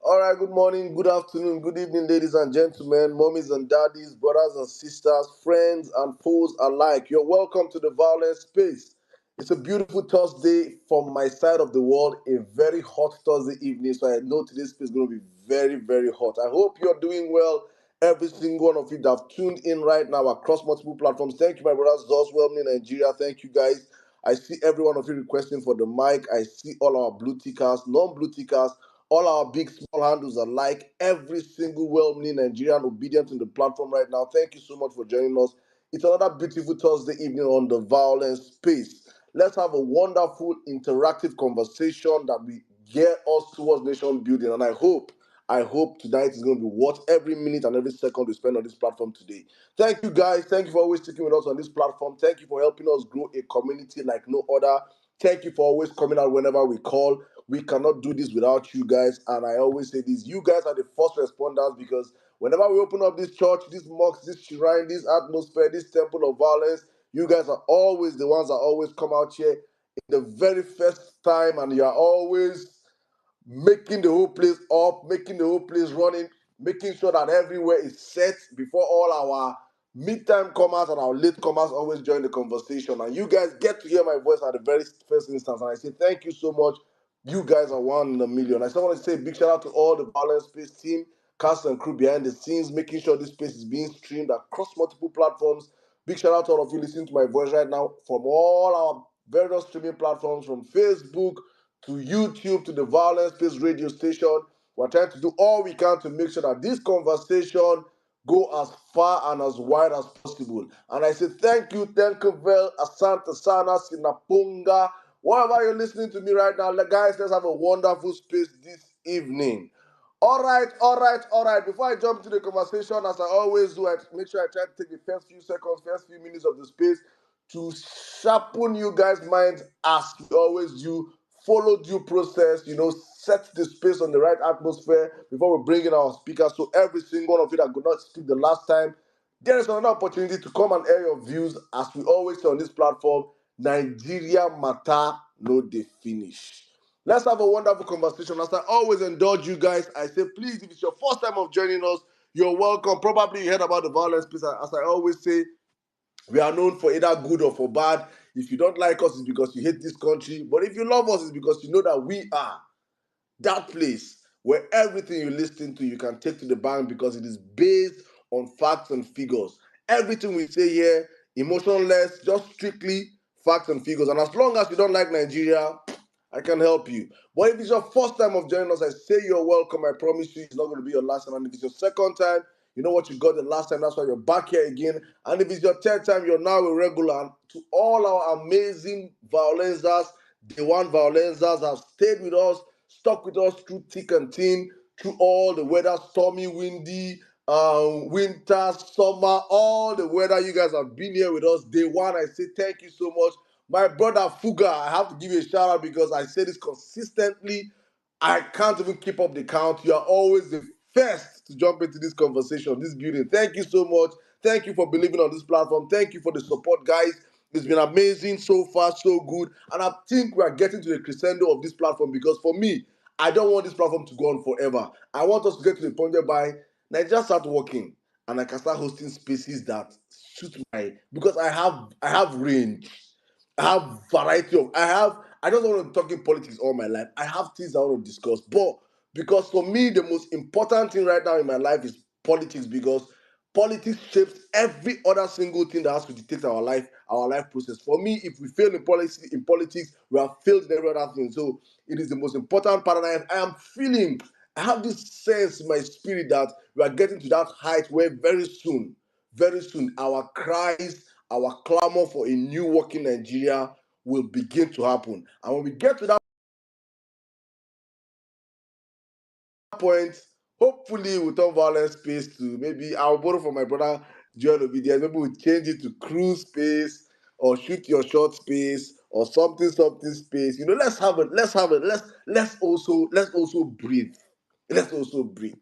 All right, good morning, good afternoon, good evening, ladies and gentlemen, mommies and daddies, brothers and sisters, friends and foes alike. You're welcome to the Vawulence space. It's a beautiful Thursday from my side of the world, a very hot Thursday evening. So I know today's space is going to be very, very hot. I hope you're doing well, every single one of you that have tuned in right now across multiple platforms. Thank you, my brothers, those welcoming Nigeria. Thank you, guys. I see every one of you requesting for the mic. I see all our blue tickers, non-blue tickers, all our big, small handles alike, every single well-meaning Nigerian obedient in the platform right now. Thank you so much for joining us. It's another beautiful Thursday evening on the Vawulence space. Let's have a wonderful, interactive conversation that we get us towards nation building. And I hope tonight is going to be worth every minute and every second we spend on this platform today. Thank you, guys. Thank you for always sticking with us on this platform. Thank you for helping us grow a community like no other. Thank you for always coming out whenever we call. We cannot do this without you guys. And I always say this, you guys are the first responders because whenever we open up this church, this mosque, this shrine, this atmosphere, this temple of violence, you guys are always the ones that always come out here in the very first time, and you are always making the whole place up, making the whole place running, making sure that everywhere is set before all our mid-time comers and our late comers always join the conversation. And you guys get to hear my voice at the very first instance. And I say thank you so much. You guys are one in a million. I still want to say a big shout out to all the Vawulence Space team, cast and crew behind the scenes, making sure this space is being streamed across multiple platforms. Big shout out to all of you listening to my voice right now from all our various streaming platforms, from Facebook to YouTube to the Vawulence Space radio station. We're trying to do all we can to make sure that this conversation go as far and as wide as possible. And I say thank you, Asante Sana, Sinapunga. Wherever you're listening to me right now, guys, let's have a wonderful space this evening. All right, all right, all right. Before I jump into the conversation, as I always do, I make sure I try to take the first few seconds, first few minutes of the space to sharpen you guys' minds as we always do. Follow due process, set the space on the right atmosphere before we bring in our speakers. So every single one of you that could not speak the last time, there is another opportunity to come and air your views. As we always say on this platform, Nigeria matter no dey finish. Let's have a wonderful conversation. As I always indulge you guys, I say, please, if it's your first time of joining us, you're welcome. Probably you heard about the Vawulence piece. As I always say, we are known for either good or for bad. If you don't like us, it's because you hate this country. But if you love us, it's because you know that we are that place where everything you listen to, you can take to the bank because it is based on facts and figures. Everything we say here, emotionless, just strictly facts and figures. And as long as you don't like Nigeria, I can help you. But if it's your first time of joining us, I say you're welcome. I promise you it's not going to be your last time. And if it's your second time, you know what you got the last time. That's why you're back here again. And if it's your third time, you're now a regular. And to all our amazing Vawulenzers, the one Vawulenzers have stayed with us, stuck with us through thick and thin, through all the weather, stormy, windy, winter, summer, all the weather. You guys have been here with us. Day one, I say thank you so much. My brother Fuga, I have to give you a shout out because I say this consistently. I can't even keep up the count. You are always the first to jump into this conversation, this building. Thank you so much. Thank you for believing on this platform. Thank you for the support, guys. It's been amazing so far, so good. And I think we are getting to the crescendo of this platform because for me, I don't want this platform to go on forever. I want us to get to the point whereby Nigeria start working and I can start hosting spaces that suit my, because I have range. I have variety of I don't want to talk in politics all my life. I have things I want to discuss. But because for me, the most important thing right now in my life is politics because politics shapes every other single thing that has to dictate our life process. For me, if we fail in politics, we have failed in every other thing. So it is the most important part. And I am feeling, I have this sense in my spirit that we are getting to that height where very soon, our cries, our clamor for a new working Nigeria will begin to happen. And when we get to that point, hopefully we'll turn violence space to maybe I'll borrow from my brother Joel Obedience. Maybe we'll change it to cruise space or shoot your shot space or something space. Let's also breathe. Let's also breathe.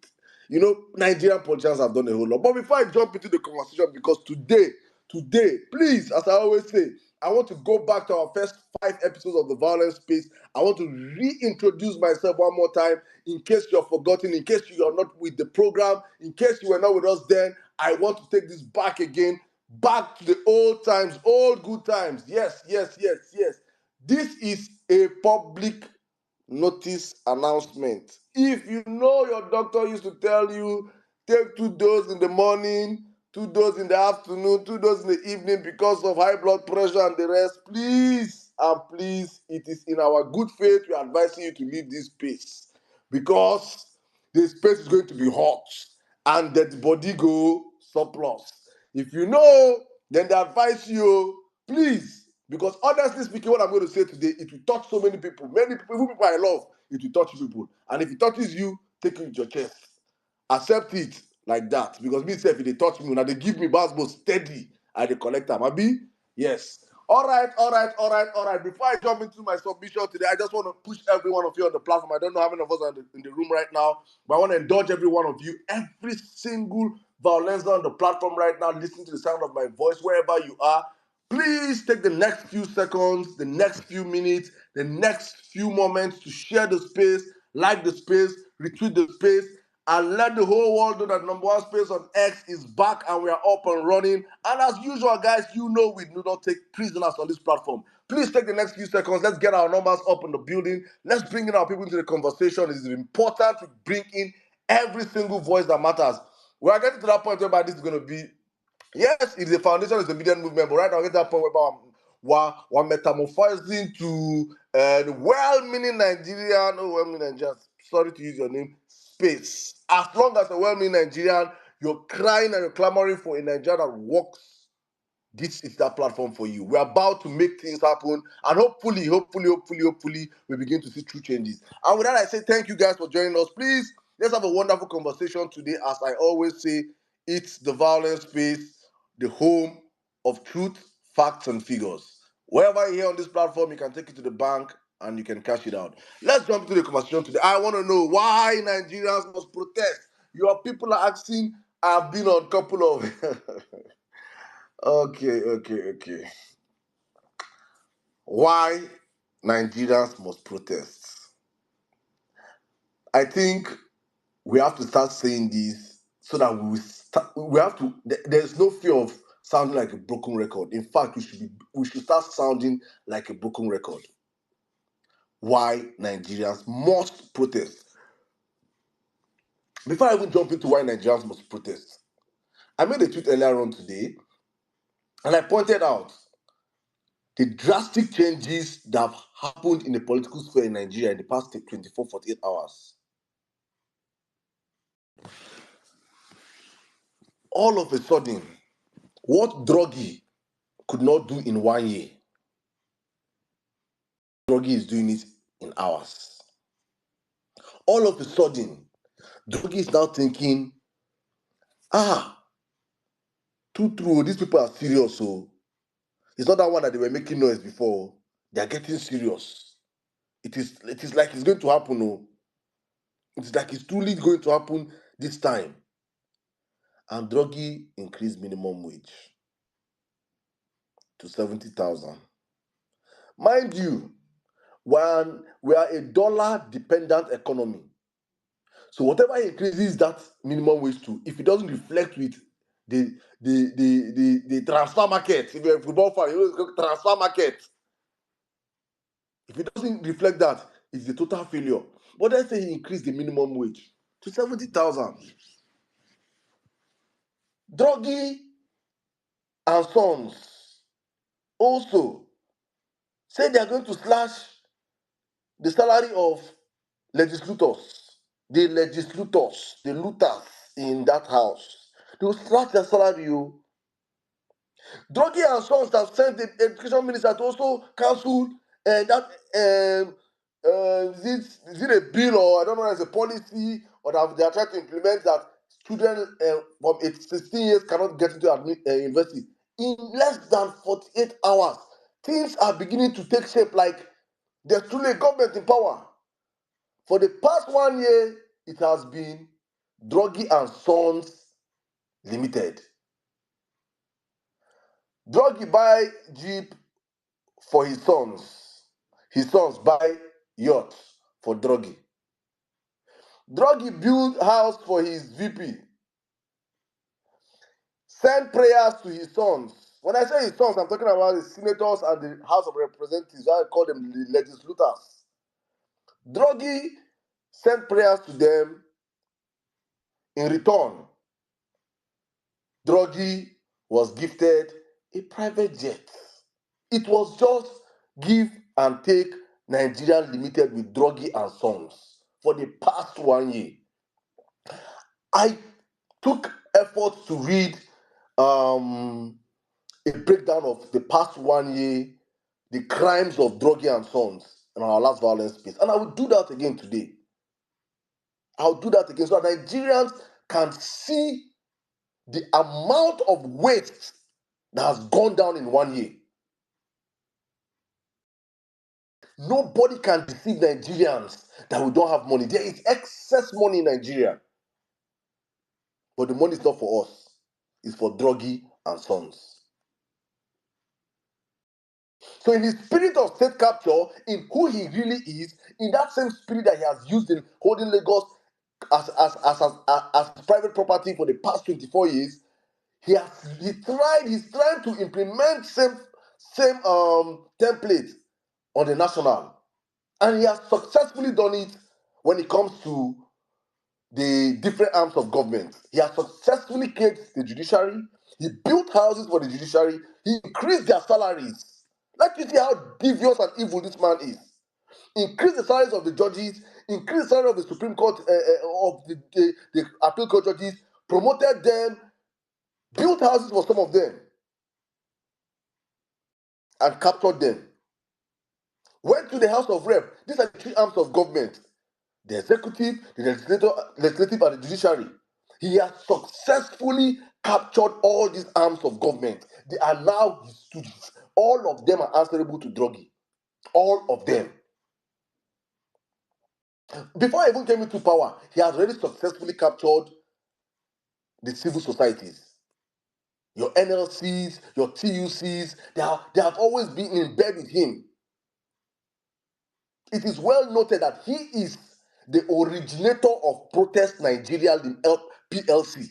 Nigerian politicians have done a whole lot. But before I jump into the conversation, because today, please, as I always say, I want to go back to our first 5 episodes of the Violence Space. I want to reintroduce myself one more time in case you're forgotten, in case you are not with the program, in case you were not with us then. I want to take this back again, back to the old times, old good times. Yes, yes, yes, yes. This is a public notice announcement. If you know your doctor used to tell you take 2 doses in the morning, 2 doses in the afternoon, 2 doses in the evening because of high blood pressure and the rest, please and please, it is in our good faith we are advising you to leave this space because the space is going to be hot and that body go surplus. If you know, then they advise you, please, because honestly speaking, what I'm going to say today, it will touch so many people. Many people, even people I love, it will touch people. And if it touches you, take it with your chest. Accept it like that. Because me, if they touch me, now they give me basbo steady, I dey collect them. Abi? Yes. All right, all right, all right, all right. Before I jump into my submission today, I just want to push every one of you on the platform. I don't know how many of us are in the room right now, but I want to indulge every one of you. Every single violence on the platform right now, listen to the sound of my voice, wherever you are. Please take the next few seconds, the next few minutes, the next few moments to share the space, like the space, retweet the space, and let the whole world know that number one space on X is back and we are up and running. And as usual, guys, you know we do not take prisoners on this platform. Please take the next few seconds. Let's get our numbers up in the building. Let's bring in our people into the conversation. It is important to bring in every single voice that matters. We are getting to that point where this is going to be, yes, it's a foundation, it's a media movement, but right now, at that point we're metamorphosing to well-meaning Nigerian, well-meaning Nigerian, sorry to use your name, space. As long as a well-meaning Nigerian, you're crying and you're clamoring for a Nigeria that works, this is that platform for you. We're about to make things happen, and hopefully, we begin to see true changes. And with that, I say thank you guys for joining us. Please, let's have a wonderful conversation today. As I always say, it's the Violence Space, the home of truth, facts, and figures. Wherever you're here on this platform, you can take it to the bank and you can cash it out. Let's jump into the conversation today. I want to know why Nigerians must protest. Your people are asking. I've been on a couple of Okay. Why Nigerians must protest? I think we have to start saying this so that we have to. There's no fear of sounding like a broken record. In fact, we should start sounding like a broken record. Why Nigerians must protest? Before I even jump into why Nigerians must protest, I made a tweet earlier on today, and I pointed out the drastic changes that have happened in the political sphere in Nigeria in the past 24, 48 hours. All of a sudden, what Druggy could not do in 1 year, Druggy is doing it in hours. All of a sudden, Druggy is now thinking, true, these people are serious. So it's not that one that they were making noise before. They are getting serious. It is like it's going to happen. Oh. It's like it's truly going to happen this time. And Druggy increased minimum wage to 70,000. Mind you, when we are a dollar-dependent economy, so whatever increases that minimum wage to, if it doesn't reflect with the transfer market, if you're a football fan, you know, transfer market, if it doesn't reflect that, it's a total failure. But let's say he increased the minimum wage to 70,000. Druggy and Sons also say they are going to slash the salary of legislators, the looters in that house. They will slash their salary. Druggy and Sons have sent the education minister to also cancel that. Is it a bill or I don't know, as a policy or that they are trying to implement that children from 16 years cannot get into university in less than 48 hours. Things are beginning to take shape like there's truly a government in power. For the past 1 year, it has been Druggy and Sons Limited. Druggy buy Jeep for his sons. His sons buy yachts for Druggy. Druggy built house for his VP. Send prayers to his sons. When I say his sons, I'm talking about the senators and the House of Representatives. I call them the legislators. Druggy sent prayers to them. In return, Druggy was gifted a private jet. It was just give and take Nigeria Limited with Druggy and Sons for the past 1 year. I took efforts to read a breakdown of the past 1 year, the crimes of Druggy and Sons in our last violence space. And I will do that again today. I'll do that again so that Nigerians can see the amount of waste that has gone down in 1 year. Nobody can deceive Nigerians that we don't have money. There is excess money in Nigeria. But the money is not for us. It's for Druggy and Sons. So in the spirit of state capture, in who he really is, in that same spirit that he has used in holding Lagos as private property for the past 24 years, he's trying to implement same template on the national. And he has successfully done it when it comes to the different arms of government. He has successfully created the judiciary. He built houses for the judiciary. He increased their salaries. Let you see how devious and evil this man is. Increase the salaries of the judges, increase the salary of the Supreme Court, of the appeal court judges, promoted them, built houses for some of them, and captured them. Went to the House of Rep. These are the three arms of government: the executive, the legislative, and the judiciary. He has successfully captured all these arms of government. They are now his students. All of them are answerable to Druggy. All of them. Before he even came into power, he has already successfully captured the civil societies. Your NLCs, your TUCs, they have always been in bed with him. It is well noted that he is the originator of Protest Nigeria PLC.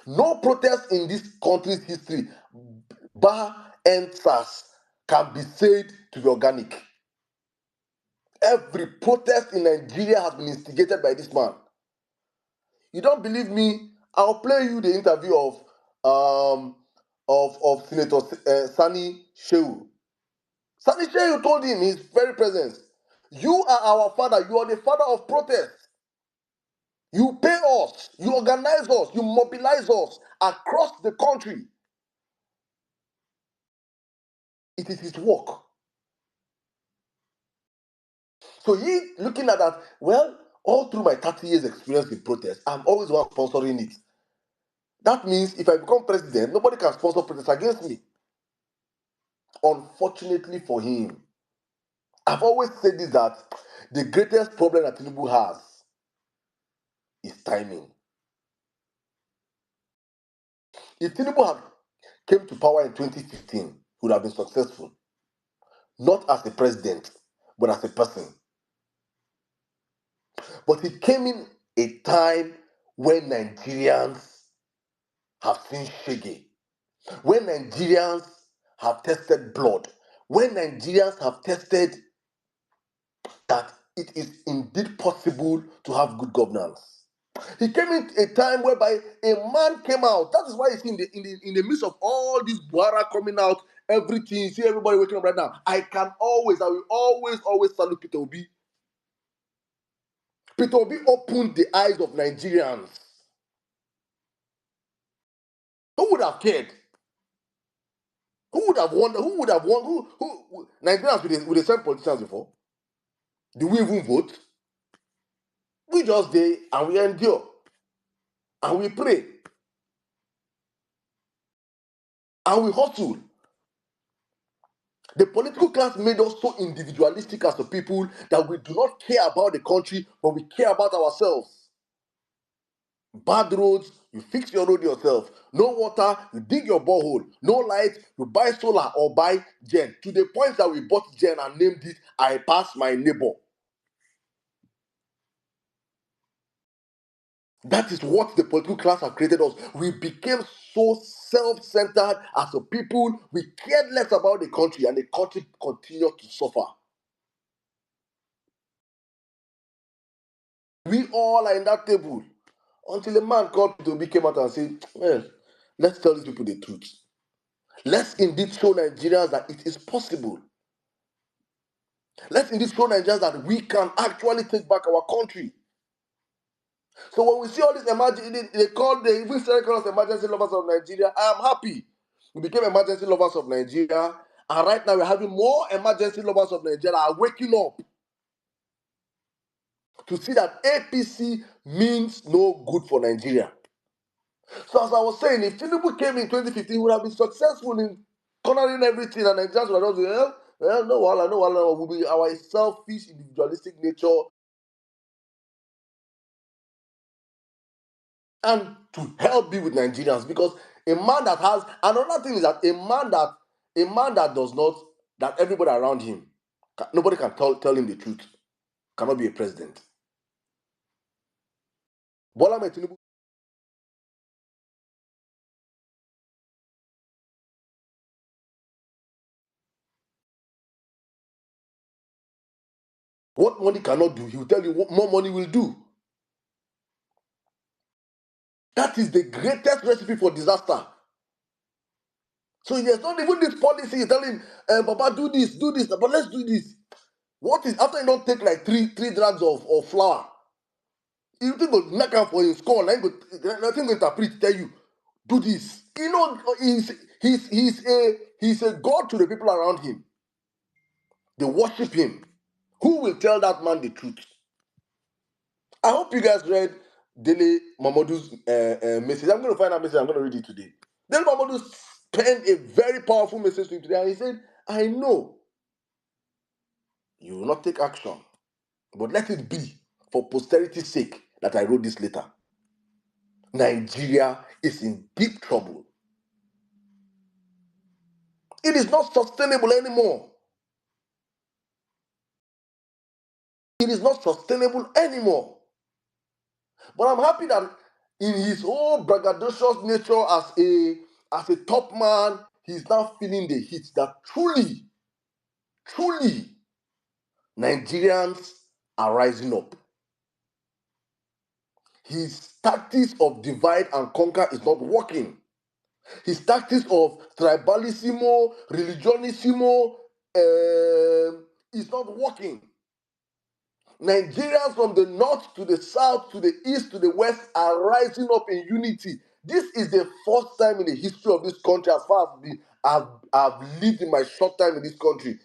No protest in this country's history, bar and SARS, can be said to be organic. Every protest in Nigeria has been instigated by this man. You don't believe me? I'll play you the interview of Senator Sani Shehu. Sani Shehu told him in his very presence, "You are our father. You are the father of protest. You pay us. You organize us. You mobilize us across the country. It is his work." So he looking at that, well, all through my 30 years experience in protest, I'm always one sponsoring it. That means if I become president, nobody can sponsor protest against me. Unfortunately for him, I've always said this, that the greatest problem that Tinubu has is timing. If Tinubu had came to power in 2015, he would have been successful. Not as a president, but as a person. But he came in a time when Nigerians have seen shege, when Nigerians have tested blood, when Nigerians have tested that it is indeed possible to have good governance. He came in a time whereby a man came out. That is why you see in the midst of all this Buhara coming out, everything, you see everybody waking up right now. I will always salute Peter Obi. Peter Obi opened the eyes of Nigerians. Who would have cared? Who would have won? Who would have won? Who Nigerians with the same politicians before? Do we even vote? We just dey and we endure and we pray and we hustle. The political class made us so individualistic as a people that we do not care about the country, but we care about ourselves. Bad roads, you fix your road yourself. No water, you dig your borehole. No light, you buy solar or buy gen. To the point that we bought gen and named it I Pass My Neighbor. That is what the political class have created us. We became so self-centered as a people. We cared less about the country, and the country continued to suffer. We all are in that table until a man called P2B came out and said, well, let's tell these people the truth. Let's indeed show Nigerians that it is possible. Let's indeed show Nigerians that we can actually take back our country. So when we see all this emergency, they even started calling us emergency lovers of Nigeria. I am happy. We became emergency lovers of Nigeria. And right now we're having more emergency lovers of Nigeria are waking up to see that APC means no good for Nigeria. So as I was saying, if Tinubu came in 2015, he would have been successful in cornering everything, and Nigerians would have just, no wahala, no wahala. Will be our selfish, individualistic nature, and to help be with Nigerians. Because a man that has another thing is that a man that does not, that everybody around him, nobody can tell him the truth, cannot be a president. Bola Ahmed Tinubu, what money cannot do, he will tell you what more money will do. That is the greatest recipe for disaster. So there's not even this policy. You tell him, Papa, do this, but let's do this. What is after you don't take like three drugs of flour? You think go knock out for his score, nothing to interpret, tell you, do this. You know, he's a god to the people around him. They worship him. Who will tell that man the truth? I hope you guys read Dele Mamadou's message. I'm going to find that message. I'm going to read it today. Dele Mamadou penned a very powerful message to him today, and he said, I know you will not take action, but let it be for posterity's sake that I wrote this letter. Nigeria is in deep trouble. It is not sustainable anymore. It is not sustainable anymore. But I'm happy that in his whole braggadocious nature as a top man, he's now feeling the heat that truly, Nigerians are rising up. His tactics of divide and conquer is not working. His tactics of tribalismo, religionismo is not working. Nigerians from the north to the south to the east to the west are rising up in unity. This is the first time in the history of this country, as far as I've lived in my short time in this country.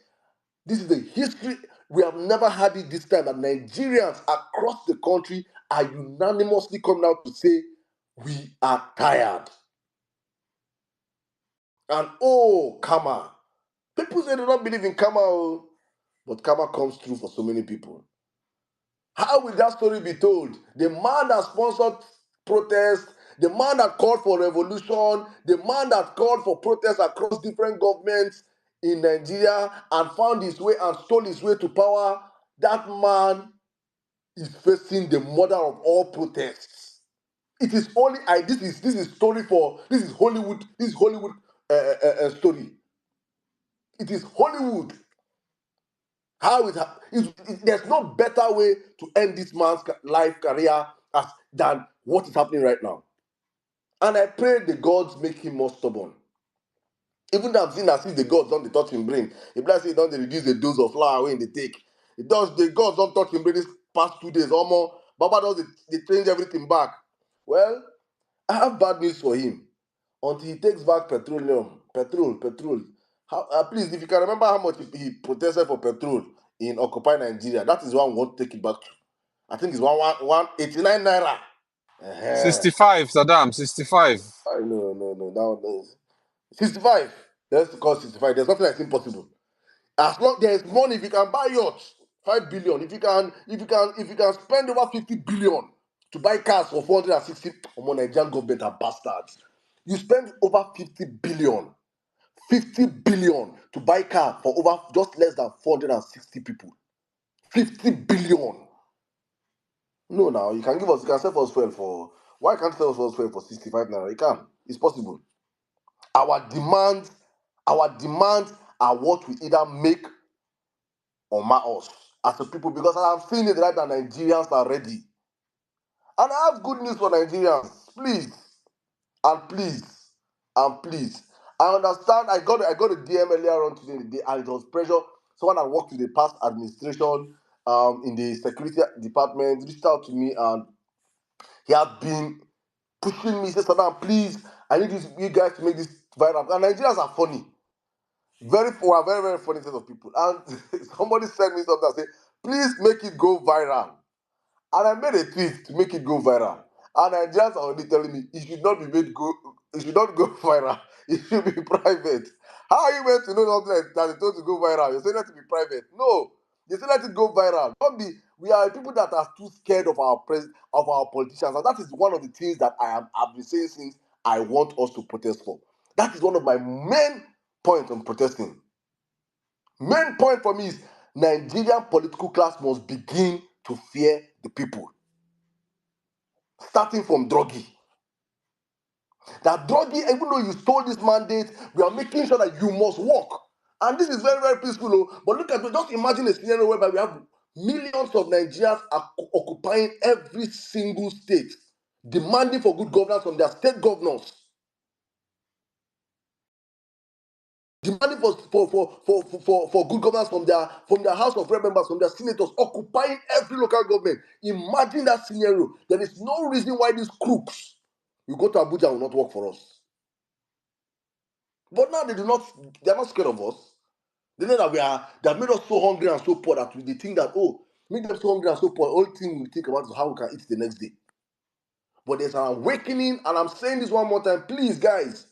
This is the history. We have never had it this time, that Nigerians across the country are unanimously coming out to say, we are tired. And oh, karma. People say they don't believe in karma, but karma comes through for so many people. How will that story be told? The man that sponsored protest, the man that called for revolution, the man that called for protests across different governments in Nigeria and found his way and stole his way to power, that man is facing the mother of all protests. It is only this is story for this is Hollywood. This is Hollywood story. It is Hollywood. There's no better way to end this man's life career than what is happening right now. And I pray the gods make him more stubborn. Even though I'm seeing as if the gods don't touch him brain. If I say don't reduce the dose of flour when they take. The gods don't touch him brain this past 2 days. Almost Baba does they change everything back. Well, I have bad news for him. Until he takes back petrol. Please, if you can remember how much he protested for petrol in Occupy Nigeria, that is one we want to take it back to. I think it's 189 naira. 65, Saddam, 65. No. That one is 65. Let's call 65. There's nothing that's impossible. As long there is money, if you can buy yachts, 5 billion. If you can spend over 50 billion, to buy cars for 460. Nigerian government are bastards. You spend over 50 billion to buy car for over just less than 460 people. 50 billion. No, now you can sell us fuel for. Why can't you sell us fuel for 65 naira? You can. It's possible. Our demands are what we either make or mar us as a people, because I'm seeing it right now. Nigerians are ready. And I have good news for Nigerians. Please, and please, and please. I understand. I got a DM earlier on today, and it was pressure. Someone that worked with the past administration in the security department reached out to me, and he had been pushing me. He said, Saddam, please, I need you guys to make this viral. And Nigerians are funny. We are very, very funny set of people. And somebody sent me something and said, please make it go viral. And I made a tweet to make it go viral. And Nigerians are already telling me it should not be it should not go viral. It should be private. How are you meant to know something that is told to go viral? You say let it be private. No. You say let it go viral. Don't be. We are people that are too scared of of our politicians. And that is one of the things that I've been saying since I want us to protest for. That is one of my main points on protesting. Main point for me is Nigerian political class must begin to fear the people. Starting from Druggy. That Druggy, even though you stole this mandate, we are making sure that you must work. And this is very, very peaceful. But look at it, just imagine a scenario whereby we have millions of Nigerians occupying every single state, demanding for good governance from their state governors. Demanding for good governance from their House of Rep members, from their senators, occupying every local government. Imagine that scenario. There is no reason why these crooks will go to Abuja will not work for us. But now they are not scared of us. They know that they have made us so hungry and so poor that they think that, make them so hungry and so poor, the only thing we think about is how we can eat the next day. But there's an awakening, and I'm saying this one more time, please, guys.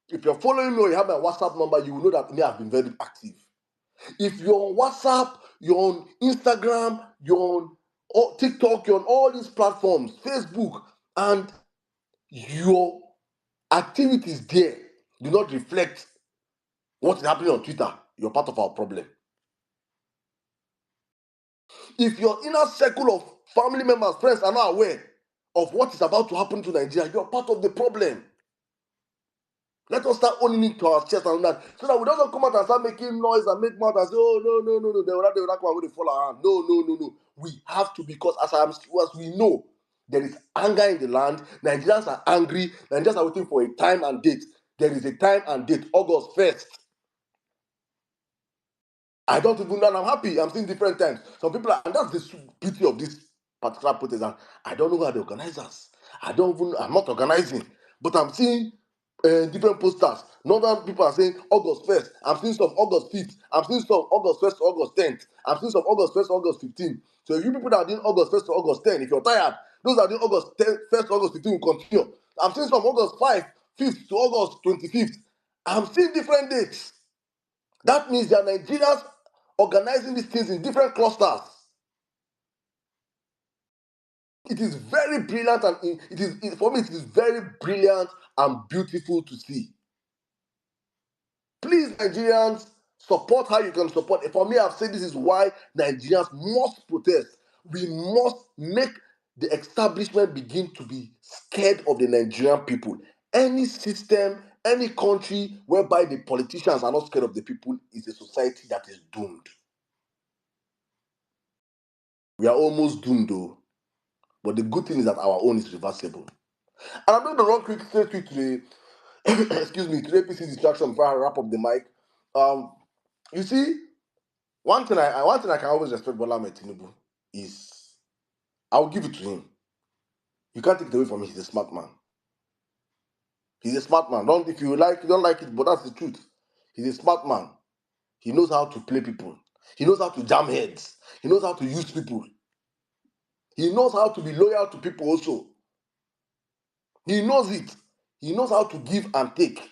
If you're following me or you have my WhatsApp number, you will know that me, I've been very active. If you're on WhatsApp, you're on Instagram, you're on TikTok, you're on all these platforms, Facebook, and your activities there do not reflect what is happening on Twitter, you're part of our problem. If your inner circle of family members, friends are not aware of what is about to happen to Nigeria, you're part of the problem. Let us start owning it to our chest and that, so that we don't come out and start making noise and make mouth and say, oh, no, they will not come and go to fall our hand. No. We have to, because as we know, there is anger in the land. Nigerians are angry. Nigerians are waiting for a time and date. There is a time and date, August 1st. I don't even know, and I'm happy. I'm seeing different times. Some people and that's the beauty of this particular protest. And I don't know who are the organizers. I'm not organizing, but I'm seeing different posters. Northern people are saying August 1st. I'm seeing some August 5th. I'm seeing some August 1st to August 10th. I'm seeing some August 1st to August 15th. So if you people that are doing August 1st to August 10th, if you're tired, those that are doing August 1st to August 15th will continue. I'm seeing some August 5th to August 25th. I'm seeing different dates. That means there are Nigerians organizing these things in different clusters. It is very brilliant, and for me, it is very brilliant and beautiful to see. Please, Nigerians, support how you can support. For me, I've said this is why Nigerians must protest. We must make the establishment begin to be scared of the Nigerian people. Any system, any country whereby the politicians are not scared of the people is a society that is doomed. We are almost doomed though. But the good thing is that our own is reversible. And I'm going to run quick straight to the excuse me, to the APC distraction before I wrap up the mic. You see, one thing I can always respect Bola Ahmed Tinubu is I'll give it to him. You can't take it away from him. He's a smart man. He's a smart man. If you don't like it, but that's the truth. He's a smart man. He knows how to play people. He knows how to jam heads. He knows how to use people. He knows how to be loyal to people also. He knows it. He knows how to give and take.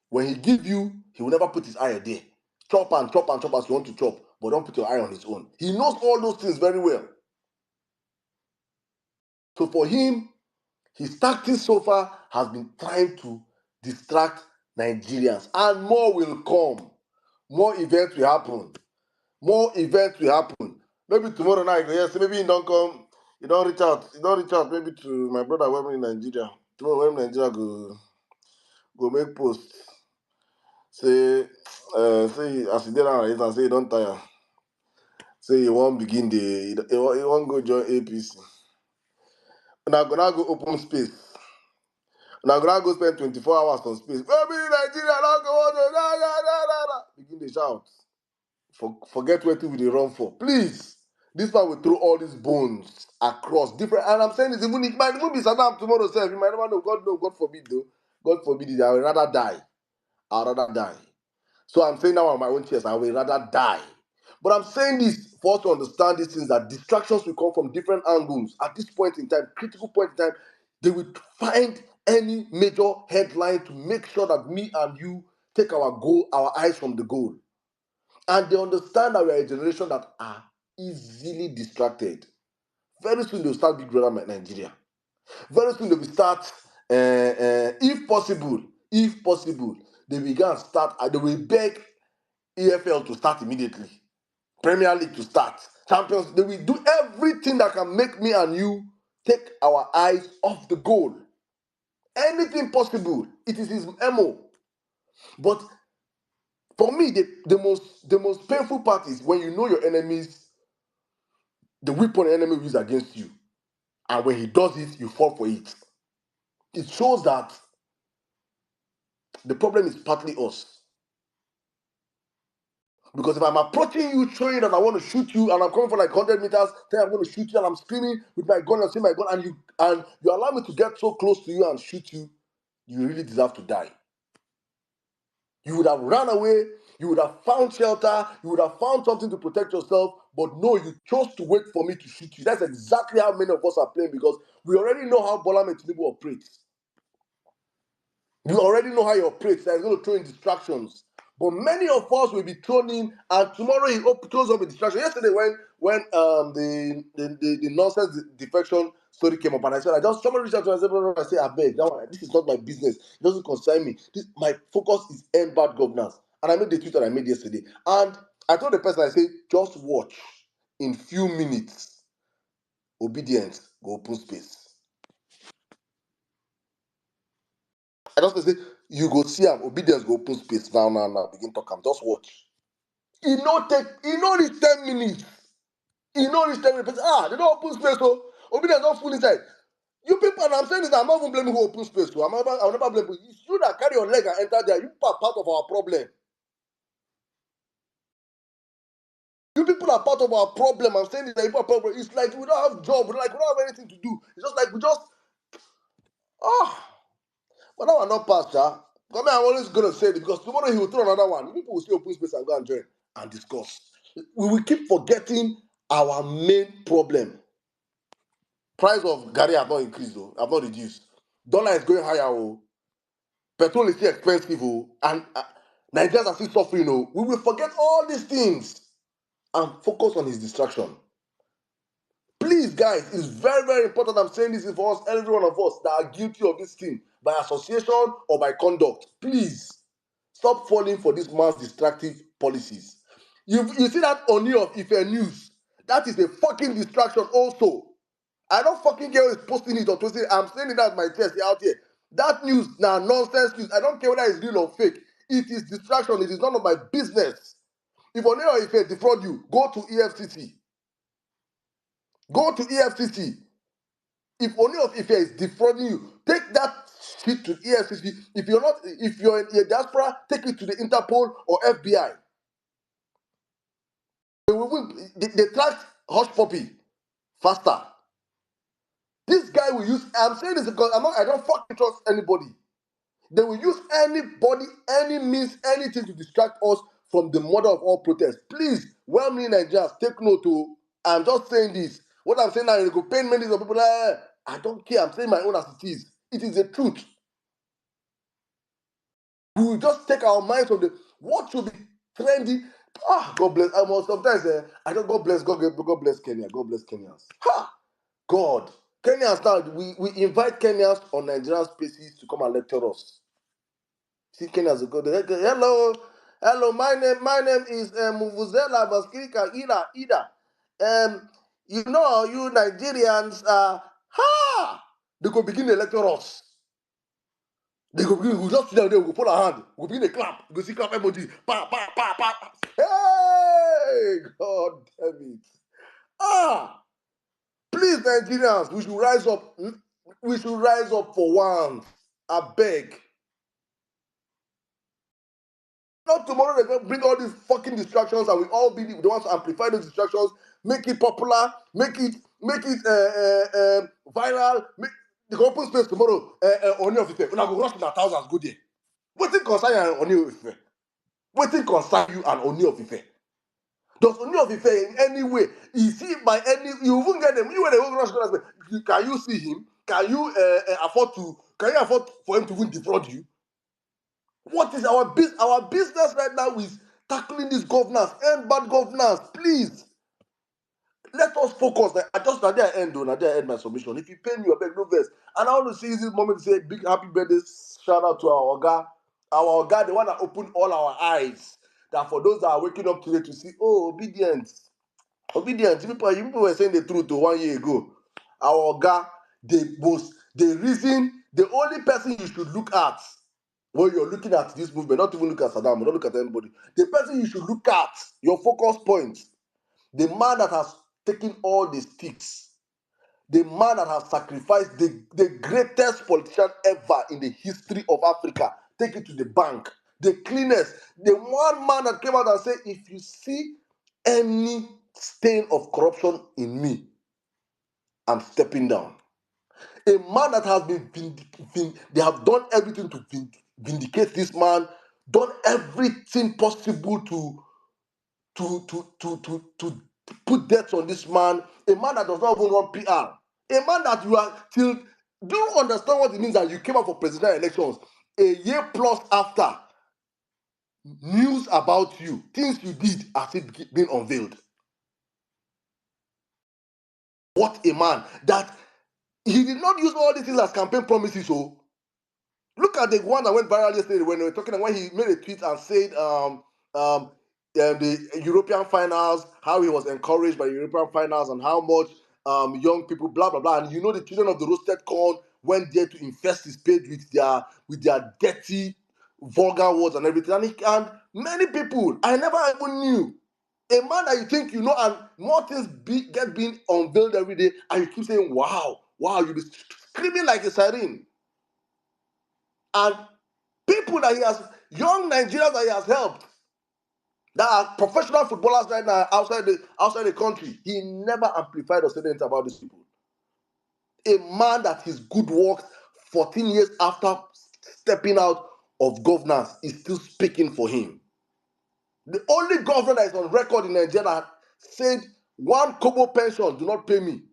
When he give you, he will never put his eye there. Chop and chop and chop as you want to chop, but don't put your eye on his own. He knows all those things very well. So for him, his tactics so far has been trying to distract Nigerians. And more will come. More events will happen. More events will happen. Maybe tomorrow night, yes, maybe you don't come, you don't reach out. You don't reach out maybe to my brother when in Nigeria. Tomorrow when Nigeria go make post. Say as you did and say you don't tire. Say you won't begin you won't go join APC. Now gonna go open space. Now gonna go spend 24 hours on space. Maybe Nigeria don't go on. Begin to shout. Forget what we they run for. Please. This man will throw all these bones across different. And I'm saying this, even it might even be Saddam tomorrow, self. You might never know. God no, God forbid though. God forbid it. I would rather die. I'd rather die. So I'm saying now on my own chest, I will rather die. But I'm saying this for us to understand these things, that distractions will come from different angles. At this point in time, critical point in time, they will find any major headline to make sure that me and you take our eyes from the goal. And they understand that we are a generation that are easily distracted. Very soon they'll start Big Brother Nigeria. Very soon they will start, if possible, they they will beg EFL to start immediately. Premier League to start. Champions, they will do everything that can make me and you take our eyes off the goal. Anything possible. It is his MO. But for me, the most painful part is when you know your enemies, the weapon the enemy uses against you. And when he does it, you fall for it. It shows that the problem is partly us. Because if I'm approaching you, showing that I want to shoot you, and I'm coming for like 100 meters, then I'm going to shoot you, and I'm screaming with my gun and saying my gun, and you allow me to get so close to you and shoot you, you really deserve to die. You would have run away, you would have found shelter, you would have found something to protect yourself, but no, you chose to wait for me to shoot you. That's exactly how many of us are playing, because we already know how Bola Tinubu operates. You already know how he operates. He's going to throw in distractions. But many of us will be thrown in, and tomorrow he throws up a distraction. Yesterday, when the nonsense defection story came up, and I said, somebody reached out to me, I said, I beg, this is not my business. It doesn't concern me. My focus is end bad governance. And I made the tweet that I made yesterday. And I told the person, I said, just watch. In few minutes, obedience go open space. I just say, you go see him, obedience go open space now, begin talk am, just watch. E no reach 10 minutes. E no reach 10 minutes. They don't open space, so obedience don't full inside. You people, and I'm saying this, I'm not even blaming who open space, so I'll never blame you. It's you that carry your leg and enter there. You are part of our problem. You people are part of our problem. I'm saying this, that you are problem. It's like we don't have job, like we don't have anything to do. It's just like we just, but now I'm not past, yeah. Because I'm always going to say it, because tomorrow he will throw another one. People will see open space and go and join and discuss. We will keep forgetting our main problem. Price of Gary have not increased, though, have not reduced. Dollar is going higher, oh. Petrol is still expensive, oh. And Nigerians are still suffering, oh. We will forget all these things and focus on his distraction. Please, guys, it's very, very important. I'm saying this for us, every one of us that are guilty of this thing by association or by conduct. Please stop falling for this man's distractive policies. You see that Oni of Ife news? That is a fucking distraction also. I don't fucking care who is posting it or posting it. I'm saying it as my chest out here. That news now nonsense news. I don't care whether it's real or fake. It is distraction. It is none of my business. If Oni of Ife defraud you, go to EFCC. Go to EFCC. If Oni of Ife is defrauding you, take that shit to EFCC. If you're in a diaspora, take it to the Interpol or FBI. They tracked Hush Puppy faster. This guy will use. I'm saying this because I don't fucking trust anybody. They will use anybody, any means, anything to distract us from the mother of all protests. Please, well-meaning Nigerians, take note. I'm just saying this. What I'm saying now, it could pain many of people. I don't care. I'm saying my own as it is. It is the truth. We will just take our minds from what should be trendy. God bless. Sometimes I don't. God bless. God bless Kenya. God bless Kenyans. God. Kenyans now, we invite Kenyans on Nigerian spaces to come and lecture us. See, Kenyans go there. Hello, my name is Muvuzela Baskirika Ida. You know, you Nigerians, they go begin to lecture us. They go begin, we just sit down there, we go put our hand, we go begin to clap, we go see clap emoji, pa, pa, pa, pa. Hey, God damn it. Please, Nigerians, we should rise up. We should rise up for once. I beg. Not tomorrow they're going to bring all these fucking distractions and we all be the ones to amplify those distractions, make it popular, make it viral, make the open space tomorrow. Only of it. We're not going to rush in our thousands go there. Wetin concern you and Oni of Ife? Wetin concern you and Oni of Ife? Does Oni of Ife in any way, is he by any, you even get them, you when they go rush, can you see him? Can you can you afford for him to even defraud you? What is our business? Our business right now is tackling this governance and bad governance. Please, let us focus. I just at the end, though, at the end my submission. If you pay me, I beg no verse. And I want to see this moment to say big happy birthday shout out to our Oga, the one that opened all our eyes. That for those that are waking up today to see, oh, obedience. You people were saying the truth 1 year ago. Our Oga, the only person you should look at when you're looking at this movement, not even look at Saddam, don't look at anybody. The person you should look at, your focus point, the man that has taken all the sticks, the man that has sacrificed the greatest politician ever in the history of Africa, take it to the bank, the cleanest, the one man that came out and said, if you see any stain of corruption in me, I'm stepping down. A man that has they have done everything to vindicate this man, done everything possible to put debts on this man, a man that does not even run PR, a man that you are till, do you understand what it means that you came out for presidential elections a year plus after news about you, things you did as it being unveiled? What a man that he did not use all these things as campaign promises. So look at the one that went viral yesterday when they were talking, when he made a tweet and said the European finals, how he was encouraged by the European finals and how much young people, blah blah blah. And you know the children of the roasted corn went there to infest his page with their dirty, vulgar words and everything. And many people I never even knew. A man that you think you know, and more things get being unveiled every day, and you keep saying, wow, wow, you be screaming like a siren. And people that he has, young Nigerians that he has helped, that are professional footballers right now outside the country, he never amplified or said anything about these people. A man that his good works 14 years after stepping out of governance is still speaking for him. The only governor that is on record in Nigeria said, one kobo pension, do not pay me.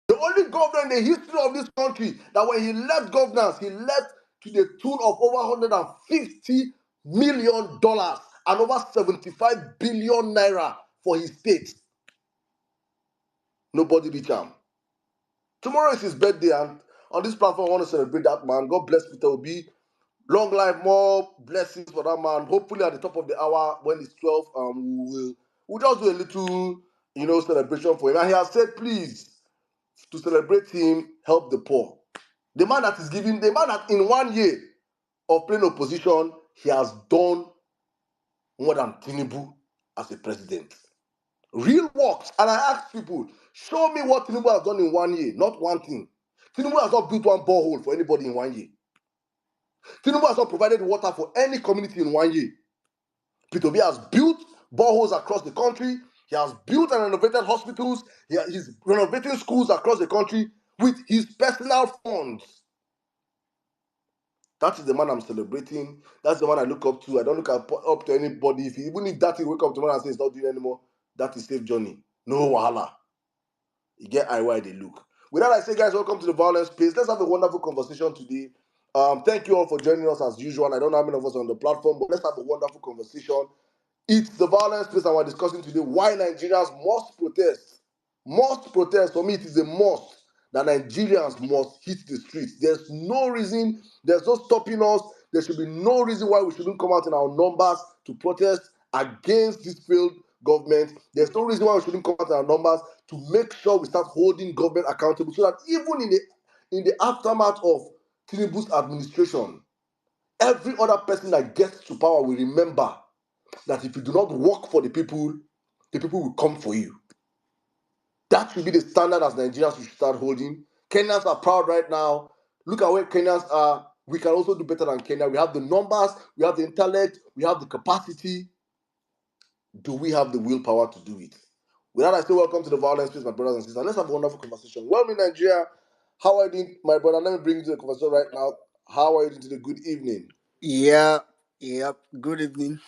The only governor in the history of this country that when he left governance, he left to the tune of over $150 million and over 75 billion naira for his state. Nobody beat him. Tomorrow is his birthday, and on this platform, I want to celebrate that man. God bless Peter Obi. Long life, more blessings for that man. Hopefully, at the top of the hour, when it's 12, we'll just do a little, celebration for him. And he has said, please, to celebrate him, help the poor. The man that in 1 year of playing opposition, he has done more than Tinubu as a president. Real works. And I ask people, show me what Tinubu has done in 1 year, not one thing. Tinubu has not built one borehole for anybody in 1 year. Tinubu has not provided water for any community in 1 year. Peter Obi has built boreholes across the country. He has built and renovated hospitals. He's renovating schools across the country with his personal funds. That is the man I'm celebrating. That's the one I look up to. I don't look up to anybody. Even if that he wake up tomorrow and say it's not doing anymore, that is safe journey. No wahala. You get why they look. With that, I say, guys, welcome to the Vawulence space. Let's have a wonderful conversation today. Thank you all for joining us as usual. I don't know how many of us are on the platform, but let's have a wonderful conversation. It's the Vawulence space, and we're discussing today why Nigerians must protest. Must protest, for me, it is a must that Nigerians must hit the streets. There's no reason, there's no stopping us. There should be no reason why we shouldn't come out in our numbers to protest against this failed government. There's no reason why we shouldn't come out in our numbers to make sure we start holding government accountable so that even in the aftermath of Tinubu's administration, every other person that gets to power will remember that if you do not work for the people will come for you. That should be the standard as Nigerians we should start holding. Kenyans are proud right now. Look at where Kenyans are. We can also do better than Kenya. We have the numbers, we have the intellect, we have the capacity. Do we have the willpower to do it? With that, I say welcome to the Violence Space, my brothers and sisters. Let's have a wonderful conversation. Well, in Nigeria, how are you doing, my brother? Let me bring you to the conversation right now. How are you doing today? Good evening. Yeah, yep. Good evening,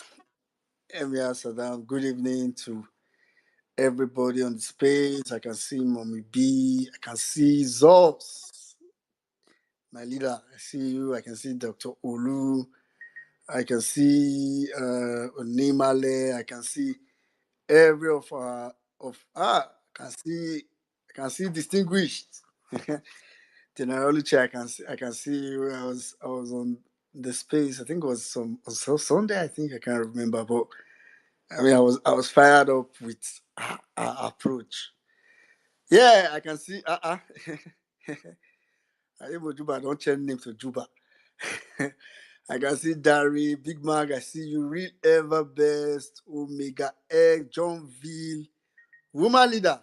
Emir Saddam. Good evening to everybody on the space. I can see Mommy B. I can see Zos, my leader. I see you. I can see Dr. Olu. I can see Onimale. I can see every I can see distinguished. General Luce, I can see you. I was on the space. I think it was some Sunday. I think I can't remember, but I mean, I was fired up with our approach. Yeah, I can see. I even Juba don't change name to Juba. I can see Dari, Big Mag. I see you, Real Ever Best, Omega Egg, John Ville, Woman Leader.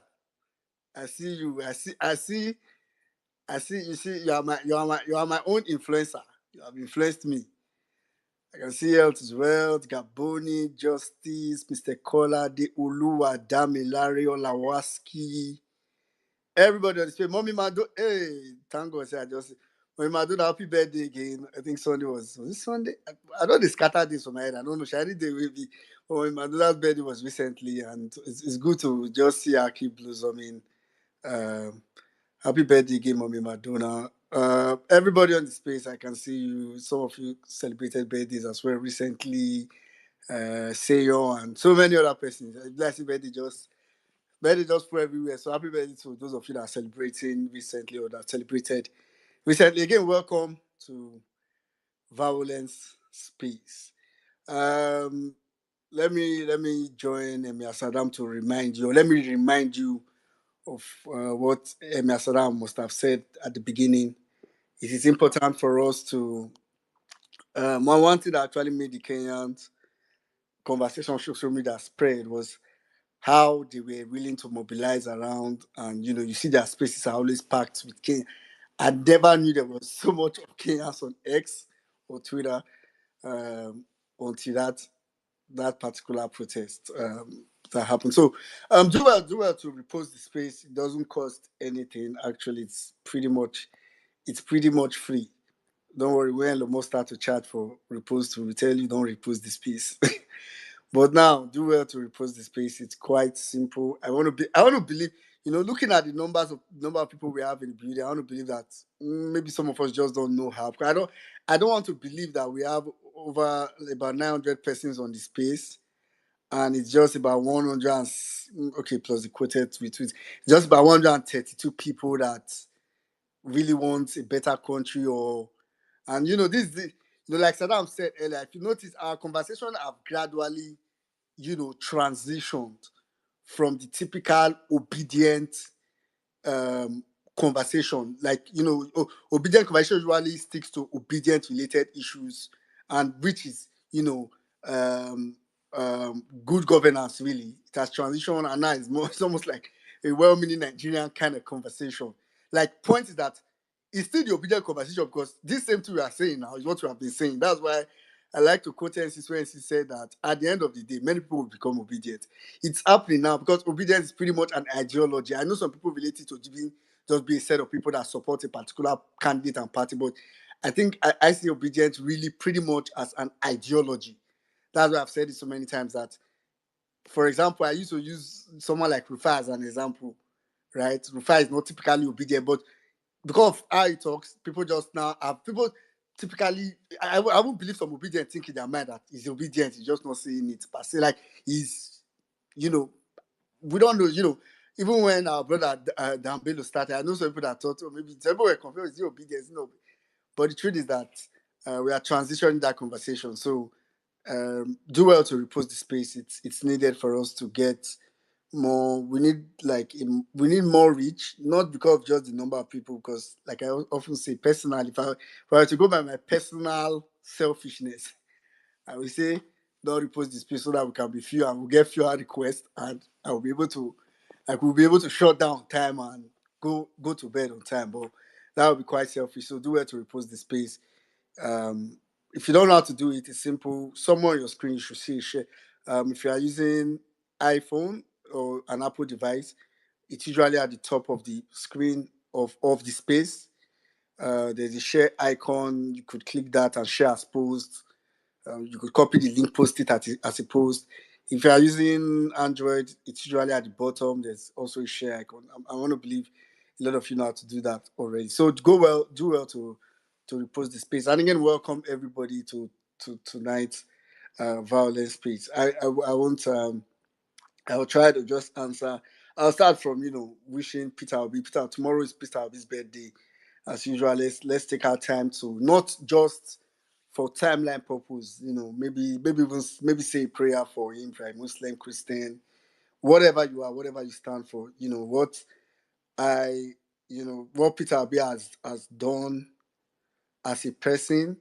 I see you. I see. You see, you are my own influencer. You have influenced me. I can see Health is Wealth, Gaboni, Justice, Mr. Kola, De Oluwa, Damilari, Olawaski. Everybody on the space. Mommy Mado, hey, thank God, I just. Mommy Mado, happy birthday again. I think Sunday was it Sunday? I don't scatter this from my head. I don't know. Shady Day will be. Mommy Mado's birthday was recently, and it's good to just see her keep blossoming. Um, Happy birthday again, Mommy Madonna. Everybody on the space, I can see you. Some of you celebrated birthdays as well recently. Seyo and so many other persons. Blessed birthday just for everywhere. So happy birthday to those of you that are celebrating recently or that celebrated recently. Again, welcome to Vawulence Space. Let me join Emir Saddam to remind you. Let me remind you of what Emir Saddam must have said at the beginning. It is important for us to one thing that actually made the Kenyans conversation on social media spread was how they were willing to mobilize around, and you see their spaces are always packed with Kenya. I never knew there was so much of Kenyans on X or Twitter until that particular protest that happened. So do well to repost the space. It doesn't cost anything. Actually, it's pretty much free. Don't worry, when Lomo start to chat for repost, we will tell you don't repost the space. But now, do well to repost the space. It's quite simple. I want to believe, looking at the number of people we have in the building, I want to believe that maybe some of us just don't know how. I don't want to believe that we have over about 900 persons on the space, and it's just about 100 okay, plus the quoted retweets, just about 132 people that really want a better country. And like Saddam said earlier, if you notice, our conversation have gradually transitioned from the typical obedient um, conversation. Like, obedient conversation usually sticks to obedient related issues, and which is, um, good governance, really. It has transitioned, and now it's almost like a well-meaning Nigerian kind of conversation. Like, point is that it's still the obedient conversation because this same thing we are saying now is what we have been saying. That's why I like to quote NC when she said that at the end of the day, many people will become obedient. It's happening now because obedience is pretty much an ideology. I know some people relate it to just be a set of people that support a particular candidate and party, but I think I see obedience really pretty much as an ideology. That's why I've said it so many times that, for example, I used to use someone like Rufai as an example, right? Rufai is not typically obedient, but because of how he talks, people just now have people typically. I won't believe some obedient think in their mind that he's obedient, he's just not saying it. But say like he's, we don't know, even when our brother Dan Bello started, I know some people that thought, oh, maybe some people were confused, is it obedience? No. But the truth is that we are transitioning that conversation. So do well to repost the space. It's needed for us to get more. We need more reach, not because of just the number of people, because like I often say, personally, if I were to go by my personal selfishness, I will say don't repost the space so that we can be few and we'll get fewer requests, and we'll be able to shut down time and go to bed on time. But that would be quite selfish. So do well to repost the space. If you don't know how to do it, it's simple. Somewhere on your screen you should see a share. If you are using iPhone or an Apple device, it's usually at the top of the screen of the space. There's a share icon. You could click that and share as post. You could copy the link, post it as a post. If you are using Android, it's usually at the bottom. There's also a share icon. I want to believe a lot of you know how to do that already. So do well to repost the space. And again, welcome everybody to tonight's Vawulence space. I won't. I'll try to just answer. I'll start from wishing Peter Obi. Tomorrow is Peter Obi's birthday. As usual, let's take our time to not just for timeline purpose. Maybe say a prayer for him, right? Muslim, Christian, whatever you are, whatever you stand for. What Peter Obi has done as a person.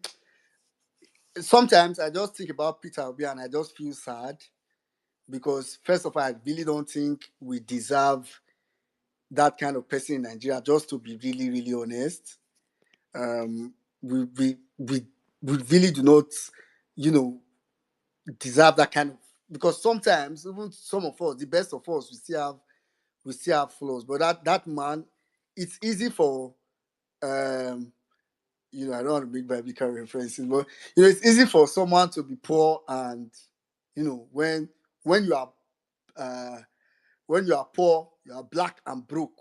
Sometimes I just think about Peter Obi and I just feel sad because first of all, I really don't think we deserve that kind of person in Nigeria. Just to be really, really honest, we really do not, deserve that kind of, because sometimes even some of us, the best of us, we still have flaws. But that man, it's easy for I don't want to make biblical references, but it's easy for someone to be poor and when you are poor, you are black and broke,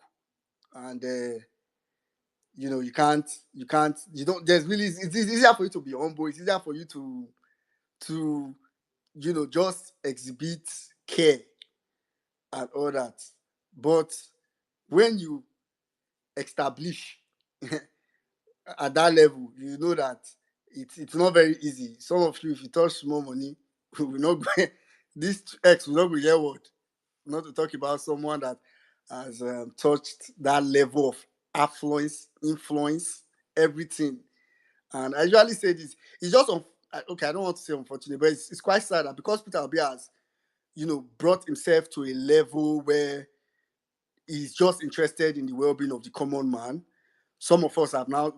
and you don't. It's easier for you to be humble. It's easier for you to just exhibit care and all that. But when you establish at that level, you know that it's not very easy. Some of you, if you touch small money, will not go, this X will not be your word. Not to talk about someone that has touched that level of affluence, influence, everything. And I usually say this, it's just, okay, I don't want to say unfortunate, but it's quite sad that because Peter Obi has, brought himself to a level where he's just interested in the well-being of the common man. Some of us have now,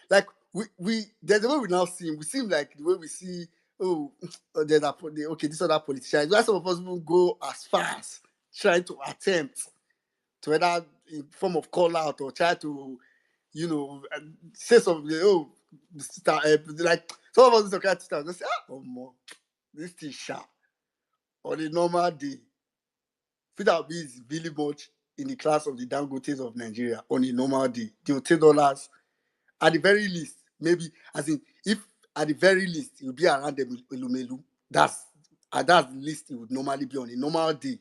like, we there's the way we now see him. We see him like the way we see, this other politician. Why some of us even go as far as trying to attempt to whether in form of call out or try to, say something, like some of us look at it and say, this thing sharp. On a normal day, Peter Obi is really much in the class of the Dangotes of Nigeria on a normal day. They will take dollars at the very least, maybe, as in, if at the very least, it will be around the Elumelu. That's the least it would normally be on a normal day.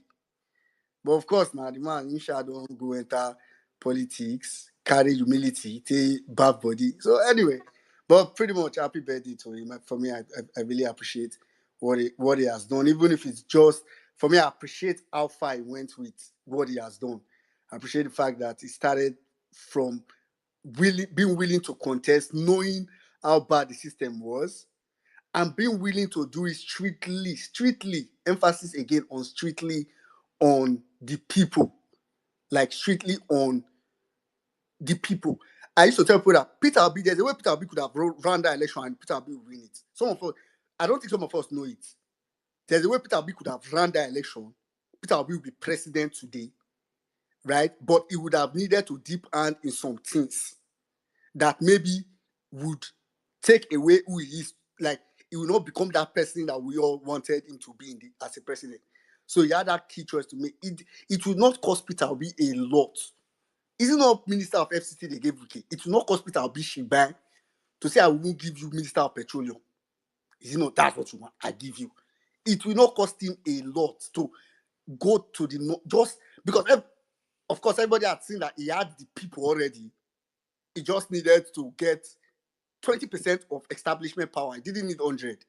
But of course, now the man, Insha don't go enter politics, carry humility, take bad body. So anyway, but pretty much happy birthday to him. For me, I really appreciate what he has done. Even if it's just, for me, I appreciate how far he went with what he has done. I appreciate the fact that he started from being willing to contest, knowing how bad the system was, and being willing to do it strictly, emphasis again on strictly on the people, like strictly on the people. I used to tell people that Peter Obi, there's a way Peter Obi could have run that election and Peter Obi would win it. Some of us, I don't think some of us know it. There's a way Peter Obi could have run that election. Peter Obi would be president today, right? But he would have needed to dip hand in some things that maybe would take away who he is. Like, he will not become that person that we all wanted him to be as a president. So he had that key choice to make. It will not cost Peter Obi a lot. Is it not Minister of FCT they gave Wiki? It will not cost Peter Obi Shibai to say, I won't give you Minister of Petroleum. Is it not that's what you want? I give you. It will not cost him a lot to go to the just because of course, everybody had seen that he had the people already. He just needed to get 20% of establishment power. He didn't need 100.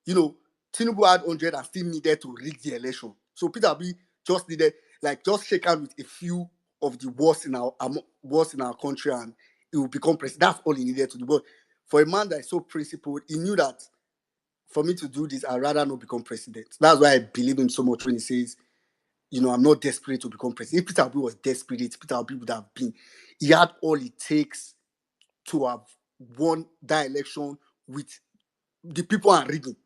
You know, Tinubu had 100 and still needed to rig the election. So Peter Obi just needed, like, just shake hands with a few of the worst in our country, and he will become president. That's all he needed to do. But for a man that is so principled, he knew that for me to do this, I'd rather not become president. That's why I believe him so much when he says, you know, I'm not desperate to become president. If Peter Obi was desperate, Peter Obi would have been. He had all it takes to have won that election with the people and rigging.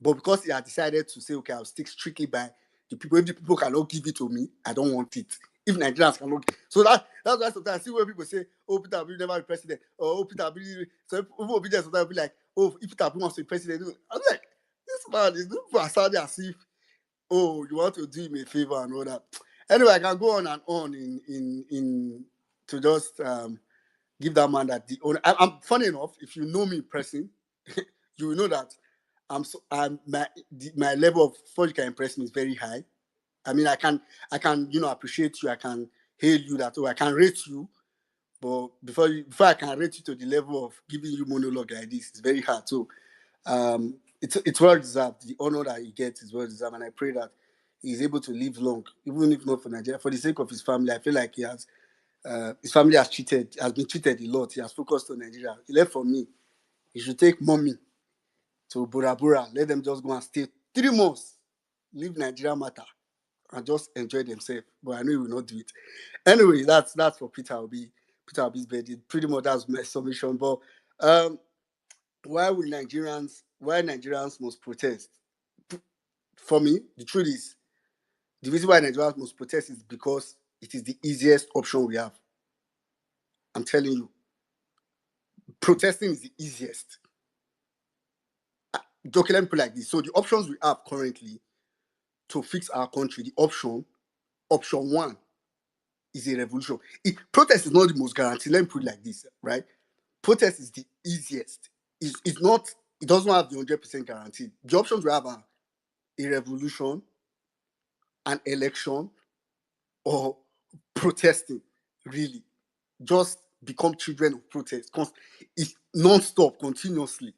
But because he had decided to say, okay, I'll stick strictly by the people. If the people cannot give it to me, I don't want it. If Nigerians cannot, so that's why sometimes I see when people say, "Oh, Peter Obi never be president," or "Oh, Peter Obi." So people will be there sometimes be like, "Oh, if Peter Obi wants to be president," I'm like, this man is looking for Asadi as if, oh, you want to do him a favor and all that. Anyway, I can go on and on in to just give that man that the honor. I'm funny enough. If you know me in person, you will know that my level of before you can impress me is very high. I mean, I can appreciate you. I can hail you that. Oh, I can rate you. But before I can rate you to the level of giving you monologue like this, it's very hard. So it's well deserved. The honor that he gets is well deserved, and I pray that he's able to live long, even if not for Nigeria, for the sake of his family. I feel like his family has been cheated a lot. He has focused on Nigeria. He left for me. He should take mommy to Bora Bora. Let them just go and stay 3 months, leave Nigeria matter, and just enjoy themselves. But I know he will not do it. Anyway, that's for Peter Obi. Peter Obi's birthday. Pretty much that's my submission. But why Nigerians must protest? For me, the truth is, the reason why Nigerians must protest is because it is the easiest option we have. I'm telling you, protesting is the easiest. Okay, let me put it like this. So the options we have currently to fix our country, the option one is a revolution. Protest is not the most guaranteed. Let me put it like this, right? Protest is the easiest. It's not. It doesn't have the 100% guarantee. The options we have are a revolution, an election, or protesting. Really, just become children of protest. It's non-stop, continuously.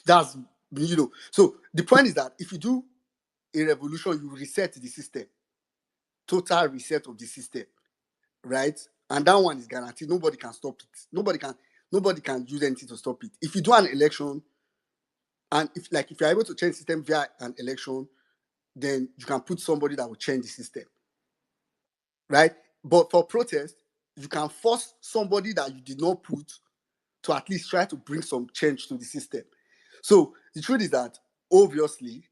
That's So the point is that if you do a revolution, you reset the system. Total reset of the system, right? And that one is guaranteed. Nobody can stop it. Nobody can use anything to stop it. If you do an election, and if you're able to change the system via an election, then you can put somebody that will change the system, right? But for protest, you can force somebody that you did not put to at least try to bring some change to the system. So the truth is that obviously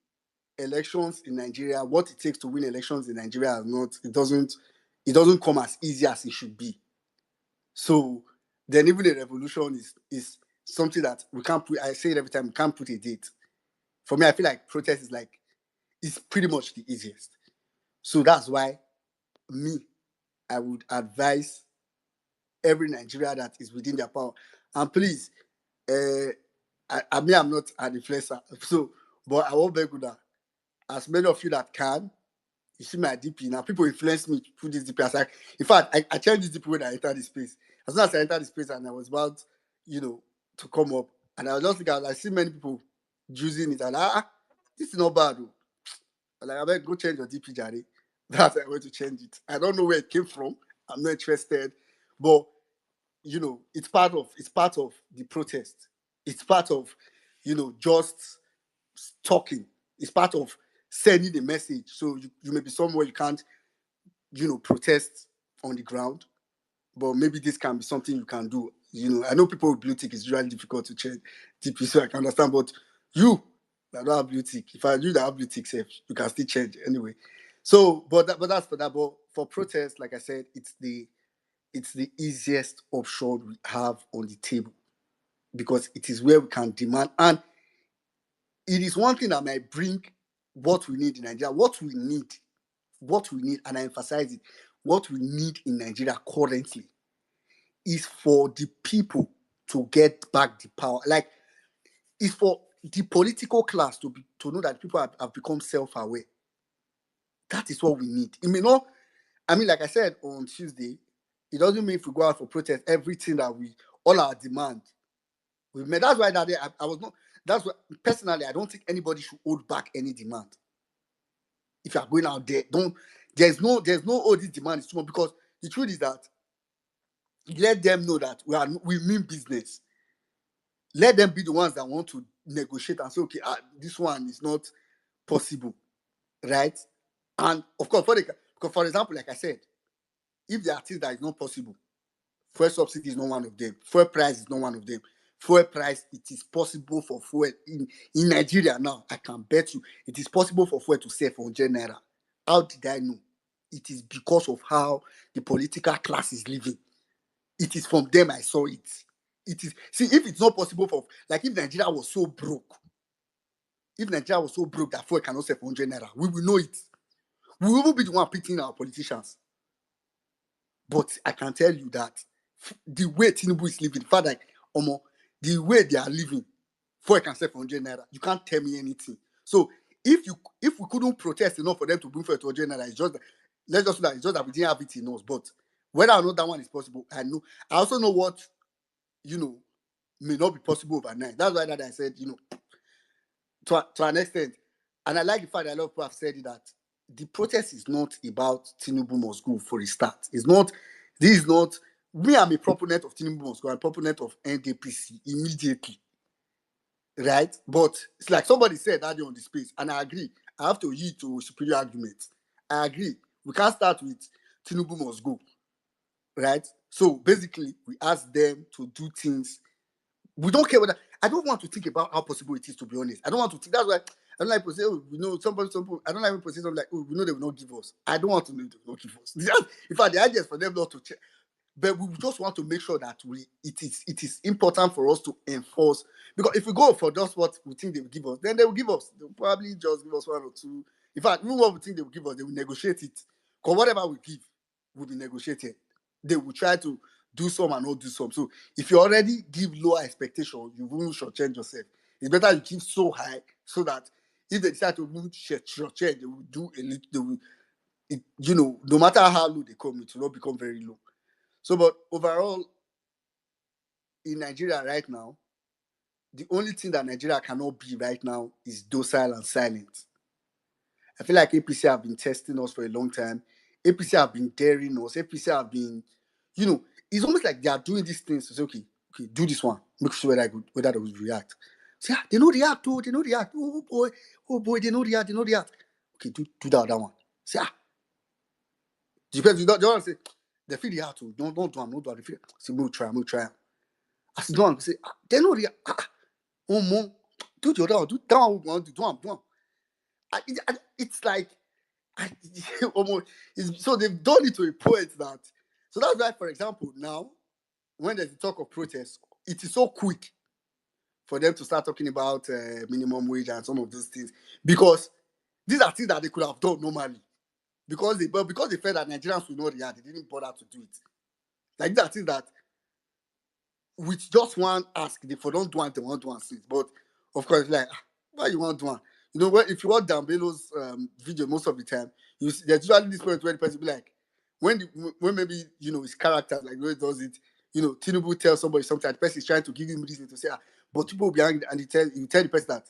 elections in Nigeria, what it takes to win elections in Nigeria it doesn't come as easy as it should be. So then even a revolution is something that we can't put. I say it every time, we can't put a date. For me, I feel like protest is pretty much the easiest. So that's why I would advise every Nigeria that is within their power. And please, I'm not an influencer, so but I won't beg you that as many of you that can, you see my DP now. People influence me to put this DP aside. In fact, I changed this DP when I entered the space. As soon as I entered the space and I was about, to come up, and I was just thinking, I see many people using it, and this is not bad. Though. Like, I better go change your DP, Jari. That's why I went to change it. I don't know where it came from. I'm not interested, but it's part of the protest. It's part of, just talking. It's part of sending the message. So you may be somewhere you can't, protest on the ground, but maybe this can be something you can do. I know people with blue tick is really difficult to change TP, so I can understand. But you that don't have blue tick, if I do that have blue tick safe, you can still change anyway. So, but that's for that. But for protest, like I said, it's the easiest option we have on the table because it is where we can demand, and it is one thing that might bring what we need in Nigeria. What we need, and I emphasize it, what we need in Nigeria currently is for the people to get back the power. Like, it's for the political class to know that people have become self-aware. That is what we need. It may not I mean, like I said on Tuesday, it doesn't mean if we go out for protest, everything that all our demand, we made. That's why that day I was not. That's why personally, I don't think anybody should hold back any demand. If you are going out there, there's no this demand is too much, because the truth is that let them know that we mean business. Let them be the ones that want to negotiate and say, okay, this one is not possible, right? And of course, because for example, like I said, if there are things that is not possible, fuel subsidy is not one of them. Fuel price is not one of them. Fuel price, it is possible for fuel in Nigeria now. I can bet you it is possible for fuel to sell for 100 naira. How did I know? It is because of how the political class is living. It is from them I saw it. It is, see, if it's not possible for, like, if Nigeria was so broke that fuel cannot sell for 100 naira, we will know it. We will be the one pitying our politicians. But I can tell you that the way Tinubu is living, in fact, like, the way they are living, fuel can sell for 100 naira, you can't tell me anything. So if we couldn't protest enough for them to bring fuel to 100 naira, it's just that, let's just say that it's just that we didn't have it in us. But whether or not that one is possible, I know. I also know what, may not be possible overnight. That's why that I said, to an extent, and I like the fact that a lot of people have said that the protest is not about Tinubu must go for a start. This is not, me, I'm a proponent of Tinubu must go, I'm a proponent of NDPC immediately, right? But it's like somebody said that day on the space, and I agree. I have to yield to superior arguments. I agree. We can't start with Tinubu must go, right? So basically, we ask them to do things. We don't care whether, I don't want to think about how possible it is, to be honest. I don't want to think. That's why I don't like to say, some people, I don't like people say something like, we know they will not give us. I don't want to know they will not give us. In fact, the idea is for them not to check. But we just want to make sure that it is important for us to enforce. Because if we go for just what we think they will give us, then they will give us. They'll probably just give us one or two. In fact, even what we think they will give us, they will negotiate it. Because whatever we give will be negotiated. They will try to do some and not do some. So if you already give lower expectation, you will shortchange yourself. It's better you keep so high so that if they decide to shortchange, they will do a little. No matter how low they come, it will not become very low. So, but overall, in Nigeria right now, the only thing that Nigeria cannot be right now is docile and silent. I feel like APC have been testing us for a long time. APC have been daring us. APC have been, it's almost like they are doing these things to say, okay, do this one. Make sure whether they will react. Say, they don't react, they don't react. Oh boy, they don't react. Okay, do that other one. Say, depends. You don't want to say, they feel react. Don't do them, don't do them. Say, we'll try. I say, don't say, they don't react. Oh, mom, do the other one. Do that one. We want to do them. It's like, so they've done it to a point that, so that's why, for example, now when there's a talk of protest, it is so quick for them to start talking about minimum wage and some of those things, because these are things that they could have done normally, because they felt that Nigerians will not react, they didn't bother to do it. Like, these are things that with just one ask, they for don't do one, they want to since. But of course, like, why you want one? If you watch Dambelo's video most of the time, there's usually this point where the person be like, when maybe his character, like, where he does it, Tinubu tells somebody something, the person is trying to give him reason to say, but people will be angry, and you tell the person that,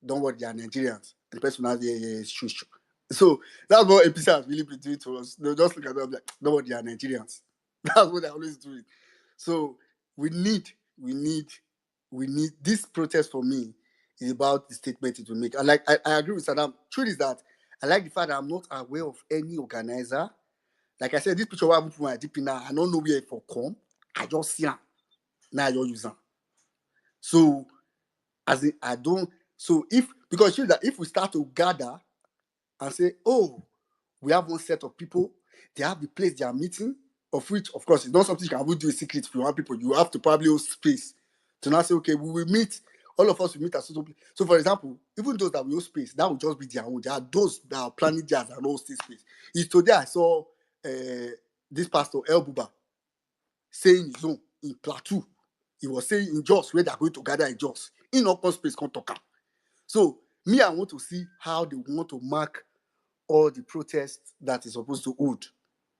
don't worry, they are Nigerians, and the person will now say, yeah, it's true. So that's what APC has really been doing to us. They'll just look at them like, don't worry, they are Nigerians. That's what they're always doing. So we need this protest. For me, is about the statement it will make. I agree with Saddam. Truth is that I like the fact that I'm not aware of any organizer. Like I said, this picture where I put my DP now, I don't know where it for come. I just see it. Now I just use it. So as in, I don't. So because truth that if we start to gather and say, oh, we have one set of people, they have the place they are meeting, of which, of course, it's not something you can do a secret if you want people. You have to probably hold space to now say, okay, we will meet, all of us will meet at certain place. So, for example, even those that will hold space, that will just be their own. There are those that are planning theirs and hold space. It's today I saw this pastor, El Buba, saying his own in Plateau. He was saying in Jos, where they are going to gather in Jos. In open space, can't talk. So, me, I want to see how they want to mark all the protests that is supposed to hold.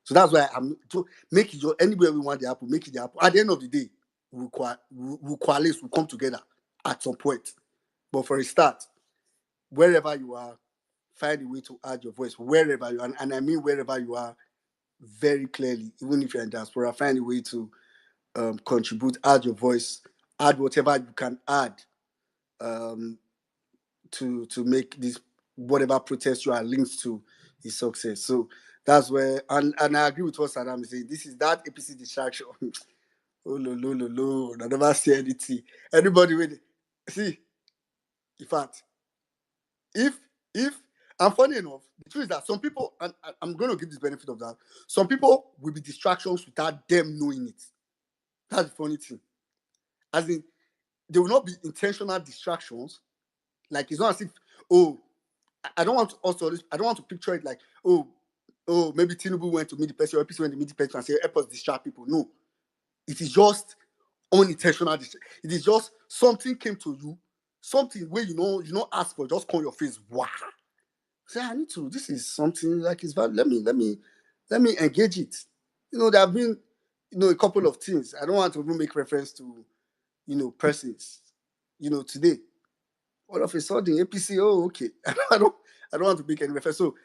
So that's why I'm to make it anywhere we want the apple, make it the apple. At the end of the day, we'll coalesce, we'll come together at some point. But for a start, wherever you are, find a way to add your voice wherever you are, and I mean wherever you are, very clearly. Even if you're in diaspora, find a way to contribute, add your voice, add whatever you can add um, to make this whatever protest you are linked to a success. So that's where, and I agree with what Saddam is saying. This is that APC distraction. Oh lo, I never see anything. Everybody with see, in fact, if and funny enough, the truth is that some people, and I'm going to give this benefit of that, some people will be distractions without them knowing it. That's the funny thing. As in, they will not be intentional distractions. Like, it's not as if, oh, I don't want to also, I don't want to picture it like, oh, maybe Tinubu went to meet the person, or APC went to meet the person and say, help us distract people. No. It is just unintentional. It is just something came to you, something where you know ask for, just call your face. Wow. Say, I need to, this is something like it's valid. Let me engage it. There have been, a couple of things. I don't want to make reference to, persons, today. All of a sudden, APC, oh, okay. I don't want to make any reference. So,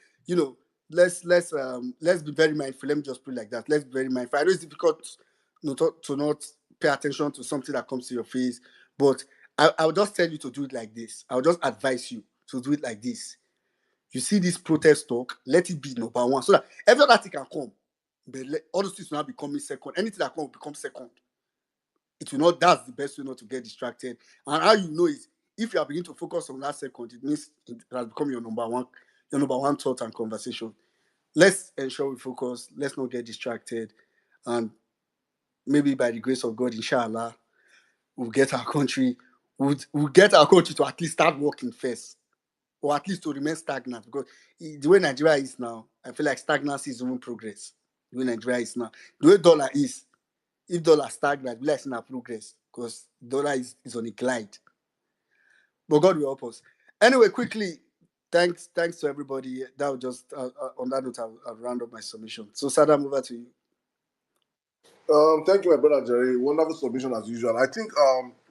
let's be very mindful. Let me just put it like that. Let's be very mindful. I know it's difficult to not pay attention to something that comes to your face, but I will just tell you to do it like this. I'll just advise you to do it like this. You see this protest talk, let it be number one, so that every other thing can come. But all those things will not becoming second. Anything that comes will become second. It will not. That's the best way not to get distracted. And how you know is if you are beginning to focus on that second, it means it has become your number one thought and conversation. Let's ensure we focus. Let's not get distracted, and maybe by the grace of God, inshallah, we'll get our country. We'll get our country to at least start working first, or at least to remain stagnant. Because the way Nigeria is now, I feel like stagnancy is even progress. The way Nigeria is now, the way dollar is, if dollar stagnant, we like seeing our progress because dollar is on a glide. But God will help us. Anyway, quickly, thanks to everybody. That was just on that note, I'll round up my submission. So Saddam, over to you. Thank you, my brother Jerry. Wonderful submission as usual. I think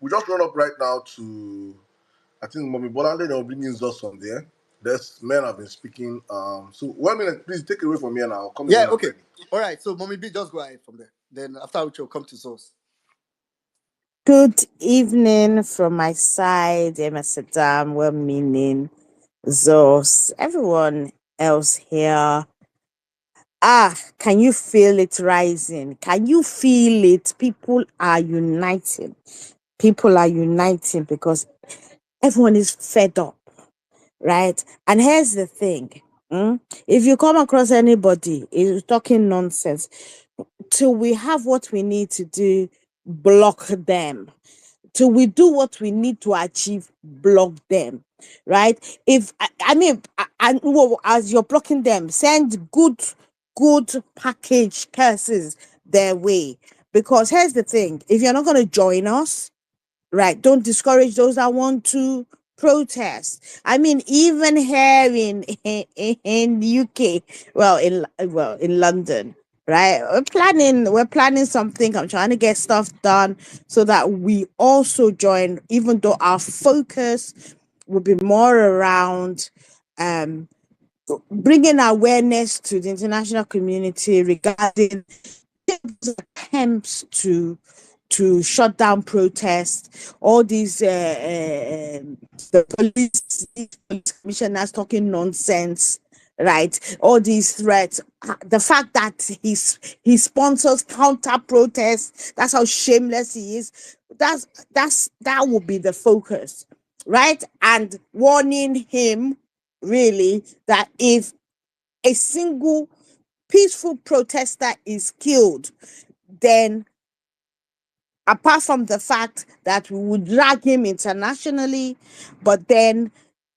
we just run up right now to I think Mommy Bolande will bring in us from there. There's men have been speaking. So 1 minute, please take it away from here now. I'll come in Yeah, when I'm okay. ready. All right. So Mommy B, just go ahead from there. Then after which we'll come to source. Good evening from my side, Saddam, well-meaning Zos, everyone else here. Can you feel it rising? Can you feel it? People are uniting. People are uniting because everyone is fed up, right? And here's the thing. If you come across anybody is talking nonsense, till we have what we need to do, block them. Till we do what we need to achieve, block them, right? If I mean, well, as you're blocking them, send good package curses their way. Because here's the thing: if you're not going to join us, right, don't discourage those that want to protest. I mean, even here in the UK, in London, right, we're planning something. I'm trying to get stuff done so that we also join, even though our focus will be more around um bringing awareness to the international community regarding attempts to shut down protests, all these the police commissioners talking nonsense, right? All these threats, the fact that he sponsors counter protests, that's how shameless he is. That will be the focus, right? And warning him really that if a single peaceful protester is killed, then apart from the fact that we would drag him internationally, but then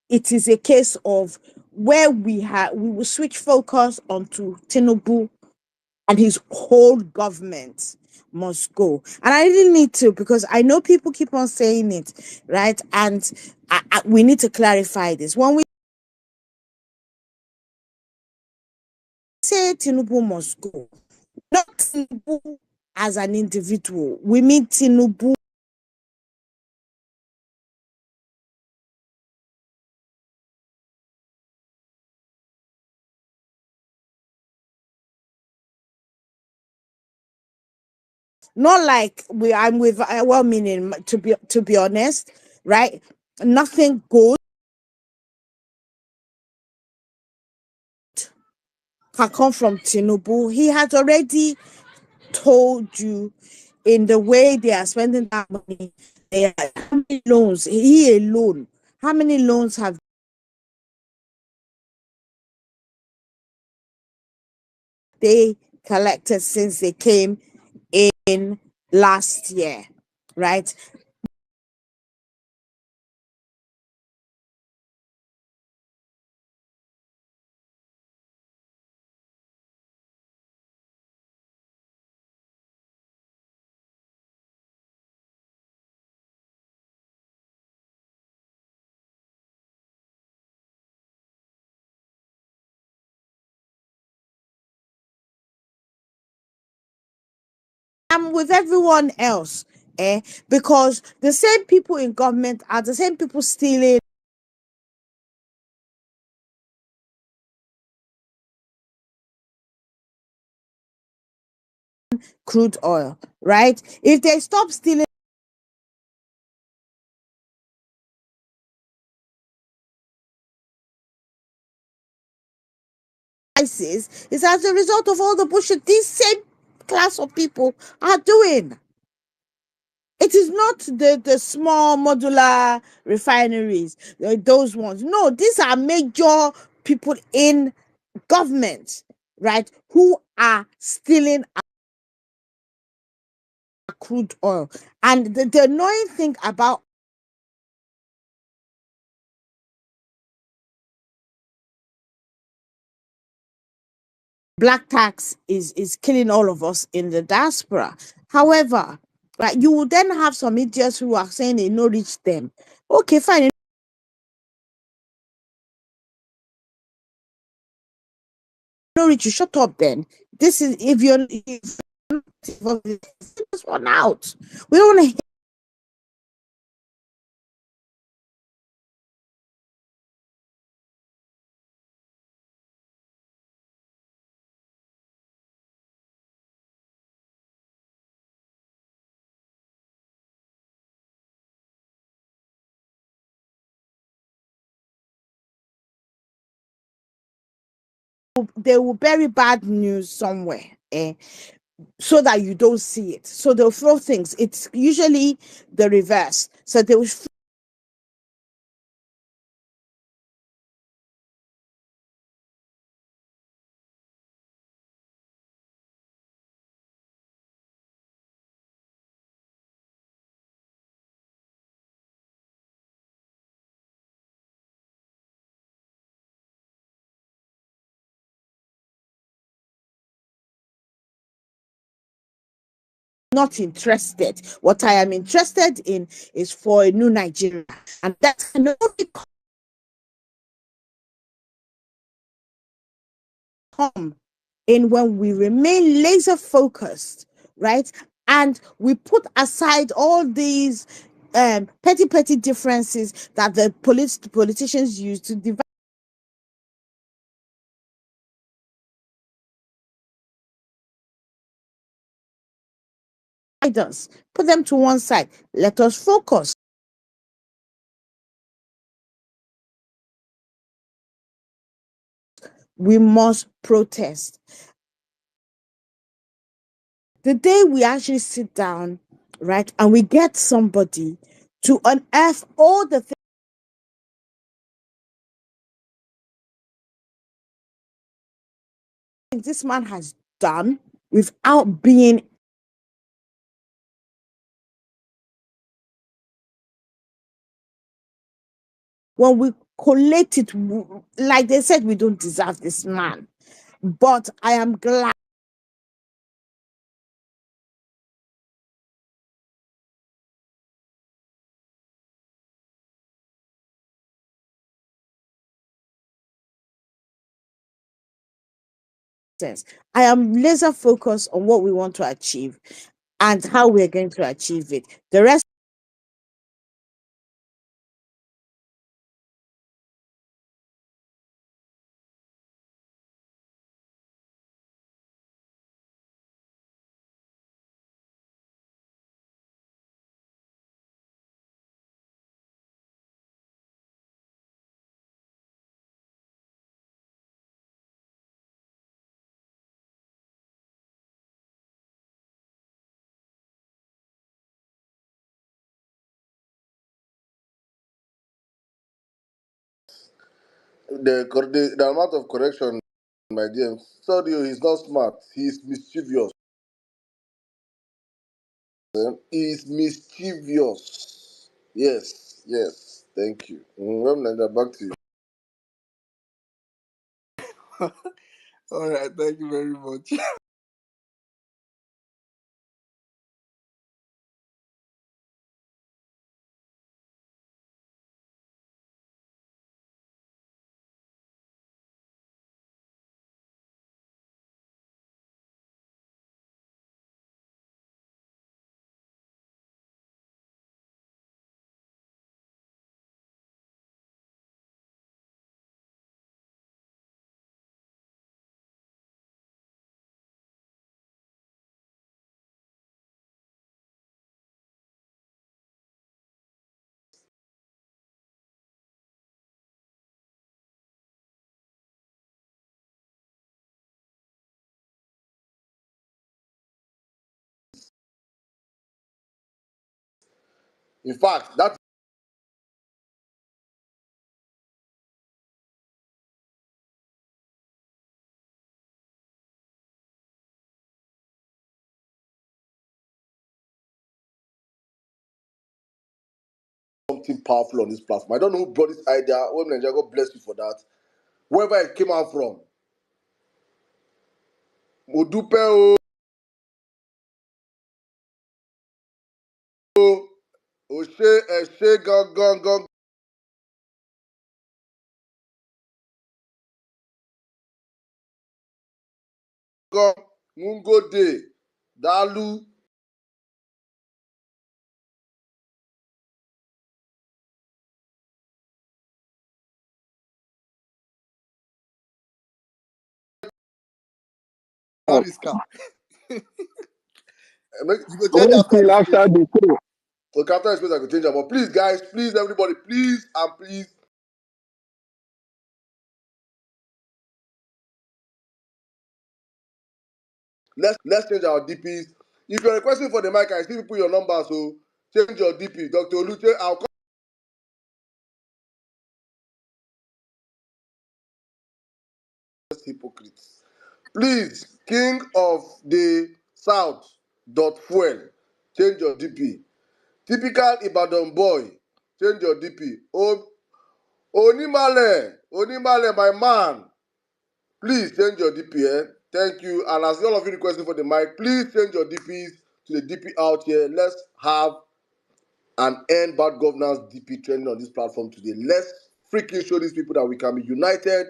it is a case of where we will switch focus onto Tinubu and his whole government must go. And I really need to, because I know people keep on saying it, right? And we need to clarify this. When we say Tinubu must go. Not Tinubu as an individual. We mean Tinubu. Not like I'm with well-meaning. To be honest, right? Nothing good can come from Tinubu. He has already told you in the way they are spending that money. How many loans? He alone. How many loans have they collected since they came in last year? Right? I'm with everyone else, because the same people in government are the same people stealing crude oil, right? If they stop stealing prices, it's as a result of all the bullshit these same class of people are doing. It is not the small modular refineries, those ones. No, these are major people in government, right, who are stealing our crude oil. And the annoying thing about black tax is killing all of us in the diaspora. However, right, you will then have some idiots who are saying it no reach them. Okay, fine. It no reach you. Shut up then. This is if you're if this one out. We don't want to they will bury bad news somewhere, so that you don't see it. So they'll throw things. It's usually the reverse. So they will not interested. What I am interested in is for a new Nigeria, and that's only come in when we remain laser focused, right? And we put aside all these petty differences that the politicians use to divide us. Put them to one side. Let us focus. We must protest. The day we actually sit down, right, and we get somebody to unearth all the things this man has done without being, when we collate it, like they said, we don't deserve this man. But I am glad sense. I am laser focused on what we want to achieve and how we're going to achieve it. The rest, The amount of correction, my dear. Sorry, he's not smart. He's mischievous. He's mischievous. Yes, yes. Thank you. Back to you. All right, thank you very much. In fact, that something powerful on this platform. I don't know who brought this idea. Well, Nigeria, God bless you for that. Wherever it came out from. Modupe o, Oshe, Eshe, Gang, Mungo De, Dalu, Mariska, you go change after Waiting the space. after the show. okay, after the space I could change it. But please, guys, please, everybody, please and please, let's change our DPs. If you're requesting for the mic, I see people your number, so change your DP. Dr. Oluche, I'll call hypocrites. Please, King of the South, dot fuel, change your DP. Typical Ibadan boy, change your DP. Onimale, my man, please change your DP. Thank you. And as all of you requesting for the mic, please change your DPs to the DP out here. Let's have an end bad governance DP trending on this platform today. Let's freaking show these people that we can be united.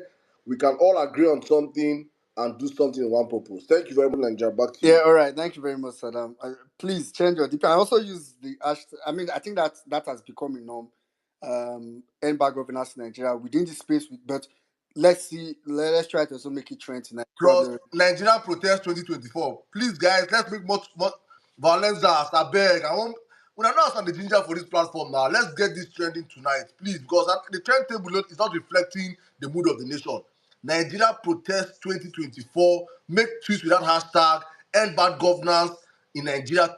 We can all agree on something and do something in one purpose. Thank you very much, Nigeria. Back to you. Yeah, all right. Thank you very much, Saddam. Please change your DP. I also use the hash. I mean, I think that has become a norm. End bad governance in Nigeria within the space, but let's see. Let's try to also make it trend tonight. Plus, Nigeria protest 2024. Please, guys, let's make much violence. I beg. I want. We are not on the ginger for this platform now. Let's get this trending tonight, please, because the trend table is not reflecting the mood of the nation. Nigeria protest 2024. Make tweets with that hashtag. End bad governance in Nigeria.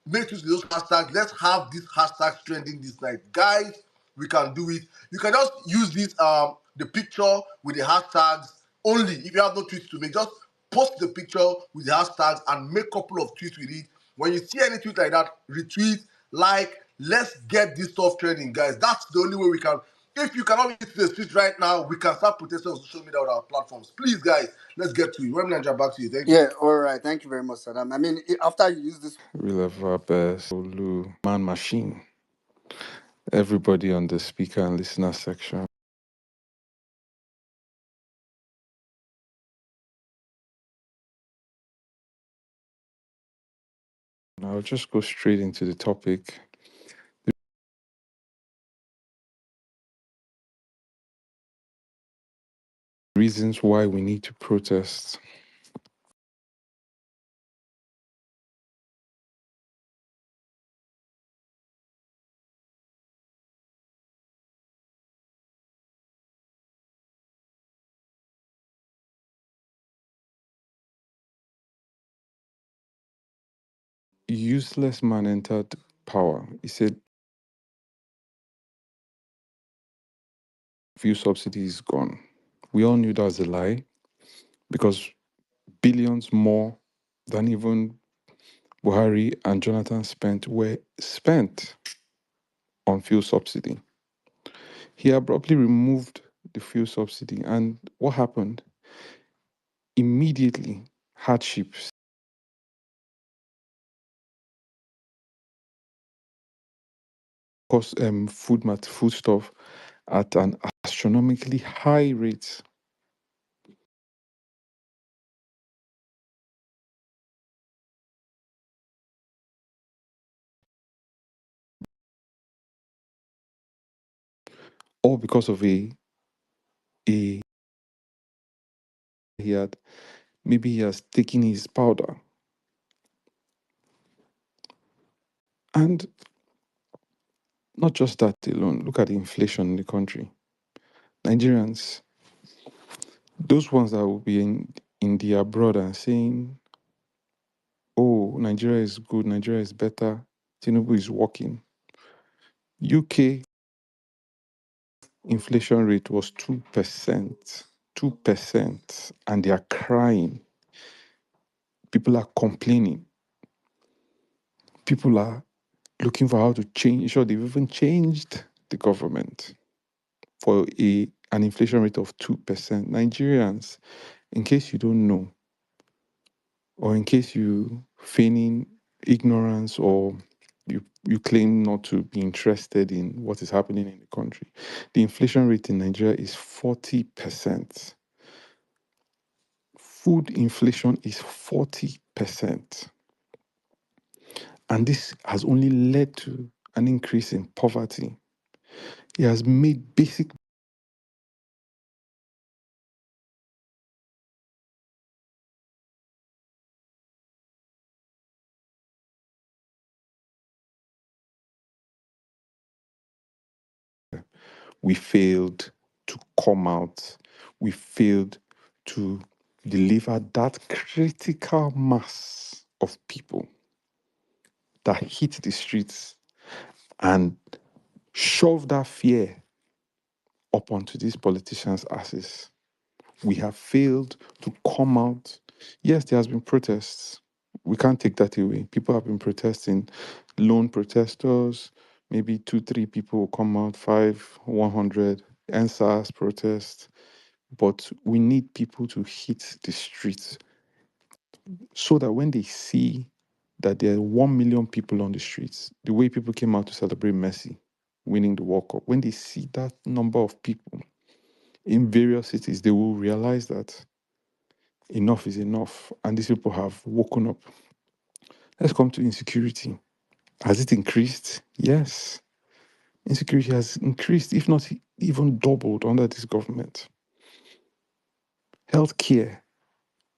Make use of those hashtags. Let's have these hashtags trending this night, guys. We can do it. You can just use this the picture with the hashtags only. If you have no tweets to make, just post the picture with the hashtags and make a couple of tweets with it. When you see any tweet like that, retweet, like. Let's get this stuff trending, guys. That's the only way we can. If you cannot get to the streets right now, we can start protesting on social media on our platforms. Please, guys, let's get to it. Remember, Nigeria, back to you. Thank you. yeah, all right. Thank you very much, Saddam. I mean, after you use this, We love our best. Olu, man machine. Everybody on the speaker and listener section. I'll just go straight into the topic. Reasons why we need to protest. Useless man entered power. He said, fuel subsidy is gone. We all knew that was a lie because billions more than even Buhari and Jonathan spent were spent on fuel subsidy. He abruptly removed the fuel subsidy, and what happened? Immediately, hardships, cost food stuff at an astronomically high rate. All because of a he had maybe he has taken his powder. And not just that alone, look at the inflation in the country. Nigerians, those ones that will be in the abroad and saying, oh, Nigeria is good, Nigeria is better, Tinubu is working. UK inflation rate was 2%, 2%, and they are crying. People are complaining. People are looking for how to change. Sure, they've even changed the government for an inflation rate of 2%. Nigerians, in case you don't know, or in case you feigning ignorance or you claim not to be interested in what is happening in the country, the inflation rate in Nigeria is 40%. Food inflation is 40%. And this has only led to an increase in poverty. It has made basic. We failed to come out. We failed to deliver that critical mass of people that hit the streets and shove that fear up onto these politicians' asses. We have failed to come out. Yes, there has been protests. We can't take that away. People have been protesting, lone protesters, maybe 2, 3 people will come out, 5, 100, NSAS protest. But we need people to hit the streets so that when they see that there are 1 million people on the streets, the way people came out to celebrate Messi winning the World Cup, when they see that number of people in various cities, they will realize that enough is enough and these people have woken up. Let's come to insecurity. Has it increased? Yes. Insecurity has increased, if not even doubled under this government. Healthcare,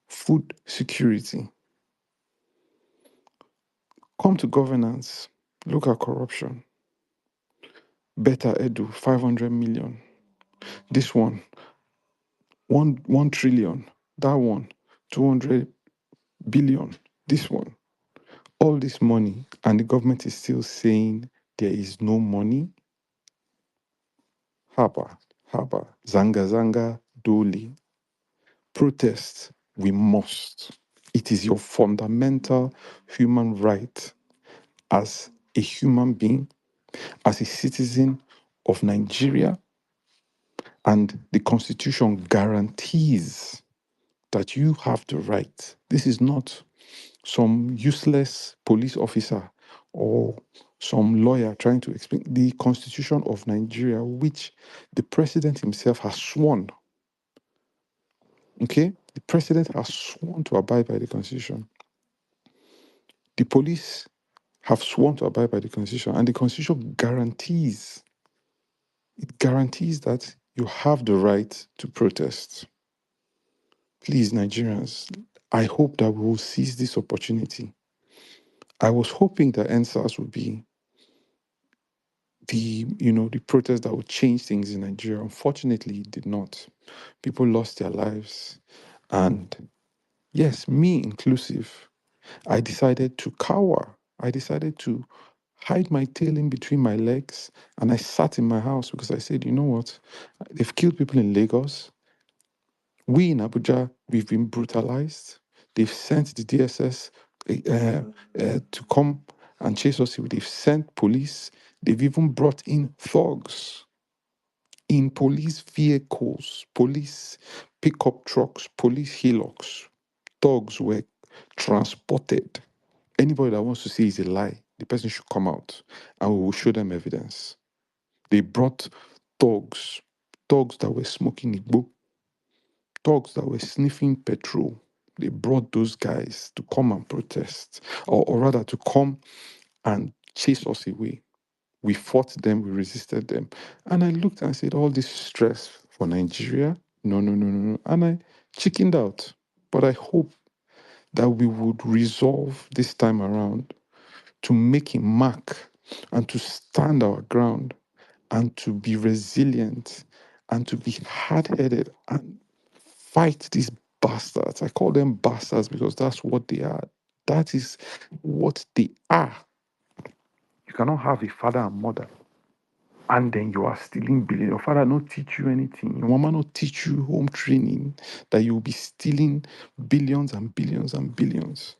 food security. Come to governance. Look at corruption. Better Edu, 500 million. This one trillion. That one, 200 billion. This one. All this money, and the government is still saying there is no money. Haba, haba, zanga, zanga, doli. Protest, we must. It is your fundamental human right as a human being, as a citizen of Nigeria, and the Constitution guarantees that you have the right. This is not some useless police officer or some lawyer trying to explain. The Constitution of Nigeria, which the president himself has sworn. Okay? The president has sworn to abide by the Constitution. The police have sworn to abide by the Constitution, and the Constitution guarantees that you have the right to protest. Please, Nigerians, I hope that we will seize this opportunity. I was hoping that NSAS would be the protest that would change things in Nigeria. Unfortunately, it did not. People lost their lives, and yes, me inclusive, I decided to cower. I decided to hide my tail in between my legs, and I sat in my house because I said, you know what? They've killed people in Lagos. We in Abuja, we've been brutalized. They've sent the DSS to come and chase us. They've sent police. They've even brought in thugs in police vehicles, police pickup trucks, police hillocks. Thugs were transported. Anybody that wants to say is a lie, the person should come out and we will show them evidence. They brought thugs, thugs that were smoking igbo, thugs that were sniffing petrol. They brought those guys to come and protest, or rather to come and chase us away. We fought them, we resisted them. And I looked and said, all this stress for Nigeria? No, no, no, no, no. And I chickened out. But I hope that we would resolve this time around to make a mark and to stand our ground and to be resilient and to be hard headed and fight these bastards. I call them bastards because that's what they are. That is what they are. You cannot have a father and mother and then you are stealing billions. Your father not teach you anything. Your mama not teach you home training that you will be stealing billions and billions and billions.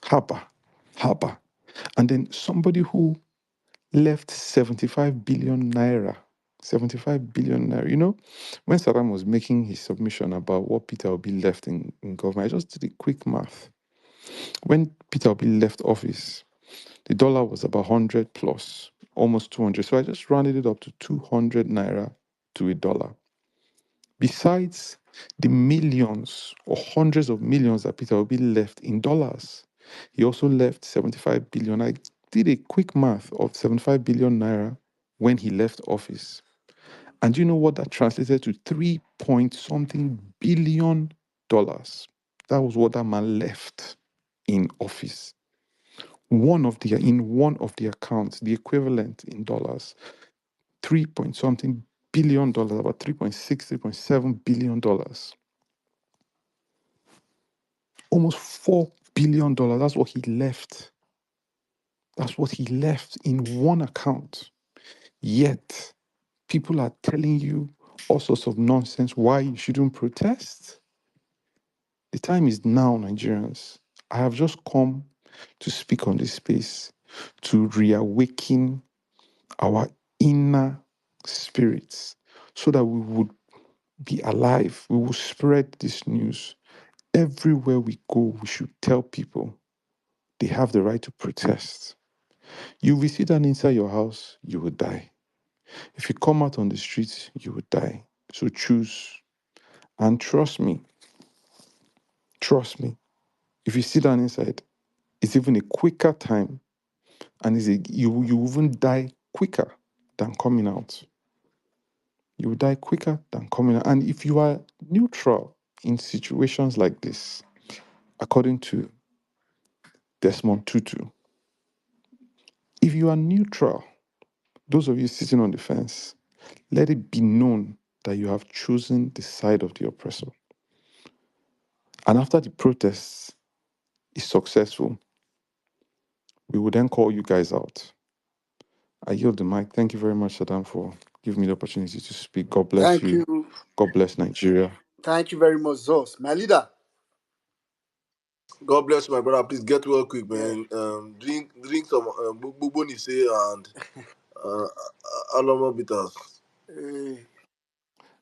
Haba, haba. And then somebody who left 75 billion naira. 75 billion naira. You know, when Saddam was making his submission about what Peter Obi left in government, I just did a quick math. When Peter Obi left office, the dollar was about 100 plus, almost 200. So I just rounded it up to 200 naira to a dollar. Besides the millions or hundreds of millions that Peter Obi left in dollars, he also left 75 billion. I did a quick math of 75 billion naira when he left office. And do you know what that translated to? 3 point something billion dollars. That was what that man left in office. In one of the accounts, the equivalent in dollars, 3 point something billion dollars, about 3.6, 3.7 billion dollars. Almost $4 billion. That's what he left. That's what he left in one account. Yet people are telling you all sorts of nonsense why you shouldn't protest. The time is now, Nigerians. I have just come to speak on this space to reawaken our inner spirits so that we would be alive. We will spread this news. Everywhere we go, we should tell people they have the right to protest. You will sit down inside your house, you will die. If you come out on the streets, you will die. So choose. And trust me, if you sit down inside, it's even a quicker time and you even die quicker than coming out. You will die quicker than coming out. And if you are neutral in situations like this, according to Desmond Tutu, if you are neutral, those of you sitting on the fence, let it be known that you have chosen the side of the oppressor. And after the protests is successful, we will then call you guys out. I yield the mic. Thank you very much, Saddam, for giving me the opportunity to speak. God bless Thank you. you. God bless Nigeria. Thank you very much, Zos. My leader. God bless you, my brother. Please get well quick, Yeah. man. Drink some buboni say and uh, alamo bitters. Eh,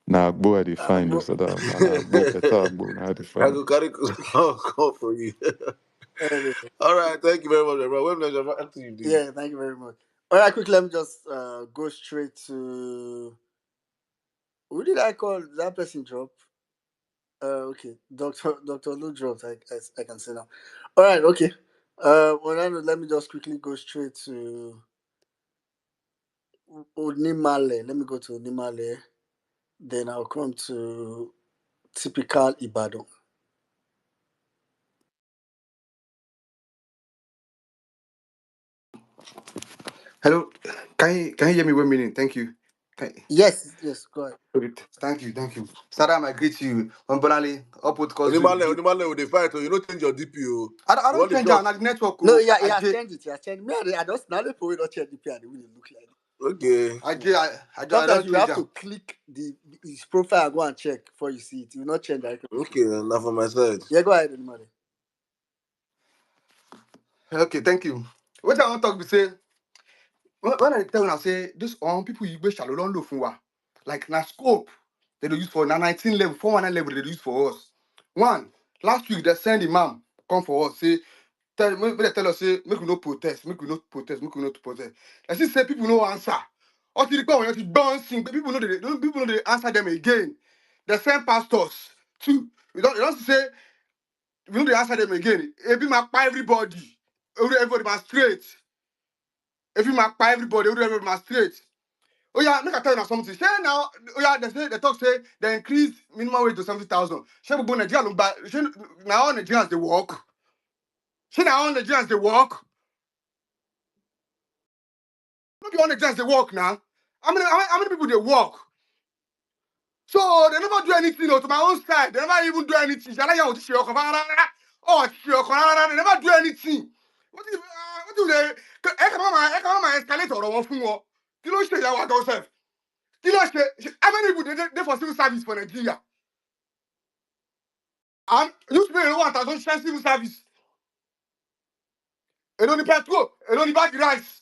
Now, Agbo, I define, Agbo. Saddam. And Agbo, better Agbo, now I I define. go carry call for you. Anyway, All right, thank you very much, my brother. When next after you do? yeah, thank you very much. All right, quick, let me just go straight to who did I call? Did that person drop? Okay, Doctor Lou dropped. I can say now. All right, okay. Well, let me just quickly go straight to Onimale. Let me go to Onimale. Then I'll come to typical Ibadan. Hello, can you hear me 1 minute? Thank you. Yes, yes, go ahead. Thank you. Saddam, I greet you. Bonali, upward cause you. Onimale, with the fight, you don't change your DPO. I You don't want the change out talk? the network. No, Oh, yeah, he has changed it. He has changed. Me, I just now they probably not change the PR. They really look like it. Okay. I Sometimes don't you change have to out. click his profile and go and check before you see it. You will not change that. Okay, now for my side. Yeah, go ahead, Onimale. Okay, thank you. What I want to talk be say when I tell you, I say this on people you wish I don't know from what. Like na scope they do use for na 19 level, 419 level they do use for us. One, last week they send imam come for us say tell us say make we no protest, make we no protest, make we no protest. I see say people no answer. Or the people when you bouncing, people know they answer them again. They send pastors too. You don't say we know they answer them again. It be my everybody. Everybody must straight. If you mark everybody, everybody must straight. Oh yeah, make I tell you something. Say now, oh yeah, they talk say they increase minimum wage to 70,000. Say we Nigeria look back. Now all Nigerians they work. Say now all Nigerians they work. Not be all Nigerians they work now. How many people they work? So they never do anything. To my own side, they never even do anything. They never do anything. What do they? I come my escalator or one fun. You know, say that what self. You know, how many people they for civil service for Nigeria? And you pay 1,000 share civil service. And only petrol, and only bag rice.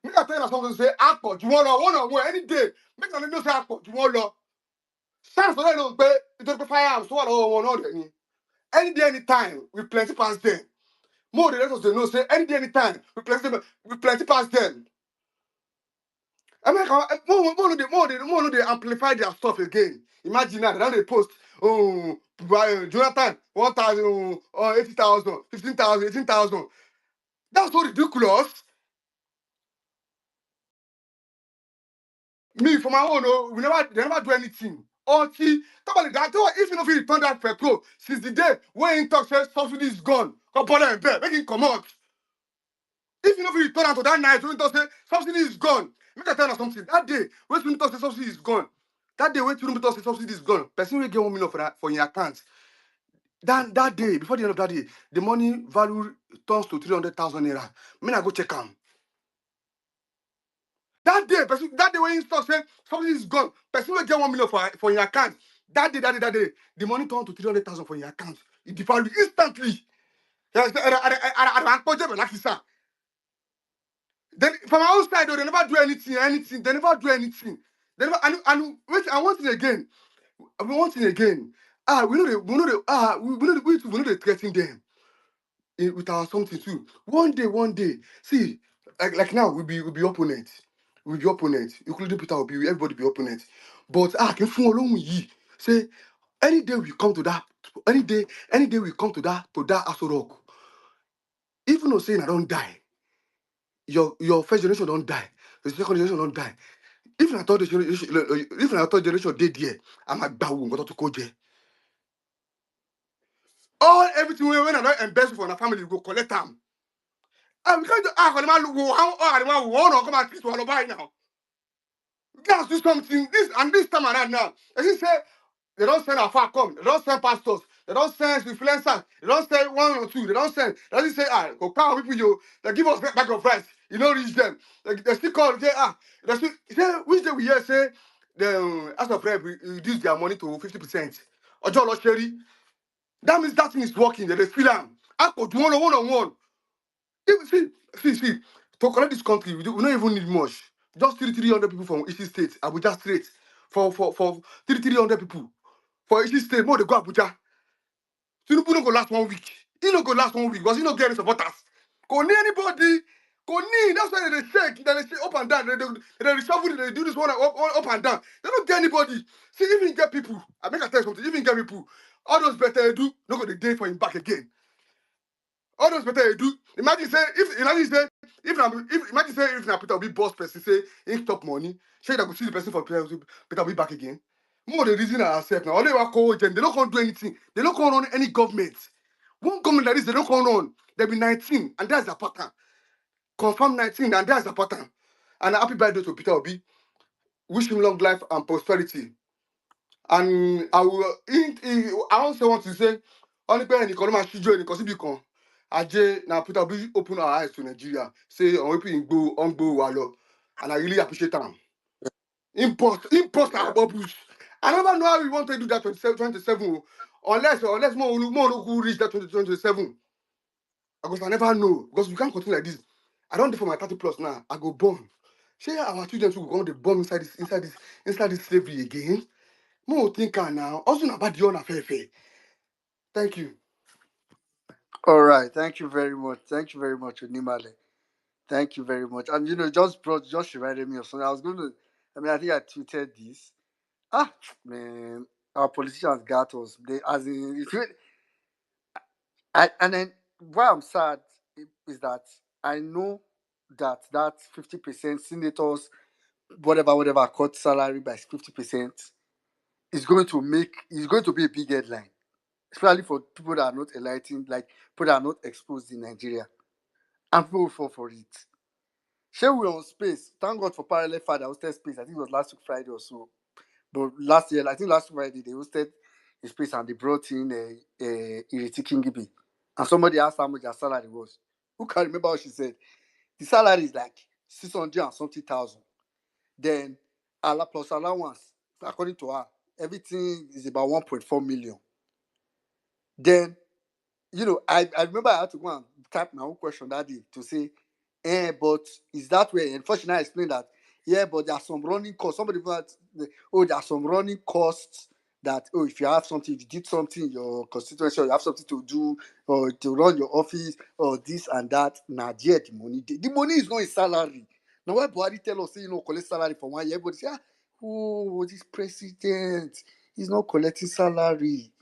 Make I tell you something say, Akpo, you want one on any day. Make I know say Akpo, you want law. Sans for them pay, it don't pay fire, so one on any day, any time, we plenty past them. More than us they know say any day, any time, we plenty past them. I mean, more they amplify their stuff again. Imagine that, now they post, Jonathan, 1,000, 80,000, 15,000, 18,000. That's so ridiculous. Me, for my own, they never do anything. Until, if you know if you turn that petrol, since the day when he talk says subsidy is gone, come put them in bed, make him come out. If you know if you turn out to that night when he talk say subsidy is gone, make I tell you something. That day, when you talk say subsidy is gone, that day when you talk say subsidy is gone, person will get 1 million for your account. That day, before the end of that day, the money value turns to 300,000 naira. Me I go check am. That day when you start saying something is gone, person will get 1 million for your account. That day, the money turned to 300,000 for your account. It devalued instantly. Yes, then from our own side, though, they never do anything. They never do anything. They never, and wait, and one thing again. We know they threaten them with our something too. One day. See, like now we'll be opponents. We'll be opponents. Including Peter will be everybody be opponents. But can follow ye. Say any day we come to that, any day we come to that Aso Rock, even though saying I don't die, your first generation don't die, the second generation don't die. If I thought generation did there, I'm a bow to go there. All everything when I don't embezzle for my family, we go collect them. And we can't do how come and treat one buy now. Let's do something. This time around now. As you say, they don't send our far come, they don't send pastors, they don't send influencers, they don't send one or two, they don't send. They just say, go count people you they give us back of rice. You know, reach them. They still call say, they still say which day we hear say the as of rep reduce their money to 50%. Ojo Sherry. That means that thing is working. They feel them. I could one on one. See, to collect this country, we don't even need much. Just 300 people from each state, Abuja straight. For 300 people. For each state, more they go Abuja. Tinubu no go last 1 week. He no go last 1 week because he no get any supporters. Go near anybody. Go near. That's why they shake. They shake up and down. They reshuffle. They do this one up and down. They don't get anybody. See, even get people. I make a tell you something. Even get people. All those better do. No go the day for him back again. All those better they do. Imagine say if na Peter will be boss person say he stop money, say that go see the person for Peter will be back again. More the reason ourselves now. All they want call them, they don't can't do anything. They don't can't run any government. One government like this, they don't can't run. There be 19, and that's the pattern. Confirm 19, and that's the pattern. And happy birthday to Peter Obi. Wish him long life and prosperity. And I also want to say, only pay any economy shijo any cause become. Aje now Peter Obi open our eyes to Nigeria. Say on people go on go walo. And I really appreciate them. Import our bubbles. I never know how we want to do that 27, unless more who reach that 2027. Because I never know. Because we can't continue like this. I don't do for my 30 plus now. I go born. Say our children will go to bomb inside this slavery again. More thinker now. Also about the honor fair. Thank you. All right. Thank you very much. Thank you very much, Onimale. Thank you very much. And just reminded me of something. I was going to. I mean, I think I tweeted this. Ah, man, our politicians got us. They as in, and then why I'm sad is that I know that 50% senators, whatever, cut salary by 50% is going to be a big headline, especially for people that are not enlightened, like people that are not exposed in Nigeria, and people will fall for it. Share we on space. Thank God for Parallel Father hosted space. I think it was last week Friday or so. But last year, I think last Friday they hosted a space and they brought in Iriti Kingibi. And somebody asked how much her salary was. Who can remember what she said? The salary is like 600 and something thousand. Then plus allowance, according to her, everything is about 1.4 million. Then, I remember I had to go and type my own question that day to say, but is that way? Unfortunately, I explained that, yeah, but there are some running costs. Somebody had, there are some running costs that, if you have something, if you did something in your constituency, or you have something to do, or to run your office, or this and that, now, the money. The money is not a salary. Now, why Buhari tell us, say, collect salary for 1 year, everybody say, this president, he's not collecting salary.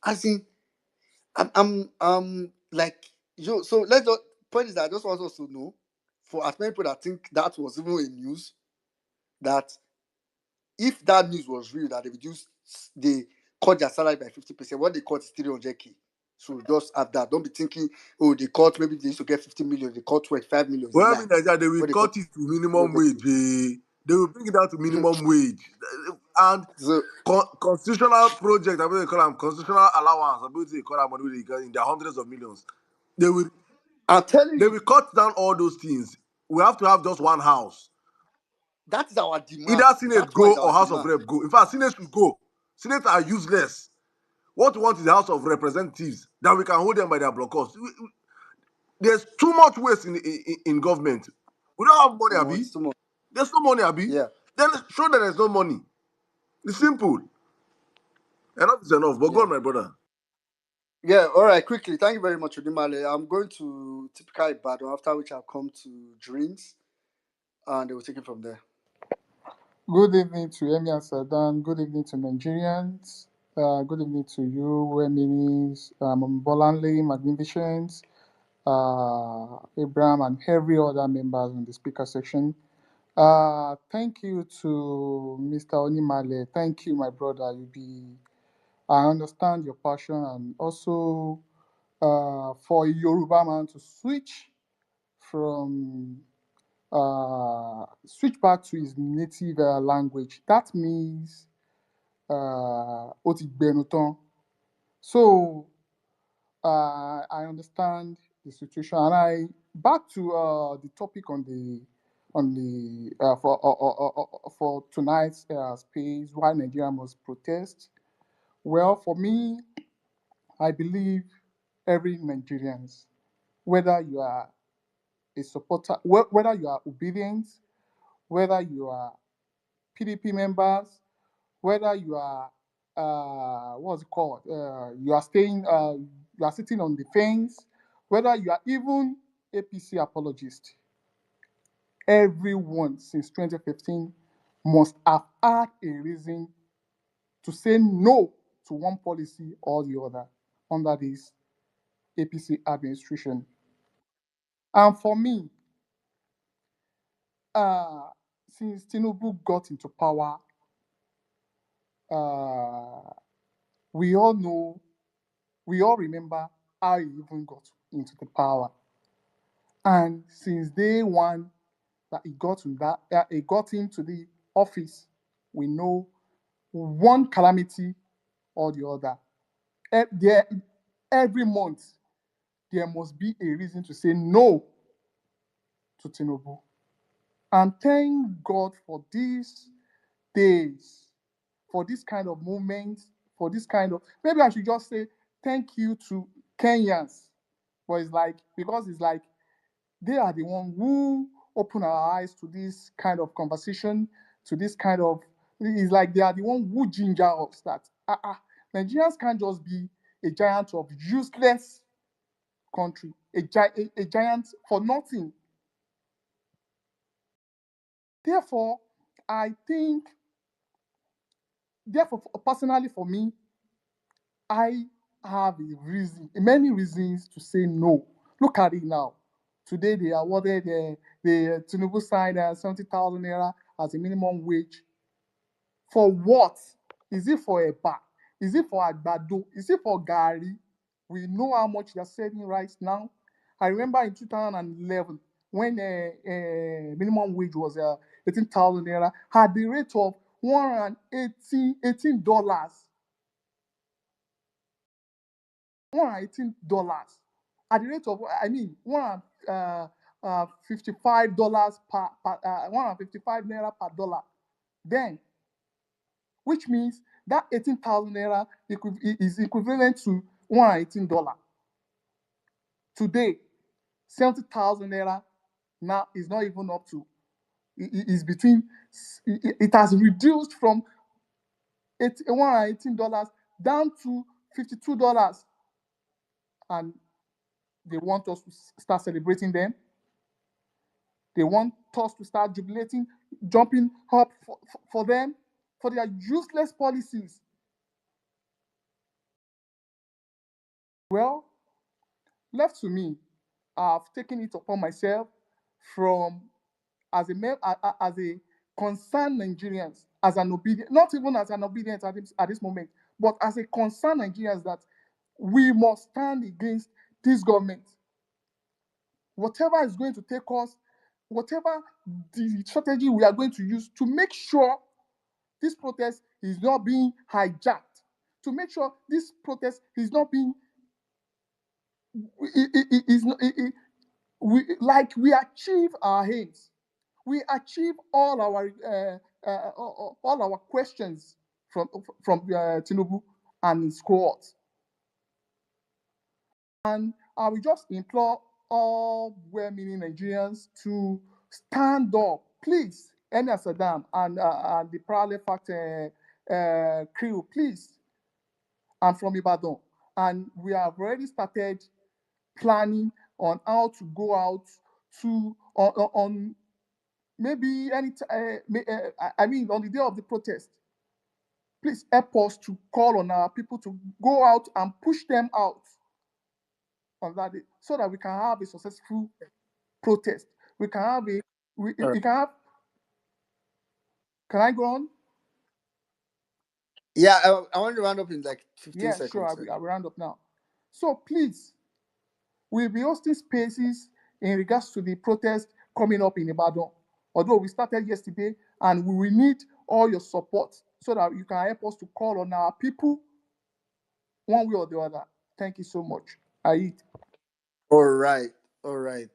As in, I'm like, so let's just, point is that I just want us to know, for as many people that think that was even a news, that if that news was real, that they cut their salary by 50%, what they cut is 300K. So just have that. Don't be thinking, they cut, maybe they used to get 50 million, they cut 25 million. It's a Well, I lie. mean, Nigeria, they will What they cut cut it to minimum wage. They will bring it down to minimum wage. And so constitutional project, I mean, they call them constitutional allowance, I mean, they call them money in their hundreds of millions. They will I'm telling they you, will cut down all those things. We have to have just one house. that is our demand. Either Senate That one go is our or House of demand. Rep go. In fact, Senate should go. Senate are useless. What we want is the House of Representatives that we can hold them by their blockers. There's too much waste in government. We don't have money, Abi. It's too much. There's no money, Abi. Yeah. Then show that there's no money. It's simple. Enough is enough. But go Yeah. on, my brother. Yeah, all right, quickly. Thank you very much, Odimale. I'm going to typical Ibadan, after which I'll come to Dreams, and they will take it from there. Good evening to Emi and Sadan. Good evening to Nigerians. Good evening to you, Weminis, Bolanle, Magnificent, Abraham, and every other members in the speaker section. Thank you to Mr. Onimale. Thank you, my brother. I understand your passion, and also for a Yoruba man to from switch back to his native language. That means ó ti gbẹnu tán. So I understand the situation, and back to the topic on the for tonight's space. Why Nigeria must protest? Well, for me, I believe every Nigerians, whether you are a supporter, whether you are obedient, whether you are PDP members, whether you are what's it called, you are sitting on the fence, whether you are even APC apologist, everyone since 2015 must have had a reason to say no to one policy or the other under this APC administration. And for me, since Tinubu got into power, we all know, we all remember how he even got into the power. And since day one that he got into the office, we know one calamity or the other. Every month, there must be a reason to say no to Tinubu. And thank God for these days, for this kind of movement, for this kind of, maybe I should just say thank you to Kenyans. But it's like, because it's like they are the one who open our eyes to this kind of conversation, to this kind of, it's like they are the one who ginger us that Nigerians can't just be a giant of useless country, a giant for nothing. Therefore, I think, therefore, personally for me, I have many reasons to say no. Look at it now. Today they awarded the Tinubu side 70,000 naira as a minimum wage. For what? Is it for a bar? Is it for agbado? Is it for gari? We know how much they're selling right now. I remember in 2011 when minimum wage was 18,000 naira at the rate of $118. $118 at the rate of, I mean, $155 per 155 naira per dollar. Then, which means that 18,000 naira is equivalent to $118. Today, 70,000 naira now is not even up to, is between, it has reduced from $118 down to $52. And they want us to start celebrating them. They want us to start jubilating, jumping up for them, for their useless policies. Well, left to me, I've taken it upon myself from, as a concerned Nigerians, as an obedient, not even as an obedient at this moment, but as a concerned Nigerians, that we must stand against this government. Whatever is going to take us, whatever the strategy we are going to use to make sure this protest is not being hijacked, to make sure this protest is not being, we achieve our aims, we achieve all our questions from Tinubu and his cohorts. And I will just implore all well-meaning Nigerians to stand up, please. Emir Saddam and the Parallel Fact crew, please. I'm from Ibadan, and we have already started planning on how to go out to on maybe any I mean on the day of the protest. Please help us to call on our people to go out and push them out on that day, so that we can have a successful protest. We can have we can have. Can I go on? Yeah, I want to round up in like 15 Yeah, sure. seconds. I will round up now. So please, we'll be hosting spaces in regards to the protest coming up in Ibadan. Although we started yesterday, and we will need all your support so that you can help us to call on our people one way or the other. Thank you so much. I eat. All right.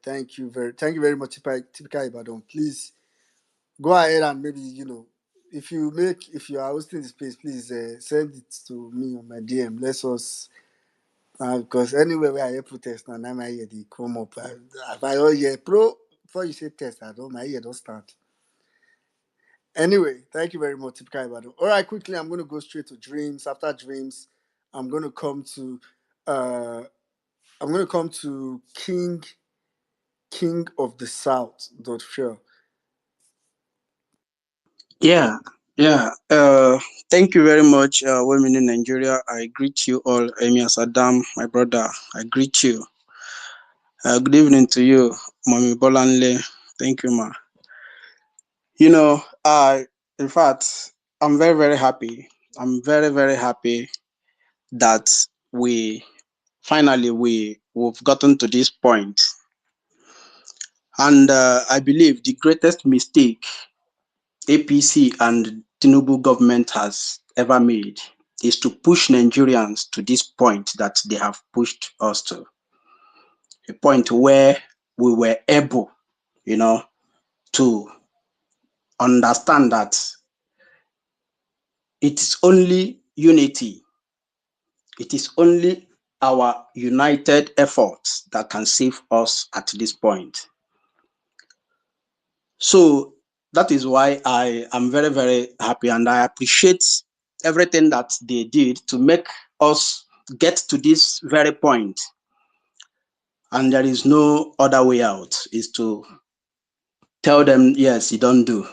Thank you very much, Typical Ibadan. Please go ahead and maybe, if you are hosting the space, please send it to me on my DM. Let us, because anywhere where I hear protest and I'm here, they come up. If I hear pro, before you say test, my ear don't start. Anyway, thank you very much, Typical Ibadan. All right, quickly, I'm going to go straight to dreams. After dreams, I'm going to come to King of the South. Dot Shell. Yeah, Yeah, thank you very much, women in Nigeria. I greet you all. Emir Saddam, my brother, I greet you. Good evening to you, Mami Bolanle. Thank you, ma. You know, in fact, I'm very, very happy. I'm very, very happy that we've gotten to this point. And I believe the greatest mistake APC and Tinubu government has ever made is to push Nigerians to this point that they have pushed us to. A point where we were able, to understand that it is only unity, it is only our united efforts that can save us at this point. So that is why I am very, very happy, and I appreciate everything that they did to make us get to this very point. And there is no other way out, is to tell them, yes, you don't do.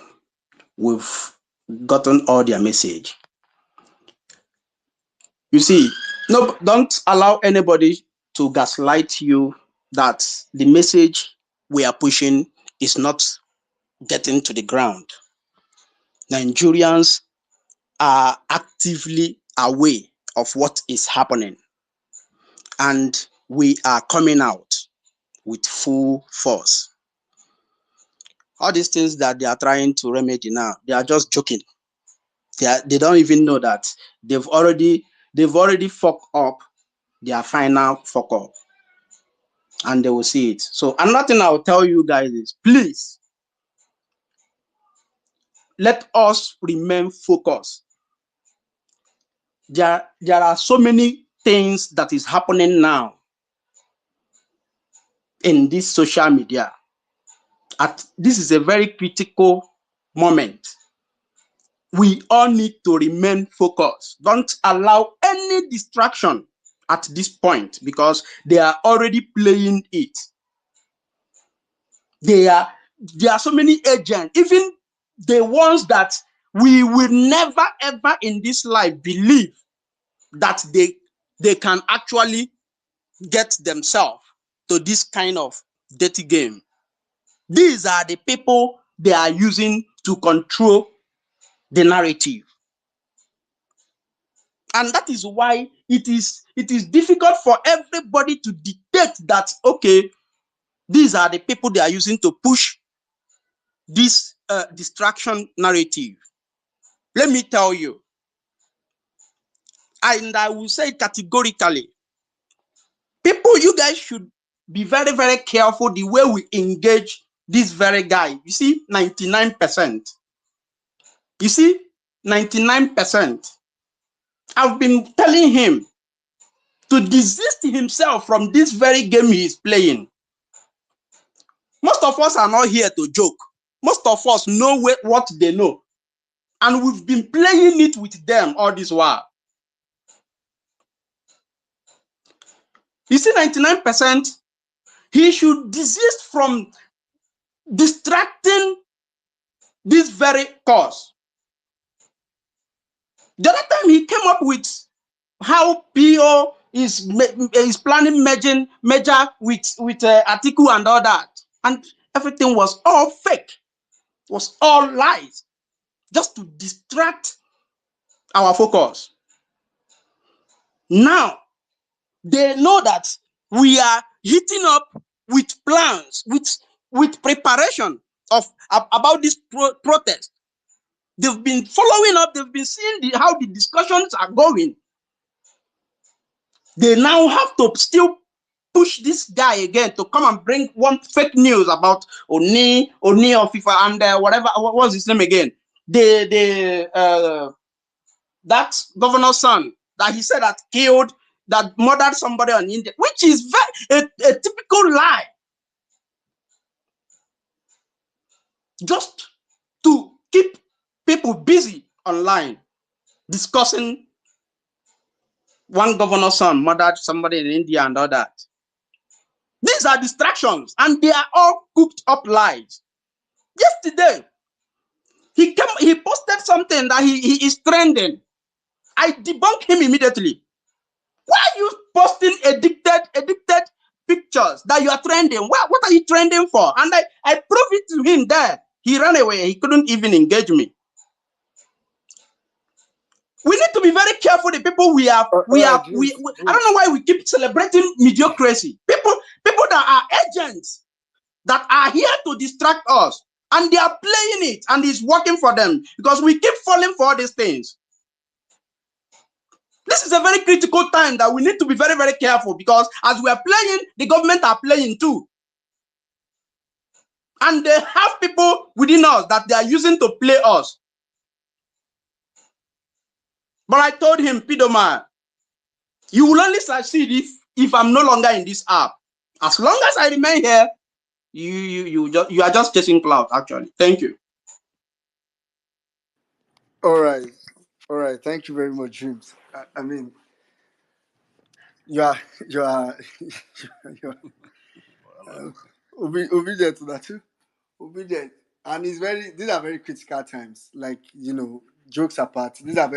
We've gotten all their message. You see, no, don't allow anybody to gaslight you that the message we are pushing is not getting to the ground. Nigerians are actively aware of what is happening, and we are coming out with full force. All these things that they are trying to remedy now, they are just joking. They don't even know that they've already fucked up their final fuck up, and they will see it. So another thing I'll tell you guys is, please let us remain focused. There are so many things that is happening now in this social media. This is a very critical moment. We all need to remain focused. Don't allow any distraction at this point, because they are already playing it. There are so many agents, even the ones that we will never ever in this life believe that they can actually get themselves to this kind of dirty game. These are the people they are using to control the narrative. And that is why it is difficult for everybody to detect that, okay, these are the people they are using to push this distraction narrative. Let me tell you, and I will say categorically, people, you guys should be very, very careful the way we engage this very guy. You see, 99%. You see, 99%. I've been telling him to desist himself from this very game he is playing. Most of us are not here to joke. Most of us know what they know. And we've been playing it with them all this while. You see, 99%, he should desist from distracting this very cause. The other time he came up with how PO is planning merger with Atiku and all that. And everything was all fake. It was all lies, just to distract our focus. Now, they know that we are hitting up with plans, with preparation about this protest. They've been following up, they've been seeing how the discussions are going. They now have to still push this guy again to come and bring one fake news about Oni of FIFA and whatever. What was his name again? That governor's son that he said that murdered somebody on India, which is a typical lie. Just to keep people busy online discussing one governor's son murdered somebody in India and all that. These are distractions, and they are all cooked up lies. Yesterday, He posted something that he is trending. I debunked him immediately. Why are you posting addicted pictures that you are trending? What are you trending for? And I proved it to him there. He ran away. He couldn't even engage me. We need to be very careful. The people we are, All right, James, I don't know why we keep celebrating mediocrity. People that are agents that are here to distract us, and they are playing it, and it's working for them because we keep falling for all these things. This is a very critical time that we need to be very, very careful, because as we are playing, the government are playing too. And they have people within us that they are using to play us. But I told him, Pidoma, you will only succeed if I'm no longer in this app. As long as I remain here, you are just chasing clout, actually. Thank you. all right. Thank you very much, James. I mean, you are you are you are obedient to that too. Obedient, and it's very. These are very critical times. Like, jokes apart, these are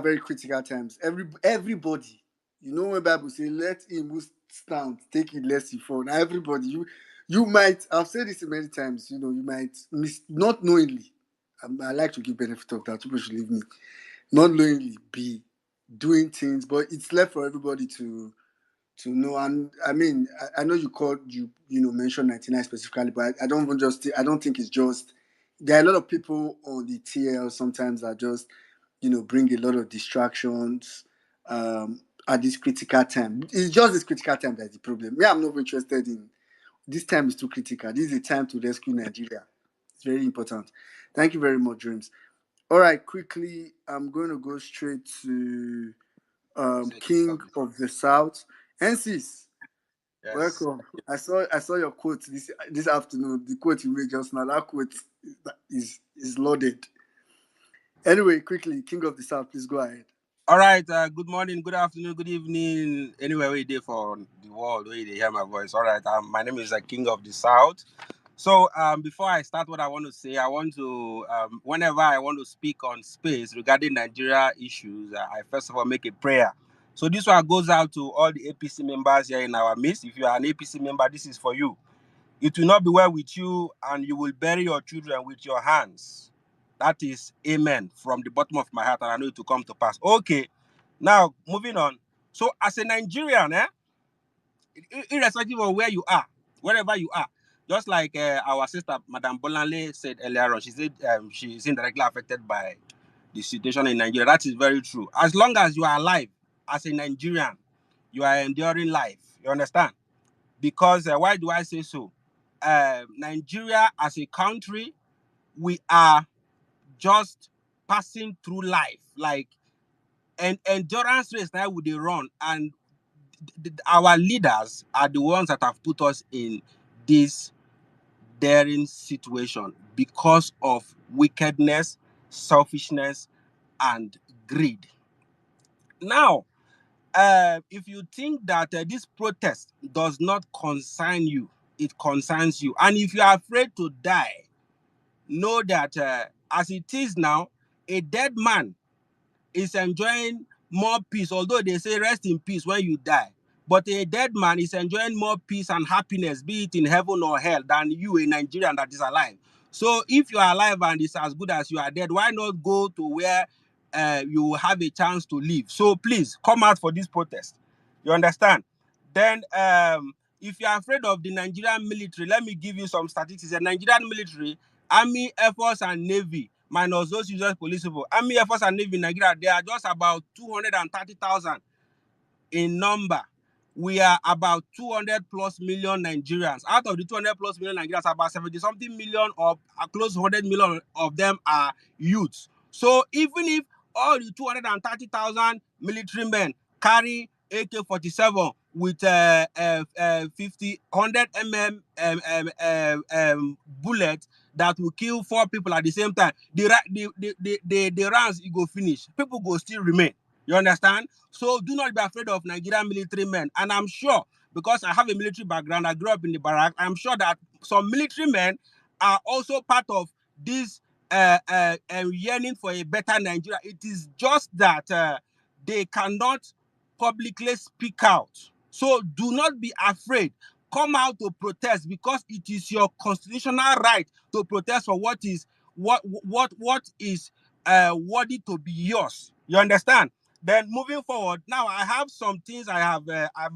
very critical times. Everybody, when Bible say, "Let him who stand take it lest he fall." Now, everybody, you might. I've said this many times. You might miss not knowingly. I like to give benefit of that. People should leave me not knowingly be doing things, but it's left for everybody to know. And I mean, I know you mentioned 99 specifically, but I don't think it's just. There are a lot of people on the TL sometimes that just bring a lot of distractions at this critical time. It's just this critical time that's the problem. Me, I'm not interested in this time. Is too critical. This is a time to rescue Nigeria. It's very important. Thank you very much, Dreams. All right, quickly, I'm going to go straight to King of the South. NCs, Yes. welcome. I saw your quote this afternoon. The quote you made just now. That quote is loaded. Anyway, quickly, King of the South, please go ahead. All right. Good morning, good afternoon, good evening. Anywhere we day for the world where they hear my voice. All right. My name is King of the South. So before I start what I want to say, I want to whenever I want to speak on space regarding Nigeria issues, I first of all make a prayer. So this one goes out to all the APC members here in our midst. If you are an APC member, this is for you. It will not be well with you, and you will bury your children with your hands. That is amen from the bottom of my heart, and I know it will come to pass. Okay, now moving on. So as a Nigerian, irrespective of where you are, wherever you are, just like our sister, Madam Bolanle, said earlier on, she said she is indirectly affected by the situation in Nigeria. That is very true. As long as you are alive as a Nigerian, you are enduring life. You understand? Because why do I say so? Nigeria as a country, we are just passing through life, like an endurance race that we run, and our leaders are the ones that have put us in this daring situation because of wickedness, selfishness, and greed. Now, if you think that this protest does not concern you, it concerns you. And if you are afraid to die, know that as it is now, a dead man is enjoying more peace, although they say rest in peace when you die. But a dead man is enjoying more peace and happiness, be it in heaven or hell, than you, a Nigerian that is alive. So if you are alive and it's as good as you are dead, why not go to where you have a chance to live? So please come out for this protest. You understand? Then if you are afraid of the Nigerian military, let me give you some statistics. The Nigerian military, Army, Air Force, and Navy, minus those usual police people, Army, Air Force, and Navy in Nigeria, they are just about 230,000 in number. We are about 200 plus million Nigerians. Out of the 200 plus million Nigerians, about 70 something million or close to 100 million of them are youths. So even if all the 230,000 military men carry AK-47 with 50, 100 bullet that will kill 4 people at the same time, the rounds it go finish. People go still remain. You understand? So do not be afraid of Nigerian military men. And I'm sure, because I have a military background, I grew up in the barrack, I'm sure that some military men are also part of this yearning for a better Nigeria. It is just that they cannot publicly speak out. So do not be afraid. Come out to protest, because it is your constitutional right to protest for what is worthy to be yours. You understand? Then moving forward, now I have some things I've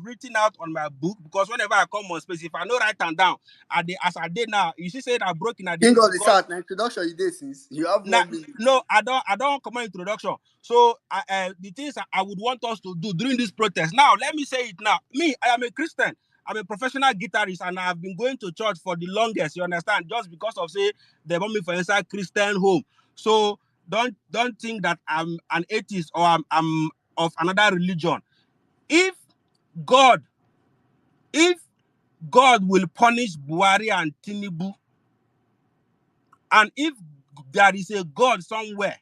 written out on my book, because whenever I come on space, if I don't write them down, as I did now, you see, say that broken at the King book of the because South, now introduction you did since you have now, 1 minute. no, I don't come on introduction. So the things I would want us to do during this protest. Now, let me say it now. Me, I am a Christian. I'm a professional guitarist, and I've been going to church for the longest. You understand? Just because of say they want me for inside Christian home. So don't think that I'm an atheist or I'm of another religion. If God, if God will punish Buhari and Tinubu, and if there is a God somewhere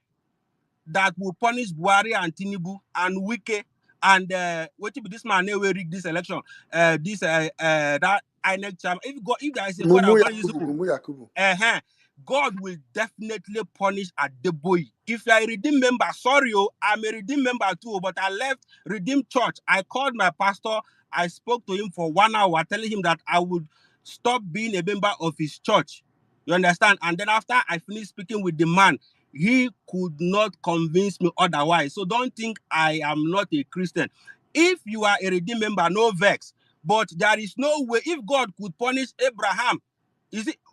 that will punish Buhari and Tinubu and Wike and what will be this man will rig this election, that INEC chairman. If there is a God that will punish these people, Mumu Yakubu. God will definitely punish Adeboye. If you are a redeemed member, sorry, I'm a redeemed member too, but I left Redeemed Church. I called my pastor. I spoke to him for 1 hour, telling him that I would stop being a member of his church. You understand? And then after I finished speaking with the man, he could not convince me otherwise. So don't think I am not a Christian. If you are a redeemed member, no vex. But there is no way, if God could punish Abraham,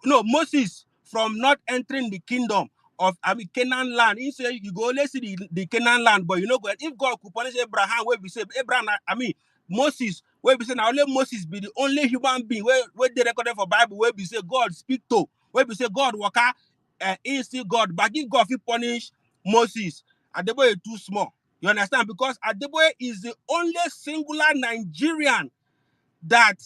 Moses, from not entering the kingdom of Canaan land. He said you go only see the Canaan land, but you know, if God could punish Abraham, where we say Moses, where we say now only Moses be the only human being where they recorded for Bible, where we say God speak to, where we say God waka, he still God, but if God will punish Moses, Adeboye is too small. You understand? Because Adeboye is the only singular Nigerian that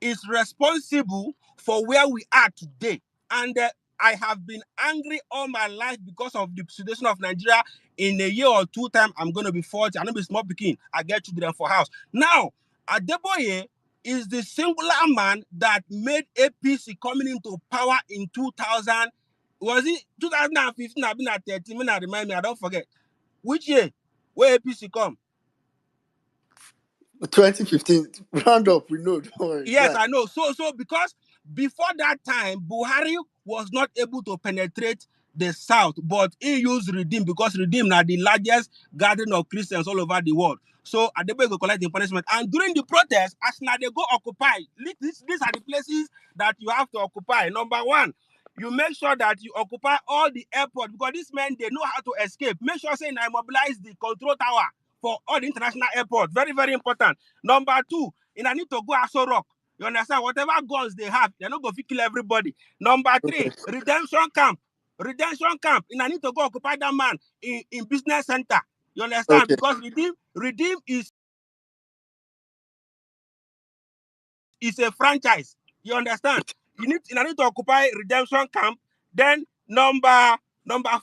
is responsible for where we are today. And I have been angry all my life because of the situation of Nigeria. In a year or two time, I'm going to be 40. I'm going to be small picking. I get children for house. Now, Adeboye is the singular man that made APC coming into power in 2000. Was it 2015? I've been at 13. Remind me, I don't forget. Which year? Where APC come? 2015. Round up, we know. Don't worry. Yes, Right. I know. So because before that time, Buhari was not able to penetrate the South, but he used Redeem, because Redeem are the largest gathering of Christians all over the world. So Adeboye go collect the punishment. And during the protest, as now they go occupy, these are the places that you have to occupy. Number one, you make sure that you occupy all the airport, because these men, they know how to escape. Make sure say I mobilize the control tower for all the international airports. Very, very important. Number two, I need to go Aso Rock. You understand? Whatever guns they have, they're not going to kill everybody. Number three, redemption camp. Redemption camp. I need to go occupy that man in business center. You understand? Okay. Because Redeem is a franchise. You understand? I need to occupy redemption camp. Then number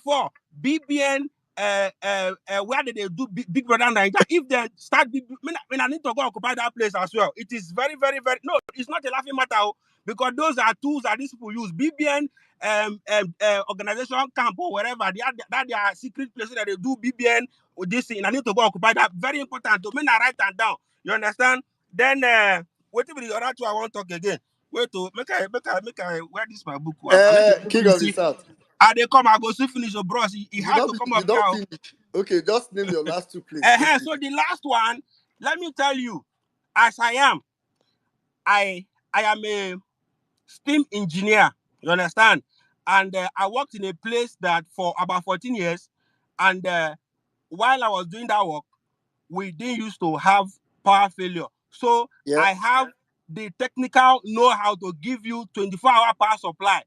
four, BBN. Where did they do Big Brother Nigeria? If they start, I need to go occupy that place as well. It is very, very, very. No, it's not a laughing matter, because those are tools that these people use. BBN organization camp or wherever they are secret places that they do BBN with this thing. I need to go occupy that. Very important to I write that down. You understand? Then what if the other two I want to talk again? Wait to make I where this my book. I need to King you of the see. South. They come, I go to finish your bros. He had to come You up don't here. finish. Okay, just name your last two places. So the last one, let me tell you, as I am a steam engineer. You understand? And I worked in a place that for about 14 years. And while I was doing that work, we didn't used to have power failure. So Yeah. I have the technical know-how to give you 24-hour power supply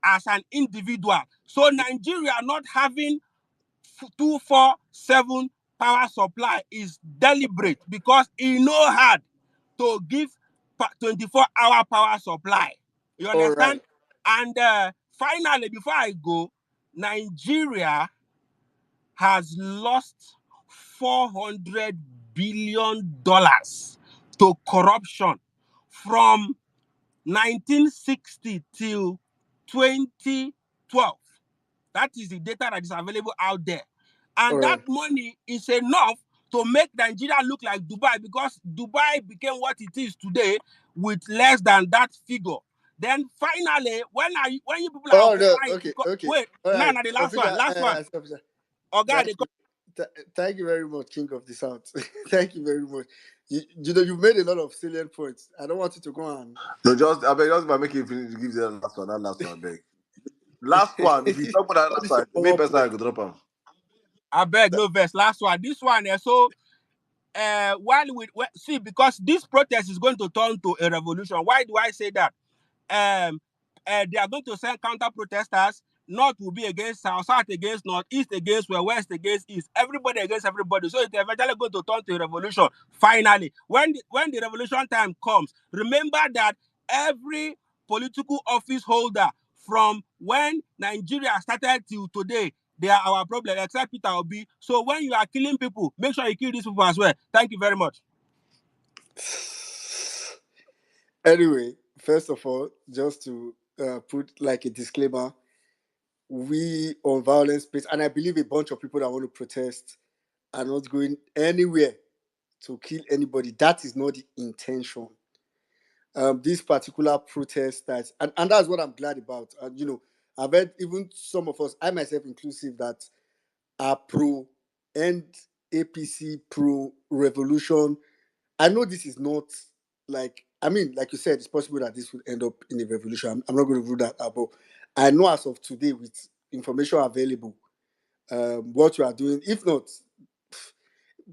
as an individual. So Nigeria not having 24/7 power supply is deliberate, because he know how to give 24-hour power supply. You All right. understand? And finally, before I go, Nigeria has lost $400 billion to corruption from 1960 till 2020. 12. That is the data that is available out there. All And that right. money is enough to make Nigeria look like Dubai, because Dubai became what it is today with less than that figure. Then finally, when you people are Oh no. occupying, Okay. because Okay. wait, All now right. the last one, Officer. last one. Officer. Oh God, Thank you. Thank you very much, King of the South. Thank you very much. You know, you've made a lot of salient points. I don't want you to go on. No, just I beg, just by making finish, give the last one. That last one, I beg. Last one. If you talk about that All last this your one, me power personally point. I could drop him. I beg no verse. Last one. This one, so see, because this protest is going to turn to a revolution. Why do I say that? um, they are going to send counter protesters. North will be against South, South against North, East against West against East, everybody against everybody. So it's eventually going to turn to a revolution. Finally, when the revolution time comes, remember that every political office holder from when Nigeria started till today, they are our problem, except Peter Obi. So when you are killing people, make sure you kill these people as well. Thank you very much. Anyway, first of all, just to put like a disclaimer, we on Violence Space, and I believe a bunch of people that want to protest are not going anywhere to kill anybody. That is not the intention. This particular protest, and that's what I'm glad about. And you know, I've heard even some of us, I myself inclusive, that are pro end APC, pro revolution. I know this is not like, I mean, like you said, it's possible that this will end up in a revolution. I'm not going to rule that out, but I know as of today, with information available, what you are doing. If not,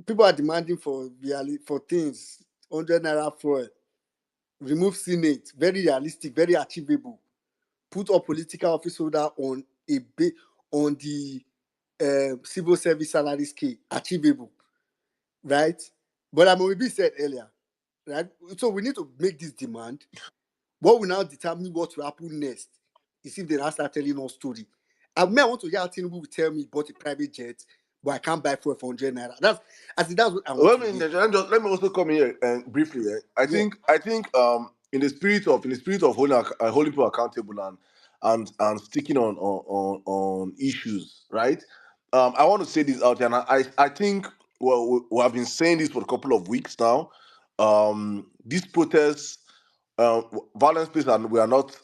people are demanding for things, 100 naira for remove Senate, very realistic, very achievable. Put a political office holder on on the civil service salary scale, achievable, right? But Amobibi said earlier, right? So we need to make this demand. What will now determine what will happen next is if they now start telling us story. I mean, I want to hear Tinubu will tell me he bought a private jet, but I can't buy for 100 naira. That's what I want Let to me hear. let me also come in here and briefly. Yeah. I think in the spirit of holding people accountable and sticking on issues, right? I want to say this out there, and I think well we have been saying this for a couple of weeks now. These protests, violence, please, and we are not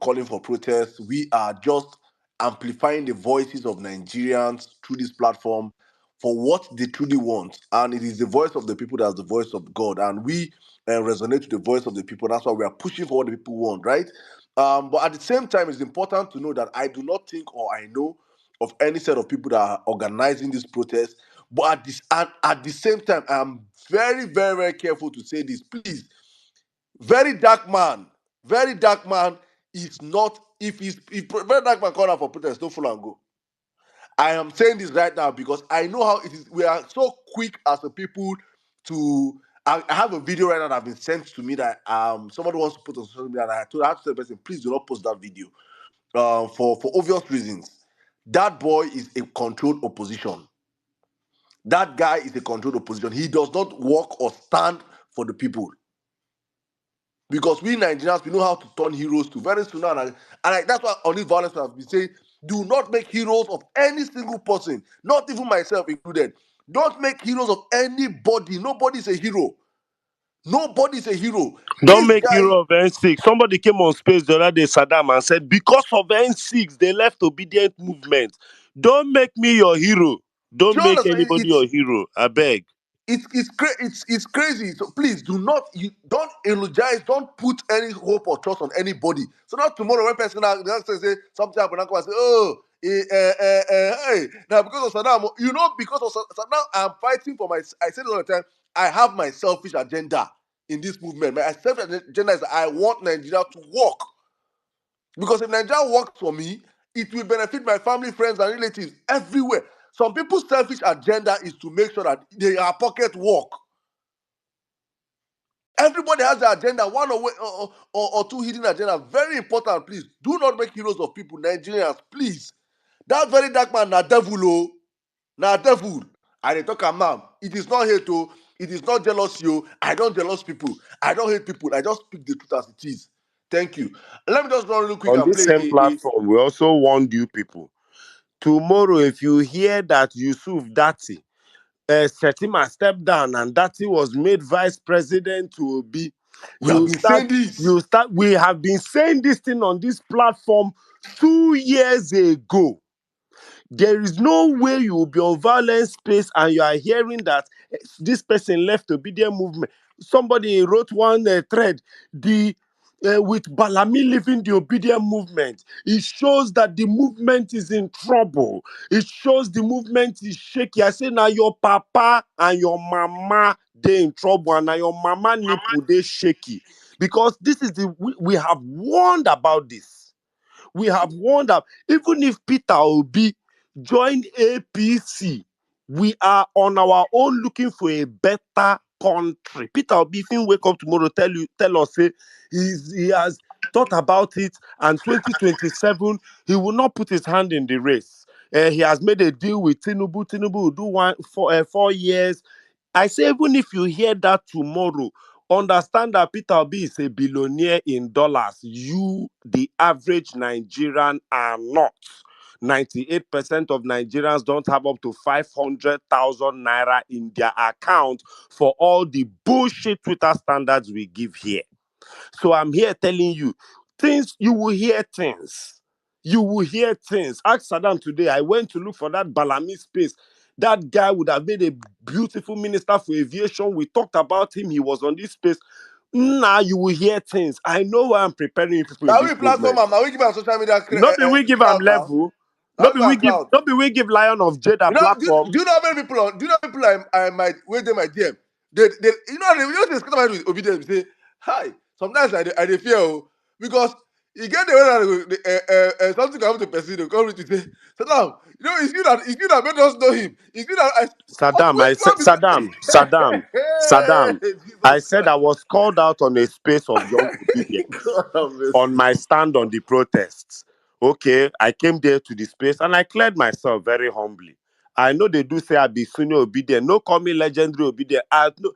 calling for protests. We are just amplifying the voices of Nigerians through this platform for what they truly want. And it is the voice of the people that's the voice of God. And we resonate with the voice of the people. That's why we are pushing for what the people want, right? But at the same time, it's important to know that I do not think or I know of any set of people that are organizing this protest. But at the same time, I'm very, very, very careful to say this. Please, very dark man is not, if very dark man call out for protest, don't follow and go. I am saying this right now because I know how it is. We are so quick as a people to. I have a video right now that has been sent to me that somebody wants to put on social media, and I have to tell the person, please do not post that video for obvious reasons. That boy is a controlled opposition. That guy is a controlled opposition. He does not walk or stand for the people. Because we Nigerians, we know how to turn heroes to very soon. That's why on this violence I've been saying, do not make heroes of any single person, not even myself included. Don't make heroes of anybody. Nobody is a hero. Nobody is a hero. Don't This make guy, hero of N6. Somebody came on space the other day, Saddam, and said, because of N6, they left obedient movement. Don't make me your hero. do Don't you make understand? anybody your hero. I beg. It's crazy. So please do not, you don't eulogize, don't put any hope or trust on anybody. So now tomorrow when person now say something happen, and say, oh, hey, now because of Saddam, because of Saddam, I'm fighting for my. I say it all the time. I have my selfish agenda in this movement. My selfish agenda is that I want Nigeria to work, because if Nigeria works for me, it will benefit my family, friends, and relatives everywhere. Some people's selfish agenda is to make sure that their pocket work. Everybody has their agenda, one or two hidden agenda. Very important, please. Do not make heroes of people, Nigerians, please. That very dark man, na devil, oh, na devil. I dey talk am now. It is not hate, oh. It is not jealousy, oh. I don't jealous people. I don't hate people. I just speak the truth as it is. Thank you. Let me just run real quick On and this play same platform, we also warned you people. Tomorrow, if you hear that Yusuf Dati, Shetima stepped down and Dati was made vice president to Obi, We have you been start, saying this. you start. We have been saying this thing on this platform 2 years ago. There is no way you will be on violent space and you are hearing that this person left obedient movement. Somebody wrote one thread, the with Balami leaving the obedient movement. It shows that the movement is in trouble. It shows the movement is shaky. I say now your papa and your mama they in trouble and now your mama nipple they shaky because this is we have warned about this. We have warned that even if Peter Obi join APC, we are on our own looking for a better country. Peter Obi, if he wake up tomorrow, tell us, say he has thought about it, and 2027 he will not put his hand in the race. He has made a deal with Tinubu. Tinubu will do 4 years. I say, even if you hear that tomorrow, understand that Peter Obi is a billionaire in dollars. You, the average Nigerian, are not. 98% of Nigerians don't have up to 500,000 naira in their account for all the bullshit Twitter standards we give here. So I'm here telling you, things, you will hear things. You will hear things. Ask Saddam today. I went to look for that Balami space. That guy would have made a beautiful minister for aviation. We talked about him. He was on this space. Now you will hear things. I know why I'm preparing people in Now this we platform movement. am. Now we give our social media Not be we give them cloud now. level. Now we give our cloud. Not be we give Lion of Jada You know, platform. do you know how many people on? Do you know how many people I might wait them my DM? They they scatter with obedience. Say hi. Sometimes I dey fear because you get the way that something happen to person they come to say Saddam. You know it's you that made us know him. It's you that Saddam, I which said, one Saddam. be I Jesus said I Christ. was called out on a space of young obedience God have on mercy. my stand on the protests. Okay, I came there to the space and I cleared myself very humbly. I know they do say I be senior obedient. No, call me legendary obedient. No,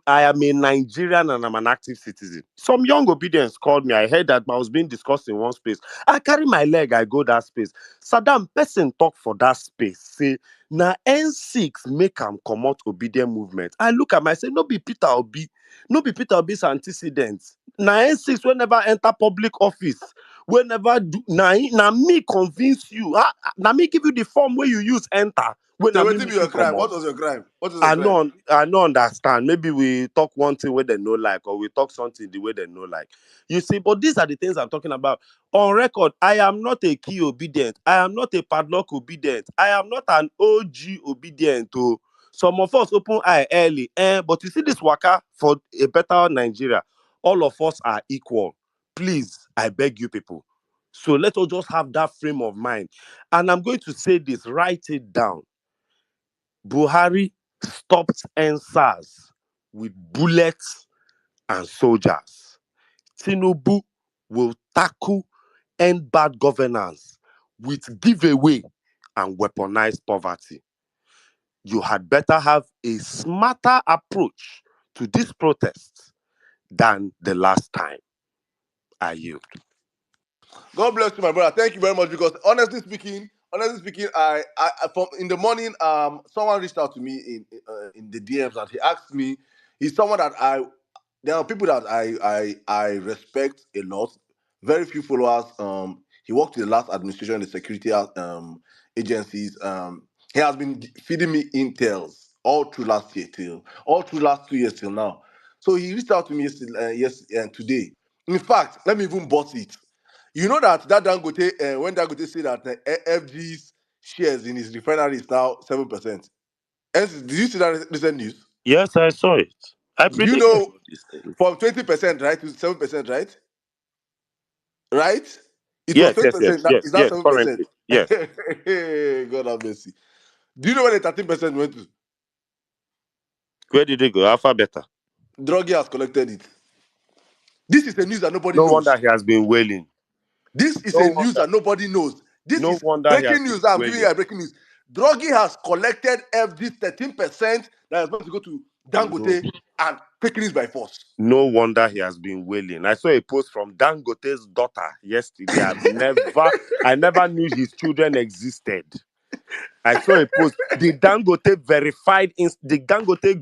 I am a Nigerian and I'm an active citizen. Some young obedience called me. I heard that I was being discussed in one space. I carry my leg, I go that space. Saddam, person talk for that space. Say, na N6 make am comot obedient movement. I look at myself, no be Peter Obi, no be Peter Obi's antecedents. Na N6 whenever enter public office, whenever do, na me convince you. Na me give you the form where you use enter. When So na what me be make your you crime? comot. What was your crime? What was your crime? I no understand. Maybe we talk one thing where they no like, or we talk something the way they no like. You see, but these are the things I'm talking about. On record, I am not a key obedient. I am not a padlock obedient. I am not an OG obedient. To some of us open eye early. But you see this waka for a better Nigeria. All of us are equal. Please, I beg you people. So let us just have that frame of mind. And I'm going to say this, write it down. Buhari stopped NSAS with bullets and soldiers. Tinubu will tackle end bad governance with giveaway and weaponized poverty. You had better have a smarter approach to this protest than the last time. I yield. God bless you, my brother. Thank you very much. Because honestly speaking, I from in the morning, someone reached out to me in the DMs and he asked me. He's someone that there are people that I respect a lot. Very few followers. He worked in the last administration in the security agencies. He has been feeding me intels all through last year till all through last 2 years till now. So he reached out to me today. In fact, let me even boss it. You know that Dangote, when Dangote said that FG's shares in his refinery is now 7%. Did you see that recent news? Yes, I saw it. I Do you predicted know all this thing. from 20%, right, to 7%, right? Right? It was Yes, yes, 20%, yes, yes, is that yes. 7%? Currently, yes. God have mercy. Do you know where the 13% went to? Where did it go? Alpha, beta. Druggy has collected it. This is a news that nobody No wonder knows. he has been wailing. This is No a news wonder. that nobody knows. This No is wonder he has breaking been news. I'm giving you wailing. a breaking news. Druggy has collected FG 13% that is supposed to go to Dangote and taking it by force. No wonder he has been wailing. I saw a post from Dangote's daughter yesterday. I never knew his children existed. I saw a post. The Dangote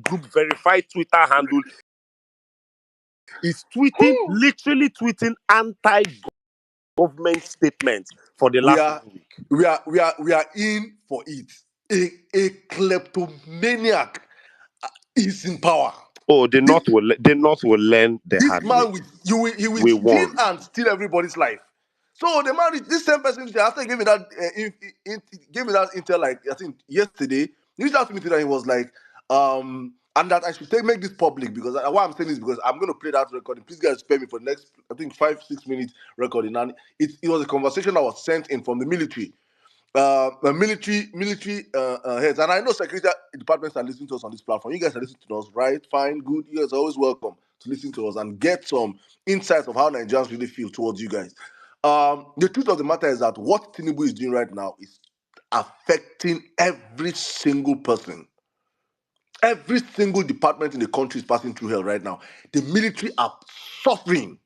group verified Twitter handle is tweeting, literally tweeting anti-government statements for the We last are 1 week. we are in for it. A kleptomaniac is in power. Oh, the North will learn the This hard way. man he will We steal won. and steal everybody's life. So the man, this same person, after giving that, gave me that intel, like I think yesterday, he reached out to me today. And he was like, and that I should make this public because why I'm saying this because I'm going to play that recording. Please guys, spare me for the next, I think 5-6 minutes recording, and it was a conversation that was sent in from the military. Military heads, and I know security departments are listening to us on this platform. You guys are listening to us, right? Fine, good. You guys are always welcome to listen to us and get some insights of how Nigerians really feel towards you guys. The truth of the matter is that what Tinubu is doing right now is affecting every single person. Every single department in the country is passing through hell right now. The military are suffering.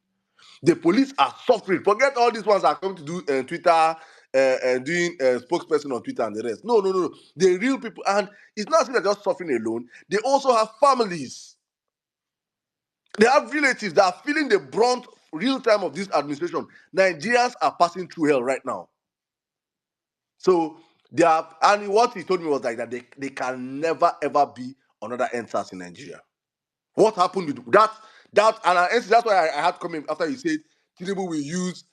The police are suffering. Forget all these ones that are coming to do Twitter and doing spokesperson on Twitter and the rest. No. The real people. And it's not that they're just suffering alone. They also have families. They have relatives that are feeling the brunt real time of this administration. Nigerians are passing through hell right now. So they have, and what he told me was like that they can never ever be another NSAS in Nigeria. What happened with that? That's why I had to come in after you said Tinubu will use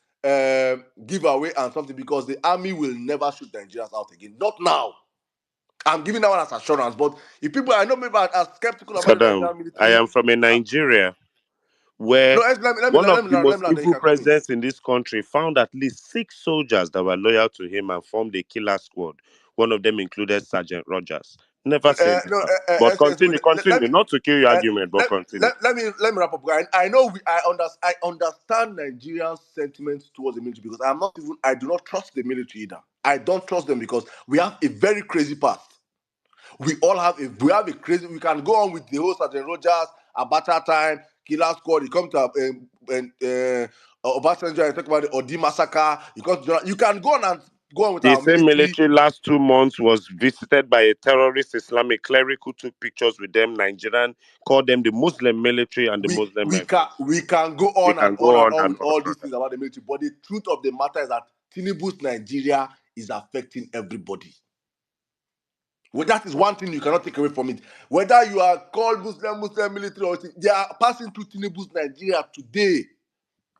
giveaway and something because the army will never shoot Nigerians out again. Not now. I'm giving that one as assurance. But if people, I know people are skeptical about the Saddam, Nigerian I military. am from a Nigeria where No, let me one of the let most me know, then you evil can continue. presidents in this country found at least 6 soldiers that were loyal to him and formed a killer squad. One of them included Sergeant Rogers. Never said No, never. But SSO, let continue. me Not to kill your uh, argument, but continue. let me wrap up. I understand Nigerian sentiments towards the military because I do not trust the military either. I don't trust them because we have a very crazy past. We have a crazy. We can go on with the whole Sergeant Rogers, Abacha time, Killer Squad. You come to Obasanjo and talk about the Odi massacre. You can go on with The our same military. military last 2 months was visited by a terrorist Islamic cleric who took pictures with them, Nigerian, called them the Muslim military and the Muslim rifles. We can go We on and can on go and on on and with on. all these things about the military. But the truth of the matter is that Tinubu's Nigeria is affecting everybody. Well, that is one thing you cannot take away from it. Whether you are called Muslim military or they are passing through Tinubu's Nigeria today.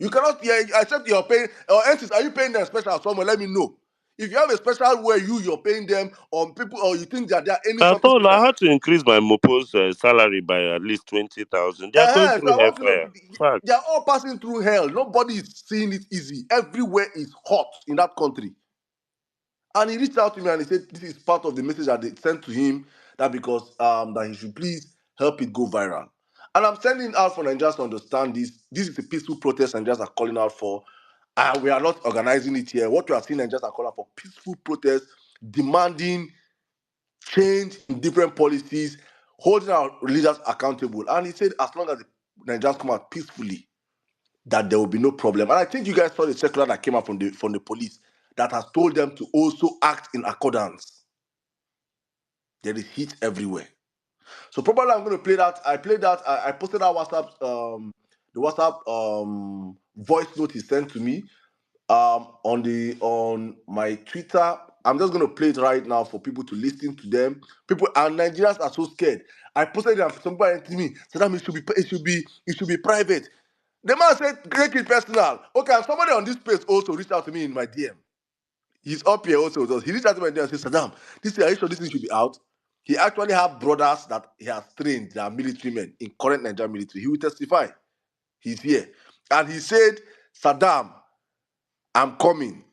You cannot, yeah, except you're paying, or entities, are you paying them special somewhere? Let me know. If you have a special where you're paying them on people, or you think that they are any I something told her special. I had to increase my Mopo's salary by at least 20,000. They are going So through I want to know, hellfire. Fact. they are all passing through hell. Nobody is seeing it easy. Everywhere is hot in that country. And he reached out to me and he said, this is part of the message that they sent to him, that because that he should please help it go viral. And I'm sending out for Nigerians to understand this. This is a peaceful protest Nigerians are calling out for. We are not organizing it here. What we are seeing Nigerians are calling out for peaceful protest, demanding change in different policies, holding our leaders accountable. And he said, as long as the Nigerians come out peacefully, that there will be no problem. And I think you guys saw the circular that came out from the police that has told them to also act in accordance. There is heat everywhere. So probably I'm going to play that. I played that. I posted that WhatsApp, the WhatsApp voice note he sent to me on my Twitter. I'm just going to play it right now for people to listen to them. People and Nigerians are so scared. I posted it and somebody to me said that it should be private. The man said, make it personal. Okay, and somebody on this page also reached out to me in my DM. He's up here also with us. He reached out to me and said, Saddam, are you sure this thing should be out? He actually have brothers that he has trained, that are military men in current Nigerian military. He will testify. He's here. And he said, Saddam, I'm coming.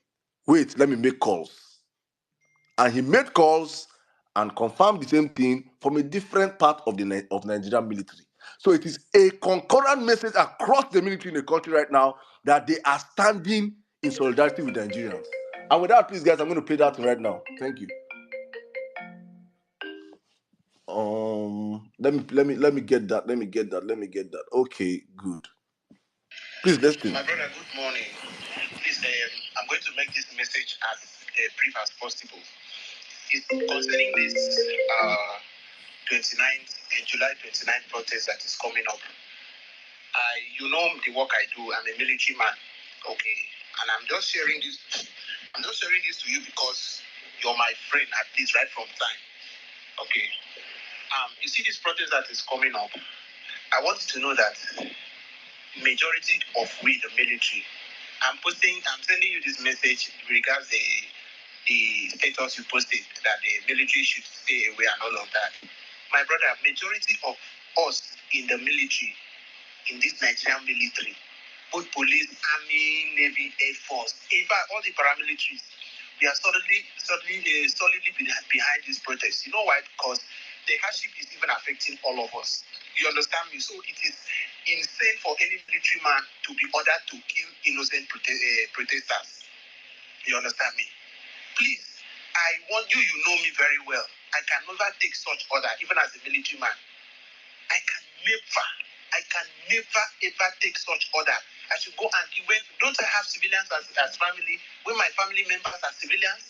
Wait, let me make calls. And he made calls and confirmed the same thing from a different part of the of Nigerian military. So it is a concurrent message across the military in the country right now that they are standing in solidarity with Nigerians. And with that, please, guys, I'm going to play that right now. Thank you. Let me get that. Let me get that. Okay, good. Please listen. My brother, good morning. Please, I'm going to make this message as brief as possible. It's concerning this 29th July 29th protest that is coming up. You know the work I do. I'm a military man, okay, and I'm just sharing this. I'm just sharing this to you because you're my friend, at least right from time, okay. You see this protest that is coming up. I want you to know that majority of we, the military, I'm sending you this message regards the status you posted that the military should stay away and all of that. My brother, majority of us in the military, in this Nigerian military, both police, army, navy, air force, in fact, all the paramilitaries, we are solidly behind this protest. You know why? Because the hardship is even affecting all of us. You understand me? So it is insane for any military man to be ordered to kill innocent protesters. You understand me? Please, I want you, you know me very well. I can never take such order, even as a military man. I can never ever take such order. I should go and give. Don't I have civilians as family? When my family members are civilians,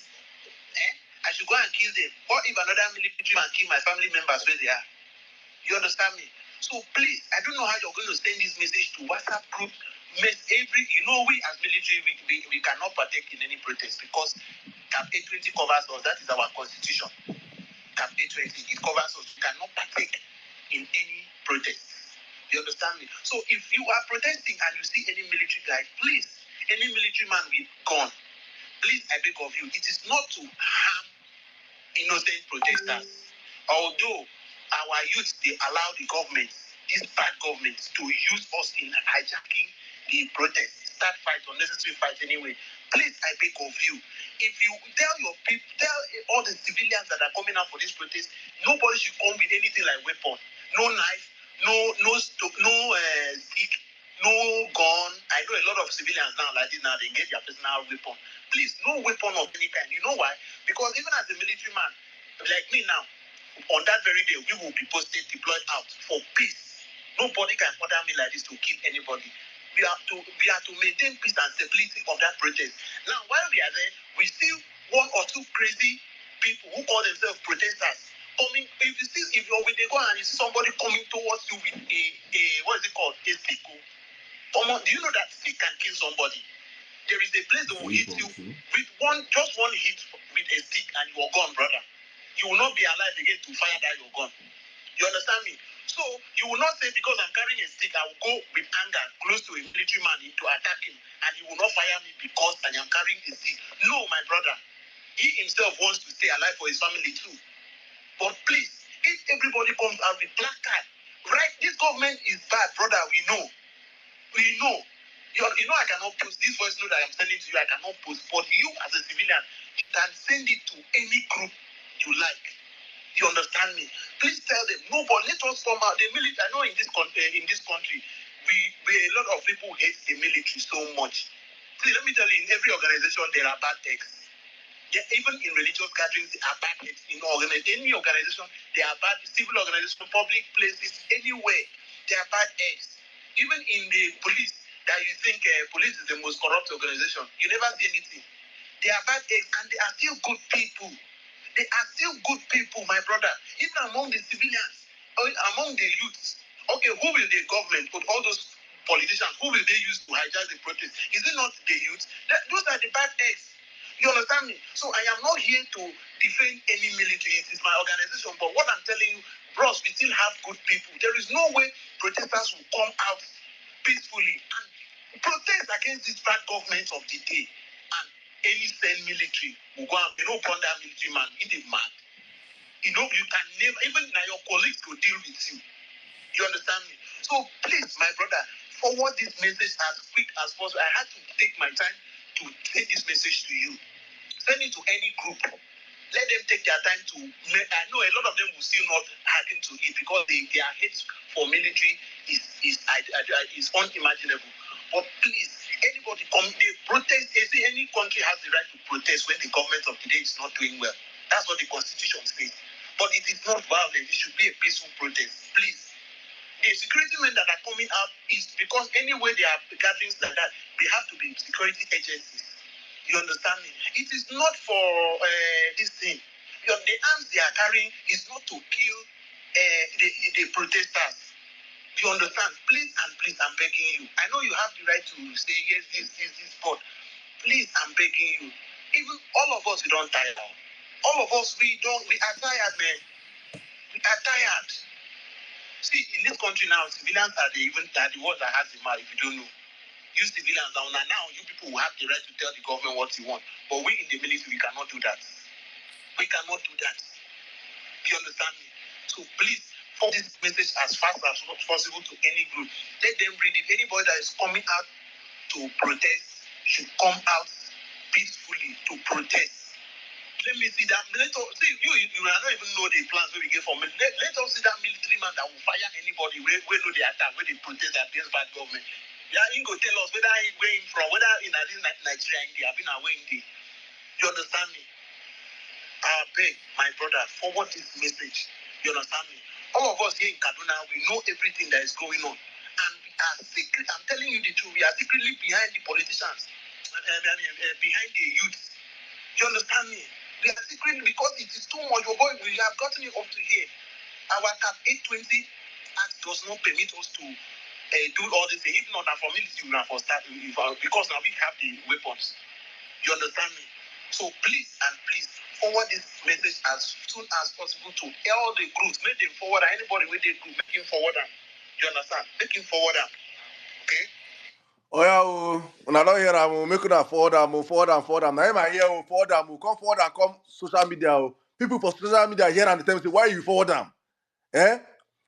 I should go and kill them. Or if another military man kill my family members where they are. You understand me? So please, I don't know how you're going to send this message to WhatsApp group. You know, we as military, we cannot partake in any protest because Cap A20 covers us. That is our constitution. Cap A20, it covers us. We cannot partake in any protest. You understand me? So if you are protesting and you see any military guy, please, any military man with gun, please, I beg of you, it is not to harm innocent protesters. Although our youth, they allow the government, these bad governments, to use us in hijacking the protest, start fight, unnecessary fight anyway. Please, I beg of you, if you tell your people, tell all the civilians that are coming out for this protest, nobody should come with anything like weapon, no knife, no stick, no gun. I know a lot of civilians now like this now, they get their personal weapon. Please, no weapon of any kind. You know why? Because even as a military man, like me now, on that very day, we will be posted, deployed out for peace. Nobody can order me like this to kill anybody. We are to maintain peace and stability of that protest. Now, while we are there, we see one or two crazy people who call themselves protesters coming. If you're with a gun and you see somebody coming towards you with a what is it called? A stick. Come on, do you know that stick can kill somebody? There is a place that will hit you with just one hit with a stick and you are gone, brother. You will not be alive again to fire that your gun. You understand me? So you will not say because I'm carrying a stick, I will go with anger close to a military man to attack him, and he will not fire me because I am carrying a stick. No, my brother. He himself wants to stay alive for his family too. But please, if everybody comes out with black card, right? This government is bad, brother. We know. You know I cannot post this voice note that I'm sending to you. I cannot post, but you as a civilian, you can send it to any group you like. You understand me? Please tell them, no, but let us come out. The military, I know in this country, we a lot of people hate the military so much. See, let me tell you, in every organization there are bad eggs. Even in religious gatherings, there are bad eggs. In any organization, there are bad civil organization, public places, anywhere, there are bad eggs. Even in the police, that you think police is the most corrupt organization, you never see anything. They are bad eggs, and they are still good people. They are still good people, my brother. Even among the civilians, or among the youths. Okay, who will the government put all those politicians? Who will they use to hijack the protest? Is it not the youth? Those are the bad eggs. You understand me? So I am not here to defend any military. It is my organization. But what I'm telling you, bros, we still have good people. There is no way protesters will come out peacefully and protest against these bad governments of the day. And any same military will go and burn that military man in the mad. You can never, even now your colleagues will deal with you. You understand me? So please, my brother, forward this message as quick as possible. I had to take my time to send this message to you. Send it to any group. Let them take their time to. I know a lot of them will still not happen to it because their hate for military is unimaginable. But please, anybody they protest. They say any country has the right to protest when the government of the day is not doing well. That's what the Constitution says. But it is not violent. It should be a peaceful protest. Please. The security men that are coming out is because anyway they have gatherings like that, they have to be security agencies. You understand me? It is not for this thing. The arms they are carrying is not to kill the protesters. You understand? Please and please, I'm begging you. I know you have the right to say yes, this, but please, I'm begging you. Even all of us, we don't tire. All of us, we are tired, man. We are tired. See, in this country now, civilians are the ones that has the mouth, if you don't know. You civilians now, you people will have the right to tell the government what you want. But we in the military, we cannot do that. We cannot do that. You understand me? So please, forward this message as fast as possible to any group. Let them read it. Anybody that is coming out to protest should come out peacefully to protest. Let me see that. See, you not even know the plans we get for me. Let us see that military man that will fire anybody where know the attack, where they protest against bad government. Yeah, he go tell us whether he where from, whether in Nigeria, India, have been away India. You understand me? I beg my brother, forward this message. You understand me? All of us here in Kaduna, we know everything that is going on. And we are secret. I'm telling you the truth. We are secretly behind the politicians, behind the youth. You understand me? We are secretly because it is too much. We have gotten it up to here. Our Cap 820 Act does not permit us to do all this. If not, for military, we for start because now we have the weapons. You understand me? So please and please forward this message as soon as possible to all the groups. Make them forward. Anybody with the group, make him forward them. You understand? Make him forward them. Okay? Oh yeah, when I don't hear am, make una forward am, forward am. Now him I hear forward am, come forward and come social media. People for social media here and the time say, why you forward am? Eh?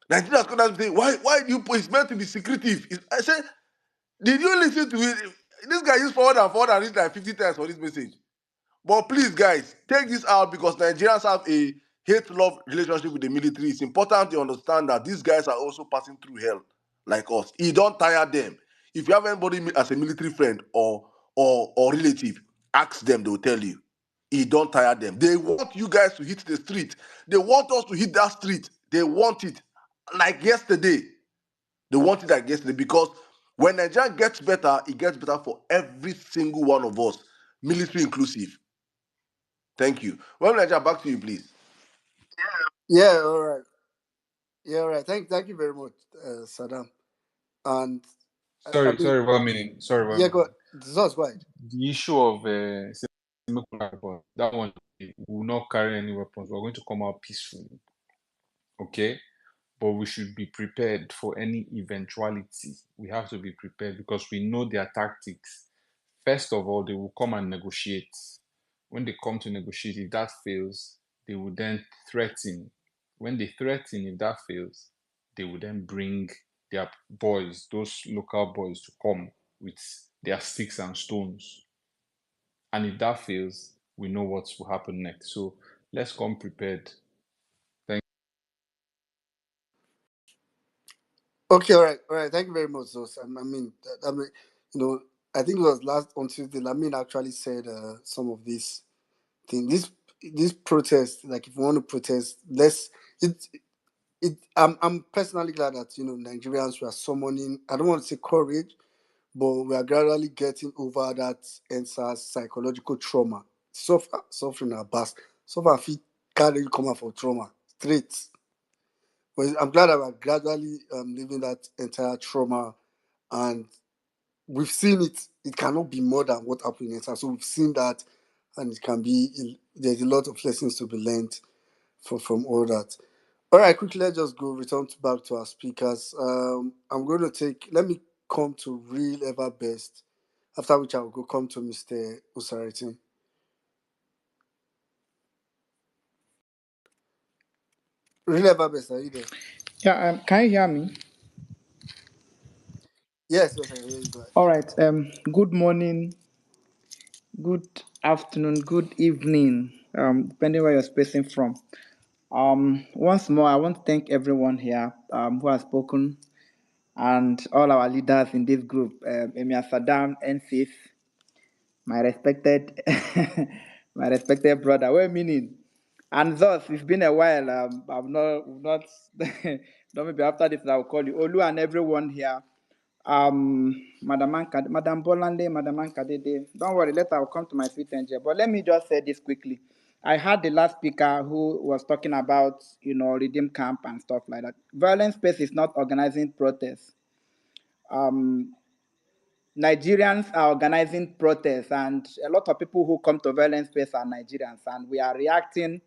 Nigerians come and say, why you it's meant to be secretive. I say, did you listen to it? This guy used forward and read like 50 times for this message. But please, guys, take this out because Nigerians have a hate-love relationship with the military. It's important to understand that these guys are also passing through hell like us. It don't tire them. If you have anybody as a military friend or relative, ask them, they will tell you. It don't tire them. They want you guys to hit the street. They want us to hit that street. They want it like yesterday. They want it like yesterday because when Nigeria gets better, it gets better for every single one of us, military inclusive. Thank you. Well, Nigeria, back to you, please. Yeah, all right. Yeah, all right. Thank you very much, Saddam. And I mean, Sorry, 1 minute. Sorry, yeah, 1 minute. go. That's right. The issue of semicolon, that one, we will not carry any weapons. We're going to come out peacefully, okay? But we should be prepared for any eventuality. We have to be prepared because we know their tactics. First of all, they will come and negotiate. When they come to negotiate, if that fails, they will then threaten. When they threaten, if that fails, they will then bring their boys, those local boys, to come with their sticks and stones. And if that fails, we know what will happen next. So let's come prepared. Thank Okay, all right. Thank you very much, Zos. You know, I think it was last on Tuesday. Lamin actually said some of these things. This protest, like if you want to protest, let's it it. I'm personally glad that Nigerians were summoning. I don't want to say courage, but we are gradually getting over that NSAS psychological trauma. Suffering our past. Suffer fit can't really come out for trauma straight. But I'm glad that we're gradually leaving that entire trauma, and we've seen it. It cannot be more than what happened in NSAS. So we've seen that, and it can be. There's a lot of lessons to be learned from all that. All right, quickly, let's just go return back to our speakers. I'm going to let me come to Real Ever Best, after which I will go come to Mr. Usariti. Real Ever Best, are you there? Yeah, can you hear me? Yes, I can hear you. Go ahead. All right. Good morning, good afternoon, good evening, depending where you're spacing from. Once more, I want to thank everyone here who has spoken and all our leaders in this group. Emir Saddam, NCIS, my respected, my respected brother. What meaning? And thus, it's been a while. I've not, don't maybe after this, I'll call you Olu and everyone here. Madam Bolande, Madam Ankadede. Don't worry, later I'll come to my feet and but let me just say this quickly. I heard the last speaker who was talking about, redeem camp and stuff like that. Violence space is not organizing protests. Nigerians are organizing protests, and a lot of people who come to violence space are Nigerians, and we are reacting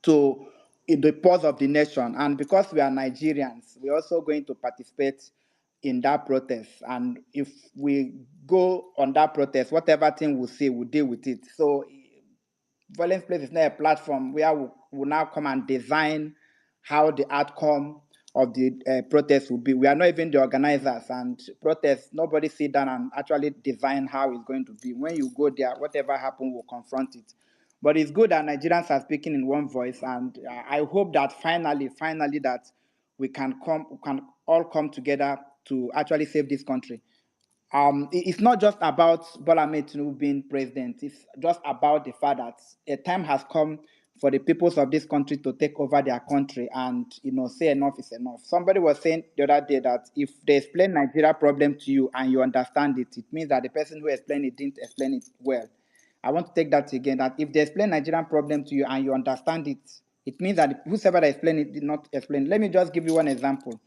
to in the pulse of the nation. And because we are Nigerians, we're also going to participate in that protest. And if we go on that protest, whatever thing we say, we'll deal with it. So Violence Place is not a platform where we now come and design how the outcome of the protest will be. We are not even the organizers, and protests, nobody sit down and actually design how it's going to be. When you go there, whatever happens, we'll confront it. But it's good that Nigerians are speaking in one voice, and I hope that finally, that we can all come together to actually save this country. It's not just about Bola Ahmed Tinubu being president. It's just about the fact that a time has come for the peoples of this country to take over their country and, say enough is enough. Somebody was saying the other day that if they explain Nigeria problem to you and you understand it, it means that the person who explained it didn't explain it well. I want to take that again, that if they explain Nigerian problem to you and you understand it, it means that whoever explained it did not explain. Let me just give you one example.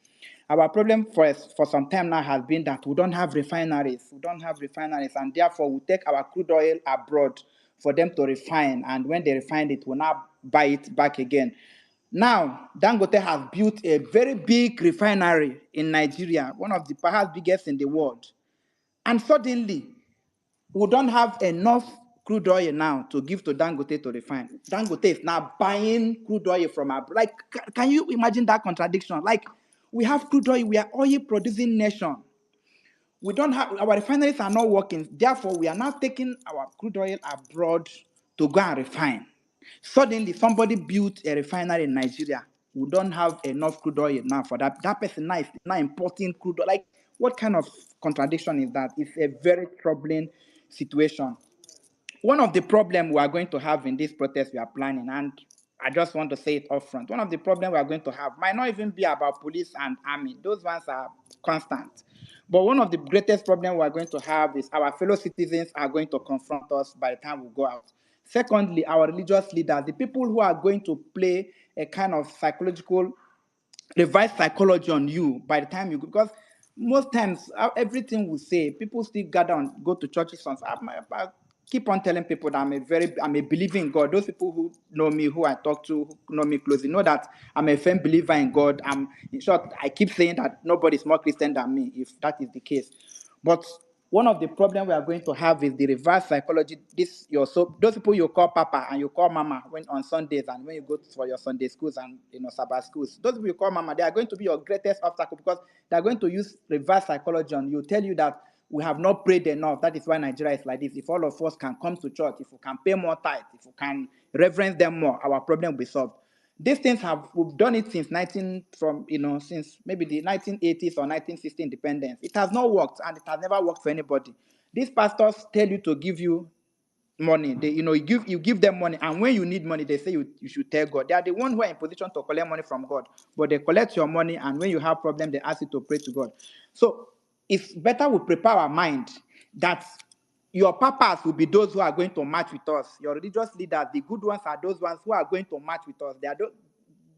Our problem for some time now has been that we don't have refineries. We don't have refineries, and therefore we take our crude oil abroad for them to refine, and when they refine it, we now buy it back again. Now, Dangote has built a very big refinery in Nigeria, one of the perhaps biggest in the world. And suddenly, we don't have enough crude oil now to give to Dangote to refine. Dangote is now buying crude oil from abroad. Like, can you imagine that contradiction? Like, we have crude oil, we are oil producing nation. We don't have, our refineries are not working. Therefore, we are now taking our crude oil abroad to go and refine. Suddenly, somebody built a refinery in Nigeria. We don't have enough crude oil now for that. That person now is now importing crude oil. Like, what kind of contradiction is that? It's a very troubling situation. One of the problems we are going to have in this protest we are planning, and I just want to say it up front, one of the problems we are going to have might not even be about police and army. Those ones are constant. But one of the greatest problems we are going to have is our fellow citizens are going to confront us by the time we go out. Secondly, our religious leaders, the people who are going to play a kind of psychological reverse psychology on you by the time you go, because most times everything we say, people still gather and go to churches. I keep on telling people that I'm a believer in God. Those people who know me, who I talk to, who know me closely, know that I'm a firm believer in God. In short, I keep saying that nobody's more Christian than me, if that is the case. But one of the problems we are going to have is the reverse psychology. Those people you call Papa and you call Mama when on Sundays and when you go for your Sunday schools and Sabbath schools, those people you call Mama, they are going to be your greatest obstacle because they are going to use reverse psychology on you, tell you that we have not prayed enough. That is why Nigeria is like this. If all of us can come to church, if we can pay more tithe, if we can reverence them more, our problem will be solved. These things we've done it since maybe the 1980s or 1960 independence. It has not worked, and it has never worked for anybody. These pastors tell you to give you money. You give them money, and when you need money, they say you should tell God. They are the ones who are in position to collect money from God, but they collect your money, and when you have problem, they ask you to pray to God. So it's better we prepare our mind that your papas will be those who are going to march with us. Your religious leaders, the good ones, are those ones who are going to march with us. They are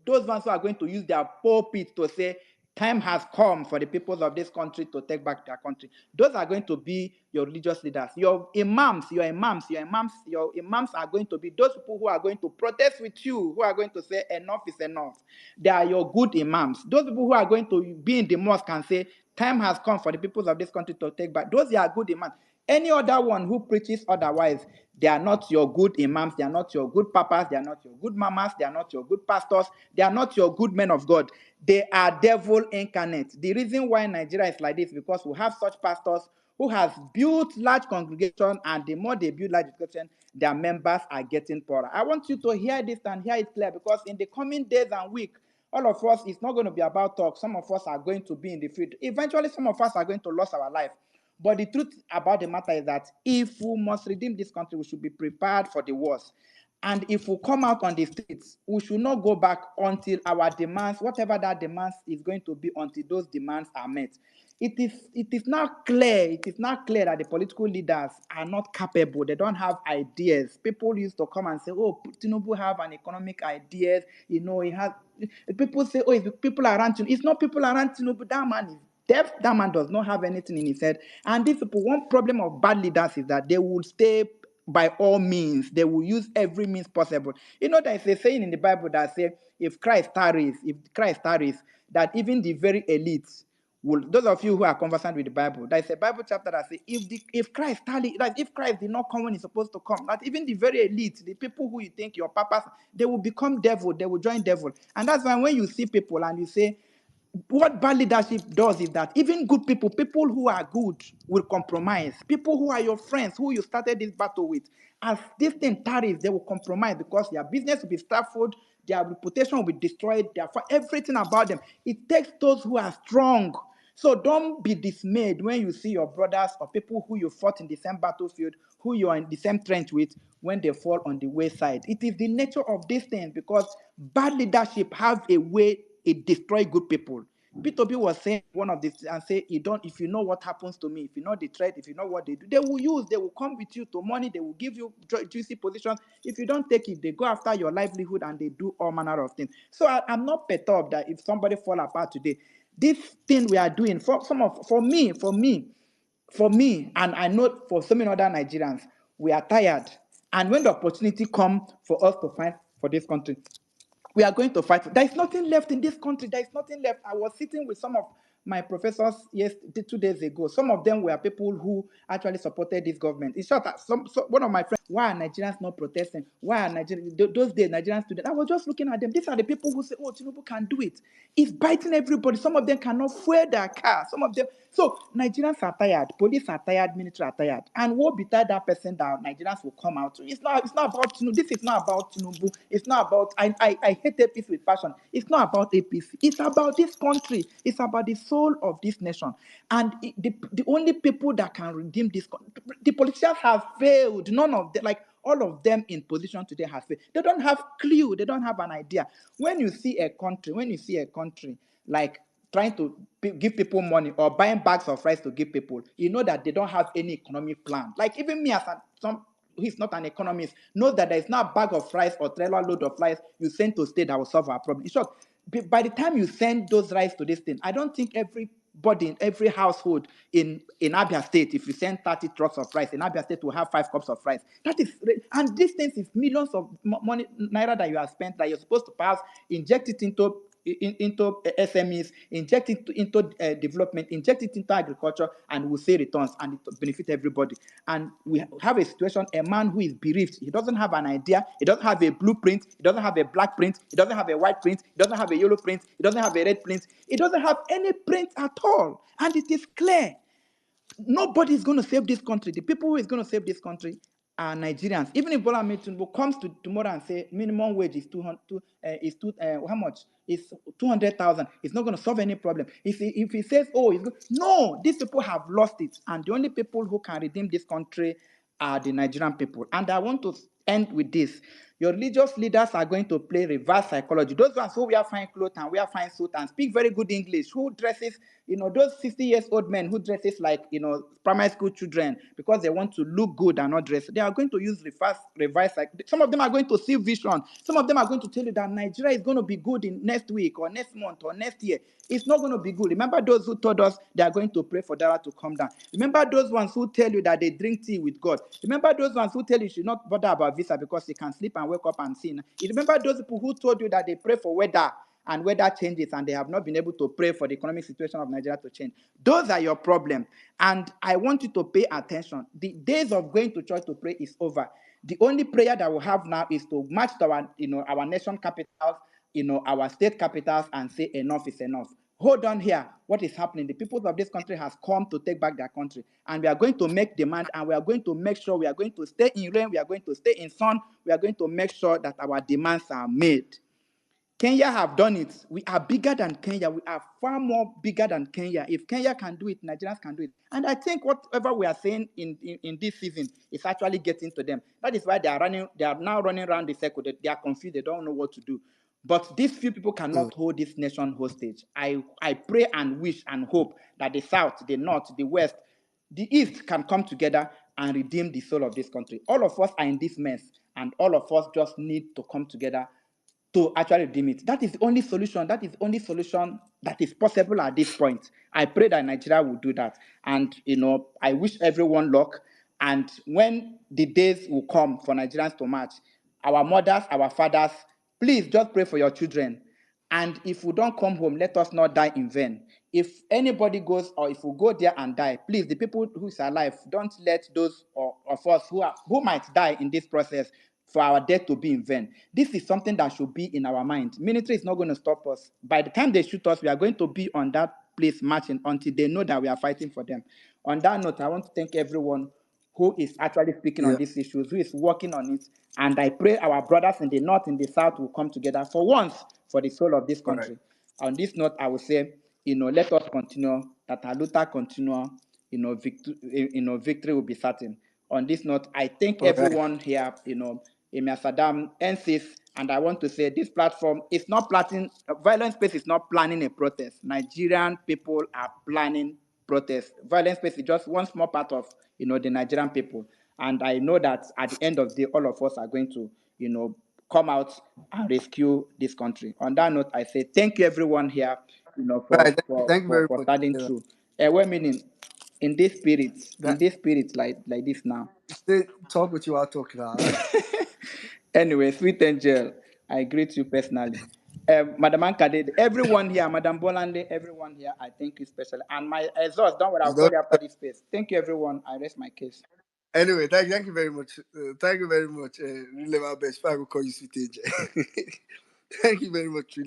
those ones who are going to use their pulpit to say, time has come for the peoples of this country to take back their country. Those are going to be your religious leaders. Your imams are going to be those people who are going to protest with you, who are going to say enough is enough. They are your good imams. Those people who are going to be in the mosque and say, time has come for the peoples of this country to take back. Those are good imams. Any other one who preaches otherwise, they are not your good imams, they are not your good papas, they are not your good mamas, they are not your good pastors, they are not your good men of God. They are devil incarnate. The reason why Nigeria is like this is because we have such pastors who have built large congregation, and the more they build large congregation, their members are getting poorer. I want you to hear this and hear it clear, because in the coming days and weeks, all of us, it's not going to be about talk. Some of us are going to be in the field. Eventually, some of us are going to lose our life. But the truth about the matter is that if we must redeem this country, we should be prepared for the worst. And if we come out on the streets, we should not go back until our demands, whatever that demands is going to be, until those demands are met. It is not clear. It is not clear that the political leaders are not capable. They don't have ideas. People used to come and say, "Oh, Tinubu have an economic ideas. He has." People say, "Oh, it's people around Tinubu." It's not people around Tinubu. That man is deaf. That man does not have anything in his head. And these people, one problem of bad leaders is that they will stay by all means. They will use every means possible. There's a saying in the Bible that says, if Christ tarries, that even the very elites will, those of you who are conversant with the Bible, there's a Bible chapter that says, if Christ tarry, like if Christ did not come when he's supposed to come, that even the very elite, the people who you think your papas, they will become devil, they will join devil. And that's why when you see people and you say, what bad leadership does is that even good people who are good will compromise. People who are your friends, who you started this battle with, as this thing tarries, they will compromise because their business will be stifled, their reputation will be destroyed, everything about them. It takes those who are strong. So don't be dismayed when you see your brothers or people who you fought in the same battlefield, who you are in the same trench with, when they fall on the wayside. It is the nature of these things because bad leadership have a way it destroy good people. P2B was saying one of this and say, if you know what happens to me, if you know the threat, if you know what they do, they will come with you to money, they will give you juicy positions. If you don't take it, they go after your livelihood and they do all manner of things. So I'm not perturbed that if somebody fall apart today, this thing we are doing for me, and I know for so many other Nigerians, we are tired. And when the opportunity comes for us to fight for this country, we are going to fight. There is nothing left in this country. There is nothing left. I was sitting with some of my professors 2 days ago. Some of them were people who actually supported this government. In short, one of my friends, why are Nigerians not protesting? Why are those days Nigerian students? I was just looking at them. These are the people who say, "Oh, Tinubu can do it." It's biting everybody. Some of them cannot fuel their car. Some of them. So Nigerians are tired. Police are tired. Military are tired. And what betide that person that Nigerians will come out to? It's not about Tinubu. This is not about Tinubu. It's not about. I hate APC with passion. It's not about APC. It's about this country. It's about the soul of this nation. And the only people that can redeem this, the politicians have failed. None of them, like all of them in position today, have failed. They don't have clue. They don't have an idea. When you see a country like trying to give people money or buying bags of rice to give people, you know that they don't have any economic plan. Like even me, as some who is not an economist, knows that there is not a bag of rice or trailer load of rice you send to state that will solve our problem. In short, by the time you send those rice to this thing, I don't think everybody in every household in Abia State, if you send 30 trucks of rice, in Abia State will have 5 cups of rice. That is, and these things is millions of money naira that you have spent that you're supposed to pass, inject it into SMEs, inject it into development, inject it into agriculture, and we'll see returns and it will benefit everybody. And we have a situation, a man who is bereaved, he doesn't have an idea, he doesn't have a blueprint, he doesn't have a black print, he doesn't have a white print, he doesn't have a yellow print, he doesn't have a red print, he doesn't have any print at all. And it is clear nobody is going to save this country. The people who is going to save this country are Nigerians. Even if Bola Ahmed Tinubu comes to tomorrow and say minimum wage is how much? It's 200,000. It's not going to solve any problem. If he says, oh, no, these people have lost it, and the only people who can redeem this country are the Nigerian people. And I want to end with this. Your religious leaders are going to play reverse psychology. Those ones who wear fine clothes and wear fine suit and speak very good English, who dresses, those 60 years old men who dresses like, primary school children because they want to look good and not dress. They are going to use reverse psychology. Some of them are going to see vision. Some of them are going to tell you that Nigeria is going to be good in next week or next month or next year. It's not going to be good. Remember those who told us they are going to pray for Dara to come down. Remember those ones who tell you that they drink tea with God. Remember those ones who tell you should not bother about visa because you can sleep and wake up and sin. You remember those people who told you that they pray for weather and weather changes and they have not been able to pray for the economic situation of Nigeria to change. Those are your problems. And I want you to pay attention. The days of going to church to pray is over. The only prayer that we have now is to march to our nation capitals, our state capitals, and say enough is enough. Hold on here. What is happening? The people of this country has come to take back their country. And we are going to make demand, and we are going to make sure we are going to stay in rain, we are going to stay in sun, we are going to make sure that our demands are made. Kenya have done it. We are bigger than Kenya. We are far more bigger than Kenya. If Kenya can do it, Nigerians can do it. And I think whatever we are saying in this season is actually getting to them. That is why they are now running around the circle. They are confused. They don't know what to do. But these few people cannot hold this nation hostage. I pray and wish and hope that the South, the North, the West, the East can come together and redeem the soul of this country. All of us are in this mess, and all of us just need to come together to actually redeem it. That is the only solution. That is the only solution that is possible at this point. I pray that Nigeria will do that. And, I wish everyone luck. And when the days will come for Nigerians to march, our mothers, our fathers, please just pray for your children. And if we don't come home, let us not die in vain. If anybody goes, or if we go there and die, please, the people who is alive, don't let those of us who might die in this process for our death to be in vain. This is something that should be in our mind. Military is not going to stop us. By the time they shoot us, we are going to be on that place marching until they know that we are fighting for them. On that note, I want to thank everyone who is actually speaking on Yeah. these issues, who is working on it. And I pray our brothers in the North, in the South will come together for once for the soul of this All right. country. On this note, I will say, let us continue, that our Luther continue, victory will be certain. On this note, I thank All right. everyone here, Emir Saddam, NCIS, and I want to say this platform is not planning, Violence Space is not planning a protest. Nigerian people are planning protest. Violence Space is just one small part of, the Nigerian people. And I know that at the end of the day, all of us are going to, come out and rescue this country. On that note, I say thank you everyone here, All for right. for Thank you for, very for much. standing through. What meaning in this spirit, That like this now. they talk with you are talking about. Anyway, sweet angel, I greet you personally. Madam Ankade, everyone here, Madam Bolande, everyone here, I thank you specially. And my exhaust, don't worry, I'll You call know. you after this space. Thank you, everyone. I rest my case. Anyway, thank you very much. Thank you very much. Really my best. If I will call you sweet angel. Thank you very much.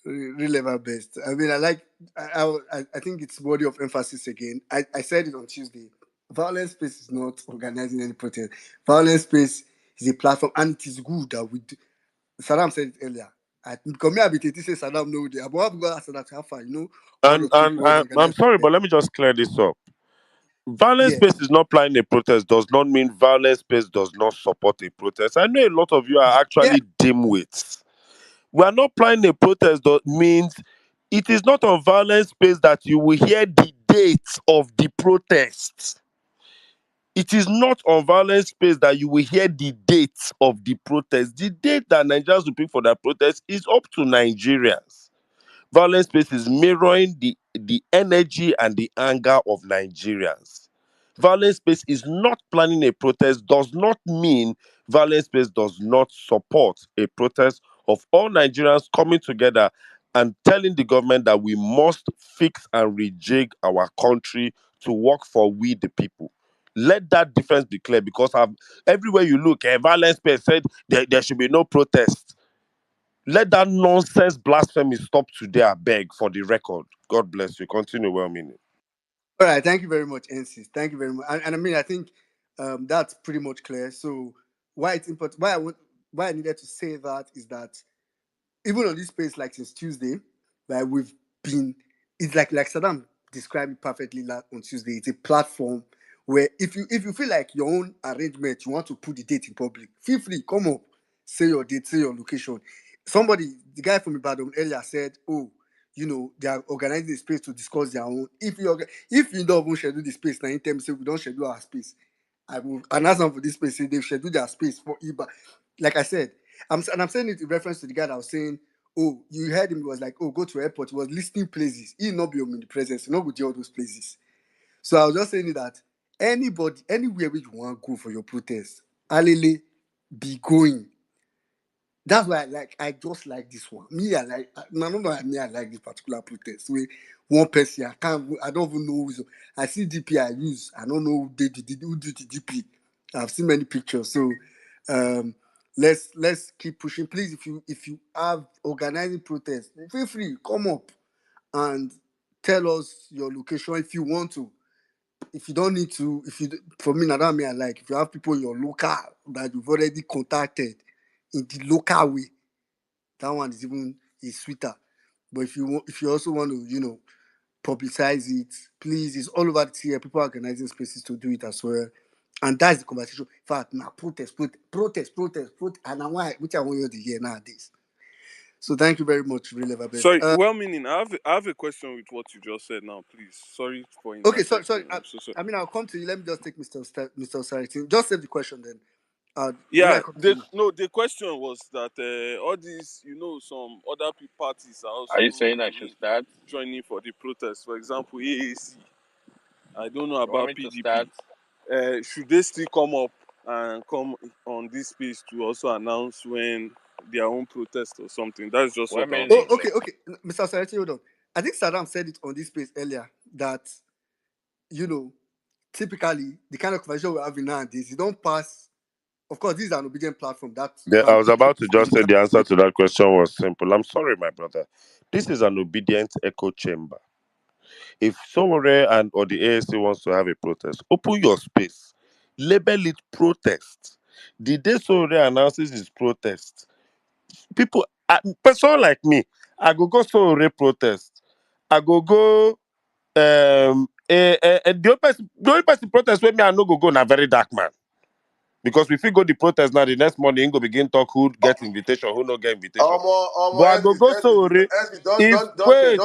Really my best. I mean, I think it's worthy of emphasis again. I said it on Tuesday. Violence Space is not organizing any protest. Violence Space is a platform, and it is good that we do. Saddam said it earlier. Come here, say Saddam no day. But what ask Saddam how far, all And of you want to I'm organize sorry, protest. but let me just clear this up. Violence Yeah. Space is not planning a protest does not mean Violence Space does not support a protest. I know a lot of you are Yeah. actually dimwits. We are not planning a protest that means it is not on Violence Space that you will hear the dates of the protests. It is not on Violence Space that you will hear the dates of the protest. The date that Nigerians will pick for that protest is up to Nigerians. Violence Space is mirroring the energy and the anger of Nigerians. Violence Space is not planning a protest, does not mean Violence Space does not support a protest of all Nigerians coming together and telling the government that we must fix and rejig our country to work for we the people. Let that difference be clear because everywhere you look, Violence Space said there should be no protest. Let that nonsense blasphemy stop today, I beg, for the record. God bless you. Continue well meaning. All right. Thank you very much, NCs. Thank you very much. And I mean, I think that's pretty much clear. So why it's important, why I needed to say that is that even on this space, like since Tuesday, like we've been, it's like Saddam described it perfectly on Tuesday. It's a platform where if you feel like your own arrangement, you want to put the date in public, feel free, come up, say your date, say your location. Somebody, the guy from Ibadan earlier said, oh, they are organizing a space to discuss their own. If you don't even schedule the space, now you tell me say we don't schedule our space. I will announce them for this space, say they've scheduled their space for Iba. Like I said, I'm saying it in reference to the guy that was saying, oh, you heard him, he was like, oh, go to airport. He was listing places. He not be in the presence, he not go to all those places. So I was just saying that anybody, anywhere where you want to go for your protest, alele, be going. That's why I just like this one. Me, I like no no no me, I like this particular protest. Where one person I don't even know who's I see DP I use. I don't know who did the DP. I've seen many pictures. So um let's keep pushing. Please, if you have organizing protests, feel free, come up and tell us your location if you want to. If you don't need to, for me, now that me I like. If you have people in your local that you've already contacted in the local way, That one is sweeter. But if you also want to, publicize it, please, it's all over the here. People are organizing spaces to do it as well. And that's the conversation. In fact, now protest, and now which I want you to hear nowadays. So thank you very much, really, Babet. Sorry, well meaning. I have a question with what you just said now, please. Sorry for Okay, interjecting. sorry. I'm so sorry. I'll come to you. Let me just take Mr. Osaritin. Just save the question then. When I Yeah, come to you. the question was that all these, some other parties are also Are you saying I should start? joining for the protest. For example, AAC. I don't know You want about me to PDP. start? Should they still come up and come on this space to also announce when their own protest or something? That's just what I want to Oh, know. okay. Mr. Osaritin, hold on. I think Saddam said it on this space earlier that, typically the kind of conversation we're having nowadays, you don't pass. Of course, this is an obedient platform that you I can. was about to just say the answer to that question was simple. I'm sorry, my brother. This is an obedient echo chamber. If Somore and or the ASC wants to have a protest, open your space. Label it protest. The day Somore announces his protest, people, person like me, I go Somore protest. I go the only person protest with me I no go na very dark man. Because if we go the protest now, the next morning go begin talk who get invitation, who no get invitation. But I go Somore. If wait,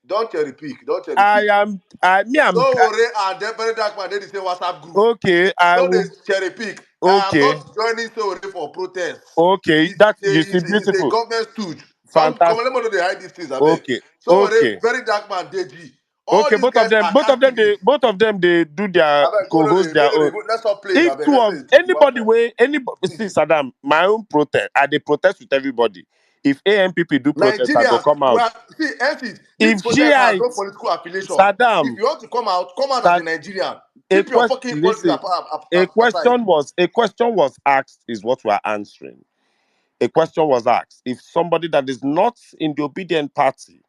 Don't cherry pick. Don't cherry I pick. am I me I'm So worry and then very dark man they the same WhatsApp group. okay. I So they will cherry pick. I am okay. not joining so worry for protest. Okay, that you see It's a beautiful. government stooge. Come on, Fantastic. let me know they hide these things, I beg. Okay. So worry, Okay. very dark man, Deji. All Okay, these guys are activists. both of them they do their I beg, co-host their own. let's not play, I If beg. two Let's of say anybody way anybody see Saddam, my own protest, I they protest with everybody. If AMPP do protest, I go Nigerians, come out. well, see, MCs, this If protest has no Shiites, political affiliation. If Saddam, you want to come out as a Sad, Nigerian. a Keep your question fucking politics listen, aside. a question was asked is what we are answering. A question was asked. If somebody that is not in the obedient party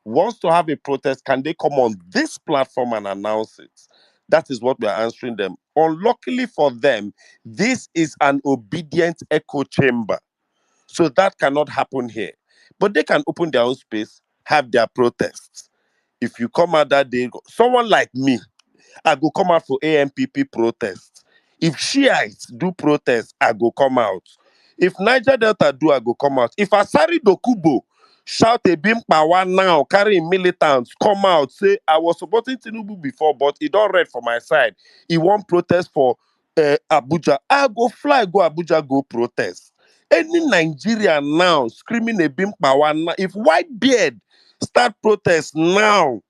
wants to have a protest, can they come on this platform and announce it? That is what we are answering them. Unluckily for them, this is an obedient echo chamber. So that cannot happen here. But they can open their own space, have their protests. If you come out that day, someone like me, I go come out for AMPP protest. If Shiites do protest, I go come out. If Niger Delta do, I go come out. If Asari Dokubo shout a bim power now, carrying militants, come out, say I was supporting Tinubu before, but he don't read for my side. He won't protest for Abuja. I go fly, go Abuja, go protest. Any Nigerian now screaming a bim power now, if Whitebeard start protest now,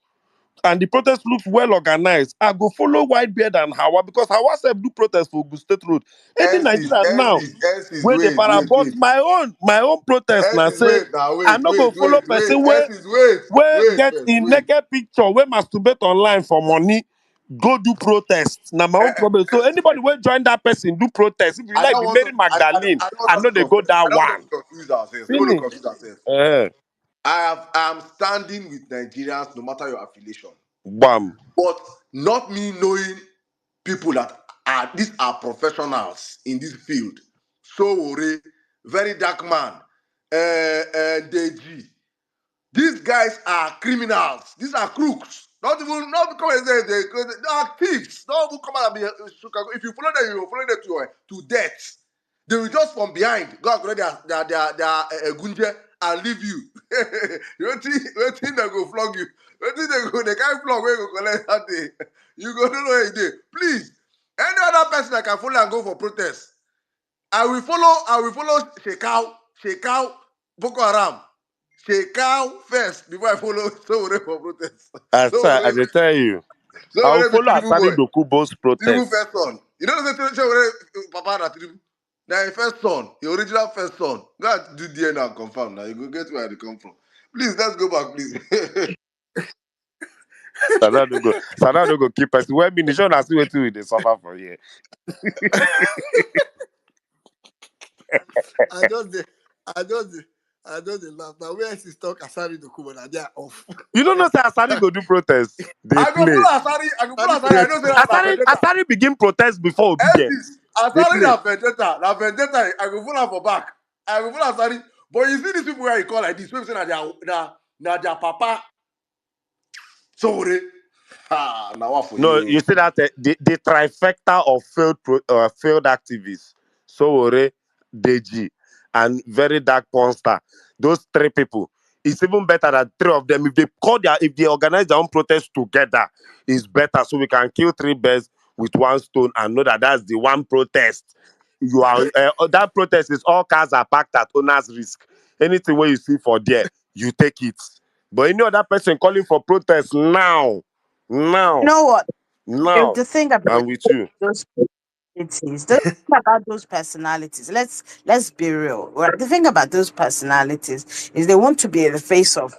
and the protest looks well organized, I go follow Whitebeard and Hawa because Hawa said do protest for Ogun State Road. Any Nigeria now where the para, but Wait. my own protest now say I no go follow person where get in Wait. naked picture where masturbate online for money. Go do protest. Now my own problem. So anybody will join that person do protest. If you I like don't be want Mary to. Magdalene, I don't I want us know to they go confuse. that I don't want us one. to confuse ourselves. We don't Finish. confuse ourselves. Uh, I am standing with Nigerians, no matter your affiliation. Bam. But not me knowing people that these are professionals in this field. So very dark man, Deji. These guys are criminals. These are crooks. Not come and say they are thieves. Don't even come out and be if you follow them, you will follow them to death. They will just from behind go and collect their gunje and leave you. You think they go flog you? You think they can't flog where you go collect that day? You go don't know where it is. Please, any other person that can follow and go for protest, I will follow Shekau, Boko Haram. Shekau first before I follow Sowore for protest. I dey tell you. I'll Sowore be follow Tinubu Asari boy. Dokubo's Tinubu protest. first son. You know the Sowore Papa na Tinubu. Now his first son, the original first son. Go and do DNA and confirm now. You go get where they come from. Please, let's go back, please. Sada no go keep person. Well, me nation na still waiting with the suffer for here. I just dey- I just dey- I just dey laugh. Now where else is talk Asari Dokubo na they are off. You don't know say Asari go do protest. They I go play. follow Asari. I go follow Asari Asari. I know say that's a vendetta. Asari begin protest before obedience. Estis, They Asari play. na vendetta. Na vendetta. I go follow am for back. I go follow Asari. But you see these people where you call like this, people say na their papa. So now what for No, you? you see that the trifecta of failed activists, Sowore, Deji, and very dark porn star. Those three people. It's even better that three of them, if they organize their own protest together, it's better. So we can kill three birds with one stone and know that that's the one protest. You are that protest is all cars are parked at owner's risk. Anything where you see for there, you take it. But any other person calling for protest now, You now, know what? now, The thing about I'm with you. those personalities, the thing about those personalities, let's be real. Right? The thing about those personalities is they want to be in the face of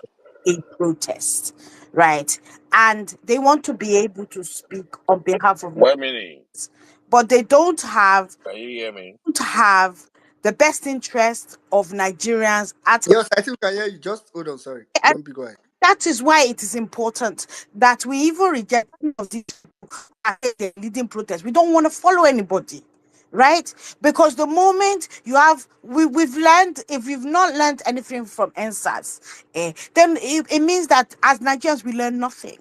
a protest, right? And they want to be able to speak on behalf of, One minute. but they Can you hear me? don't have the best interest of Nigerians at. Yes, I think we can hear you. Just hold on, sorry. Don't be quiet. That is why it is important that we even reject any of these the leading protest. We don't want to follow anybody, right? Because the moment you have, we've learned, if we've not learned anything from NSAS, then it means that as Nigerians, we learn nothing.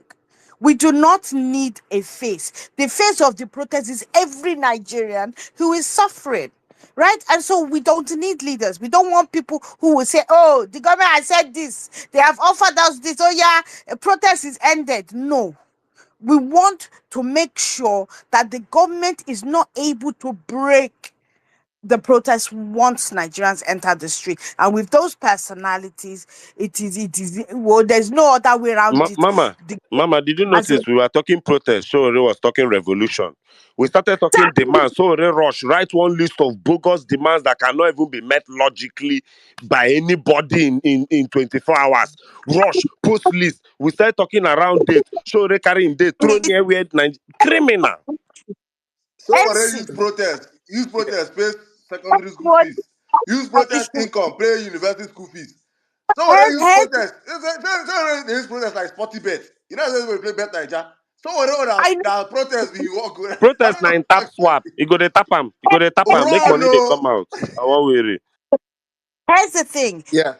We do not need a face. The face of the protest is every Nigerian who is suffering. Right? And so we don't need leaders. We don't want people who will say, oh, the government has said this. They have offered us this. Oh, yeah, a protest is ended. No. We want to make sure that the government is not able to break the protest once Nigerians enter the street. And with those personalities, well, there's no other way around it. Mama, The, Mama, did you as a, notice we were talking protest? Shore was talking revolution. We started talking demands. Shore rush, write one list of bogus demands that cannot even be met logically by anybody in 24 hours. Rush, post list. We started talking around date. Shore carrying date, throw near weird criminal. So already NC, use protest, pay secondary school fees. Use protest income, pay university school fees. So already use protest. They use protest like sporty bet. You know how they play bet Niger. So already I know that protest we walk with. I Protest don't na know. in tap swap. You go to tap am. You go to tap am. Make Run money they no. come out. I want weary. Here's the thing. Yeah.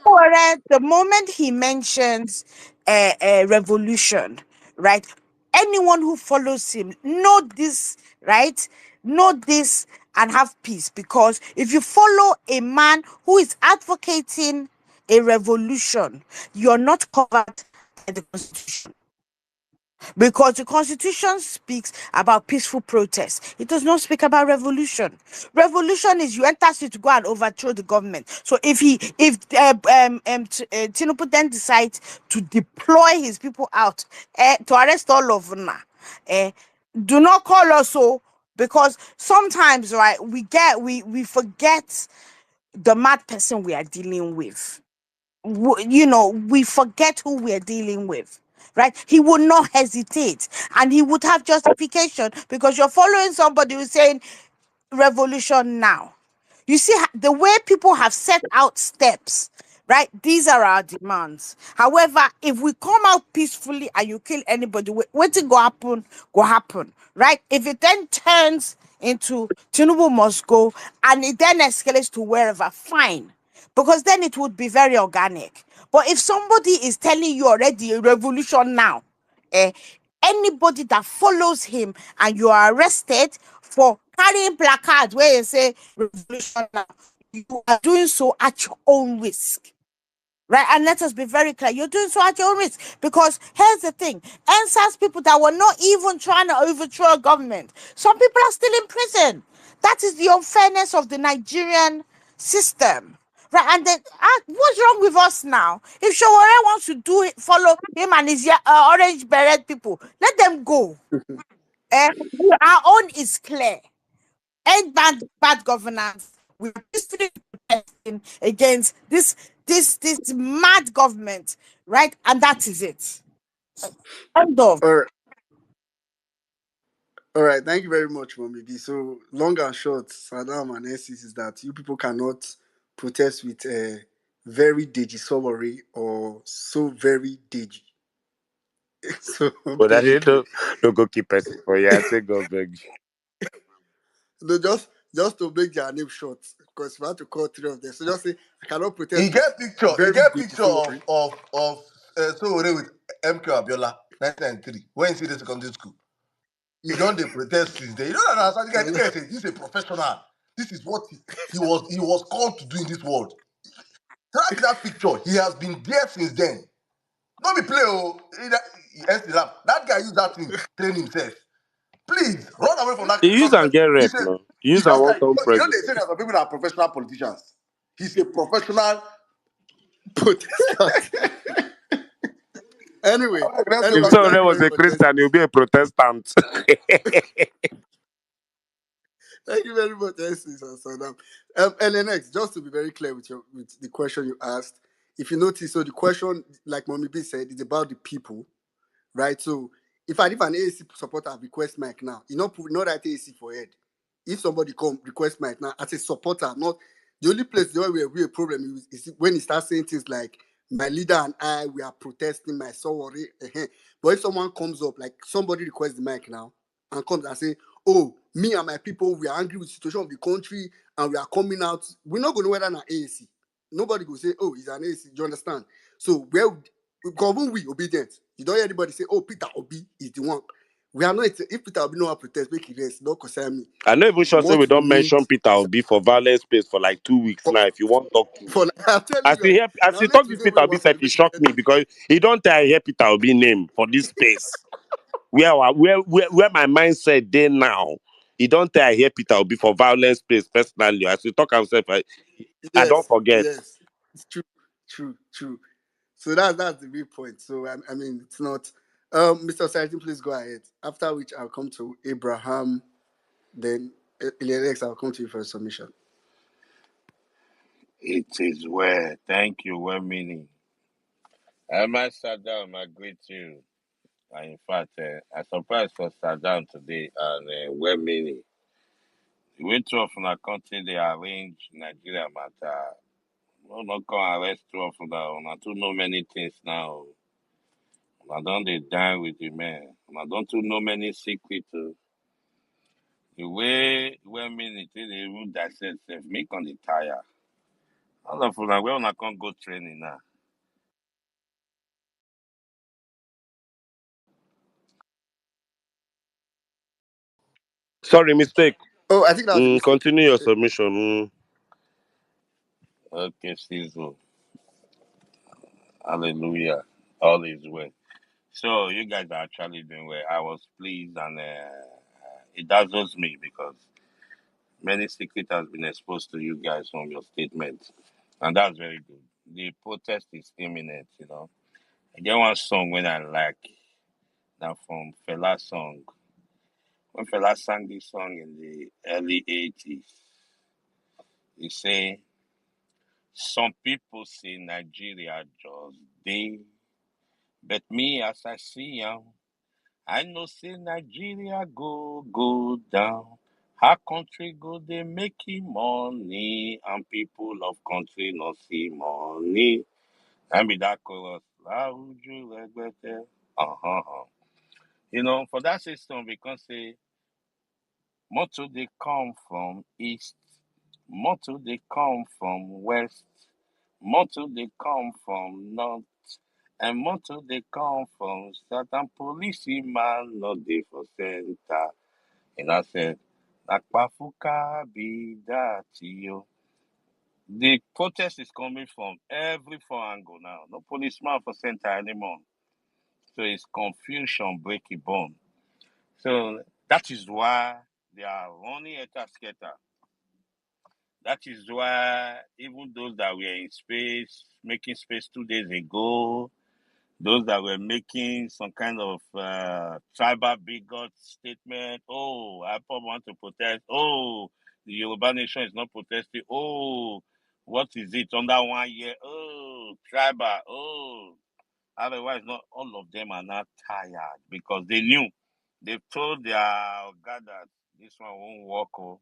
The moment he mentions a revolution, right? Anyone who follows him know this, right? Know this and have peace. Because if you follow a man who is advocating a revolution, you're not covered by the constitution. Because the constitution speaks about peaceful protest. It does not speak about revolution. Revolution is you enter street to go and overthrow the government. So if Tinubu then decides to deploy his people out to arrest all of them, do not call us so, because sometimes, right, we forget the mad person we are dealing with. We forget who we're dealing with, right? He would not hesitate and he would have justification, because you're following somebody who's saying revolution now. You see the way people have set out steps, right? These are our demands. However, if we come out peacefully and you kill anybody, what go happen, right? If it then turns into Tinubu must go and it then escalates to wherever, fine, because then it would be very organic. But if somebody is telling you already a revolution now, eh, anybody that follows him and you are arrested for carrying placards where you say revolution now, you are doing so at your own risk. Right, and let us be very clear. You're doing so at your own risk, because here's the thing: NSAS people that were not even trying to overthrow a government, some people are still in prison. That is the unfairness of the Nigerian system. Right, and then what's wrong with us now? If Shawara wants to do it, follow him and his orange beret people, let them go. Our own is clear. End bad governance. We're peacefully protesting against this mad government, right? And that is it. End of. All right. All right. Thank you very much, Mommy B. So, long and short, Saddam and Essis is that you people cannot protest with a very deji summary or so very deji. So, But that basically, don't go keep person for you. I say God beg you. no, just to make their name short, because we have to call three of them. So just say, I cannot He protest with get picture. He very get good, picture so worry. of Sowore with MK Abiola 1993 when he see the secondary school. He don't they protest since then. You don't understand. The guy say this is a professional. This is what he was called to do in this world. Track that picture. He has been there since then. Don't be play that guy use that thing train himself. Please run away from that He use and nonsense. get He rep said now. He use it's and just one like turn they say president. that some people are professional politicians. He's a professional. Protestant. Anyway, Let's go If back anyway, to the thank Sowore you was very question. a much, Christian, he'll Essie. be a Protestant. Thank you very much, Essie and Sadam. LNX, just to be very clear with the question you asked, if you notice, so the question, like Mommy B said, is about the people, right? So if an AAC supporter request mic now, not that AAC for head. If somebody come request mic now as a supporter, not the only place where we a problem is when he starts saying things like my leader and I we are protesting my sorry. But if someone comes up, like somebody requests the mic now and comes and say, oh, me and my people, we are angry with the situation of the country and we are coming out, we're not going to know whether an AAC. Nobody will say, oh, he's an AAC. Do you understand? So because when we obedient, you don't hear anybody say, oh, Peter Obi is the one. We are not, if Peter Obi no one protest, make it rest, don't concern me. I know even sure say we What we don't need, mention Peter Obi for violence space for like 2 weeks for, now. If you want to talk to, I'm telling as you, you hear, as now you make talk this today we Peter Obi want self, it celebrate shocked me because he don't tell I hear Peter Obi name for this space. Where my mindset day now. He don't tell I hear Peter Obi for violence space personally. As we talk himself, I don't Yes, forget. yes, it's true. So that's the big point. So I mean, it's not. Mr. Sergeant, please go ahead. After which I'll come to Abraham, then Eliadex, I'll come to you for a submission. It is well. Thank you, well meaning. I might sat down, I greet you. In fact, I surprised for sat down today and well meaning. The way two of our country they arrange Nigeria matter. No, not come arrest two of them. I don't know many things now. I don't they dine with the men. I don't too know many secrets. The way well meaning they rule that self make on the tire. All of them, where I can't go training now. Sorry, mistake. Oh, I think that was a mistake. Continue your submission. Okay, Caesar. Hallelujah. All is well. So you guys are actually doing well. I was pleased and it dazzles me because many secrets has been exposed to you guys from your statements. And that's very good. The protest is imminent, you know. I get one song when I like that from Fela's song. When Fela sang this song in the early 80s, he say, some people say Nigeria just day, but me as I see I know say Nigeria go down. How country go they making money and people of country not see money. And be that chorus. Uh-huh. You know, for that system because say motor they come from east, motor they come from west, motor they come from north, and motor they come from south and policeman not dey for center. And I said, Nakpafuka be that yo. The protest is coming from every four angle now. No policeman for center anymore. So it's confusion breaking bone. So that is why they are running at a scatter. That is why even those that were in space, making space 2 days ago, those that were making some kind of tribal bigot statement, oh, I probably want to protest, oh, the Yoruba nation is not protesting, oh, what is it, under 1 year, oh, tribal, oh. Otherwise, not all of them are not tired because they knew. They've told their God that this one won't work, oh,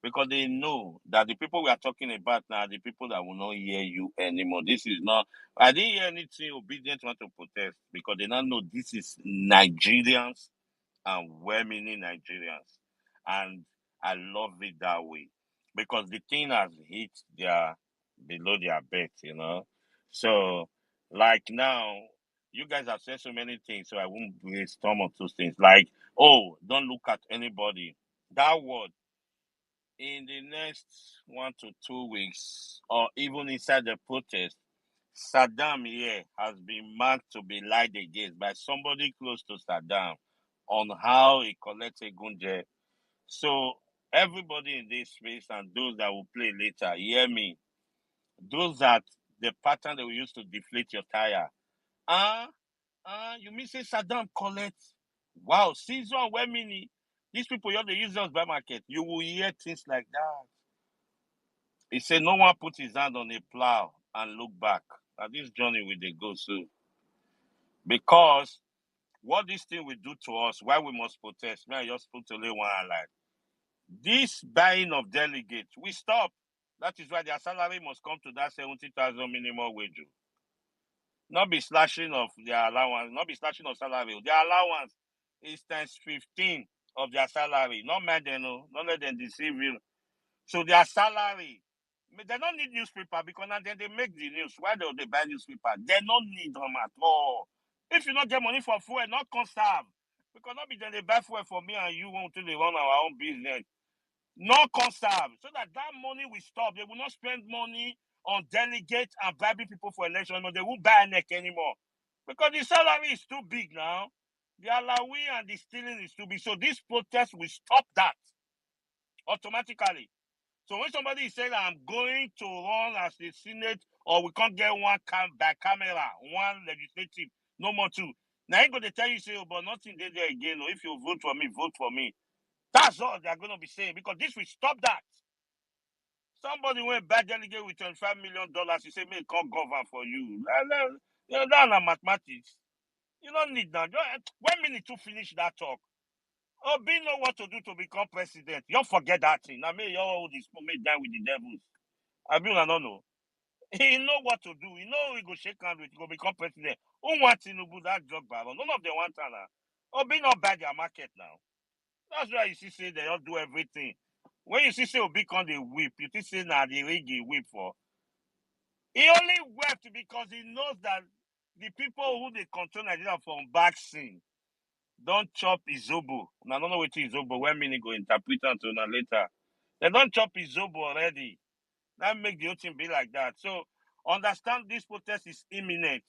because they know that the people we are talking about now are the people that will not hear you anymore. This is not, I didn't hear anything obedient want to protest because they now know this is Nigerians and well meaning Nigerians. And I love it that way because the thing has hit their below their belt, you know. So, like now, you guys have said so many things, so I won't waste some of those things. Like, oh, don't look at anybody. That word in the next 1 to 2 weeks, or even inside the protest, Saddam here has been marked to be lied against by somebody close to Saddam on how he collects a gunje. So everybody in this space and those that will play later, hear me. Those that the pattern they will use to deflate your tire. You mean say Saddam collect? Wow, season where many these people you they use us by market. You will hear things like that. He said no one put his hand on a plow and look back. Now this journey will they go so because what this thing will do to us, why we must protest. May I just put only one highlight. This buying of delegates, we stop. That is why their salary must come to that 70,000 minimum wage. Not be slashing of their allowance, not be slashing of salary. Their allowance is times 15 of their salary. Not mad, not let them deceive you. So their salary, they don't need newspaper because now then they make the news. Why do they buy newspaper? They don't need them at all. If you not get money for fuel, not conserve. Because not be then they buy fuel for me and you until they run our own business. Not conserve. So that money will stop. They will not spend money on delegates and bribing people for election. No, they won't buy a neck anymore. Because the salary is too big now. The allowing and the stealing is too big. So this protest will stop that automatically. So when somebody is saying I'm going to run as the Senate or we can't get one by camera, one legislative, no more two. Now ain't going to tell you, say, oh, but nothing there again. Or if you vote for me, vote for me. That's all they're going to be saying because this will stop that. Somebody went back delegate with $25 million. He said, me can't govern for you. You know, that's not mathematics. You don't need that. 1 minute to finish that talk. Obi know what to do to become president. You forget that thing. Now, me, you all this may die with the devils. Abi una no know. He know what to do. He know he go shake hand with, he go become president. Who wants Tinubu that drug baron? None of them want Tana. Obi not buy their market now. That's why you see say they all do everything. When you see say Obi come they whip, you think say now the rig he whip for. He only wept because he knows that the people who they control Nigeria from back scene don't chop Izobo. Now I don't know what Izobo. When meaning go interpret until now later. They don't chop Izobo already. That make the whole thing be like that. So understand this protest is imminent.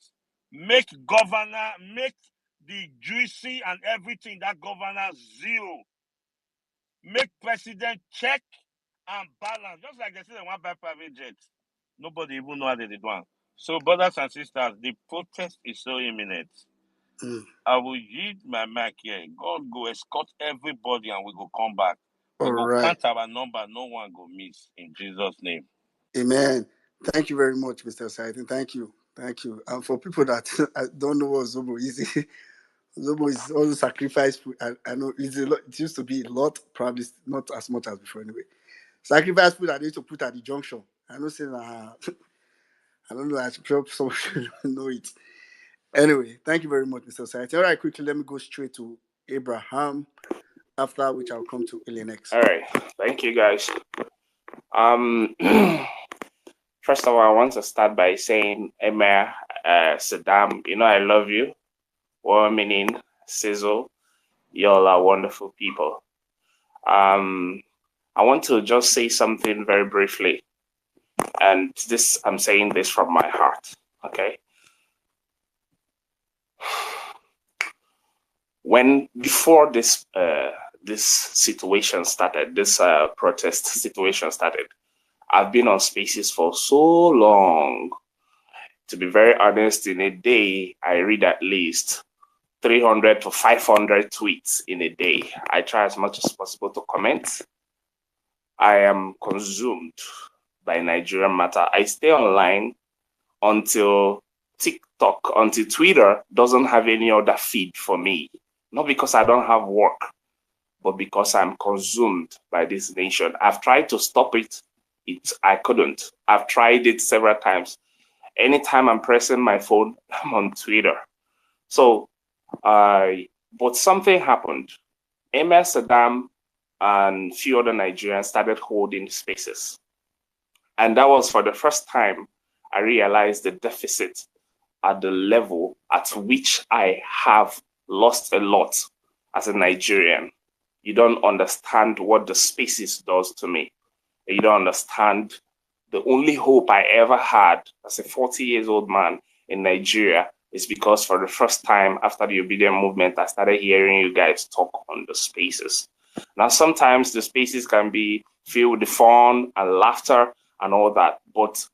Make governor, make the juicy and everything that governor zero. Make president check and balance. Just like they say they want buy private jets. Nobody even know how they did one. So brothers and sisters, the protest is so imminent. I will yield my mic here. God go escort everybody and we go come back. We All go right. count our number. No one go miss in Jesus' name. Amen. Thank you very much, Mr. Saitin. Thank you. Thank you. And for people that don't know what Zobo is, Zobo is also sacrifice food. I know it's a lot, it used to be a lot, probably not as much as before anyway. Sacrifice food that they used to put at the junction. I know saying I don't know, I hope someone should know it. Anyway, thank you very much, Mr. Saitin. All right, quickly, let me go straight to Abraham, after which I'll come to Elenex. All right, thank you guys. First of all, I want to start by saying, Emir, Saddam, you know I love you. Well, meaning Sizzle, y'all are wonderful people. I want to just say something very briefly, and this I'm saying this from my heart. Okay. Before this this situation started, this protest situation started, I've been on spaces for so long. To be very honest, in a day, I read at least 300 to 500 tweets in a day. I try as much as possible to comment. I am consumed by Nigerian matter. I stay online until TikTok, until Twitter doesn't have any other feed for me. Not because I don't have work, but because I'm consumed by this nation. I've tried to stop it. I couldn't. I've tried it several times. Anytime I'm pressing my phone, I'm on Twitter. So, but something happened. Emir Saddam and few other Nigerians started holding spaces. And that was for the first time I realized the deficit at the level at which I have lost a lot as a Nigerian. You don't understand what the spaces does to me. You don't understand the only hope I ever had as a 40-year-old man in Nigeria is because for the first time after the obedient movement, I started hearing you guys talk on the spaces. Now, sometimes the spaces can be filled with fun and laughter and all that, but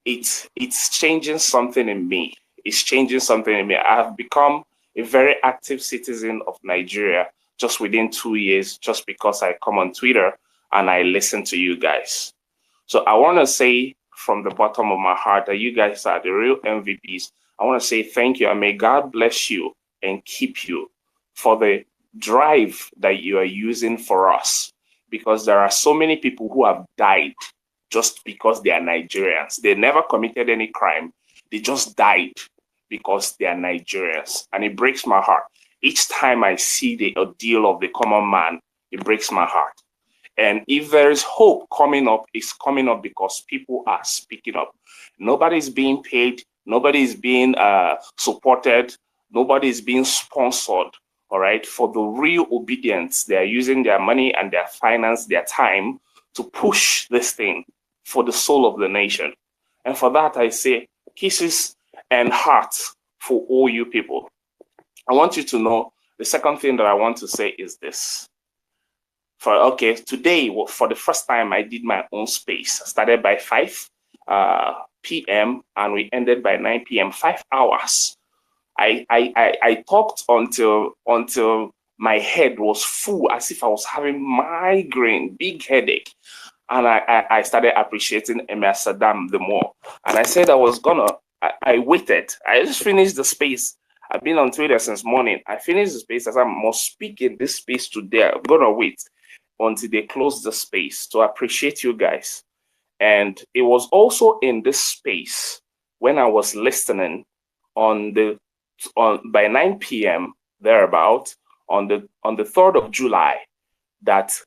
it's changing something in me. It's changing something in me. I have become a very active citizen of Nigeria just within 2 years, just because I come on Twitter and I listen to you guys. So I want to say from the bottom of my heart that you guys are the real MVPs. I want to say thank you and may God bless you and keep you for the drive that you are using for us, because there are so many people who have died just because they are Nigerians. They never committed any crime. They just died because they are Nigerians. And it breaks my heart. Each time I see the ordeal of the common man, it breaks my heart. And if there is hope coming up, it's coming up because people are speaking up. Nobody is being paid. Nobody is being supported. Nobody is being sponsored, all right? For the real obedience, they are using their money and their finance, their time to push this thing for the soul of the nation. And for that, I say kisses and hearts for all you people. I want you to know the second thing that I want to say is this. Today, for the first time, I did my own space. I started by 5 p.m. and we ended by 9 p.m., 5 hours. I talked until my head was full, as if I was having migraine, big headache. And I started appreciating Emir Saddam the more. And I said I waited. I just finished the space. I've been on Twitter since morning. I finished the space as I must speak in this space today. I'm going to wait until they close the space to appreciate you guys. And it was also in this space when I was listening by 9 p.m. thereabout on the 3rd of July that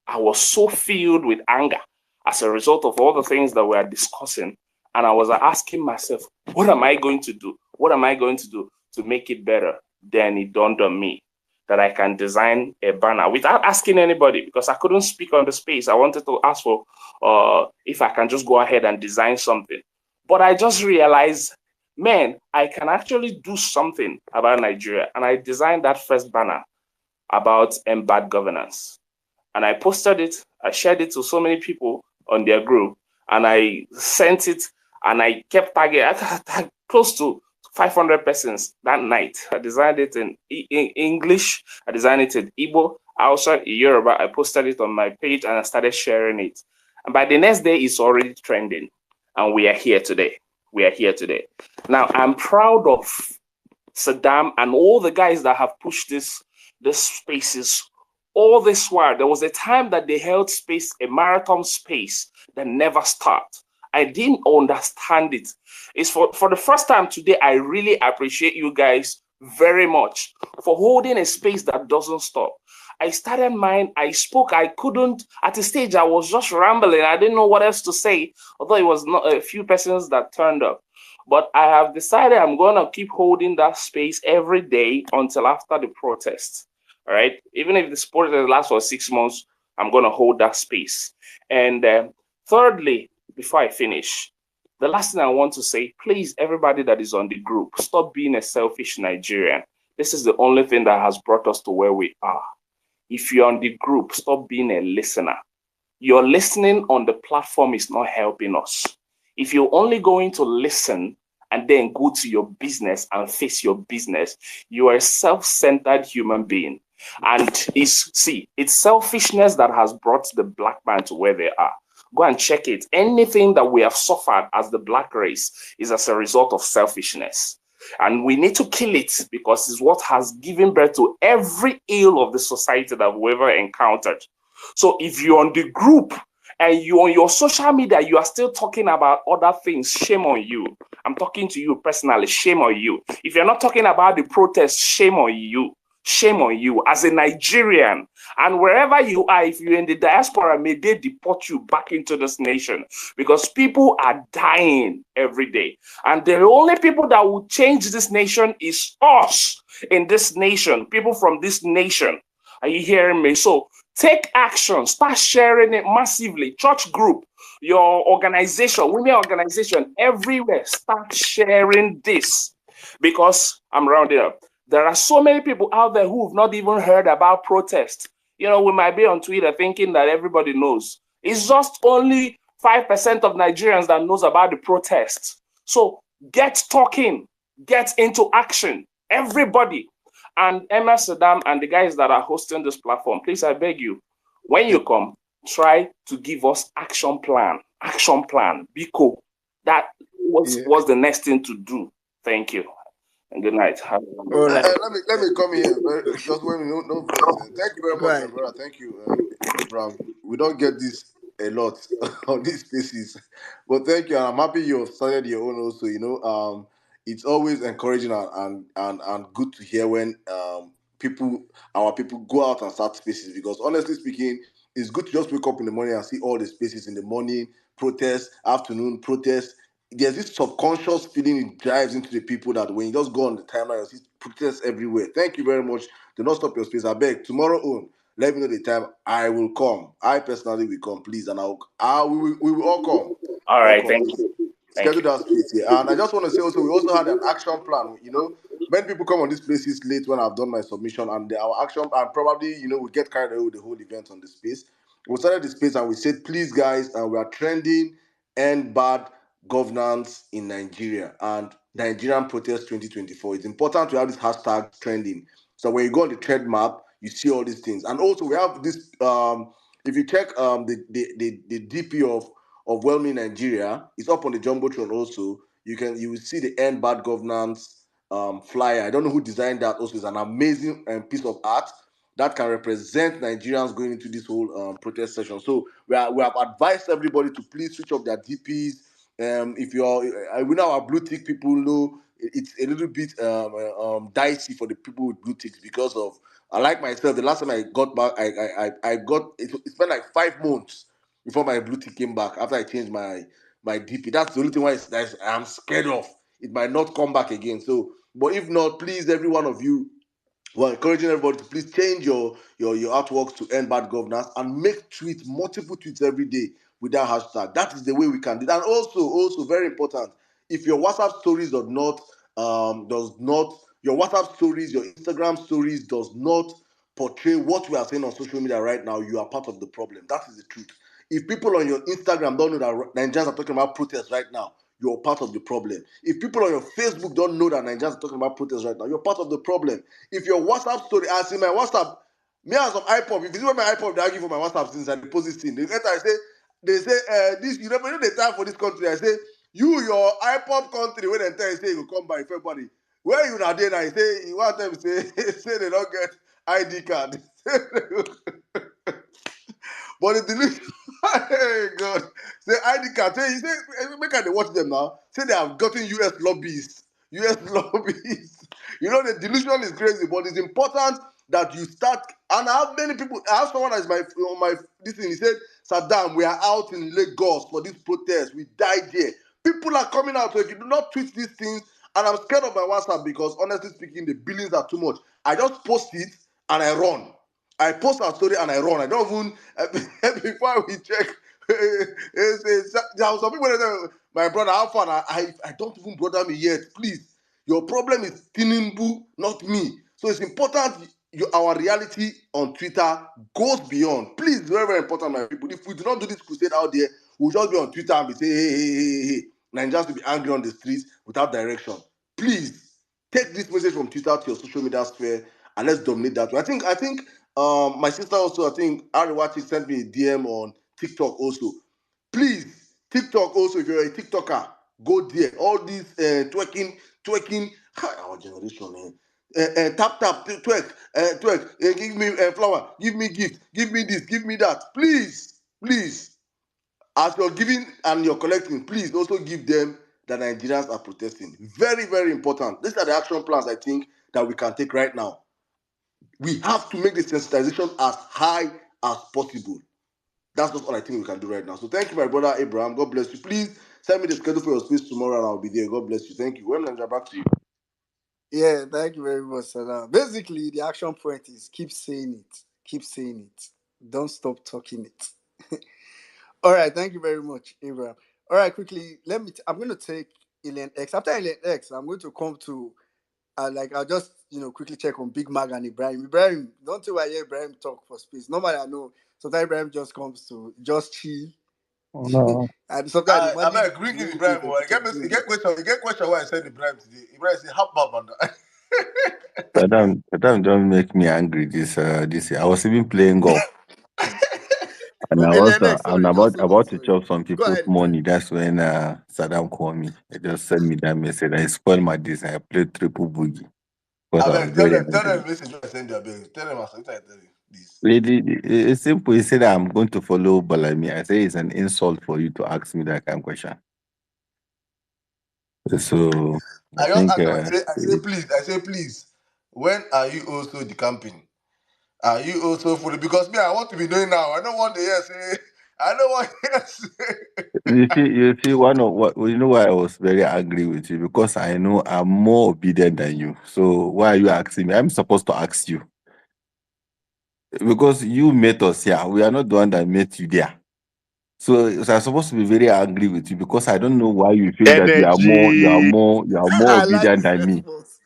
I was so filled with anger as a result of all the things that we are discussing. And I was asking myself, what am I going to do? What am I going to do to make it better? Then it dawned on me that I can design a banner without asking anybody, because I couldn't speak on the space. I wanted to ask for if I can just go ahead and design something. But I just realized, man, I can actually do something about Nigeria. And I designed that first banner about bad governance. And I posted it, I shared it to so many people on their group, and I sent it, and I kept tagging close to 500 persons that night. I designed it in English, I designed it in Igbo, Hausa, Yoruba. I posted it on my page and I started sharing it. And by the next day, it's already trending. And we are here today. We are here today. Now, I'm proud of Saddam and all the guys that have pushed this spaces all this while. There was a time that they held space, a marathon space that never stopped. I didn't understand it. It's for the first time today, I really appreciate you guys very much for holding a space that doesn't stop. I started mine, I spoke, I couldn't, at a stage I was just rambling. I didn't know what else to say, although it was not a few persons that turned up. But I have decided I'm going to keep holding that space every day until after the protest. All right. Even if the protest lasts for 6 months, I'm going to hold that space. And thirdly, before I finish, the last thing I want to say, please, everybody that is on the group, stop being a selfish Nigerian. This is the only thing that has brought us to where we are. If you're on the group, stop being a listener. Your listening on the platform is not helping us. If you're only going to listen and then go to your business and face your business, you are a self-centered human being. And it's selfishness that has brought the black man to where they are. Go and check it. Anything that we have suffered as the black race is as a result of selfishness. And we need to kill it, because it's what has given birth to every ill of the society that we've ever encountered. So if you're on the group and you're on your social media, you are still talking about other things, shame on you. I'm talking to you personally, shame on you. If you're not talking about the protest, shame on you. Shame on you. As a Nigerian, And wherever you are, if you're in the diaspora, may they deport you back into this nation, because people are dying every day. And the only people that will change this nation is us in this nation, people from this nation. Are you hearing me? So take action, start sharing it massively. Church group, your organization, women organization, everywhere, start sharing this, because I'm rounding up. There are so many people out there who've not even heard about protest. You know, we might be on Twitter thinking that everybody knows. It's just only 5% of Nigerians that knows about the protests. So get talking, get into action, everybody. And Emma Saddam and the guys that are hosting this platform, please, I beg you, when you come, try to give us action plan, Biko. That was the next thing to do. Thank you. And good night. All right. Let me come here. Just when we no vex. Thank you very Go much, my ahead. brother. Thank you, Abraham. We don't get this a lot on these spaces, but thank you. And I'm happy you have started your own also. It's always encouraging and good to hear when our people go out and start spaces, because honestly speaking, it's good to just wake up in the morning and see all the spaces in the morning, protest, afternoon, protest. There's this subconscious feeling it drives into the people that when you just go on the timeline, you see protests everywhere. Thank you very much. Do not stop your space. I beg. Tomorrow on, let me know the time. I will come. I personally will come, please, and we will all come. All All right, come, thank please. you. Thank Schedule you. that space here. And I just want to say also, we also had an action plan. Many people come on these places late when I've done my submission, and our action, and probably, we get carried away with the whole event on the space. We started the space and we said, please, guys, we are trending end bad governance in Nigeria and Nigerian protest 2024. It's important to have this hashtag trending. So when you go on the trend map, you see all these things. And also we have this, if you check the DP of Wellme Nigeria, it's up on the Jumbotron also. You will see the end bad governance flyer. I don't know who designed that also. It's an amazing piece of art that can represent Nigerians going into this whole protest session. So we have advised everybody to please switch off their DPs. If we know our blue tick people know it's a little bit dicey for the people with blue ticks, because of, I like myself, the last time I got back, I got it spent like 5 months before my blue tick came back after I changed my DP. That's the only thing why I'm scared of. It might not come back again. So, but if not, please, every one of you, we're encouraging everybody to please change your artworks to end bad governance and make multiple tweets every day with that hashtag. That is the way we can do that. And also very important, if your WhatsApp stories your WhatsApp stories, your Instagram stories does not portray what we are saying on social media right now, you are part of the problem. That is the truth. If people on your Instagram don't know that Nigerians are talking about protests right now, you're part of the problem. If people on your Facebook don't know that Nigerians are talking about protests right now, you're part of the problem. If your WhatsApp story, I see my WhatsApp, me and some iPod, if you see what my iPod, they argue for my WhatsApp since I post this thing. They say, this, you know the time for this country. I say, your iPod country, when they tell you, say, you come by February. Where you now there now? You say, you want them to say, say they don't get ID card. But the delusion, hey God, say ID card. Say, you say, make they watch them now. Say they have gotten US lobbyists. US lobbyists. The delusion is crazy, but it's important that you start. And I have many people. I have someone that is my this thing. He said, Saddam, we are out in Lagos for this protest. We died here. People are coming out. So if you do not tweet these things, and I'm scared of my WhatsApp because honestly speaking, the billings are too much. I just post it and I run. I post a story and I run. I don't even before we check. There are some people that say, my brother, how far? I don't even bother me yet. Please, your problem is Tinubu, not me. So it's important our reality on Twitter goes beyond. Please, very, very important, my people. If we do not do this crusade out there, we'll just be on Twitter and be saying, hey. Nigerians will be angry on the streets without direction. Please, take this message from Twitter to your social media sphere and let's dominate that. I think my sister also, I think Ariwati sent me a DM on TikTok also. Please, TikTok also, if you're a TikToker, go there. All these twerking, our generation, man. Tap, twerk, give me flower, give me gift, give me this, give me that. Please, as you're giving and you're collecting, please also give them that Nigerians are protesting. Very, very important. These are the action plans I think that we can take right now. We have to make the sensitization as high as possible. That's just all I think we can do right now. So thank you, my brother Abraham. God bless you. Please send me the schedule for your space tomorrow and I'll be there. God bless you. Thank you. When Nigeria, back to you. Yeah, thank you very much, Salam. Basically, the action point is keep saying it. Keep saying it. Don't stop talking it. All right, thank you very much, Abraham. All right, quickly, I'm going to take Alien X. After Alien X, I'm going to come to, I'll just, quickly check on Big Mag and Ibrahim. Ibrahim, don't you I hear Ibrahim talk for space. Normally, I know, sometimes Ibrahim just comes to just chill. Oh, no. And sometimes I I imagine beg, bring the in way Ibrahim. they You get question. You get question. Why I said Ibrahim today? Ibrahim say half Baba. Madam, don't make me angry this year. I was even playing golf and Oh, I was Alien X, I'm sorry, just hold on, about to sorry. chop some Go people's ahead, Ibrahim. money. That's when Saddam called me. He just sent me that message. I spoiled my this. I played triple boogie because I I was beg, very tell angry. them message I send you. I beg, tell them I tell you this. It's simple. He said I'm going to follow Balami. I say it's an insult for you to ask me that kind of question. So I I just think ask them. I say please. When are you also decamping? Are you also fully? Because me, I want to be doing now. I don't want the yes. I don't want yes. you see, one of what you know why I was very angry with you because I know I'm more obedient than you. So why are you asking me? I'm supposed to ask you because you met us here. We are not the one that met you there. So I'm supposed to be very angry with you because I don't know why you feel that Energy. you are more I like obedient this than me. response.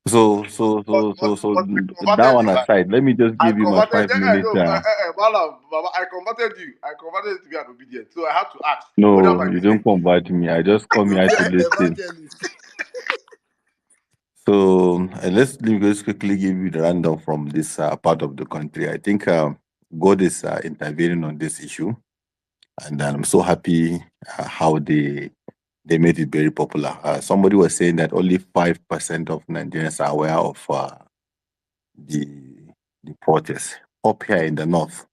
So But I that converted one you. aside, let me just I give you my converted. 5 minutes. Bala, Baba, I converted you. I converted you to be an obedient. So I had to ask whether No, my you don't mistake. convert me. I just come You here be to an listen. evangelist. So let me just quickly give you the rundown from this part of the country. I think God is intervening on this issue, and I'm so happy how they made it very popular. Somebody was saying that only 5% of Nigerians are aware of the the protests up here in the north.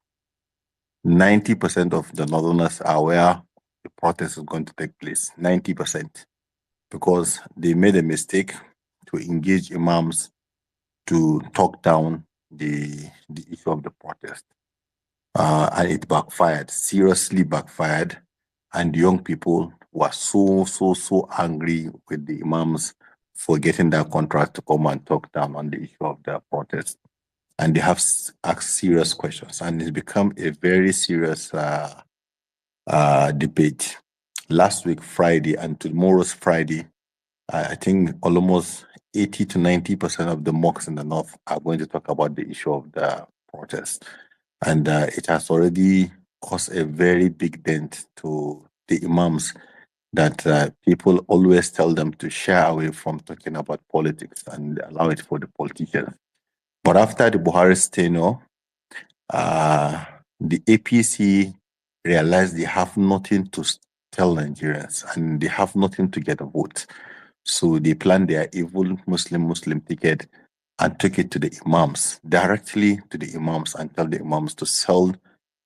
90% of the northerners are aware the protest is going to take place. 90% because they made a mistake to engage imams to talk down the issue of the protest. And it backfired, seriously backfired. And the young people were so angry with the imams for getting that contract to come and talk down on the issue of the protest. And they have asked serious questions, and it's become a very serious debate. Last week, Friday, and tomorrow's Friday, I think almost 80 to 90% of the mosques in the north are going to talk about the issue of the protest. And it has already caused a very big dent to the imams that people always tell them to shy away from talking about politics and allow it for the politicians. But after the Buhari tenure, uh, the APC realized they have nothing to tell Nigerians and they have nothing to get a vote. So they planned their evil Muslim ticket and took it to the imams, directly to the imams, and tell the imams to sell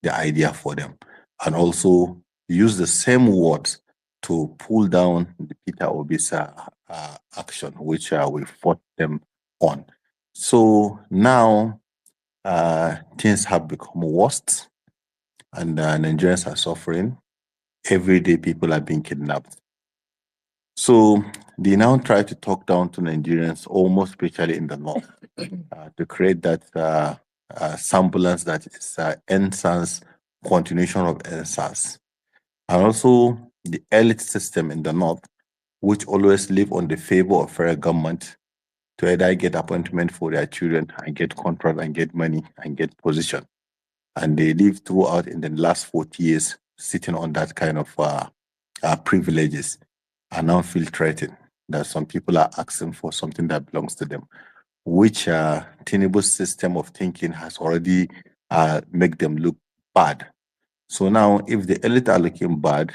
the idea for them. And also use the same words to pull down the Peter Obi's action, which we fought them on. So now things have become worse and Nigerians are suffering. Every day people are being kidnapped. So they now try to talk down to Nigerians, almost especially in the north, to create that semblance that is NSAS, continuation of NSAS. And also the elite system in the north, which always live on the favor of federal government to either get appointment for their children and get contract and get money and get position. And they live throughout in the last 40 years sitting on that kind of privileges and now feel threatened that some people are asking for something that belongs to them, which Tinubu's system of thinking has already make them look bad. So now if the elite are looking bad,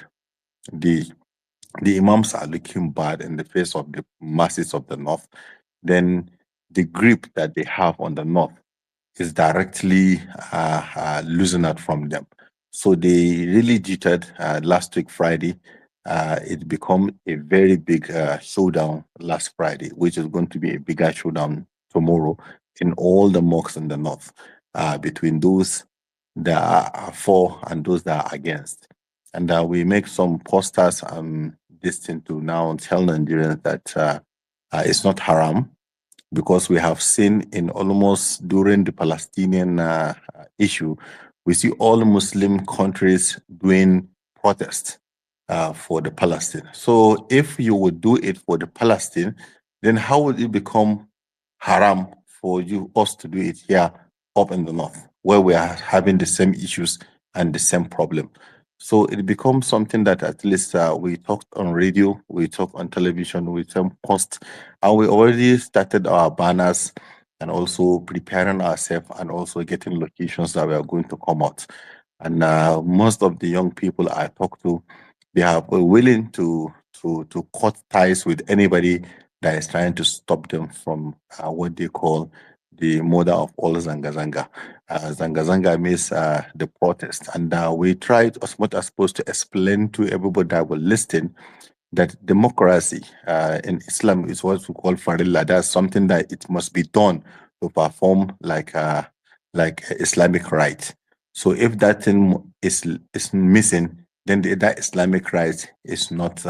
the the imams are looking bad in the face of the masses of the north, then the grip that they have on the north is directly losing out from them. So they really jittered last week, Friday. It became a very big showdown last Friday, which is going to be a bigger showdown tomorrow in all the mosques in the north, between those that are for and those that are against. And we make some posters and this thing to now tell Nigerians that it's not haram, because we have seen in almost during the Palestinian issue, we see all Muslim countries doing protests for the Palestine. So if you would do it for the Palestine, then how would it become haram for us to do it here up in the north, where we are having the same issues and the same problem? So it becomes something that at least we talked on radio, we talk on television, we talk post, and we already started our banners and also preparing ourselves and also getting locations that we are going to come out. And most of the young people I talk to, they are willing to cut ties with anybody that is trying to stop them from what they call the mother of all Zanga Zanga. Zanga Zanga means the protest. And we tried as much as possible to explain to everybody that will listen that democracy in Islam is what we call farilla. That's something that it must be done to perform like Islamic right. So if that thing is missing, then that Islamic right is not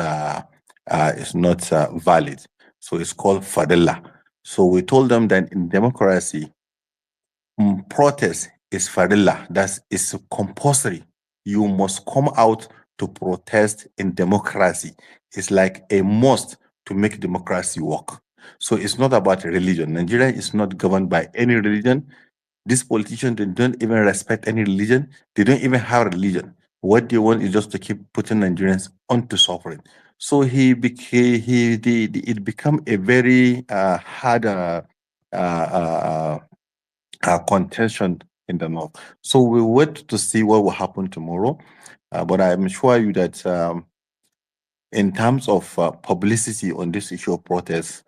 valid. So it's called farilla. So we told them that in democracy, protest is farilla. That is compulsory. You must come out to protest in democracy. It's like a must to make democracy work. So it's not about religion. Nigeria is not governed by any religion. These politicians, they don't even respect any religion. They don't even have religion. What they want is just to keep putting Nigerians onto suffering. So it became a very hard contention in the north. So we wait to see what will happen tomorrow. But I'm sure you that in terms of publicity on this issue of protest,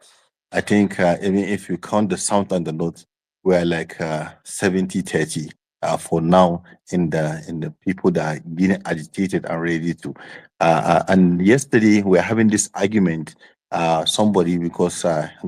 I think even if you count the sound and the note, we're like 70-30 for now in the people that are being agitated and ready to. And yesterday we are having this argument. Somebody, because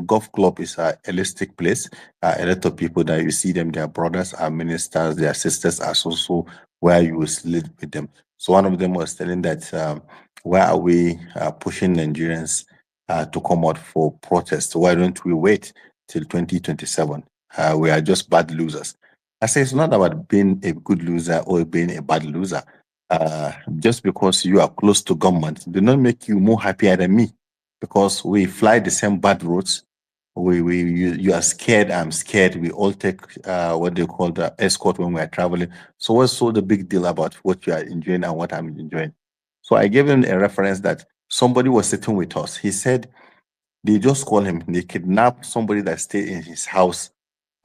golf club is a holistic place, a lot of people that you see them, their brothers are ministers, their sisters are also where you will sleep with them. So one of them was telling that why are we pushing Nigerians to come out for protest? Why don't we wait till 2027? We are just bad losers. I say it's not about being a good loser or being a bad loser. Just because you are close to government do not make you more happier than me, because we fly the same bad roads. You are scared, I'm scared. We all take what they call the escort when we are traveling. So what's so the big deal about what you are enjoying and what I'm enjoying? So I gave him a reference that somebody was sitting with us. He said they just called him. They kidnapped somebody that stayed in his house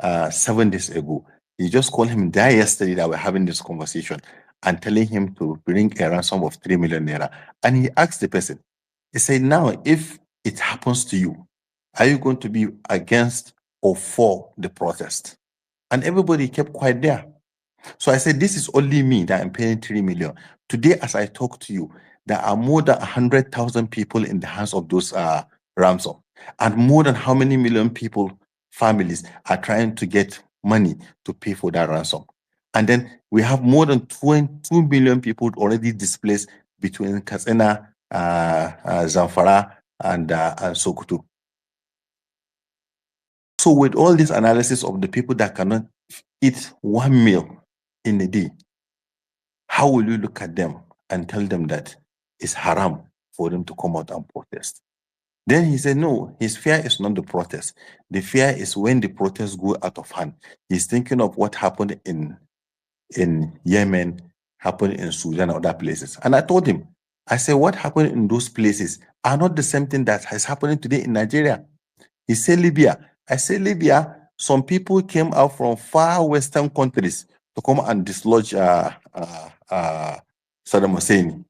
7 days ago. He just called him there yesterday that we're having this conversation and telling him to bring a ransom of 3 million naira. And he asked the person, he said, now, if it happens to you, are you going to be against or for the protest? And everybody kept quiet there. So I said, this is only me that I'm paying 3 million. Today, as I talk to you, there are more than 100,000 people in the hands of those ransom. And more than how many million people, families, are trying to get money to pay for that ransom. And then we have more than 22 million people already displaced between Katsina, Zamfara, and Sokoto. So with all this analysis of the people that cannot eat one meal in a day, how will you look at them and tell them that it's haram for them to come out and protest? Then he said, no, his fear is not the protest. The fear is when the protests go out of hand. He's thinking of what happened in Yemen, happened in Sudan, and other places. And I told him, I said, what happened in those places are not the same thing that is happening today in Nigeria. He said Libya. I said Libya, some people came out from far western countries to come and dislodge Saddam Hussein.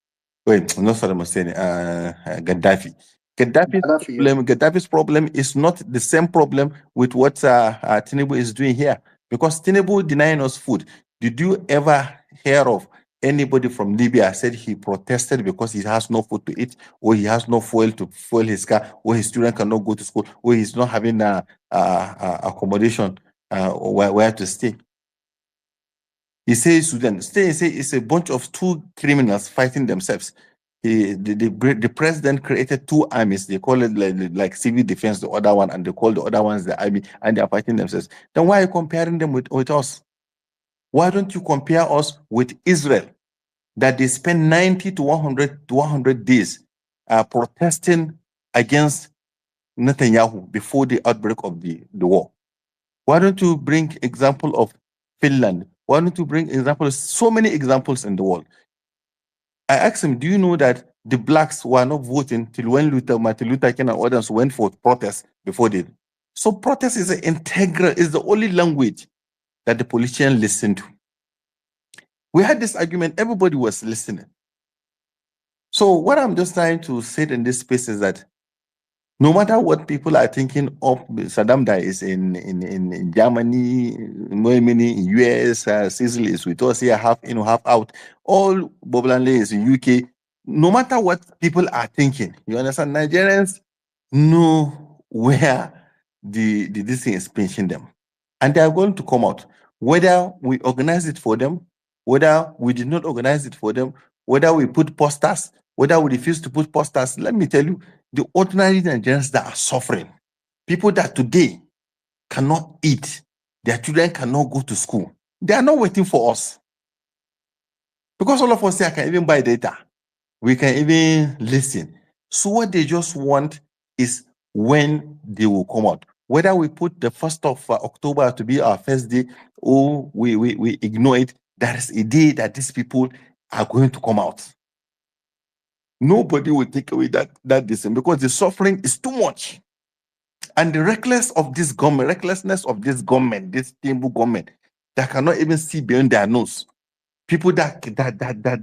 Wait, not Saddam Hussein, Gaddafi. Gaddafi, yeah. Gaddafi's problem is not the same problem with what Tinubu is doing here. Because Tinubu denying us food. Did you ever hear of Anybody from Libya said he protested because he has no food to eat, or he has no fuel to fuel his car, or his children cannot go to school, or he's not having accommodation where to stay. He says Sudan. Stay say it's a bunch of two criminals fighting themselves. The president created two armies. They call it like civil defense, the other one, and they call the other ones the army, and they are fighting themselves. Then why are you comparing them with us? Why don't you compare us with Israel, that they spend 90 to 100 days protesting against Netanyahu before the outbreak of the war? Why don't you bring example of Finland? Why don't you bring examples? So many examples in the world. I asked him, do you know that the blacks were not voting till when Martin Luther King and others went for protests before they? So protest is an integral, is the only language that the politicians listen to. We had this argument, everybody was listening. So what I'm just trying to say in this space is that no matter what people are thinking of, Saddam that is in Germany, many in US, Sicily is with us here, half in, half out. All Bob is in UK. No matter what people are thinking, you understand, Nigerians know where this thing is pinching them. And they are going to come out. Whether we organize it for them, whether we did not organize it for them, whether we put posters, whether we refuse to put posters, let me tell you, the ordinary Nigerians that are suffering, people that today cannot eat, their children cannot go to school, they are not waiting for us. Because all of us here can even buy data, we can even listen. So what they just want is when they will come out. Whether we put the 1st of October to be our first day, or we ignore it, there is a day that these people are going to come out. Nobody will take away that decision, because the suffering is too much. And the recklessness of this government, this Tinubu government, that cannot even see beyond their nose. People that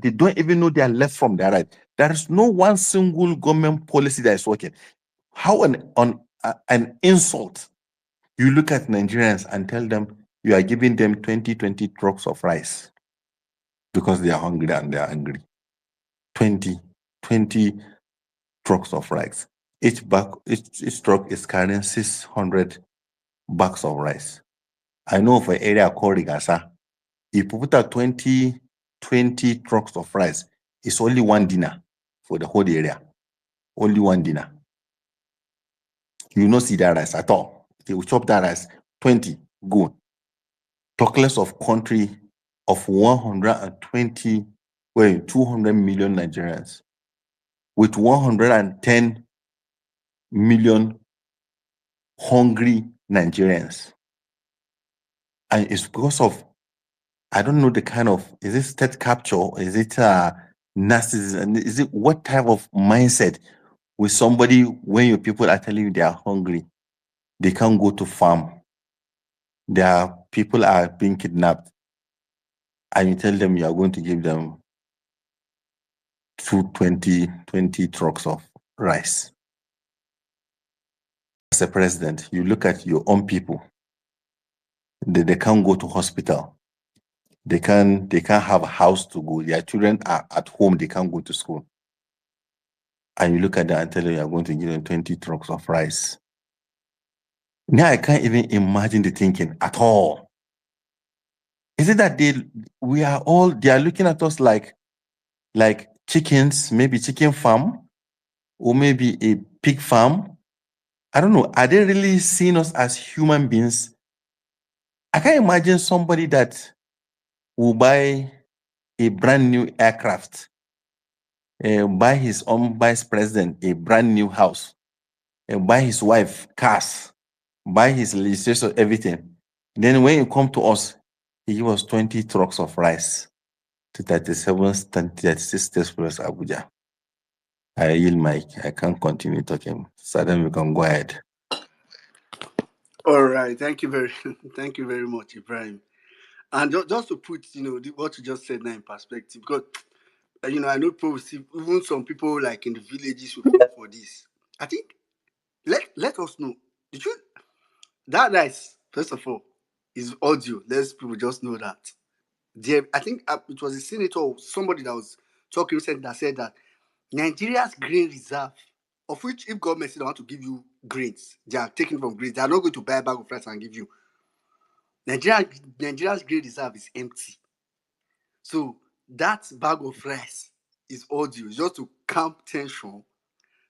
they don't even know their left from their right. There is no one single government policy that is working. How on an insult, you look at Nigerians and tell them you are giving them 20 trucks of rice because they are hungry and they are angry. 20 trucks of rice. Each truck is carrying 600 bags of rice. I know for an area called Rigasa, if you put out 20 trucks of rice, it's only one dinner for the whole area. Only one dinner. You will not see that rice at all. They will chop that rice, 20, go. Talk less of country of 200 million Nigerians with 110 million hungry Nigerians. And it's because of, I don't know the kind of, is it state capture? Is it narcissism? Is it what type of mindset with somebody when your people are telling you they are hungry, they can't go to farm, their people are being kidnapped, and you tell them you are going to give them 20 trucks of rice. As a president, you look at your own people, they can't go to hospital, they can't have a house to go, their children are at home, they can't go to school. And you look at them and tell them you are going to give them 20 trucks of rice. Now I can't even imagine the thinking at all. Is it that they are looking at us like chickens, maybe chicken farm, or maybe a pig farm? I don't know. Are they really seeing us as human beings? I can't imagine somebody that will buy a brand new aircraft, buy his own vice president a brand new house, buy his wife cars, buy his legislation, everything. Then when you come to us, he give us 20 trucks of rice to 36 states plus Abuja. I yield mic. I can't continue talking. So then we can go ahead. All right. Thank you thank you very much, Ibrahim. And just to put, what you just said now in perspective, because I know people see, even some people like in the villages will fall for this. I think let us know. Did you that rice, first of all, is audio. Let people just know that. I think it was a senator or somebody that was talking recently that said that Nigeria's grain reserve, of which if government say they want to give you grains, they are taking from grains. They are not going to buy a bag of rice and give you. Nigeria's grain reserve is empty. So that bag of rice is audio, just to calm tension.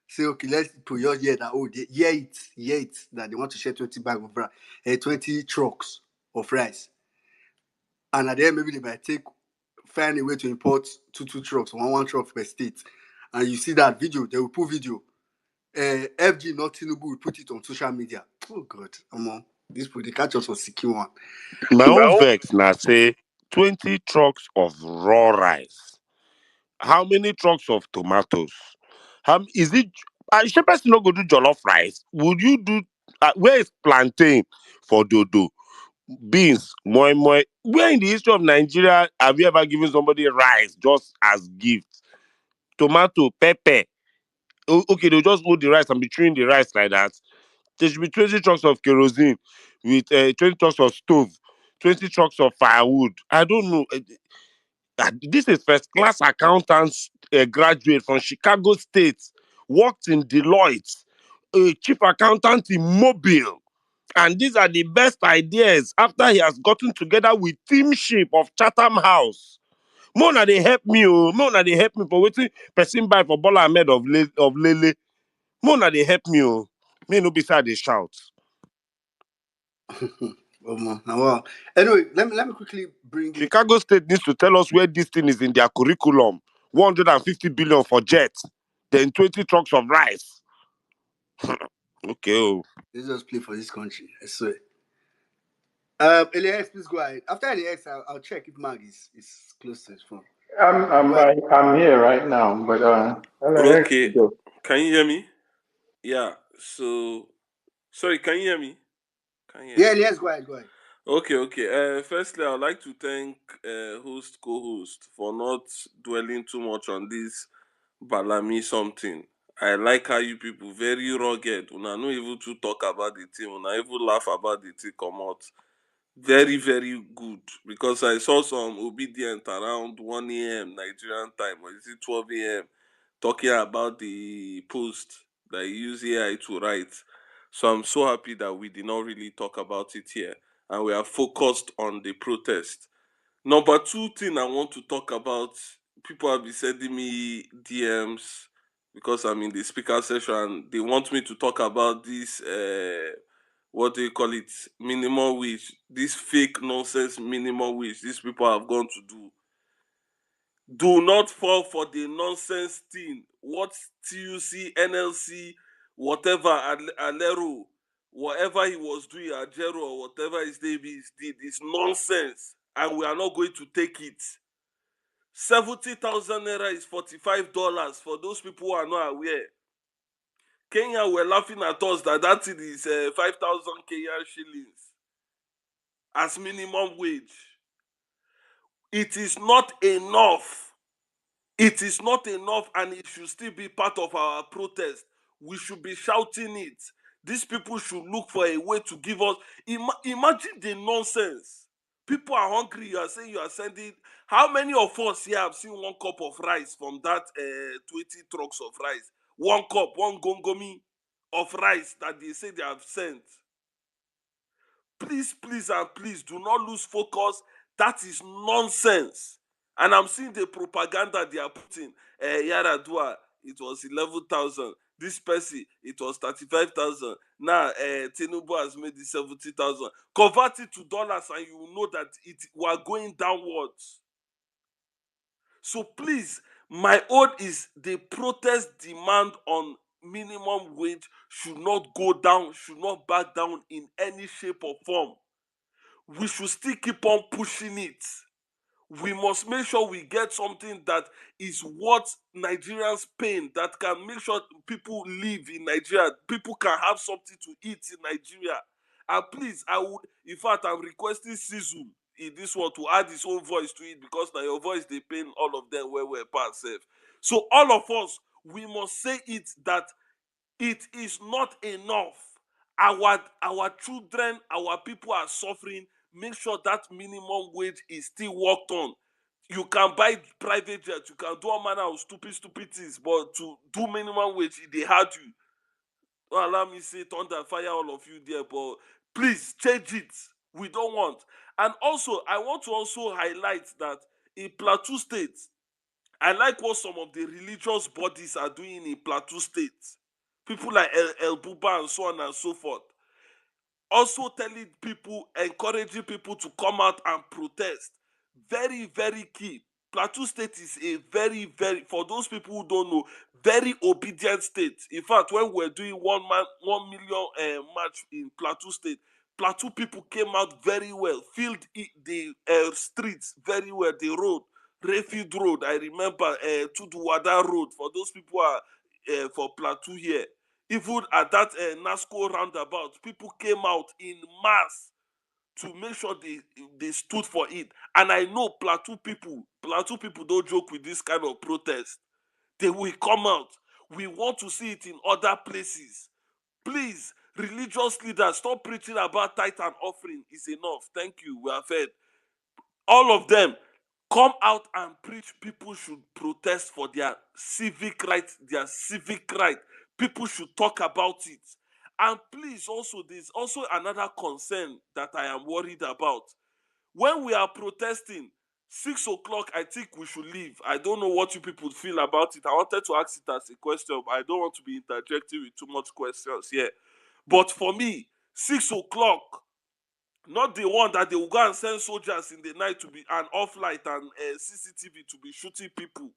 Say, okay, let's put your hear that, oh, hear it, that they want to share 20 bag of rice, 20 trucks of rice. And at the end, maybe they might find a way to import two trucks, one truck per state. And you see that video, they will put video. FG, not Tinubu, will put it on social media. Oh, God, come on. This people, they catch us on CQ one. My own vex now say 20 trucks of raw rice. How many trucks of tomatoes? How is it? Shepherd's not go do jollof rice. Would you do? Where is plantain for dodo? Beans, moi moi. Where in the history of Nigeria have you ever given somebody rice just as gift? Tomato, pepper. Okay, they'll just hold the rice and be chewing the rice like that. There should be 20 trucks of kerosene with 20 trucks of stove, 20 trucks of firewood. I don't know. This is first class accountants graduate from Chicago State, worked in Deloitte, a chief accountant in Mobile. And these are the best ideas after he has gotten together with Teamship of Chatham House. Mona they help me, oh, Mona they help me for waiting person buy for Bola Ahmed of Lele. Mona they help me, oh. Me no beside they shout. Oh, man. Wow. Anyway, let me quickly bring in. Chicago State needs to tell us where this thing is in their curriculum. 150 billion for jets, then 20 trucks of rice. Okay. Oh. Let's just play for this country. I swear. Elias, please go ahead. After Elias, I'll check if Mag is close to his phone. I'm here right now, but LAX Okay. could go. Can you hear me? Yeah. So, sorry, can you hear me? Can you hear Yeah, me? Elias, go ahead. Okay. Firstly, I'd like to thank host, co-host for not dwelling too much on this Balami something. I like how you people very rugged. Una no even to talk about the team. Una even laugh about the team come out. Very, very good. Because I saw some obedient around 1 a.m. Nigerian time, or is it 12 a.m. talking about the post that you use AI to write. So I'm so happy that we did not really talk about it here. And we are focused on the protest. Number two thing I want to talk about, people have been sending me DMs because I'm in the speaker session. They want me to talk about this, what do you call it, minimum wage, this fake nonsense minimum wage these people have gone to do. Do not fall for the nonsense thing. What TUC, NLC, whatever, Alero, whatever he was doing, Ajero, or whatever his name is, did is nonsense. And we are not going to take it. 70,000 naira is $45 for those people who are not aware. Kenya were laughing at us that thing is 5,000 Kenyan shillings as minimum wage. It is not enough. It is not enough, and it should still be part of our protest. We should be shouting it. These people should look for a way to give us. Imagine the nonsense. People are hungry. You are saying you are sending. How many of us here have seen 1 cup of rice from that 20 trucks of rice? 1 cup, 1 gongomi of rice that they say they have sent. Please, and please do not lose focus. That is nonsense. And I'm seeing the propaganda they are putting. Yaradua, it was 11,000. This person, it was 35,000. Now, Tinubu has made it 70,000. Convert it to dollars and you will know that we are going downwards. So please, my own is the protest demand on minimum wage should not go down, should not back down in any shape or form. We should still keep on pushing it. We must make sure we get something that is worth Nigerians' pain, that can make sure people live in Nigeria, people can have something to eat in Nigeria. And please, in fact, I'm requesting Sisu in this one to add his own voice to it, because now your voice, they pain all of them where we're past safe. So all of us, we must say it, that it is not enough. Our children, our people are suffering. make sure that minimum wage is still worked on. You can buy private jet, you can do all manner of stupid things, but to do minimum wage, they hard you. Don't allow me say thunder fire all of you there, but please change it. We don't want. And also, I want to also highlight that in Plateau State, I like what some of the religious bodies are doing in Plateau State. People like El Buba and so on and so forth. Also telling people, encouraging people to come out and protest. Very, very key. Plateau State is a very, very, for those people who don't know, very obedient state. In fact, when we're doing 1 million march in Plateau State, Plateau people came out very well, filled the streets very well, the road, Refield Road, I remember, Tuduwada Road, for those people who are for Plateau here. Even at that NASCO roundabout, people came out in mass to make sure they stood for it. And I know Plateau people don't joke with this kind of protest. They will come out. We want to see it in other places. Please, religious leaders, stop preaching about tithe and offering. It's enough. Thank you. We are fed. All of them, come out and preach. People should protest for their civic rights, People should talk about it. And please, also, there's also another concern that I am worried about. When we are protesting, 6 o'clock, I think we should leave. I don't know what you people feel about it. I wanted to ask it as a question, but I don't want to be interjecting with too much questions here. But for me, 6 o'clock, not the one that they will go and send soldiers in the night to be an off light and CCTV to be shooting people.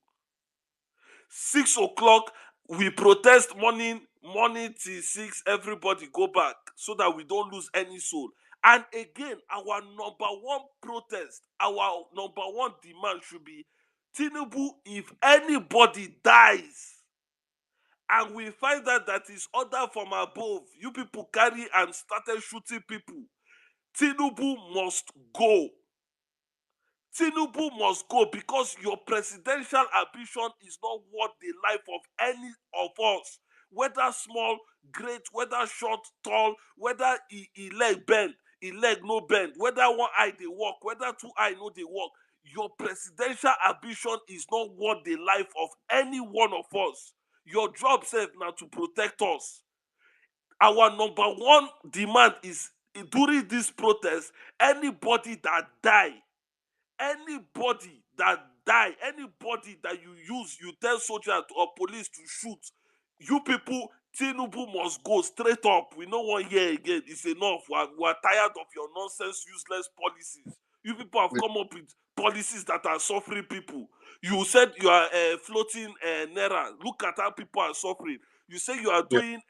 6 o'clock, we protest morning till 6. Everybody go back so that we don't lose any soul. And again, our number one protest, our number one demand should be Tinubu. If anybody dies and we find out that is order from above, you people carry and started shooting people, Tinubu must go. Tinubu must go, because your presidential ambition is not worth the life of any of us. Whether small, great, whether short, tall, whether he leg bend, he leg no bend, whether one eye they walk, whether two eye no they walk. Your presidential ambition is not worth the life of any one of us. Your job self now to protect us. Our number one demand is, during this protest, anybody that die, anybody that you tell soldiers or police to shoot, you people, Tinubu must go straight up. We no want hear again. It's enough. We are tired of your nonsense, useless policies. You people have come up with policies that are suffering people. You said you are floating naira. Look at how people are suffering. You say you are Yeah. doing,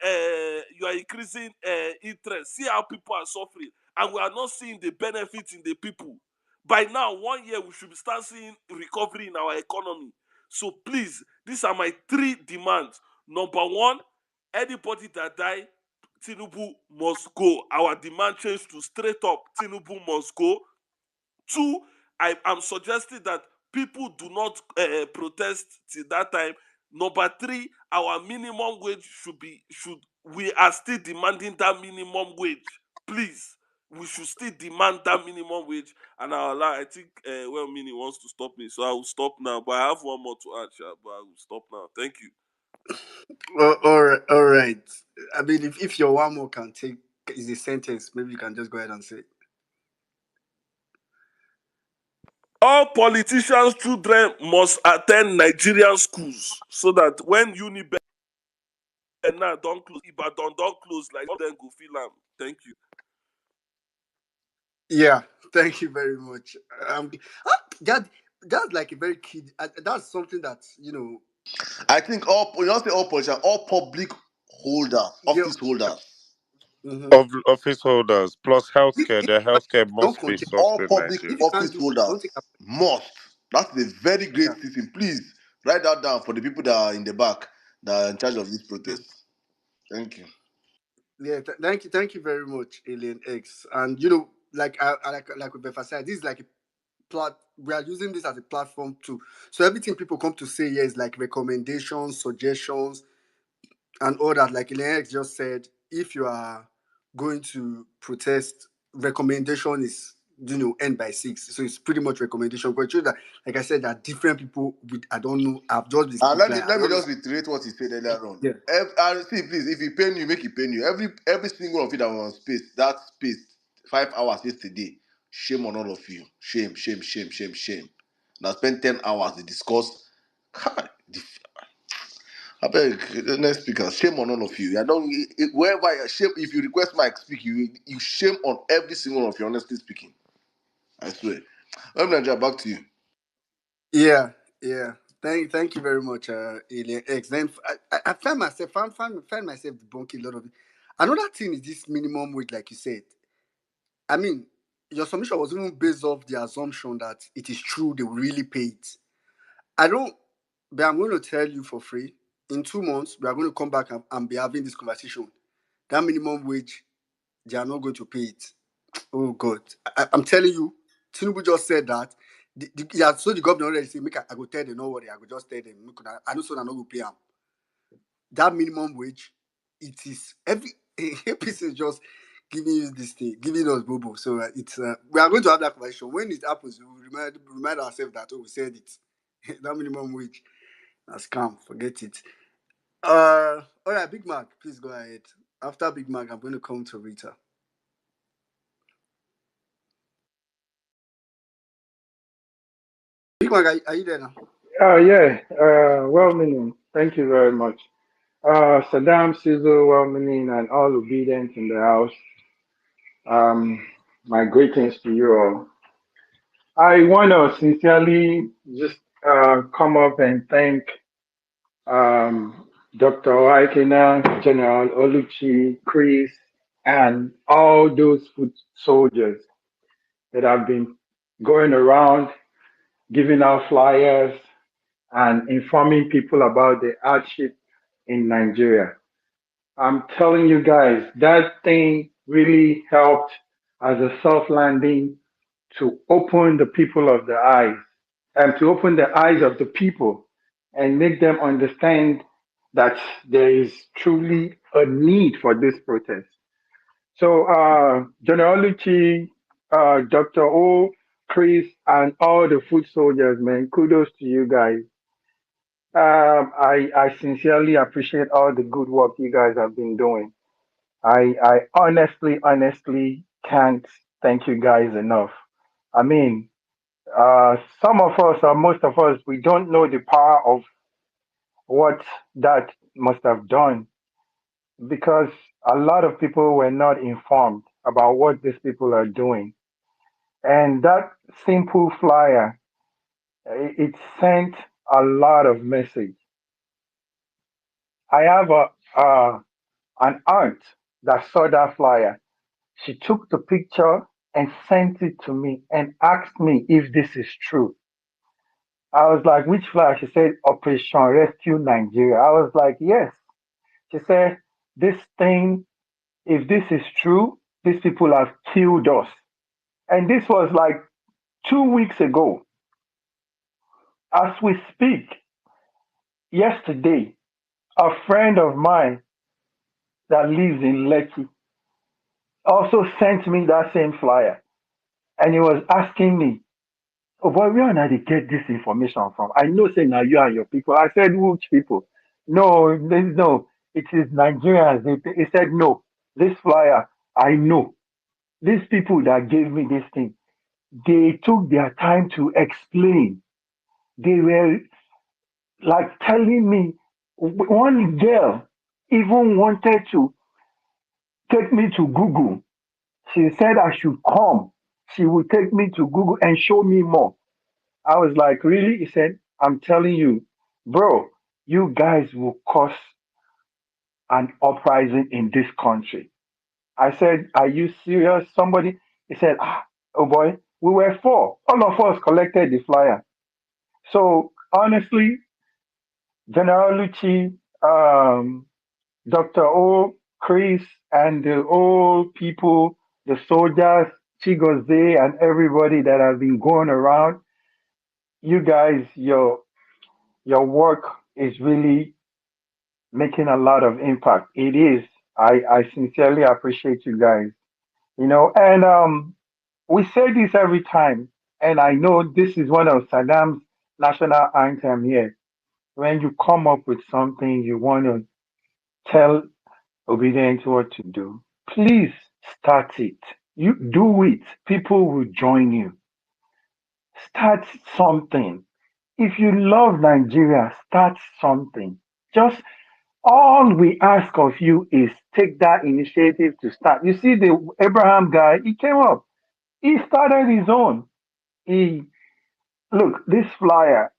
you are increasing interest. See how people are suffering, and we are not seeing the benefits in the people. By now, 1 year, we should start seeing recovery in our economy. So please, these are my 3 demands. Number 1, anybody that die, Tinubu must go. Our demand changed to straight up, Tinubu must go. 2, I am suggesting that people do not protest till that time. Number 3, our minimum wage we are still demanding that minimum wage. Please, we should still demand that minimum wage. And I think Mini wants to stop me, so I will stop now. But I have one more to add, but I will stop now. Thank you. Well, all right, all right. I mean, if your one more can take is a sentence, maybe you can just go ahead and say it. All politicians' children must attend Nigerian schools, so that when Unibe now don't close, Ibadan don't close, like then go feel am. Thank you. Yeah, thank you very much. That that's like a very key. That's something that I think all, you don't say all politicians, all public holders, Yeah. office holders, Mm-hmm. Of office holders plus healthcare, their If healthcare don't must be contest, soft all in public if Nigeria. you can't office do, holders don't take a must. That's a very great yeah. system. Please write that down for the people that are in the back that are in charge of this protest. Thank you. Yeah, thank you very much, Alien X. And like we've emphasized, this is like a we are using this as a platform too. So everything people come to say here is like recommendations, suggestions, and all that. Like Alien X just said, if you are going to protest, recommendation is end by 6. So it's pretty much recommendation. But it's true that, like I said, that different people with I don't know. I've just been And speaking let me like I let me don't know. just reiterate what he said earlier on. Yeah. And see, please, if you pain you, make it pain you. Every single of you that was on space, that space, 5 hours yesterday. Shame on all of you. Shame, shame, shame, shame, shame. Now spend 10 hours to discuss. I beg the next speaker. Shame on all of you. I don't wherever I shame. If you request my speak, you shame on every single one of you. Honestly speaking, I swear. Let me back to you. Yeah, yeah. Thank you very much, Alien X. Then I find myself debunking a lot of it. Another thing is this minimum wage, like you said. I mean, your submission was even based off the assumption that it is true they will really pay it. I don't, but I'm going to tell you for free. In 2 months, we are going to come back and be having this conversation. That minimum wage, they are not going to pay it. Oh God, I'm telling you, Tinubu just said that. Yeah, so the governor already said, "Make I go tell them, no worry, I go just tell them. I know so I no go pay them. That minimum wage, it is every APC is just giving you this thing, giving us bobo. So it's we are going to have that conversation when it happens. We will remind ourselves that we said it. That minimum wage, a scam. Forget it. All right, Big Mac, please go ahead. After Big Mac, I'm going to come to Rita. Big Mac, are you there now? Yeah, well meaning. Thank you very much. Saddam, Sizzle, well meaning, and all obedient in the house. Um, my greetings to you all. I want to sincerely just come up and thank Dr. Aikina, General Oluchi, Chris, and all those foot soldiers that have been going around giving out flyers and informing people about the hardship in Nigeria. I'm telling you guys, that thing really helped as a soft landing to open the people of the eyes and to open the eyes of the people and make them understand that there is truly a need for this protest. So, General Lucci, Dr. O, Chris, and all the food soldiers, man, kudos to you guys. I sincerely appreciate all the good work you guys have been doing. I honestly can't thank you guys enough. I mean, some of us, or most of us, we don't know the power of what that must have done because a lot of people were not informed about what these people are doing. And that simple flyer, it sent a lot of message. I have an aunt that saw that flyer. She took the picture and sent it to me and asked me if this is true. I was like, which flyer? She said, Operation Rescue Nigeria. I was like, yes. She said, this thing, if this is true, these people have killed us. And this was like 2 weeks ago. As we speak, yesterday, a friend of mine that lives in Lekki also sent me that same flyer. And he was asking me, oh boy, where na they get this information from? I know say now you and your people. I said, which people? No, no, it is Nigerians. He said, no, this flyer, I know. These people that gave me this thing, they took their time to explain. They were like telling me, one girl even wanted to take me to Google. She said I should come. She would take me to Google and show me more. I was like, really? He said, I'm telling you, bro, you guys will cause an uprising in this country. I said, are you serious? Somebody, he said, oh boy, we were four. All of us collected the flyer. So honestly, General Lucci, Dr. O, Chris, and the old people, the soldiers, Chigoze, and everybody that have been going around, you guys, your work is really making a lot of impact. It is. I sincerely appreciate you guys. And We say this every time, and I know this is one of Saddam's national anthem here. When you come up with something you want to tell obedience what to do, please start it. You do it. People will join you. Start something. If you love Nigeria, start something. Just all we ask of you is take that initiative to start. You see, the Abraham guy, he came up. He started his own. He look this flyer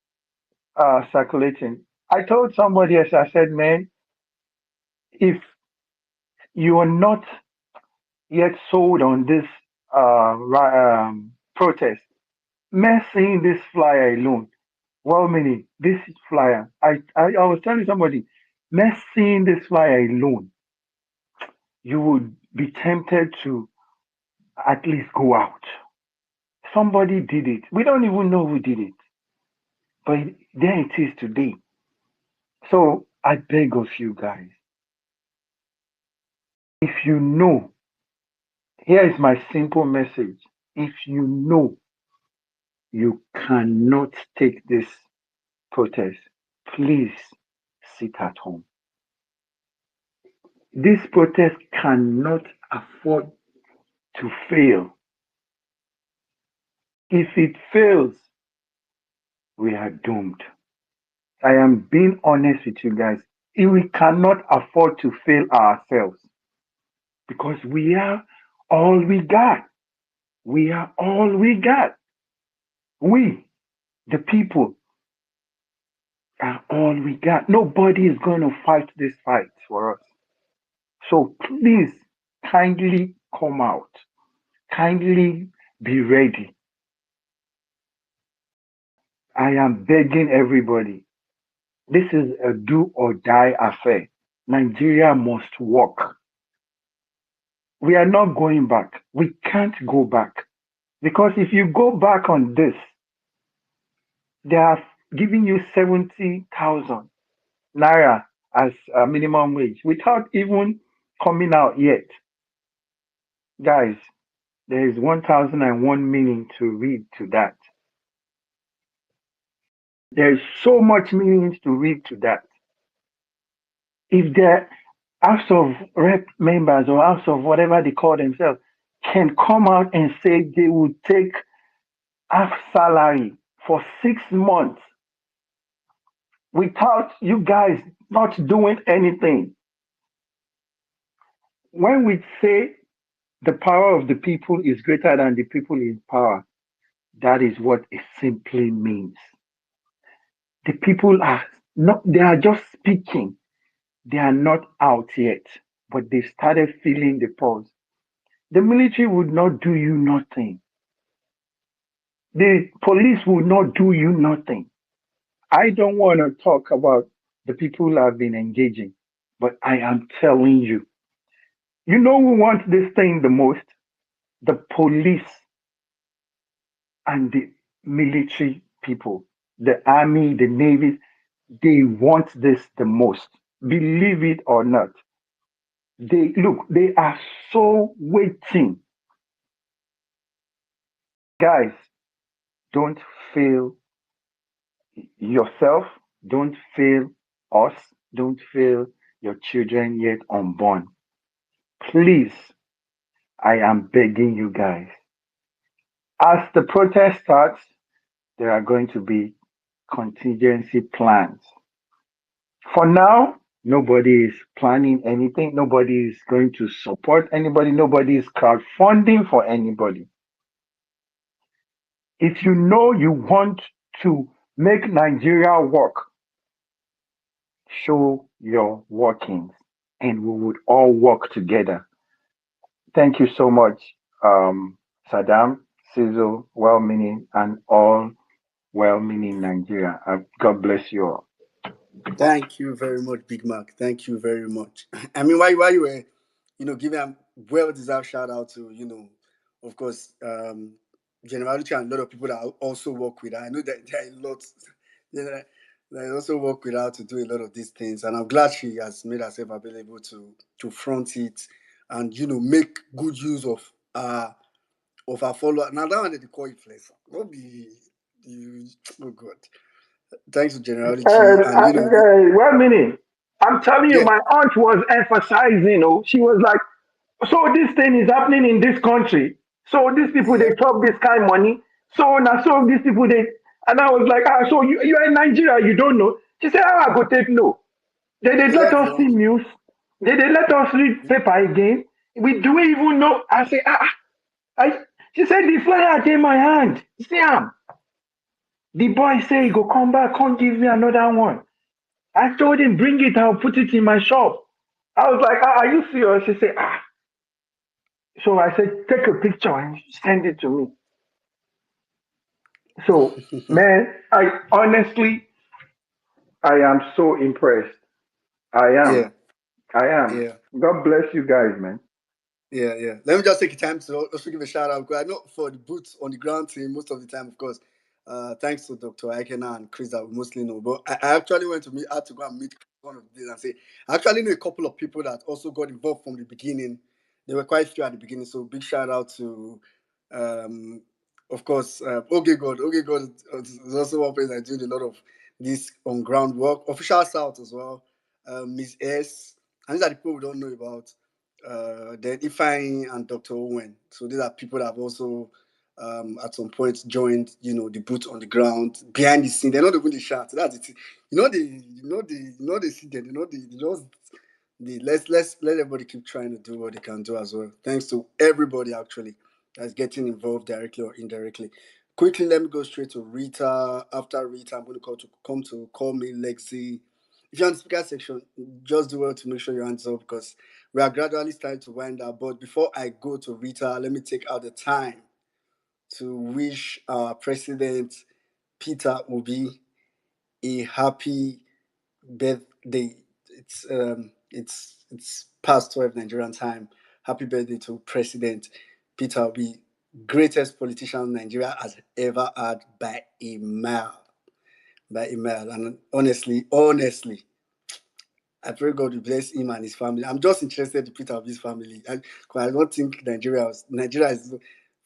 circulating. I told somebody else, I said, man, if you are not yet sold on this protest, man, seeing this flyer alone, well, meaning this flyer, I was telling somebody, man, seeing this flyer alone, you would be tempted to at least go out. Somebody did it. We don't even know who did it, but there it is today. So I beg of you guys, if you know, here is my simple message. If you know you cannot take this protest, please sit at home. This protest cannot afford to fail. If it fails, we are doomed. I am being honest with you guys. We cannot afford to fail ourselves because we are all we got. We are all we got. We, the people, are all we got. Nobody is going to fight this fight for us. So please kindly come out. Kindly be ready. I am begging everybody. This is a do or die affair. Nigeria must work. We are not going back. We can't go back. Because if you go back on this, they are giving you 70,000 naira as a minimum wage without even coming out yet. Guys, there is 1001 meaning to read to that. There is so much meaning to read to that. If the House of Rep members or House of whatever they call themselves can come out and say they would take half salary for 6 months without you guys not doing anything. When we say the power of the people is greater than the people in power, that is what it simply means. The people are not, they are just speaking. They are not out yet, but they started feeling the pulse. The military would not do you nothing. The police will not do you nothing. I don't want to talk about the people who have been engaging, but I am telling you, you know who wants this thing the most? The police and the military people, the army, the navy, they want this the most. Believe it or not. They look, they are so waiting. Guys, don't fail yourself, don't fail us, don't fail your children yet unborn. Please, I am begging you guys. As the protest starts, there are going to be contingency plans. For now, nobody is planning anything. Nobody is going to support anybody. Nobody is crowdfunding for anybody. If you know you want to make Nigeria work, show your workings and we would all work together. Thank you so much, Saddam, Sizzle, well meaning, and all well meaning Nigeria. God bless you all. Thank you very much, Big Mac. Thank you very much. I mean, while you were, giving a well-deserved shout out to, of course, Generality and a lot of people that I also work with. I know that there are a lot that I also work with her to do a lot of these things, and I'm glad she has made herself available to front it and make good use of of our followers. Now that one they call influencer. Not be the oh god. Thanks to generality and 1 minute. I'm telling you, yeah, my aunt was emphasizing, she was like, so this thing is happening in this country. So these people, yeah, they chop this kind of money. So now, so these people, and I was like, so you're in Nigeria, you don't know. She said, I go take no. They so let that's the us see wrong news. They let us read paper again. We do we even know. I say, I, she said, the flyer came in my hand. See, the boy say he go come back, come give me another one. I told him, bring it, I'll put it in my shop. I was like, are you serious? He said, ah. So I said, take a picture and send it to me. So, man, I honestly, I am so impressed. I yeah, am. I am. yeah. God bless you guys, man. Yeah, yeah. Let me just take the time to also give a shout out because I know for the boots on the ground team, most of the time, of course, thanks to Dr. Aikena and Chris that we mostly know. But I actually went to meet, I had to go and meet one of these and say, I actually know a couple of people that also got involved from the beginning. There were quite few at the beginning. So big shout out to, um, of course, Okay God. Okay God is also one place that doing a lot of this on ground work. Official South as well. Miss S. And these are the people we don't know about then Ifeanyi and Dr. Owen. So these are people that have also at some point joined, the boots on the ground, behind the scene. They're not even the shout. That's it. They see them, they just let's let everybody keep trying to do what they can do as well. Thanks to everybody actually that's getting involved directly or indirectly. Quickly, let me go straight to Rita. After Rita, I'm going to come to call me Lexi. If you're on the speaker section, just do well to make sure your hands up because we are gradually starting to wind up. But before I go to Rita, let me take out the time to wish our president, Peter Obi, a happy birthday. It's past 12 Nigerian time. Happy birthday to President Peter Obi, greatest politician Nigeria has ever had by a mile. By a mile. And honestly, I pray God will bless him and his family. I'm just interested in Peter of his family. I don't think Nigeria is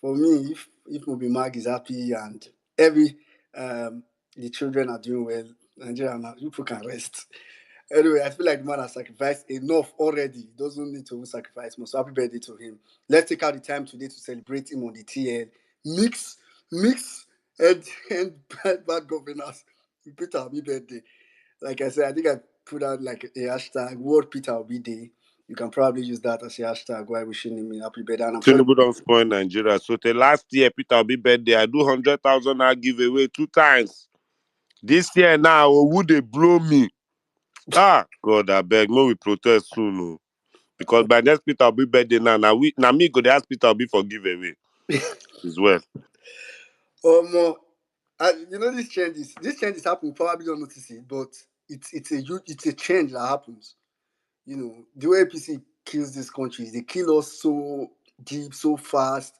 for me. If Mobi Mag is happy and every the children are doing well, Nigeria now people can rest. Anyway, I feel like the man has sacrificed enough already. He doesn't need to sacrifice more. So happy birthday to him. Let's take out the time today to celebrate him on the TL. Mix, and bad governance. Peter, happy birthday. Like I said, I think I put out like a hashtag World Peter Obi Day. You can probably use that as a hashtag while wishing him a happy birthday. And I'm sure Tinubu don't spoil Nigeria. So the last year, Peter Obi birthday, I do 100,000 I give away 2 times. This year now, would they blow me? Ah, God, I beg, no, we protest soon, no. Because by next Peter Obi birthday now me go dey ask Peter Obi for giveaway as well. more. These changes happen. Probably don't notice it, but it's a change that happens. The way APC kills these countries, they kill us so deep, so fast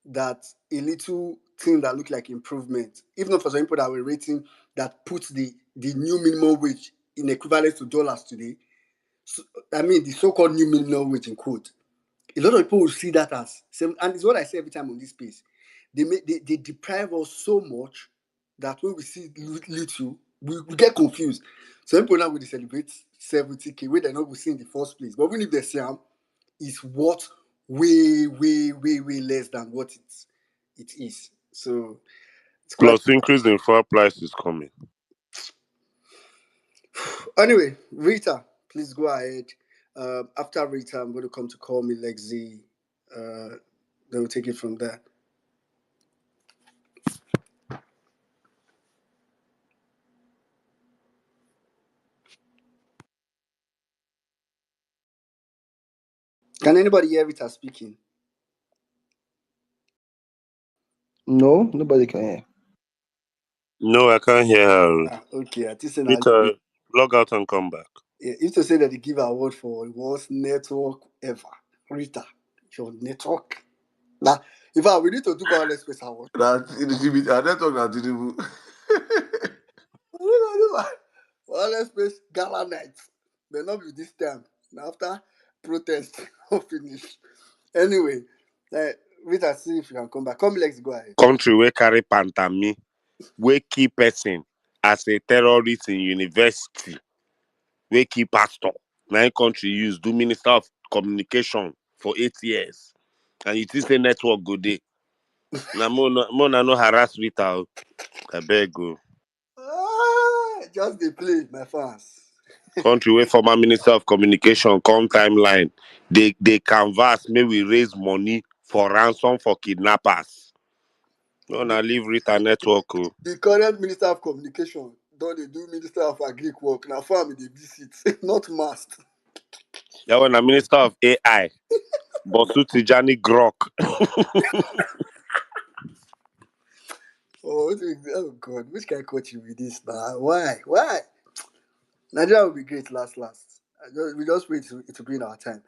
that a little thing that look like improvement, even for some people that were rating that puts the new minimum wage in equivalent to dollars today. So, I mean, the so-called new minimum wage in quote. A lot of people will see that as same, and it's what I say every time on this space. They deprive us so much that when we see little, we get confused. Some people now will celebrate 70K, where they're not going to see in the first place. But even if they see them, it's worth way, way, way, way less than what it is. So it's quite Plus increase in fuel price is coming. anyway. Rita, please go ahead. After Rita, I'm going to come to call me Lexi. Uh, then we'll take it from there. Can anybody hear Rita speaking? No, nobody can hear. No, I can't hear her. Okay. I think that Peter, log out and come back. used to say that they give award for worst network ever. Rita, your network. Now, in fact, we need to do Vawulence Space Award. That in the GBT, our network na Tinubu. Vawulence Space Gala Night. May not be this time. Now, after protest, finish. Anyway, Wait and see if you can come back. Come, let's go ahead. Country wey carry pantami, wey kill person as a terrorist in university, wey kill pastor. Na im country use do minister of communication for 8 years. And you think say network go dey. Na mo na no harass with her. Abeg o. Just they play, my fans. Country wey former minister of communication come timeline. They canvas, may we raise money for ransom for kidnappers. No, na leave Rita network o. The current minister of communication don't they do minister of agric work? Now farm they visit, not must. That one na minister of AI. Bosu Tijani Grok. Oh God, which kind of coaching with this now? Why? Why? Nigeria will be great last. We just wait to be in our time.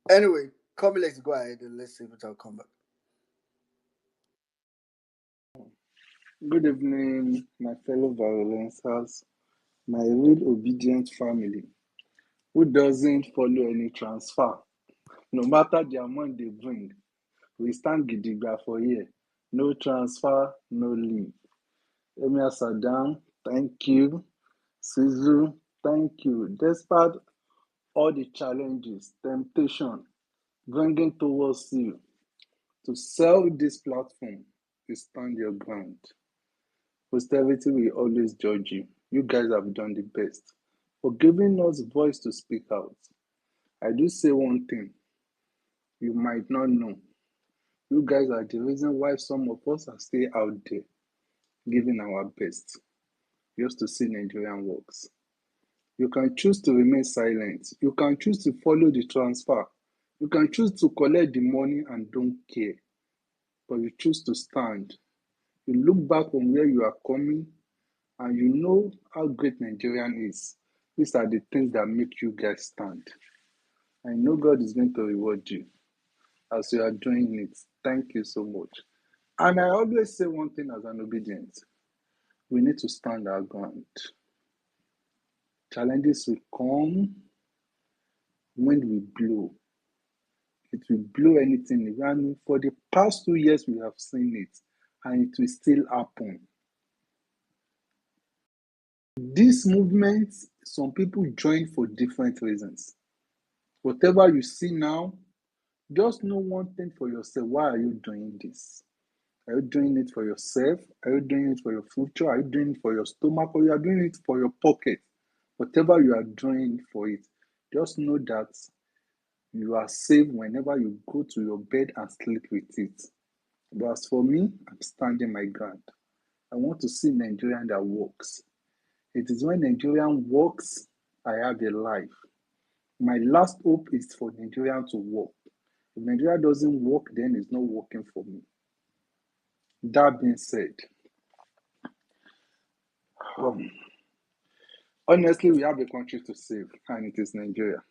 Anyway, come let's go ahead and let's see if I'll come back. Good evening, my fellow violencers, my real obedient family, who doesn't follow any transfer. No matter the amount they bring, we stand gidigba for here. No transfer, no leave. Emir Saddam, thank you. Sizu, thank you. Despite all the challenges, temptation, bringing towards you to sell this platform, you stand your ground. Posterity will always judge you. You guys have done the best for giving us voice to speak out. I do say one thing you might not know. You guys are the reason why some of us are still out there giving our best just to see Nigerian works. You can choose to remain silent. You can choose to follow the transfer. You can choose to collect the money and don't care. But you choose to stand. You look back on where you are coming and you know how great Nigerian is. These are the things that make you guys stand. I know God is going to reward you as you are doing it. Thank you so much. And I always say one thing as an obedient. We need to stand our ground. Challenges will come when we blow. It will blow anything. And for the past 2 years, we have seen it. And it will still happen. This movement, some people join for different reasons. Whatever you see now, just know one thing for yourself. Why are you doing this? Are you doing it for yourself? Are you doing it for your future? Are you doing it for your stomach? Or you are doing it for your pocket? Whatever you are doing for it, just know that you are safe whenever you go to your bed and sleep with it. But as for me, I'm standing my ground. I want to see Nigerian that works. It is when Nigerian works, I have a life. My last hope is for Nigeria to work. If Nigeria doesn't work, then it's not working for me. That being said, honestly, we have a country to save, and it is Nigeria.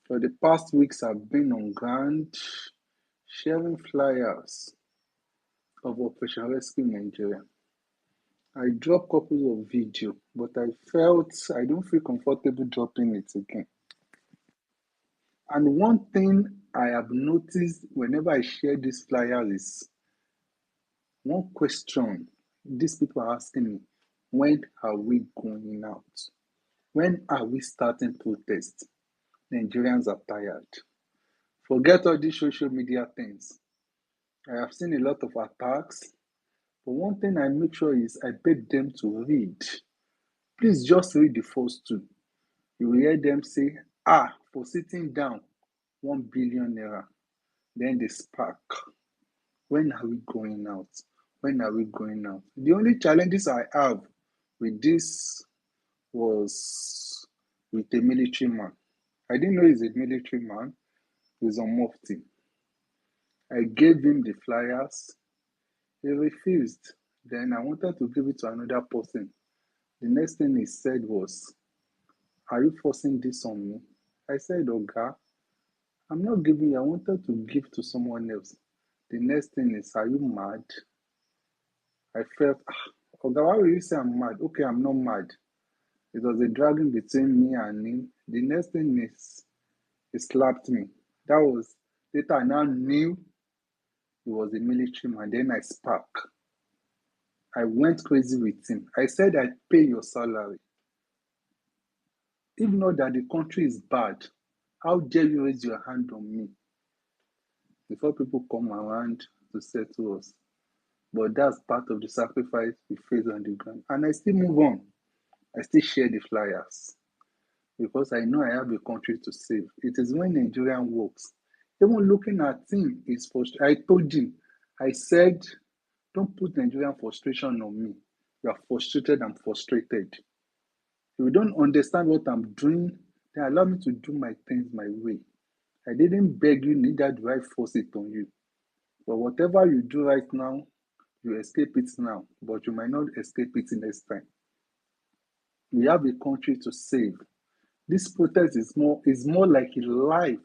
For the past weeks, I've been on ground sharing flyers of Operation Rescue Nigeria. I dropped copies of video, but I don't feel comfortable dropping it again. And one thing I have noticed whenever I share these flyers is one question these people are asking me: when are we going out? When are we starting protests? Nigerians are tired. Forget all these social media things. I have seen a lot of attacks, but one thing I make sure is I beg them to read. Please just read the first two. You will hear them say, for sitting down, 1 billion naira. Then they spark. When are we going out? When are we going out? The only challenges I have with this was with a military man. I didn't know he's a military man. He's on Mufti. I gave him the flyers. He refused. Then I wanted to give it to another person. The next thing he said was, "Are you forcing this on me?" I said, "Oga, I'm not giving you. I wanted to give to someone else." The next thing is, "Are you mad?" I felt, Oga, why will you say I'm mad? Okay, I'm not mad. It was a dragging between me and him. The next thing is, he slapped me. That was later I now knew He was a military man. Then I spark. I went crazy with him. I said, I pay your salary. If not that the country is bad, how dare you raise your hand on me before people come around to settle us? But that's part of the sacrifice we face on the ground. And I still move on. I still share the flyers because I know I have a country to save. It is when Nigerian works. Even looking at him is frustrating. I told him, I said, don't put Nigerian frustration on me. You are frustrated, I'm frustrated. If you don't understand what I'm doing, then allow me to do my things my way. I didn't beg you, neither do I force it on you. But whatever you do right now, you escape it now, but you might not escape it next time. We have a country to save. This protest is more like a life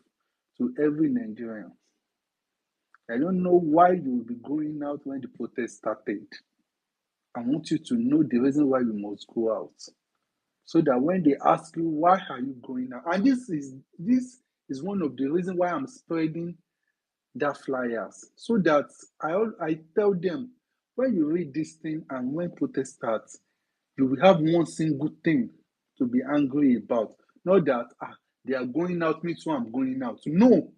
to every Nigerian. I don't know why you will be going out when the protest started. I want you to know the reason why you must go out. So that when they ask you why are you going out, and this is one of the reasons why I'm spreading that flyers. So that I tell them when you read this thing and when protest starts, you will have one single thing to be angry about. Not that they are going out, me too, I'm going out. No.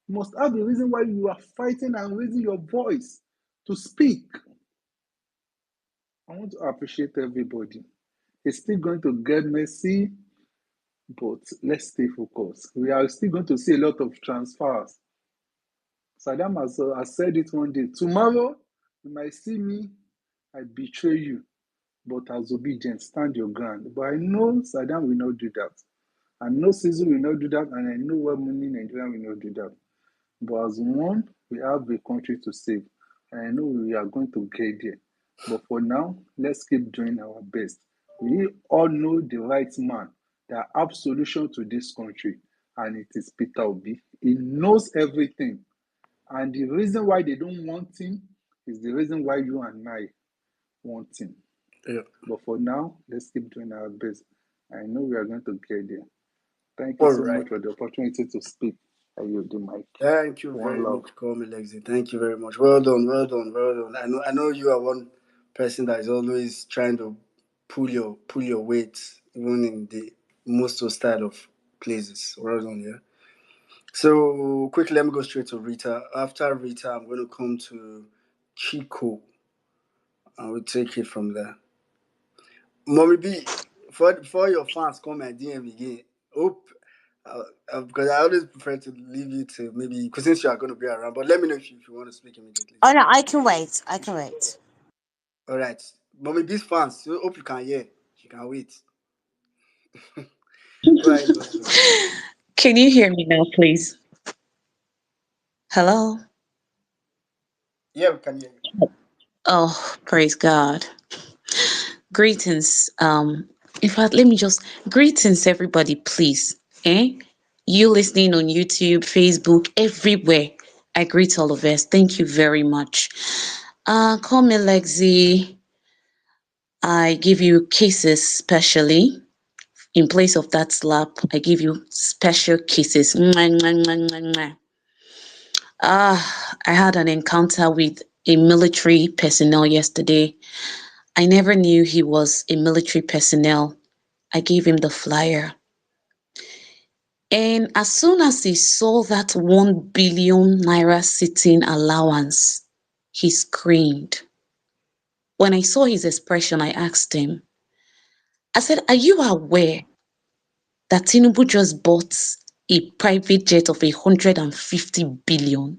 You must have a reason why you are fighting and raising your voice to speak. I want to appreciate everybody. It's still going to get messy, but let's stay focused. We are still going to see a lot of transfers. Saddam has said it one day. Tomorrow, you might see me, I betray you, but as obedient, stand your ground. But I know Saddam will not do that. I know Caesar will not do that, and I know what money Nigeria will not do that. But as one, we have a country to save. And I know we are going to get there. But for now, let's keep doing our best. We all know the right man that has solution to this country, and it is Peter Obi. He knows everything. And the reason why they don't want him is the reason why you and I want him. Yeah. But for now, let's keep doing our best. I know we are going to get there. Thank you All so right. much for the opportunity to speak. I yield the mic. Thank you One very love. much, call me Lexi. Thank you very much. Well done, well done, well done. I know you are one person that is always trying to pull your weight, even in the most hostile of places. Well done, yeah. So quickly, let me go straight to Rita. After Rita, I'm going to come to Chico, and we'll take it from there. Mommy B, before your fans come and DM again, hope because I always prefer to leave you to maybe because since you are going to be around. But let me know if you want to speak immediately. Oh no, I can wait. I can wait. All right, Mommy B's fans, so hope you can hear. You can wait. Go ahead, boss. Can you hear me now, please? Hello? Yeah, we can hear you. Oh, praise God. Greetings. In fact, let me just greetings, everybody, please. Eh? You listening on YouTube, Facebook, everywhere. I greet all of us. Thank you very much. Call me Lexi. I give you kisses specially. In place of that slap, I give you special kisses. Mwah, mwah, mwah, mwah, mwah. I had an encounter with a military personnel yesterday. I never knew he was a military personnel. I gave him the flyer. And as soon as he saw that 1 billion naira sitting allowance, he screamed. When I saw his expression, I asked him, I said, are you aware that Tinubu just bought a private jet of 150 billion?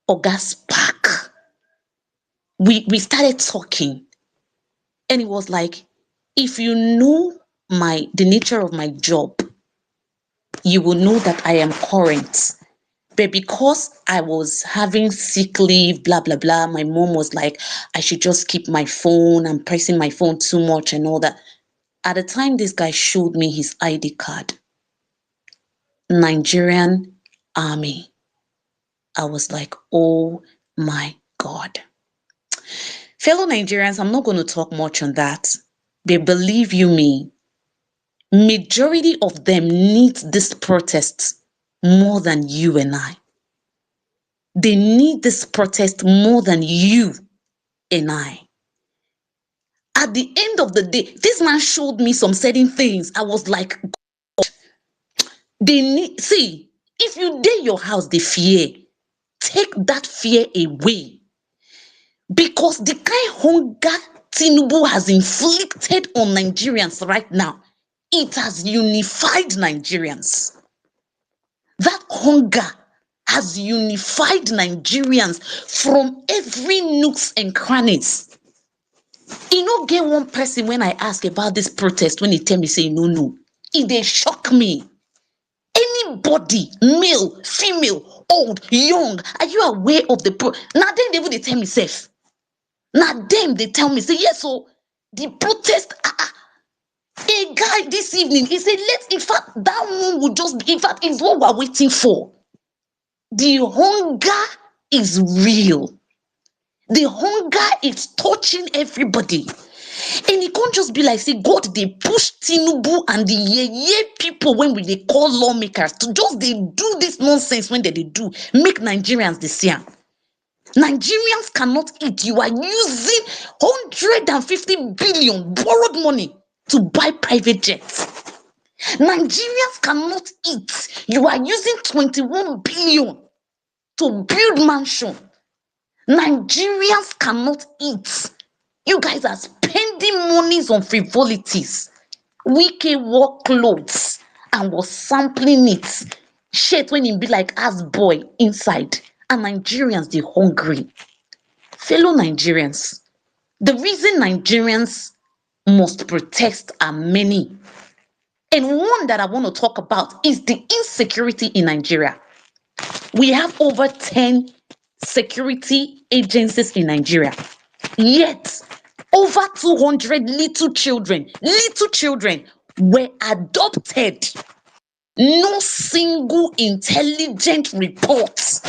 Or gas pack? We started talking, and it was like, if you know the nature of my job, you will know that I am current. But because I was having sick leave, blah blah blah, my mom was like, I should just keep my phone. I'm pressing my phone too much and all that. At the time this guy showed me his ID card, Nigerian Army, I was like, oh my God. Fellow Nigerians, I'm not going to talk much on that. They believe you me. Majority of them need this protest more than you and I. They need this protest more than you and I. At the end of the day, this man showed me some certain things. I was like, they need, see, if you dare your house, they fear. Take that fear away. Because the kind hunger Tinubu has inflicted on Nigerians right now, it has unified Nigerians. That hunger has unified Nigerians from every nooks and crannies. You know, get one person when I ask about this protest, when he tell me, say, no, it dey shock me. Anybody, male, female, old, young, are you aware of the now then they would tell me safe. Now them they tell me, say, yes, so the protest, a guy this evening, he said, in fact, that one would just be, in fact, it's what we're waiting for. The hunger is real. The hunger is touching everybody. And it can't just be like, say, God, they push Tinubu and the ye people when we they call lawmakers to just they do this nonsense when they do. Make Nigerians the same. Nigerians cannot eat. You are using 150 billion borrowed money to buy private jets. Nigerians cannot eat. You are using 21 billion to build mansion. Nigerians cannot eat. You guys are spending monies on frivolities. Wike wore clothes and was sampling it. Shirt when he be like ass boy inside. And Nigerians, they hungry. Fellow Nigerians, the reason Nigerians must protest are many. And one that I want to talk about is the insecurity in Nigeria. We have over 10 security agencies in Nigeria. Yet, over 200 little children were adopted. No single intelligent reports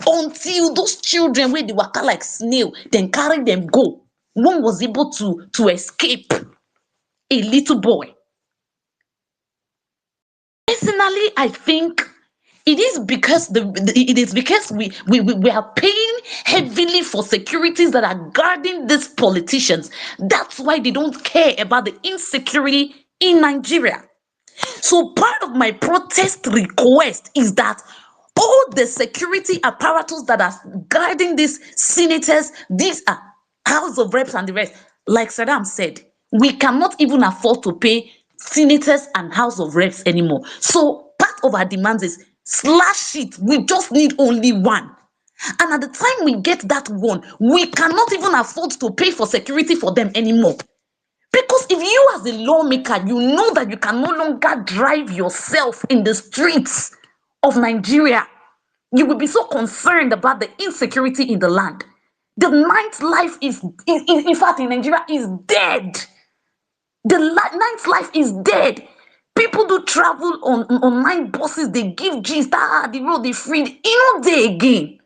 until those children wey dey waka like snail, then carry them go. One was able to escape, a little boy. Personally, I think it is because we are paying heavily for securities that are guarding these politicians. That's why they don't care about the insecurity in Nigeria. So part of my protest request is that all the security apparatus that are guarding these senators, these are House of Reps and the rest, like Saddam said, we cannot even afford to pay senators and House of Reps anymore. So part of our demands is slash it. We just need only one. And at the time we get that one, we cannot even afford to pay for security for them anymore. Because if you as a lawmaker, you know that you can no longer drive yourself in the streets of Nigeria, you will be so concerned about the insecurity in the land. The nightlife is in fact, in Nigeria, is dead. The nightlife is dead. People do travel on night buses, they give gist, the road they free. You know, they again.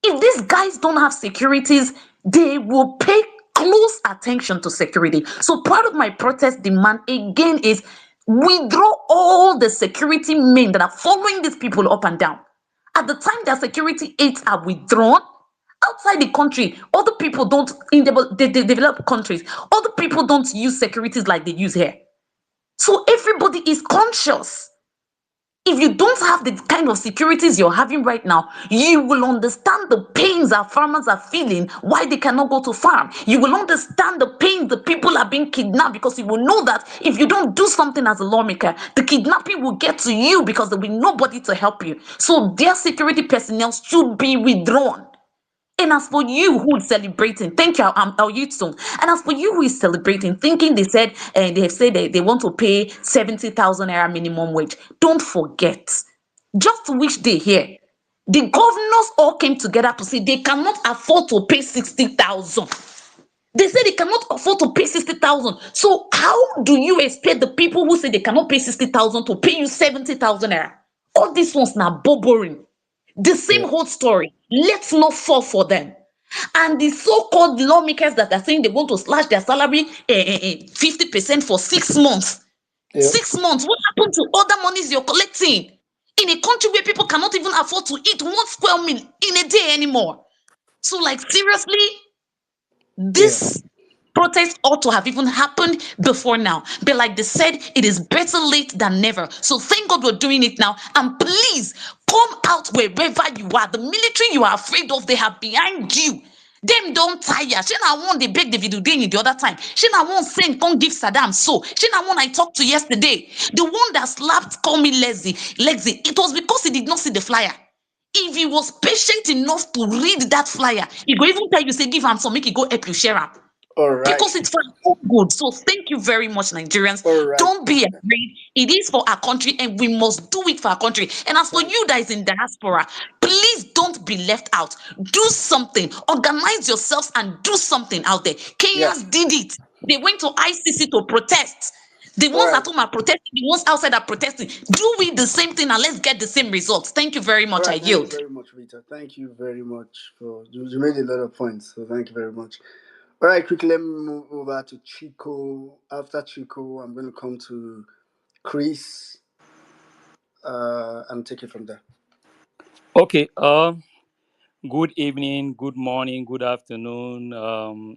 If these guys don't have securities, they will pay close attention to security. So part of my protest demand again is withdraw all the security men that are following these people up and down. At the time their security aides are withdrawn, outside the country, other people don't, in the developed countries, other people don't use securities like they use here. So everybody is conscious. If you don't have the kind of securities you're having right now, you will understand the pains our farmers are feeling, why they cannot go to farm. You will understand the pains the people are being kidnapped, because you will know that if you don't do something as a lawmaker, the kidnapping will get to you because there will be nobody to help you. So their security personnel should be withdrawn. And as for you who is celebrating, thank you, I'll use soon. And as for you who is celebrating, thinking they have said they want to pay 70,000 naira minimum wage, don't forget, just which day here, the governors all came together to say they cannot afford to pay 60,000. They say they cannot afford to pay 60,000. So how do you expect the people who say they cannot pay 60,000 to pay you 70,000 naira? All these ones now boring. The same Yeah. whole story. Let's not fall for them. And the so-called lawmakers that are saying they want to slash their salary 50% for 6 months. Yeah. 6 months. What happened to other monies you're collecting? in a country where people cannot even afford to eat 1 square meal in a day anymore. So, like, seriously, Yeah. this protest ought to have even happened before now. But like they said, it is better late than never. So thank God we're doing it now. And please come out wherever you are. The military you are afraid of, they are behind you. Them don't tire. She na one they beg the video the other time. She na one saying can't give Saddam so. She na one I talked to yesterday. The one that slapped call me lazy. It was because he did not see the flyer. If he was patient enough to read that flyer, he go even tell you, say, give him some, make he go help you share am. All right. Because it's for our own good. So thank you very much, Nigerians. All right. Don't be afraid. It is for our country, and we must do it for our country. And as for Thank, you guys in diaspora, please don't be left out. Do something. Organize yourselves and do something out there. yeah. Kenyans did it. They went to ICC to protest. The All ones right. at home are protesting, the ones outside are protesting. Do we the same thing and let's get the same results. Thank you very All much. I right. Thank you yield. very much, Rita. Thank you very much for you made a lot of points. So thank you very much. All right, quickly let me move over to Chico. After Chico, I'm going to come to Chris and take it from there. Okay. Good evening, good morning, good afternoon,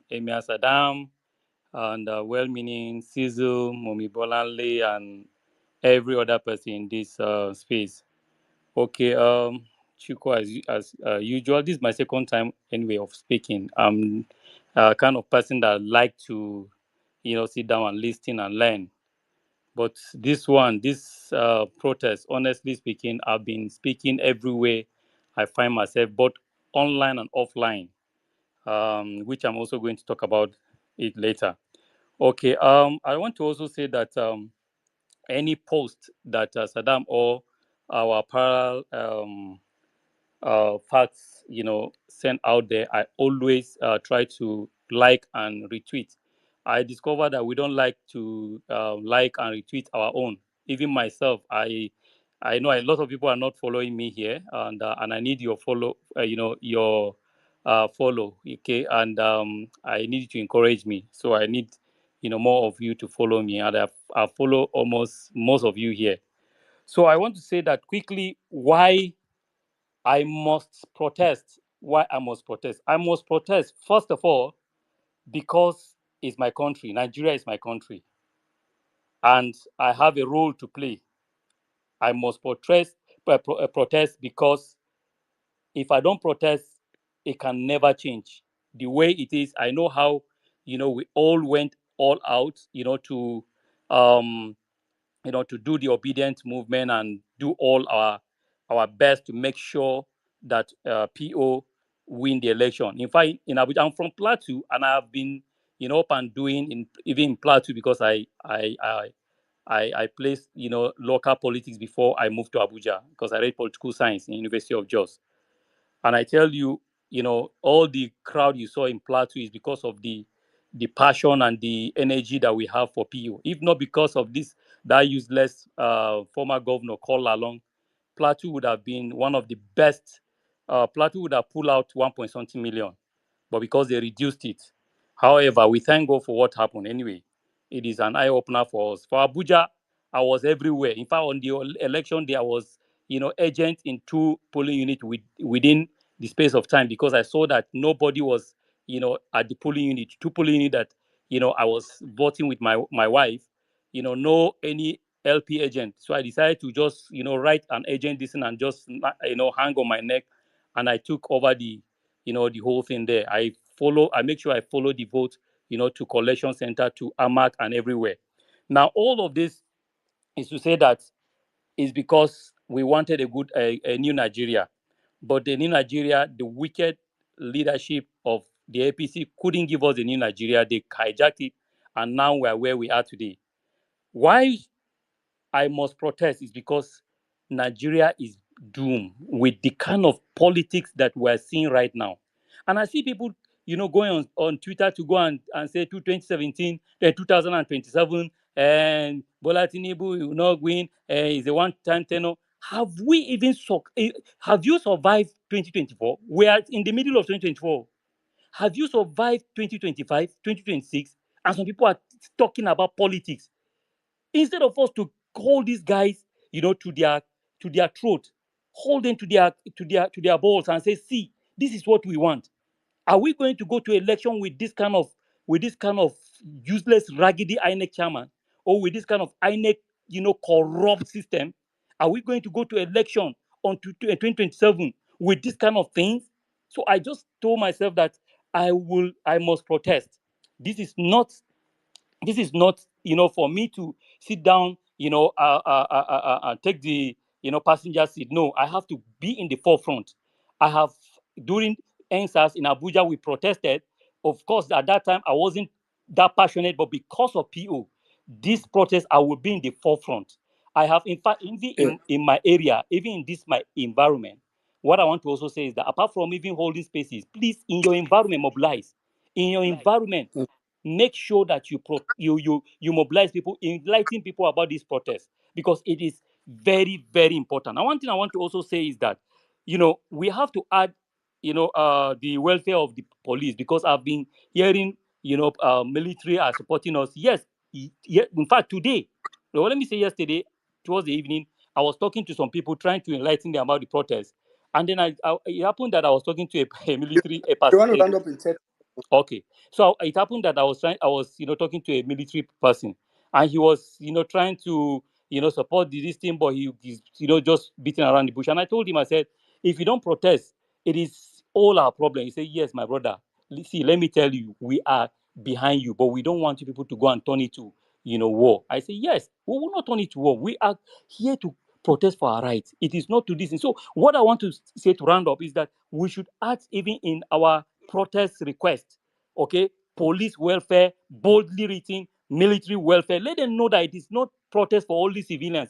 Emir Saddam, and well-meaning Sizzle, Momi Bolanle, and every other person in this space. Okay. Chico, as usual, this is my second time anyway of speaking. I'm kind of person that like to, sit down and listen and learn. But this protest, honestly speaking, I've been speaking everywhere I find myself, both online and offline, which I'm also going to talk about it later. Okay, I want to also say that any post that Saddam or our parallel facts, sent out there, I always try to like and retweet. I discovered that we don't like to like and retweet our own. Even myself, I know a lot of people are not following me here, and I need your follow. Your follow, okay, and I need you to encourage me. So I need more of you to follow me, and I follow almost most of you here. So I want to say that quickly why I must protest. Why I must protest? I must protest, first of all, because it's my country. Nigeria is my country. And I have a role to play. I must protest because if I don't protest, it can never change. The way it is, I know how, we all went all out, um, to do the obedient movement and do all our best to make sure that PO win the election. In fact, in Abuja, I'm from Plateau, and I've been, up and doing even in Plateau because I placed, local politics before I moved to Abuja because I read political science in University of Jos. And I tell you, all the crowd you saw in Plateau is because of the passion and the energy that we have for PU. If not because of that useless former governor called along, Plateau would have been one of the best. Plateau would have pulled out 1 point something million, but because they reduced it. However, we thank God for what happened anyway. It is an eye opener for us. For Abuja, I was everywhere. In fact, on the election day, I was, agent in 2 polling units within the space of time because I saw that nobody was, at the polling unit, 2 polling unit that, I was voting with my wife, no any LP agent. So I decided to just, write an agent this and just, hang on my neck, and I took over the whole thing there. I make sure I follow the vote, to collection center, to AMAC and everywhere. Now, all of this is to say that is because we wanted a new Nigeria. But the new Nigeria, the wicked leadership of the APC couldn't give us a new Nigeria. They hijacked it, and now we are where we are today. Why I must protest is because Nigeria is doomed with the kind of politics that we're seeing right now. And I see people, going on Twitter to go and say 2017, then 2027, and Bola Tinubu will not win, is a one-time tenor. Have you survived 2024? We are in the middle of 2024. Have you survived 2025, 2026? And some people are talking about politics instead of us to call these guys, to their to their throat, hold them to their balls and say, see, this is what we want. Are we going to go to election with this kind of useless, raggedy INEC chairman, or with this kind of INEC, corrupt system? Are we going to go to election on 2027 with this kind of things? So I just told myself that I must protest. This is not for me to sit down, take the passenger seat. No, I have to be in the forefront. I have During NSAS in Abuja, we protested. Of course, at that time I wasn't that passionate, but because of PO, this protest, I will be in the forefront. I have, in fact, even Yeah. in my area, even in this my environment, what I want to also say is that apart from even holding spaces, please, in your environment, mobilize. In your environment, Mm. make sure that you mobilize people, enlighten people about this protest, because it is very, very important. And one thing I want to also say is that we have to add the welfare of the police, because I've been hearing military are supporting us. Yes, in fact today, no, let me say yesterday towards the evening, I was talking to some people trying to enlighten them about the protest, and then it happened that I was talking to a military You want to round up in 10? Okay. So it happened that I was, talking to a military person, and he was, trying to, support this thing, but he's, just beating around the bush. And I told him, I said, if you don't protest, it is all our problem. He said, yes, my brother. See, let me tell you, we are behind you, but we don't want you people to go and turn it to, war. I say, yes, we will not turn it to war. We are here to protest for our rights. It is not to this. And so what I want to say to round up is that we should act even in our protest request. Okay, police welfare, boldly written, military welfare. Let them know that it is not protest for only civilians.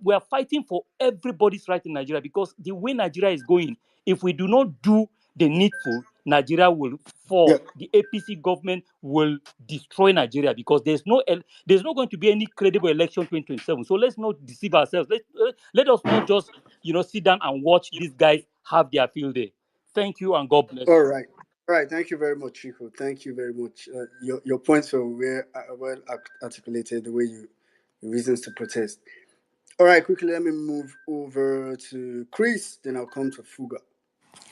We're fighting for everybody's right in Nigeria, because the way Nigeria is going, if we do not do the needful, Nigeria will Yeah. fall. The APC government will destroy Nigeria, because there's not going to be any credible election 2027. So let's not deceive ourselves. Let us not just sit down and watch these guys have their field day. Thank you, and God bless All you. right. All right. Thank you very much, Chico. Thank you very much. Your points were well articulated, the way your reasons to protest. All right. Quickly, let me move over to Chris. Then I'll come to Fuga.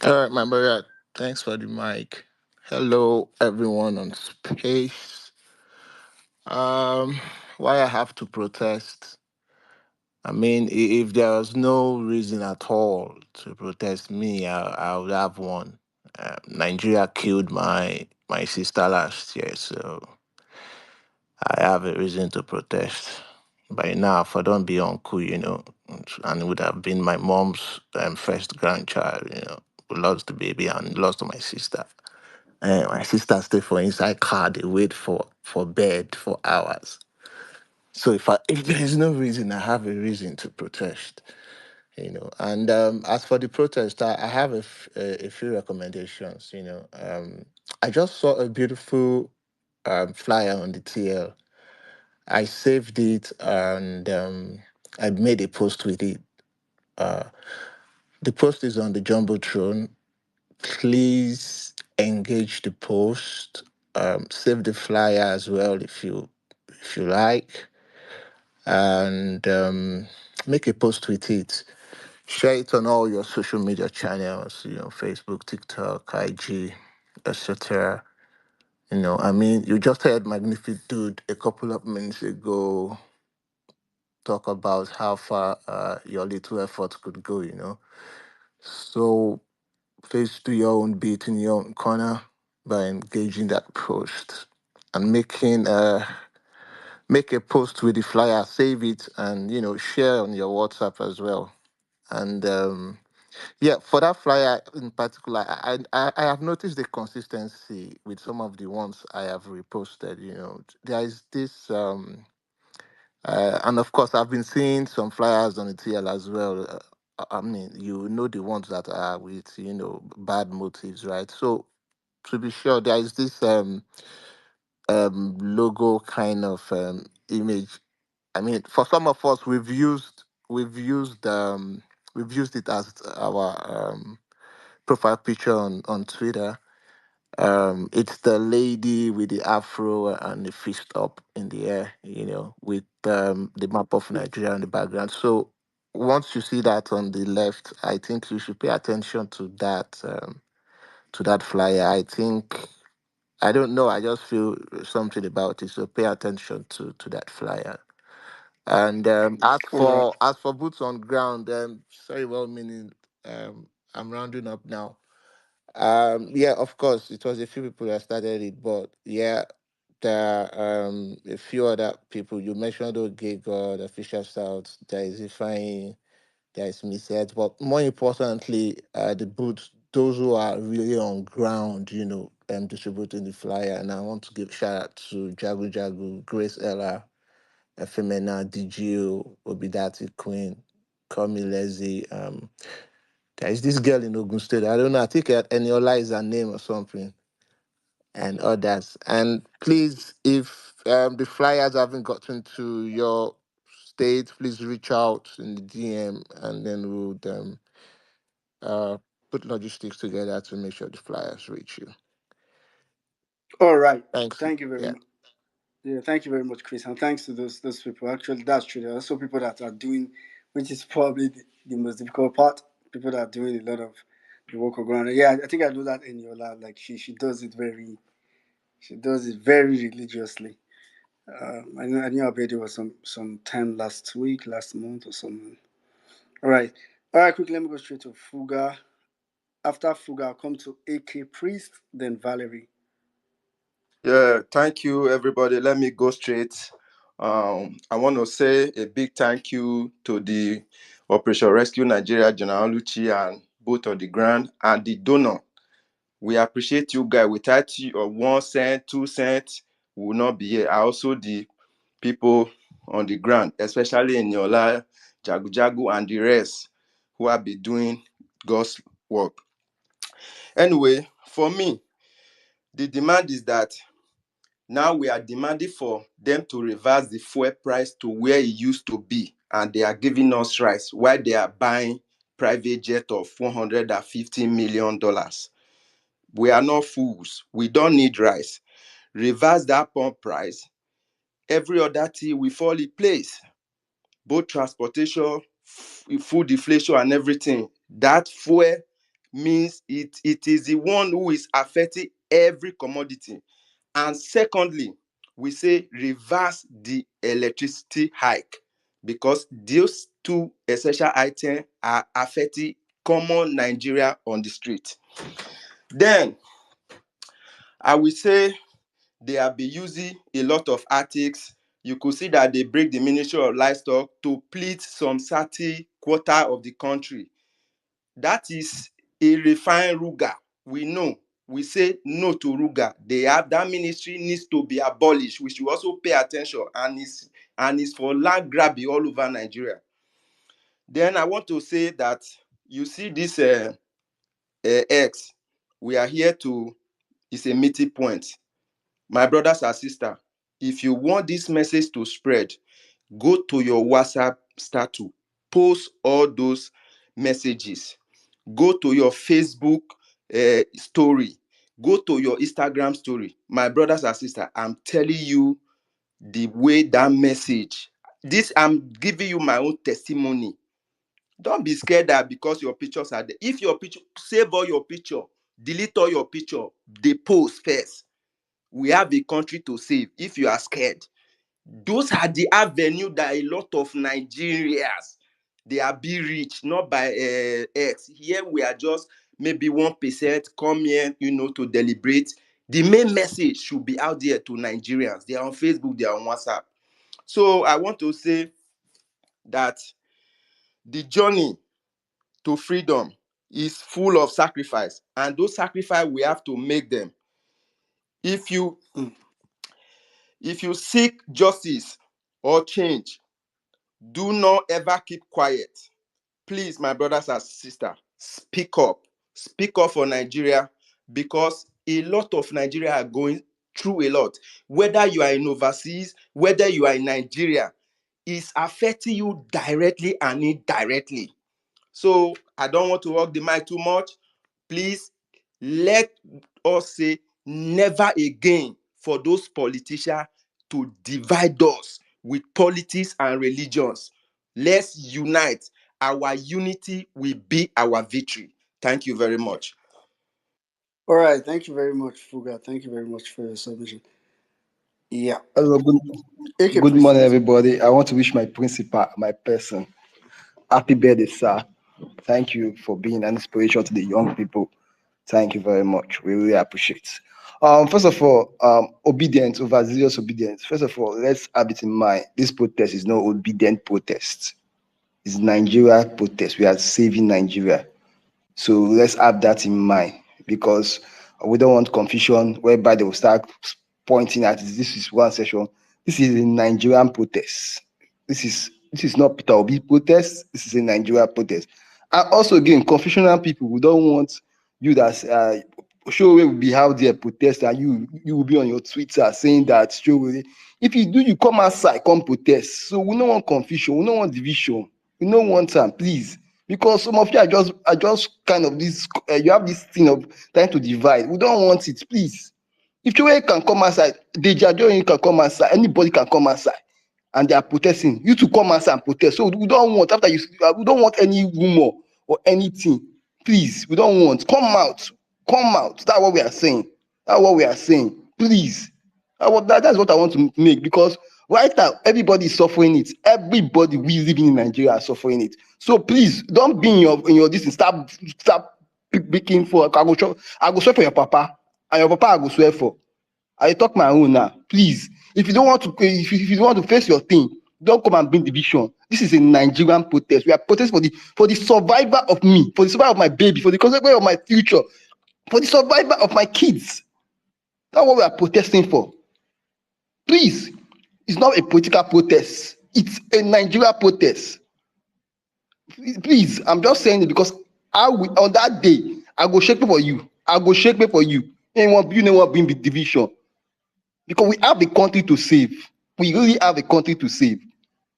All right, my brother. Thanks for the mic. Hello, everyone on space. Why I have to protest? I mean, if there was no reason at all to protest me, I would have one. Nigeria killed my sister last year, so I have a reason to protest. By now, if I don't be uncle, and it would have been my mom's first grandchild, we lost the baby and lost my sister. My sister stay for inside car, they wait for bed for hours. So if there is no reason, I have a reason to protest. And as for the protest, I have a few recommendations. I just saw a beautiful flyer on the TL. I saved it and I made a post with it. Uh, the post is on the Jumbotron. Please engage the post. Save the flyer as well if you like, and make a post with it. Share it on all your social media channels. Facebook, TikTok, IG, etc. I mean, you just heard Magnificent Dude a couple of minutes ago talk about how far your little effort could go. So please do your own bit in your own corner by engaging that post and make a post with the flyer, save it, and share on your WhatsApp as well. And yeah, for that flyer in particular, I have noticed the consistency with some of the ones I have reposted. There is this and of course, I've been seeing some flyers on the TL as well. I mean, the ones that are with bad motives, right? So to be sure, there is this logo kind of image. I mean, for some of us, we've used it as our profile picture on Twitter. It's the lady with the afro and the fist up in the air, with the map of Nigeria in the background. So once you see that on the left, I think you should pay attention to that flyer. I think I don't know. I just feel something about it. So pay attention to that flyer. And All right. as for boots on ground, sorry, well meaning, I'm rounding up now. Yeah, of course, it was a few people that started it, but yeah, there are a few other people. You mentioned okay, God, official South, there is Ifeanyi, there is Miss Ed, but more importantly, the boots, those who are really on ground, distributing the flyer. And I want to give shout out to Jagu Jagu, Grace Ella, Femena, DGO, Obidati Queen, Komi Lezi. There is this girl in Ogun State. I don't know. I think Eniola is her name or something, and others. And please, if the flyers haven't gotten to your state, please reach out in the DM, and then we'll uh, put logistics together to make sure the flyers reach you. All right. Thanks. Thank you very Yeah. much. Yeah, thank you very much, Chris, and thanks to those people. Actually, that's true. There are also people that are doing, which is probably the most difficult part. People that are doing a lot of the work on ground. Yeah, I think I know that in your lab. Like she does it very religiously. I knew Abedi was some time last week, last month or something. All right. Quickly, let me go straight to Fuga. After Fuga, I'll come to AK Priest, then Valerie. Yeah, thank you, everybody. Let me go straight. I want to say a big thank you to the Operation Rescue Nigeria, General Lucci, and both on the ground and the donor. We appreciate you guys. Without you, or 1 cent, 2 cents, we will not be here. I also the people on the ground, especially in Yola, Jagu Jagu, and the rest who have been doing God's work. Anyway, for me, the demand is that now we are demanding for them to reverse the fuel price to where it used to be, and they are giving us rice while they are buying private jet of $150 million. We are not fools. We don't need rice. Reverse that pump price. Every other thing will fall in place. Both transportation, food deflation, and everything. That fuel means it is the one who is affecting every commodity. And secondly, we say reverse the electricity hike, because those two essential items are affecting common Nigeria on the street. Then I will say they have been using a lot of artics. You could see that they break the Ministry of Livestock to plead some certain quarter of the country. That is a refined Ruga. We know. We say no to Ruga. They have that ministry needs to be abolished. We should also pay attention, and it's for land grabbing all over Nigeria. Then I want to say that you see this X. We are here to. It's a meeting point. My brothers and sisters, if you want this message to spread, go to your WhatsApp status, post all those messages. Go to your Facebook story. Go to your Instagram story. My brothers and sisters, I'm telling you the way that message. This I'm giving you my own testimony. Don't be scared that because your pictures are there. If your picture, save all your picture, delete all your picture, they post first. We have a country to save. If you are scared, those are the avenue that a lot of Nigerians they are being reached, not by X. Here we are just maybe 1% come here, to deliberate. The main message should be out there to Nigerians. They are on Facebook, they are on WhatsApp. So I want to say that the journey to freedom is full of sacrifice, and those sacrifice we have to make them. If you seek justice or change, do not ever keep quiet. Please, my brothers and sisters, speak up. Speak up for Nigeria, because a lot of Nigeria are going through a lot. Whether you are in overseas, whether you are in Nigeria, it's affecting you directly and indirectly. So I don't want to walk the mic too much. Please, let us say never again for those politicians to divide us with politics and religions. Let's unite Our unity will be our victory. Thank you very much. All right, thank you very much, Fuga. Thank you very much for your submission. Yeah. Hello, AK, good please. morning, everybody. I want to wish my principal, my person, happy birthday, sir. Thank you for being an inspiration to the young people. Thank you very much. We really appreciate it. First of all, obedience over zealous obedience. First of all, let's have it in mind. This protest is no obedient protest. It's Nigeria protest. We are saving Nigeria. So let's have that in mind, because we don't want confusion whereby they will start pointing at this is one session. This is a Nigerian protest. This is not Peter Obi protest. This is a Nigeria protest. And also again, confusional people, we don't want you that Showore will be out there protest, and you will be on your Twitter saying that Showore. If you do, you come outside, come protest. So we don't want confusion, we don't want division, we don't want time, please. Because some of you are just kind of this. You have this thing of trying to divide. We don't want it, please. If Showore can come outside, Deji Aderounmu can come outside, anybody can come outside, and they are protesting. You to come outside and protest. So we don't want we don't want any rumor or anything. Please, we don't want. Come out, come out. That's what we are saying. That's what we are saying. Please. That's what I want to make, because right now everybody is suffering it. Everybody we living in Nigeria are suffering it. So please don't be in your this and start picking for. I go swear for your papa, and your papa I go swear for. I talk my own now. Please, if you don't want to, if you don't want to face your thing, don't come and bring division. This is a Nigerian protest. We are protesting for the survivor of me, for the survivor of my baby, for the survivor of my future, for the survivor of my kids. That's what we are protesting for. Please, it's not a political protest. It's a Nigeria protest. Please, I'm just saying it because on that day, I go shake for you. I go shake for you. You know what bring the division. Because we have a country to save. We really have a country to save.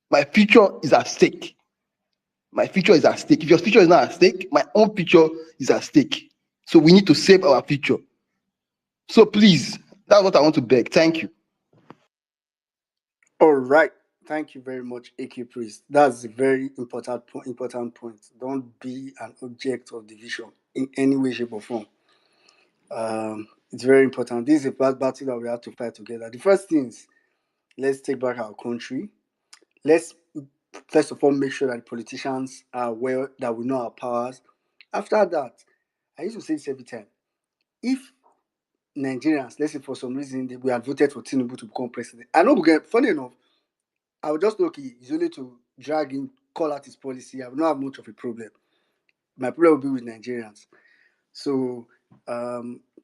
My future is at stake. My future is at stake. If your future is not at stake, my own future is at stake. So we need to save our future. So please, that's what I want to beg. Thank you. All right. Thank you very much, AK Priest. That's a very important point. Don't be an object of division in any way, shape, or form. It's very important. This is a battle that we have to fight together. The first thing is, let's take back our country. Let's first of all make sure that the politicians are aware that we know our powers. After that, I used to say this every time. If Nigerians, let's say for some reason we had voted for Tinubu to become president, I know we get funny enough. I would just look, it's only to drag him, call out his policy. I would not have much of a problem. My problem will be with Nigerians. So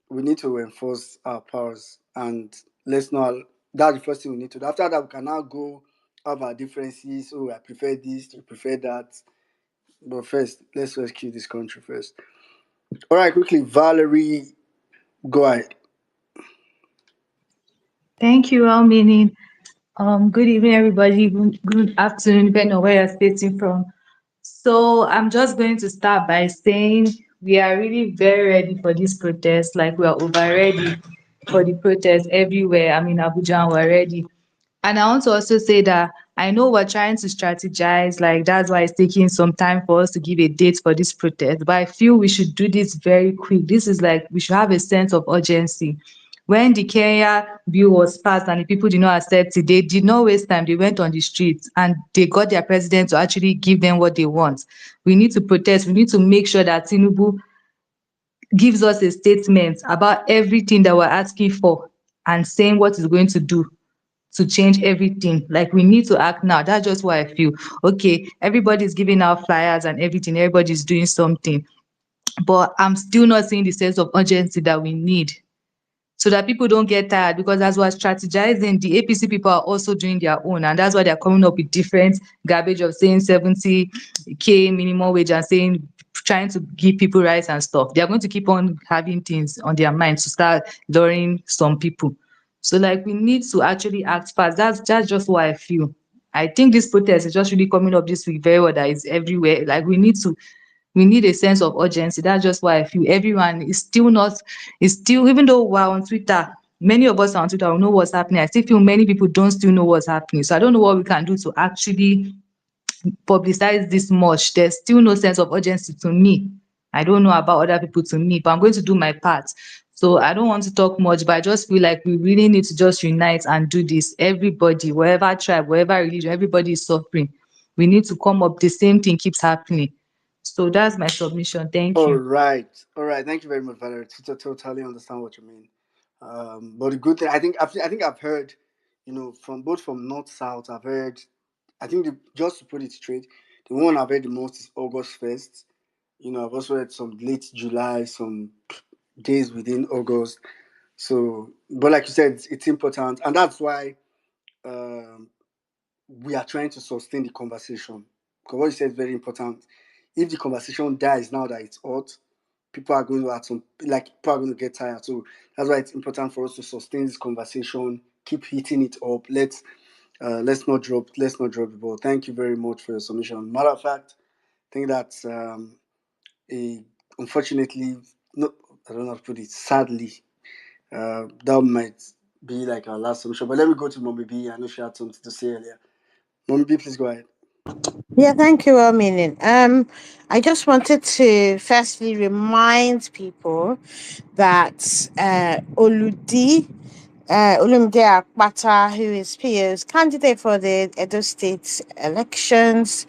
we need to enforce our powers, and let's not. That's the first thing we need to do. After that, we can now go have our differences. Oh, I prefer this, you prefer that. But first, let's rescue this country first. All right, quickly, Valerie, go ahead. Thank you, Almini. Good evening, everybody. Good afternoon, depending on where you're stating from. So I'm just going to start by saying we are really very ready for this protest. Like we are over ready for the protest everywhere. I'm in Abuja and we're ready. And I want to also say that I know we're trying to strategize, like that's why it's taking some time for us to give a date for this protest. But I feel we should do this very quick. This is like we should have a sense of urgency. When the Kenya bill was passed and the people did not accept it, they did not waste time. They went on the streets and they got their president to actually give them what they want. We need to protest. We need to make sure that Tinubu gives us a statement about everything that we're asking for and saying what he's going to do to change everything. Like we need to act now. That's just what I feel. Okay, everybody's giving out flyers and everything, everybody's doing something. But I'm still not seeing the sense of urgency that we need so that people don't get tired, because as we're strategizing, the APC people are also doing their own, and that's why they're coming up with different garbage of saying 70K minimum wage and saying trying to give people rights and stuff. They're going to keep on having things on their mind to start luring some people. So like we need to actually act fast. That's just what I feel. I think this protest is just really coming up this week very well, that is everywhere. Like we need a sense of urgency. That's just why I feel everyone is still, even though we're on Twitter, many of us are on Twitter, we know what's happening. I still feel many people don't still know what's happening. So I don't know what we can do to actually publicize this much, there's still no sense of urgency to me. I don't know about other people to me, but I'm going to do my part. So I don't want to talk much, but I just feel like we really need to just unite and do this. Everybody, wherever tribe, wherever religion, everybody is suffering. We need to come up. The same thing keeps happening. So that's my submission. Thank All you. right, all right. Thank you very much, Valerie. Totally understand what you mean. But the good thing, I think I've heard, from both from north south. I've heard. I think just to put it straight, the one I've heard the most is August 1st. I've also heard some late July, some days within August. So, but like you said, it's important, and that's why um, we are trying to sustain the conversation. Because what you said is very important. If the conversation dies now that it's hot, people are going to have some people are going to get tired. So that's why it's important for us to sustain this conversation, keep hitting it up. Let's not drop the ball. Thank you very much for your submission. Matter of fact, I think that's a unfortunately, no, I don't know how to put it. Sadly, that might be like our last submission. But let me go to Mommy B. I know she had something to say earlier. Mommy B, please go ahead. Yeah, thank you, well meaning. I just wanted to firstly remind people that Oludi Olumide Akpata, who is PO's candidate for the Edo State elections,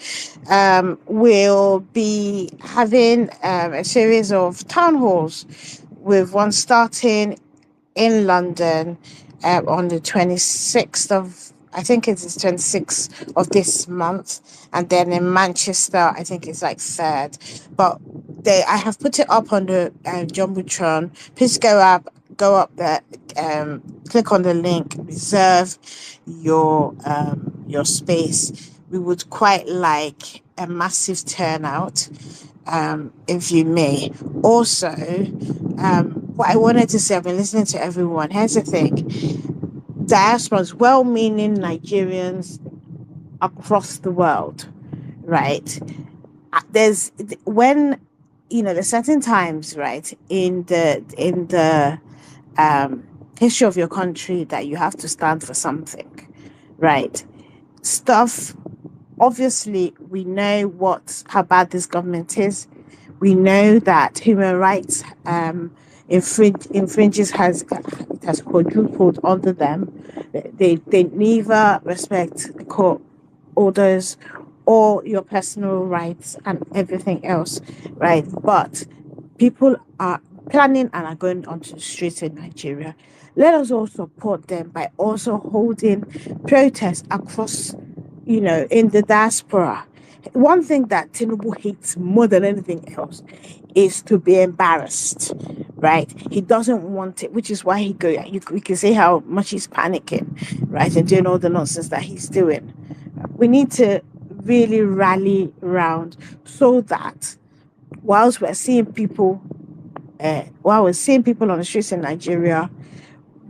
will be having a series of town halls, with one starting in London on the 26th of, I think it's the 26th of this month, and then in Manchester, I think it's like 3rd. But I have put it up on the Jumbotron. Please go up there, click on the link, reserve your space. We would quite like a massive turnout, if you may. Also, what I wanted to say, I've been listening to everyone. Here's the thing: diasporas, well-meaning Nigerians across the world, right? There's when there's certain times, right, in the history of your country, that you have to stand for something, right? Stuff. Obviously, we know how bad this government is. We know that human rights infringes has quadrupled under them. They neither respect the court orders or your personal rights and everything else, right? But people are planning and are going onto the streets in Nigeria. Let us all support them by also holding protests across, in the diaspora. One thing that Tinubu hates more than anything else is to be embarrassed, right? He doesn't want it, which is why you can see how much he's panicking, right? And doing all the nonsense that he's doing. We need to really rally round, so that whilst we're seeing people, while we're seeing people on the streets in Nigeria,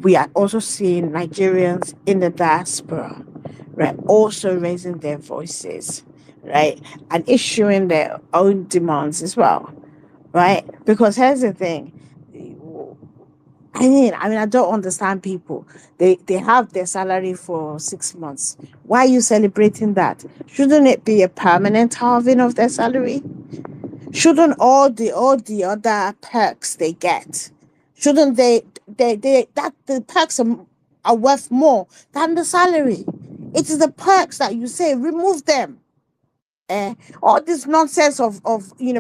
we are also seeing Nigerians in the diaspora, right, also raising their voices, right, and issuing their own demands as well, right? Because here's the thing. I don't understand people. They have their salary for 6 months. Why are you celebrating that? Shouldn't it be a permanent halving of their salary? Shouldn't all the other perks they get, shouldn't they that the perks are worth more than the salary? It is the perks that you say remove them. All this nonsense of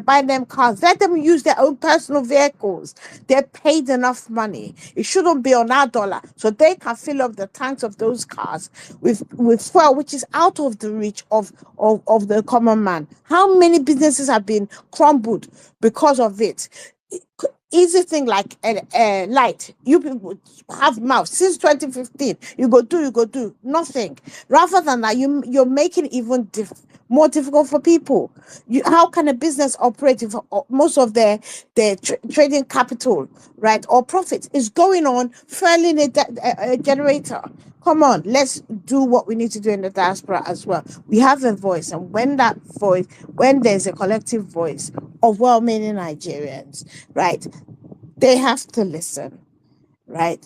buying them cars, let them use their own personal vehicles. They're paid enough money. It shouldn't be on our dollar, so they can fill up the tanks of those cars with fuel, which is out of the reach of the common man. How many businesses have been crumbled because of it? Easy thing like light. You people have mouth since 2015. You go do nothing. Rather than that, you're making it even more difficult for people. How can a business operate if most of their trading capital, right, or profit is going on fueling a generator? Come on, let's do what we need to do in the diaspora as well. We have a voice, and when there's a collective voice of well-meaning Nigerians, right, they have to listen, right?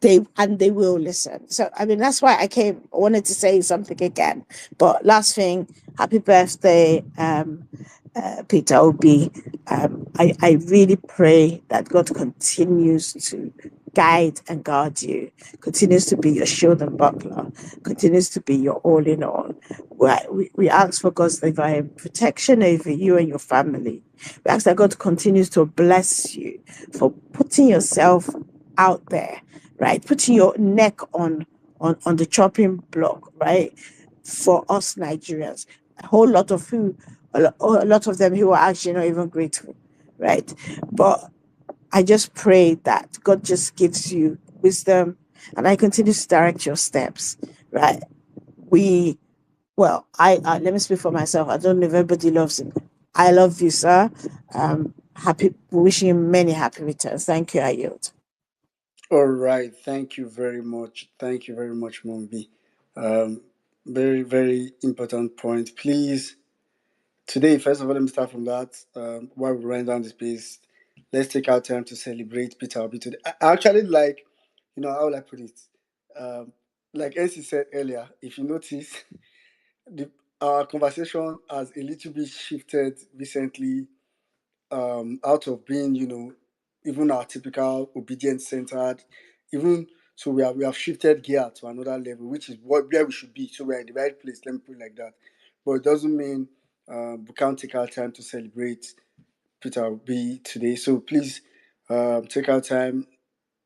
they will listen. So I mean that's why I wanted to say something again. But last thing, happy birthday, Peter Obi. I really pray that God continues to guide and guard you, continues to be your shield and buckler, continues to be your all in all. We ask for God's divine protection over you and your family. We ask that God continues to bless you for putting yourself out there, right? Putting your neck on the chopping block, right? For us Nigerians, a whole lot of a lot of them who are actually not even grateful, right? But I just pray that God just gives you wisdom and I continue to direct your steps, right? We, well, I let me speak for myself. I don't know if everybody loves him. I love you, sir. Wishing you many happy returns. Thank you. I yield. All right. Thank you very much. Thank you very much, Mombi. Um, very, very important point. Please, today, first of all, let me start from that. While we run down this piece, let's take our time to celebrate Peter Obi today. I actually like, how will I put it? Like NC said earlier, if you notice, the, our conversation has a little bit shifted recently, out of being, even our typical obedience centered, even so we have shifted gear to another level, which is where we should be. So we're in the right place. Let me put it like that. But it doesn't mean we can't take our time to celebrate Peter B today. So please take our time,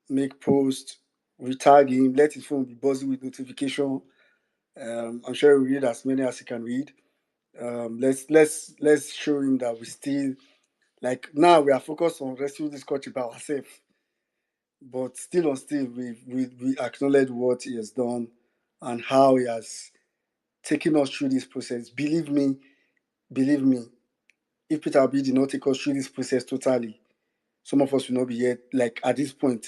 make post, retag him, let his phone be buzzing with notification. I'm sure we read as many as he can read. Let's show him that we still, like, now we are focused on rescuing this country by ourselves, but still on still we acknowledge what he has done and how he has taken us through this process. Believe me, if Peter Obi did not take us through this process totally, some of us will not be here. Like at this point,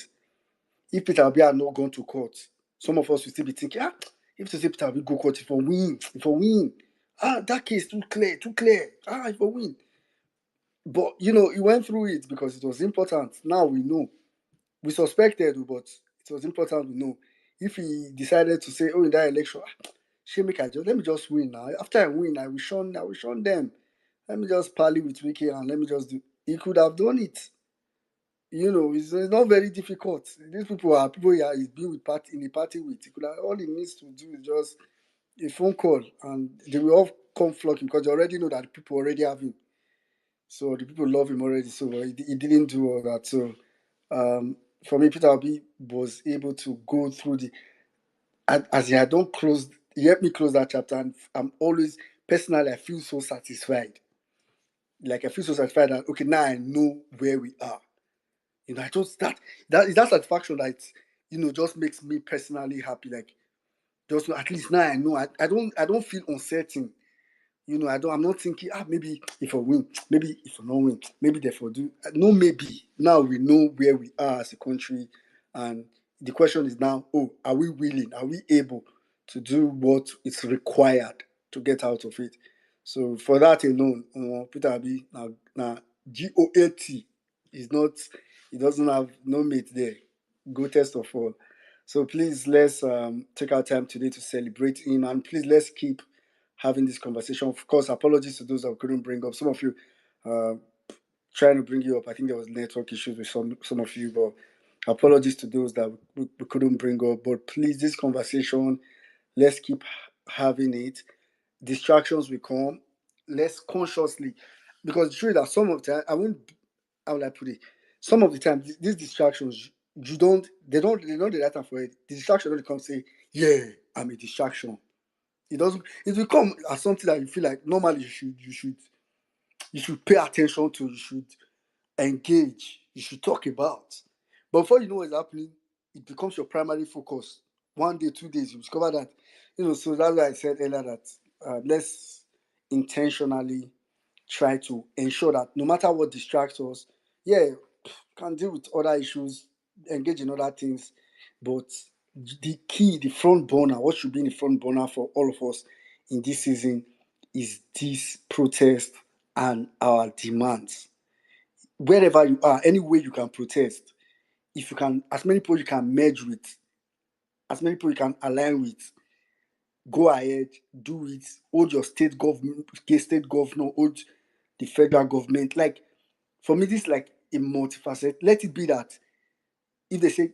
if Peter Obi had not gone to court, some of us will still be thinking, if to say Peter Obi go court, if I win, that case too clear, if I win. But he went through it because it was important. Now we know. We suspected, but it was important to know. If he decided to say, in that election, let me just win now. After I win, I will shun them. Let me just parley with Wiki and let me just do. He could have done it. It's not very difficult. These people are people he's been with party in a party with. He could have, all he needs to do is just a phone call and they will all come flocking because they already know that people already have him. So the people love him already. So he didn't do all that. So for me, Peter Obi was able to go through as he had done close. He helped me close that chapter, and I'm always personally I feel so satisfied. Like I feel so satisfied that okay, now I know where we are. I just that is that satisfaction that just makes me personally happy. Like just at least now I know I don't feel uncertain. I'm not thinking, maybe if I win, maybe if I don't win, maybe therefore do. No, maybe. Now we know where we are as a country. And the question is now, are we willing? Are we able to do what is required to get out of it? So for that alone, Peter Abi, now GOAT is not, he doesn't have no mate there. Greatest of all. So please, let's take our time today to celebrate him. And please, let's keep having this conversation. Of course, apologies to those that couldn't bring up. Some of you trying to bring you up. I think there was network issues with some of you, but apologies to those that we couldn't bring up. But please, this conversation, let's keep having it. Distractions will come. Let's consciously, because it's true that some of the time, how will I put it? Some of the time, these distractions, they're not the right time for it. The distraction only comes say, yeah, I'm a distraction. It will come as something that you feel like normally you should pay attention to, you should engage, you should talk about. But before you know what's happening, it becomes your primary focus. 1 day, 2 days, you discover that, so that's why I said earlier that let's intentionally try to ensure that no matter what distracts us, yeah, can deal with other issues, engage in other things, but the key, the front burner, what should be in the front burner for all of us in this season is this protest and our demands. Wherever you are, any way you can protest, if you can, as many people you can merge with, as many people you can align with, go ahead, do it. Hold your state government, state governor, hold the federal government. Like, for me, this is like a multifaceted. Let it be that if they say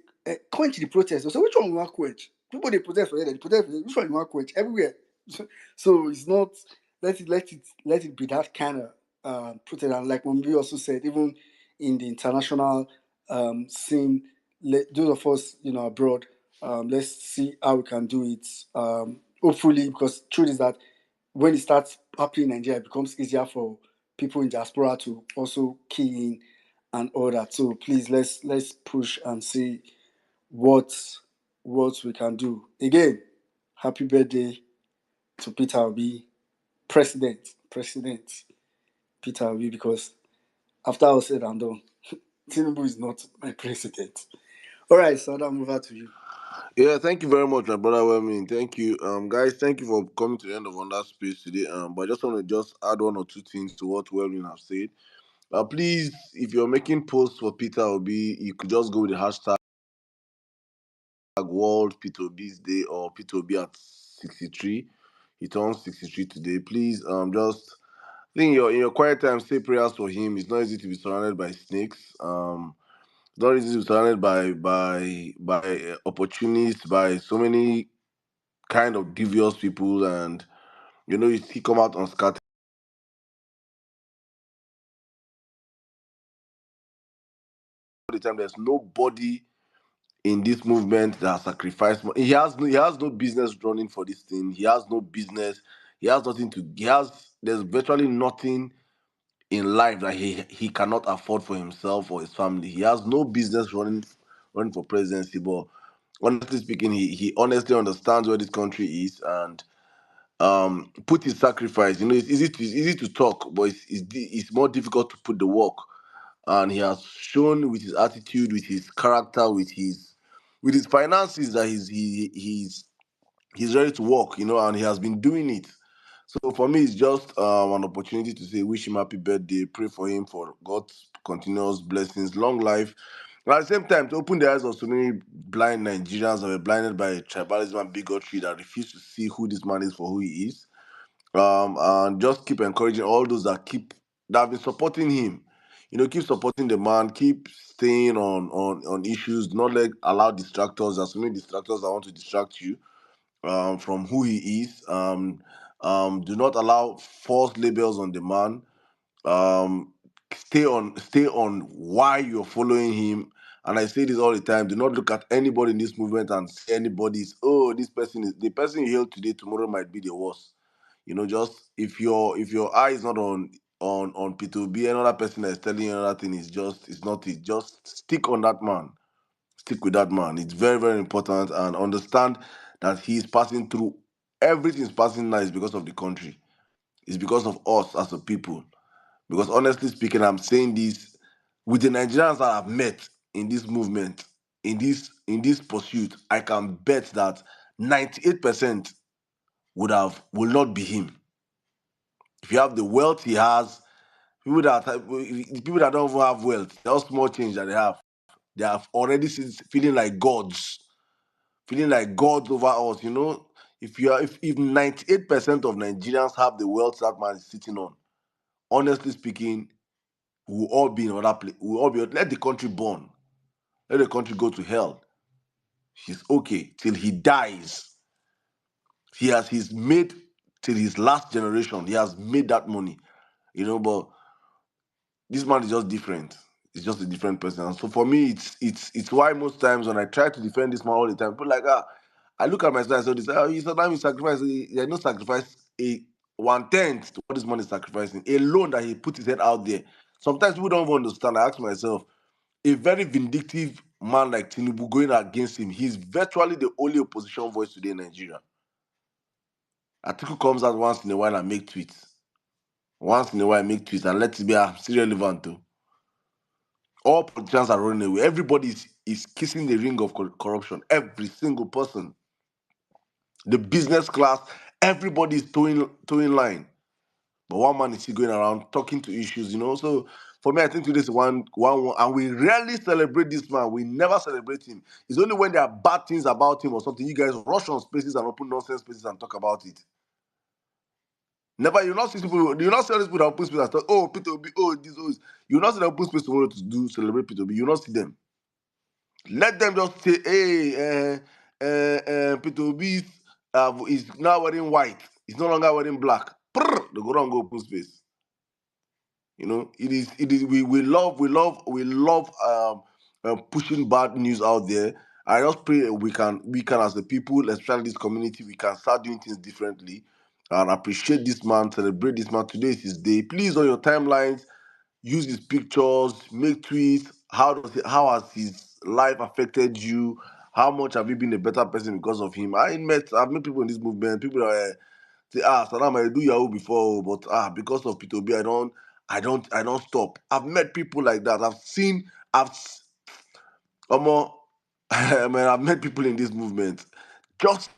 quench the protest, so which one we want quench? People they protest for it, they protest for it. Which one you want quench? Everywhere. So it's not, let it be that kind of protest. And like when we also said, even in the international scene, those of us abroad, let's see how we can do it. Hopefully, because truth is that when it starts happening in Nigeria, it becomes easier for people in diaspora to also key in and all that. So please, let's push and see what we can do. Again, happy birthday to Peter Obi, President Peter Obi, because after all said and done, Tinubu is not my president. All right, so I'll move over to you. Yeah, thank you very much, my brother. Well, thank you, guys. Thank you for coming to the end of Under Space today. But I just want to just add one or two things to what Wellman have said. Please, if you're making posts for Peter Obi, you could just go with the hashtag World Peter Obi's Day or Peter Obi at 63. He turns 63 today. Please, just think in your quiet time, say prayers for him. It's not easy to be surrounded by snakes. It's not easy to be surrounded by opportunists, by so many kind of devious people, and he come out unscathed all the time. There's nobody in this movement that has sacrificed. He has no business running for this thing. He has no business. He has nothing to. There's virtually nothing in life that he cannot afford for himself or his family. He has no business running for presidency. But honestly speaking, he honestly understands where this country is, and put his sacrifice. It's easy to talk, but it's more difficult to put the work. And he has shown with his attitude, with his character, with his finances that he's ready to work. And he has been doing it. So for me, it's just an opportunity to say, wish him happy birthday, pray for him for God's continuous blessings, long life. And at the same time, to open the eyes of so many blind Nigerians that were blinded by tribalism and bigotry that refuse to see who this man is for who he is. And just keep encouraging all those that have been supporting him. Keep supporting the man, keep staying on issues, not allow distractors. There's so many distractors that want to distract you from who he is. Do not allow false labels on the man. Um, stay on why you're following him. And I say this all the time: do not look at anybody in this movement and say anybody's. Oh, this person is the person you hail today. Tomorrow might be the worst. Just if your eye is not on P2B, another person that is telling you another thing it's not it. Just stick on that man. Stick with that man. It's very, very important, and understand that he's passing through everything's passing now is because of the country. It's because of us as a people. Because honestly speaking, I'm saying this with the Nigerians that I've met in this movement, in this pursuit, I can bet that 98% will not be him. If you have the wealth he has, people that don't even have wealth, just small change that they have already feeling like gods, over us. If 98% of Nigerians have the wealth that man is sitting on, honestly speaking, we'll all be in another place. We'll all be let the country burn, let the country go to hell. He's okay till he dies. He's made till his last generation. He has made that money, but this man is just different. He's just a different person. And so for me, it's why most times when I try to defend this man all the time, people like I look at myself and say, "Oh, he's not having sacrifice. There's no sacrifice. A 1/10 to what this man is sacrificing alone that he put his head out there." Sometimes people don't even understand. I ask myself, a very vindictive man like Tinubu going against him, he's virtually the only opposition voice today in Nigeria. Atiku comes out once in a while and make tweets. And let it be still relevant though. All politicians are running away. Everybody is kissing the ring of corruption. Every single person. The business class, everybody is towing line. But one man is still going around talking to issues. So For me, I think today is one, and we rarely celebrate this man. We never celebrate him. It's only when there are bad things about him or something, you guys rush on spaces and open nonsense spaces and talk about it. Never, you not see people, you not see all these people that open space and talk, oh, Peter Obi, oh, this, oh, you not see them open space tomorrow to do celebrate Peter Obi. You not see them. Let them just say, hey, Peter Obi is now wearing white. He's no longer wearing black. Prrr, they go and go open space. You know, it is. We love pushing bad news out there. I just pray we can as the people, especially this community, we can start doing things differently and appreciate this man, celebrate this man. Today is his day. Please on your timelines, use his pictures, make tweets. How has his life affected you? How much have you been a better person because of him? I've met people in this movement. People that say, Salam, I do Yahoo before, but because of P2B, I don't stop. I've met people like that. Um, I've met people in this movement. Just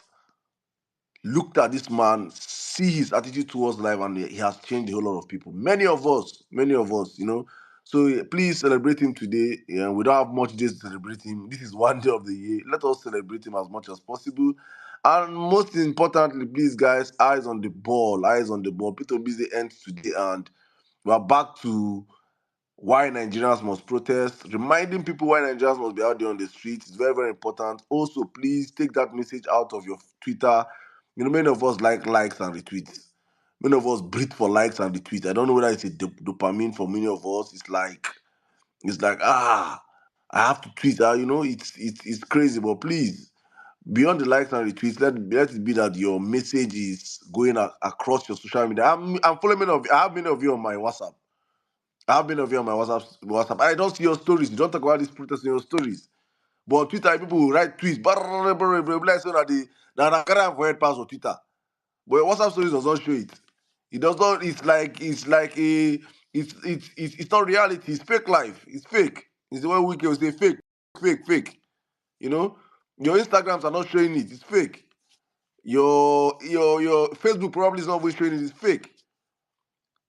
looked at this man, see his attitude towards life, and he has changed a whole lot of people. Many of us, you know. So please celebrate him today. Yeah, we don't have much days to celebrate him. This is one day of the year. Let us celebrate him as much as possible. And most importantly, please, guys, eyes on the ball. Eyes on the ball. Peter Busy ends today, and we are back to why Nigerians must protest, reminding people why Nigerians must be out there on the streets is very, very important. Also, please take that message out of your Twitter. You know, many of us like likes and retweets. Many of us breathe for likes and retweets. I don't know whether it's a dopamine for many of us. It's like I have to tweet. You know, it's crazy. But please, beyond the likes and retweets, let it be that your message is going across your social media. I'm following many of you. I have many of you on my WhatsApp. I've been over here on my WhatsApp. I don't see your stories. You don't talk about these protests in your stories. But on Twitter, people will write tweets. Like so that the carry for head pass on Twitter. But your WhatsApp stories does not show it. It does not. It's like a. It's not reality. It's fake life. It's fake. It's the way we can say fake, fake. You know, your Instagrams are not showing it. It's fake. Your Facebook probably is not even showing it. It's fake.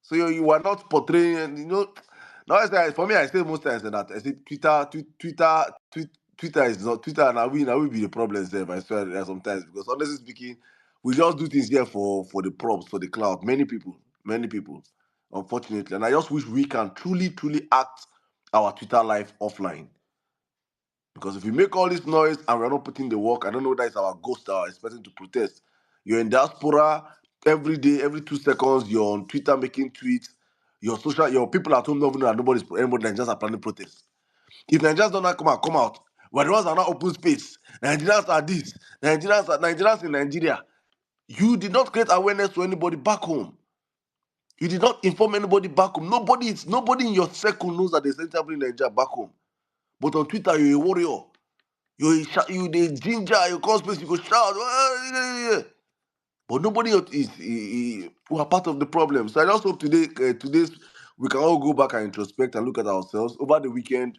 So you are not portraying, you know. Now for me, I say most times that I say Twitter is not Twitter, and I will be the problem there. I swear sometimes because honestly speaking, we just do things here for the props, for the cloud. Many people, unfortunately, and I just wish we can truly act our Twitter life offline. Because if we make all this noise and we're not putting the work, I don't know that is our ghost that are expecting to protest. You're in diaspora every day, every 2 seconds, you're on Twitter making tweets. Your people at home don't even know that anybody Nigerians are planning protests. If Nigerians don't come out, we're the ones that are not open space. Nigerians are this. Nigerians in Nigeria. You did not create awareness to anybody back home. You did not inform anybody back home. Nobody in your circle knows that there's anything happening in Nigeria back home. But on Twitter, you're a warrior. You the ginger, you cause space, you go shout. But nobody who are part of the problem. So I just hope today's we can all go back and introspect and look at ourselves over the weekend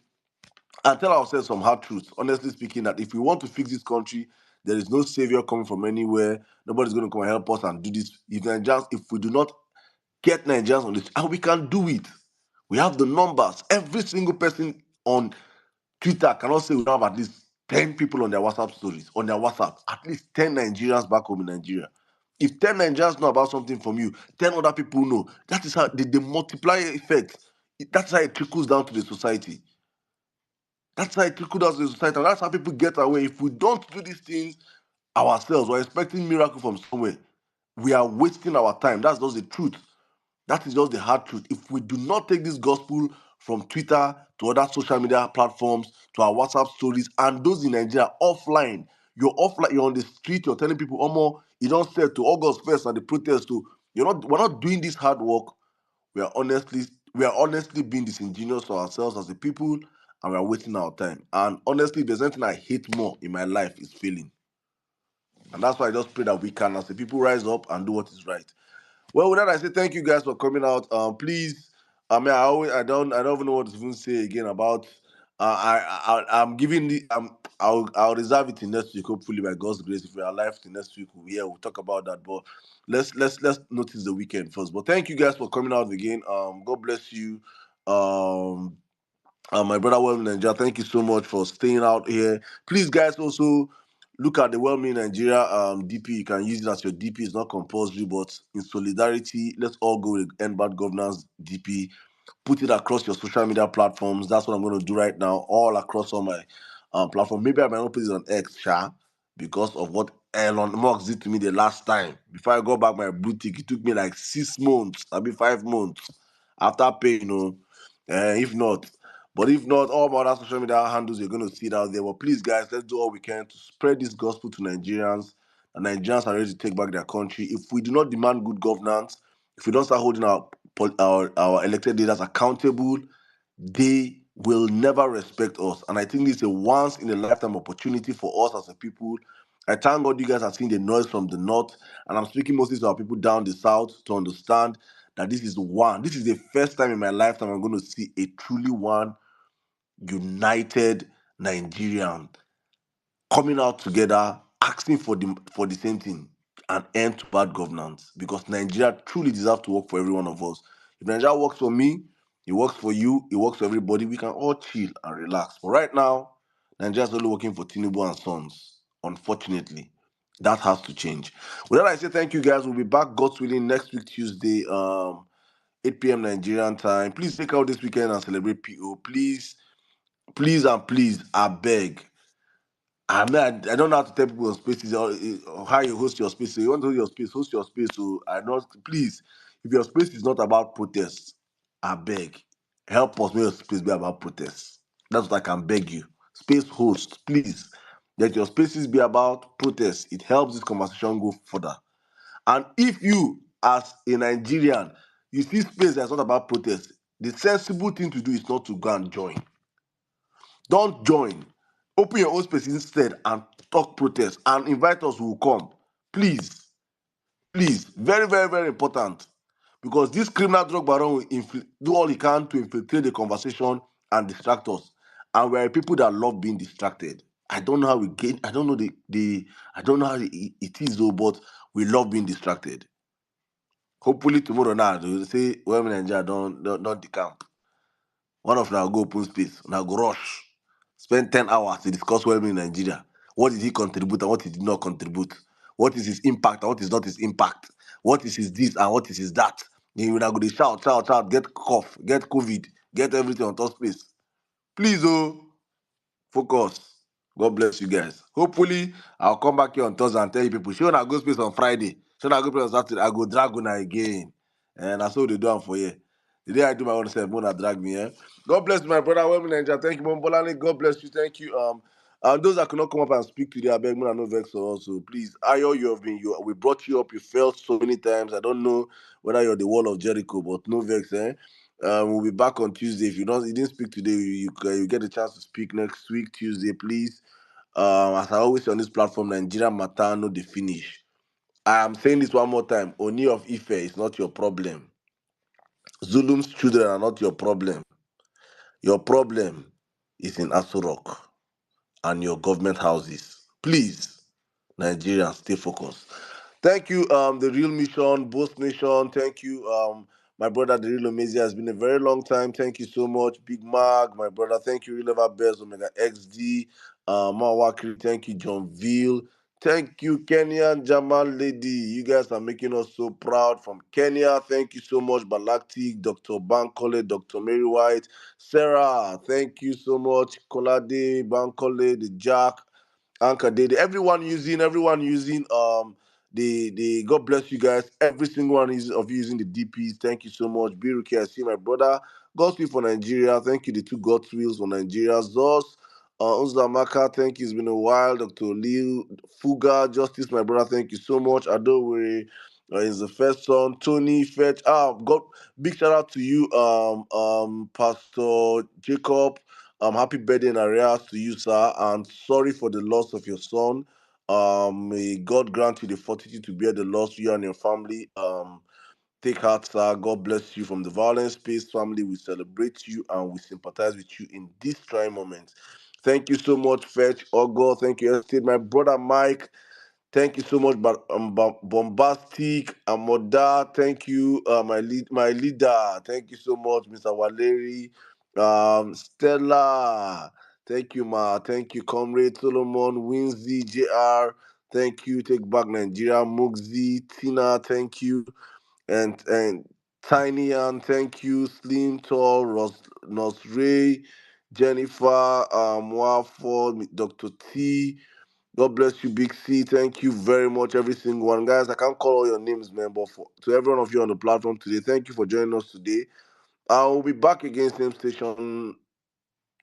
and tell ourselves some hard truths. Honestly speaking, that if we want to fix this country, there is no savior coming from anywhere. Nobody's going to come and help us and do this. If we do not get Nigerians on this, and we can do it. We have the numbers. Every single person on Twitter cannot say we don't have at least 10 people on their WhatsApp stories, on their WhatsApp, at least 10 Nigerians back home in Nigeria. If 10 Nigerians know about something from you, 10 other people know. That is how the multiplier effect, that's how it trickles down to the society. That's how it trickles down to the society. And that's how people get away. If we don't do these things ourselves, we're expecting miracle from somewhere. We are wasting our time. That's just the truth. That is just the hard truth. If we do not take this gospel from Twitter to other social media platforms, to our WhatsApp stories, and those in Nigeria offline, you're on the street, you're telling people, Omo, you don't say to August 1st and the protest to we're not doing this hard work. We are honestly being disingenuous to ourselves as a people, and we are wasting our time. And honestly, if there's anything I hate more in my life is failing. And that's why I just pray that we can, as a people, rise up and do what is right. Well, with that, I say thank you guys for coming out. Please, I don't even know what to even say again about. I'm giving I'll reserve it till next week. Hopefully, by God's grace, if we are alive till next week, we'll talk about that. But let's notice the weekend first. But thank you guys for coming out again. God bless you. Um, my brother Well Nigeria, thank you so much for staying out here. Please, guys, also look at the Well Nigeria DP. You can use it as your DP. It's not compulsory, but in solidarity, let's all go with End Bad Governance DP. Put it across your social media platforms. That's what I'm going to do right now, all across all my platform. Maybe I might not put it on X, because of what Elon Musk did to me the last time. Before I got back my blue tick, it took me like 6 months, maybe 5 months after paying, if not. But if not, all my other social media handles, you're going to see it out there. But please, guys, let's do all we can to spread this gospel to Nigerians. And Nigerians are ready to take back their country. If we do not demand good governance, if we don't start holding our elected leaders accountable, they will never respect us. And I think this is a once in a lifetime opportunity for us as a people. I thank God you guys have seen the noise from the north, and I'm speaking mostly to our people down the south to understand that this is the first time in my lifetime I'm going to see a truly one united Nigerian coming out together, asking for the same thing, an end to bad governance. Because Nigeria truly deserves to work for every one of us. If Nigeria works for me, it works for you, it works for everybody. We can all chill and relax. But right now, Nigeria's only working for Tinubu and Sons. Unfortunately, that has to change. With that, I say thank you guys. We'll be back, God's willing, next week Tuesday, 8 p.m. Nigerian time. Please take out this weekend and celebrate PO. Please, please and please, I beg. I mean, I don't know how to tell people on spaces or how you host your space. So you want to host your space. So I don't, please, if your space is not about protests, I beg, help us make your space be about protests. That's what I can beg you. Space host, please, let your spaces be about protests. It helps this conversation go further. And if you, as a Nigerian, you see space that's not about protest, the sensible thing to do is not to go and join. Don't join. Open your own space instead and talk protest and invite us, we will come. Please, please. Very, very, very important. Because this criminal drug baron will do all he can to infiltrate the conversation and distract us. And we're people that love being distracted. I don't know how we get, I don't know I don't know how it is though, but we love being distracted. Hopefully tomorrow now, they will say, well, Nigeria don't decamp. One of now go open space, now go rush. Spend 10 hours to discuss well-being in Nigeria. What did he contribute and what he did not contribute? What is his impact and what is not his impact? What is his this and what is his that? Then you now go to shout, get cough, get COVID, get everything on top space. Please, focus. God bless you guys. Hopefully, I'll come back here on Thursday and tell you people, show na go space on Friday. Show na go space on Saturday. I go drag una again. And that's what they do am for you. The day I do my own self, Mona drag me, eh? God bless you, my brother. Women Ninja. Thank you, Mom Bolani. God bless you. Thank you. Those that cannot come up and speak today, I beg Mona no vex also. Please, Ayo, we brought you up. You failed so many times. I don't know whether you're the wall of Jericho, but no vex, eh? We'll be back on Tuesday. If you didn't speak today, you get a chance to speak next week, Tuesday, please. As I always say on this platform, Nigeria matter, no the finish. I am saying this one more time. Oni of Ife is not your problem. Zulum's children are not your problem. Your problem is in Asurok and your government houses. Please, Nigerians, stay focused. Thank you, the Real Mission, Boast Nation. Thank you, my brother, the Real Omezia. It's been a very long time. Thank you so much, Big Mag, my brother. Thank you, Real Ever Bears, Omega XD, Mawakiri. Thank you, John Veal. Thank you, Kenya and Jamal Lady. You guys are making us so proud from Kenya. Thank you so much, Balakti, Dr. Bankole, Dr. Mary White, Sarah. Thank you so much, Kolade, Bankole, the Jack. Anchor Day. Everyone using the God bless you guys. Every single one of you using the DPs. Thank you so much. Biruki, I see my brother. Godspeed for Nigeria. Thank you, the two God's wheels for Nigeria. Zos, Uzamaka, thank you. It's been a while. Dr. Lil Fuga, Justice, my brother. Thank you so much. Adore is the first son. Tony Fetch. God, big shout out to you, Pastor Jacob. Happy birthday in arrears to you, sir, and sorry for the loss of your son. May God grant you the fortitude to bear the loss, you and your family. Take heart, sir. God bless you from the Violence Space family. We celebrate you and we sympathize with you in this trying moment. Thank you so much, Fetch Ogo. Thank you, Estate. My brother Mike. Thank you so much, but bombastic Amoda. Thank you, my leader. Thank you so much, Mr. Valeri. Stella. Thank you, ma. Thank you, comrade Solomon, Winzy, JR. Thank you, Take Back Nigeria, Mugzi, Tina. Thank you, and Tiny and thank you, Slim Tall, Nosray, Jennifer, Waford, Dr. T. God bless you, Big C. Thank you very much, every single one. Guys, I can't call all your names, man, but to every one of you on the platform today, thank you for joining us today. I will be back again, same station,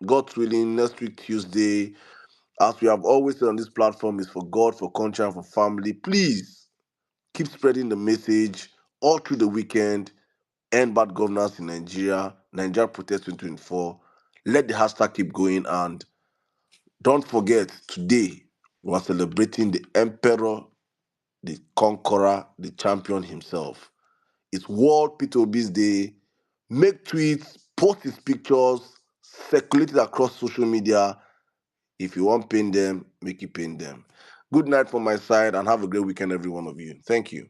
God's willing, next week, Tuesday. As we have always said on this platform, is for God, for country, and for family. Please keep spreading the message all through the weekend. End bad governance in Nigeria, Nigeria Protest 2024. Let the hashtag keep going, and don't forget, today we are celebrating the Emperor, the conqueror, the champion himself. It's World P2B's Day. Make tweets, post his pictures, circulate it across social media. If you want pin them, make it pin them. Good night from my side and have a great weekend, every one of you. Thank you.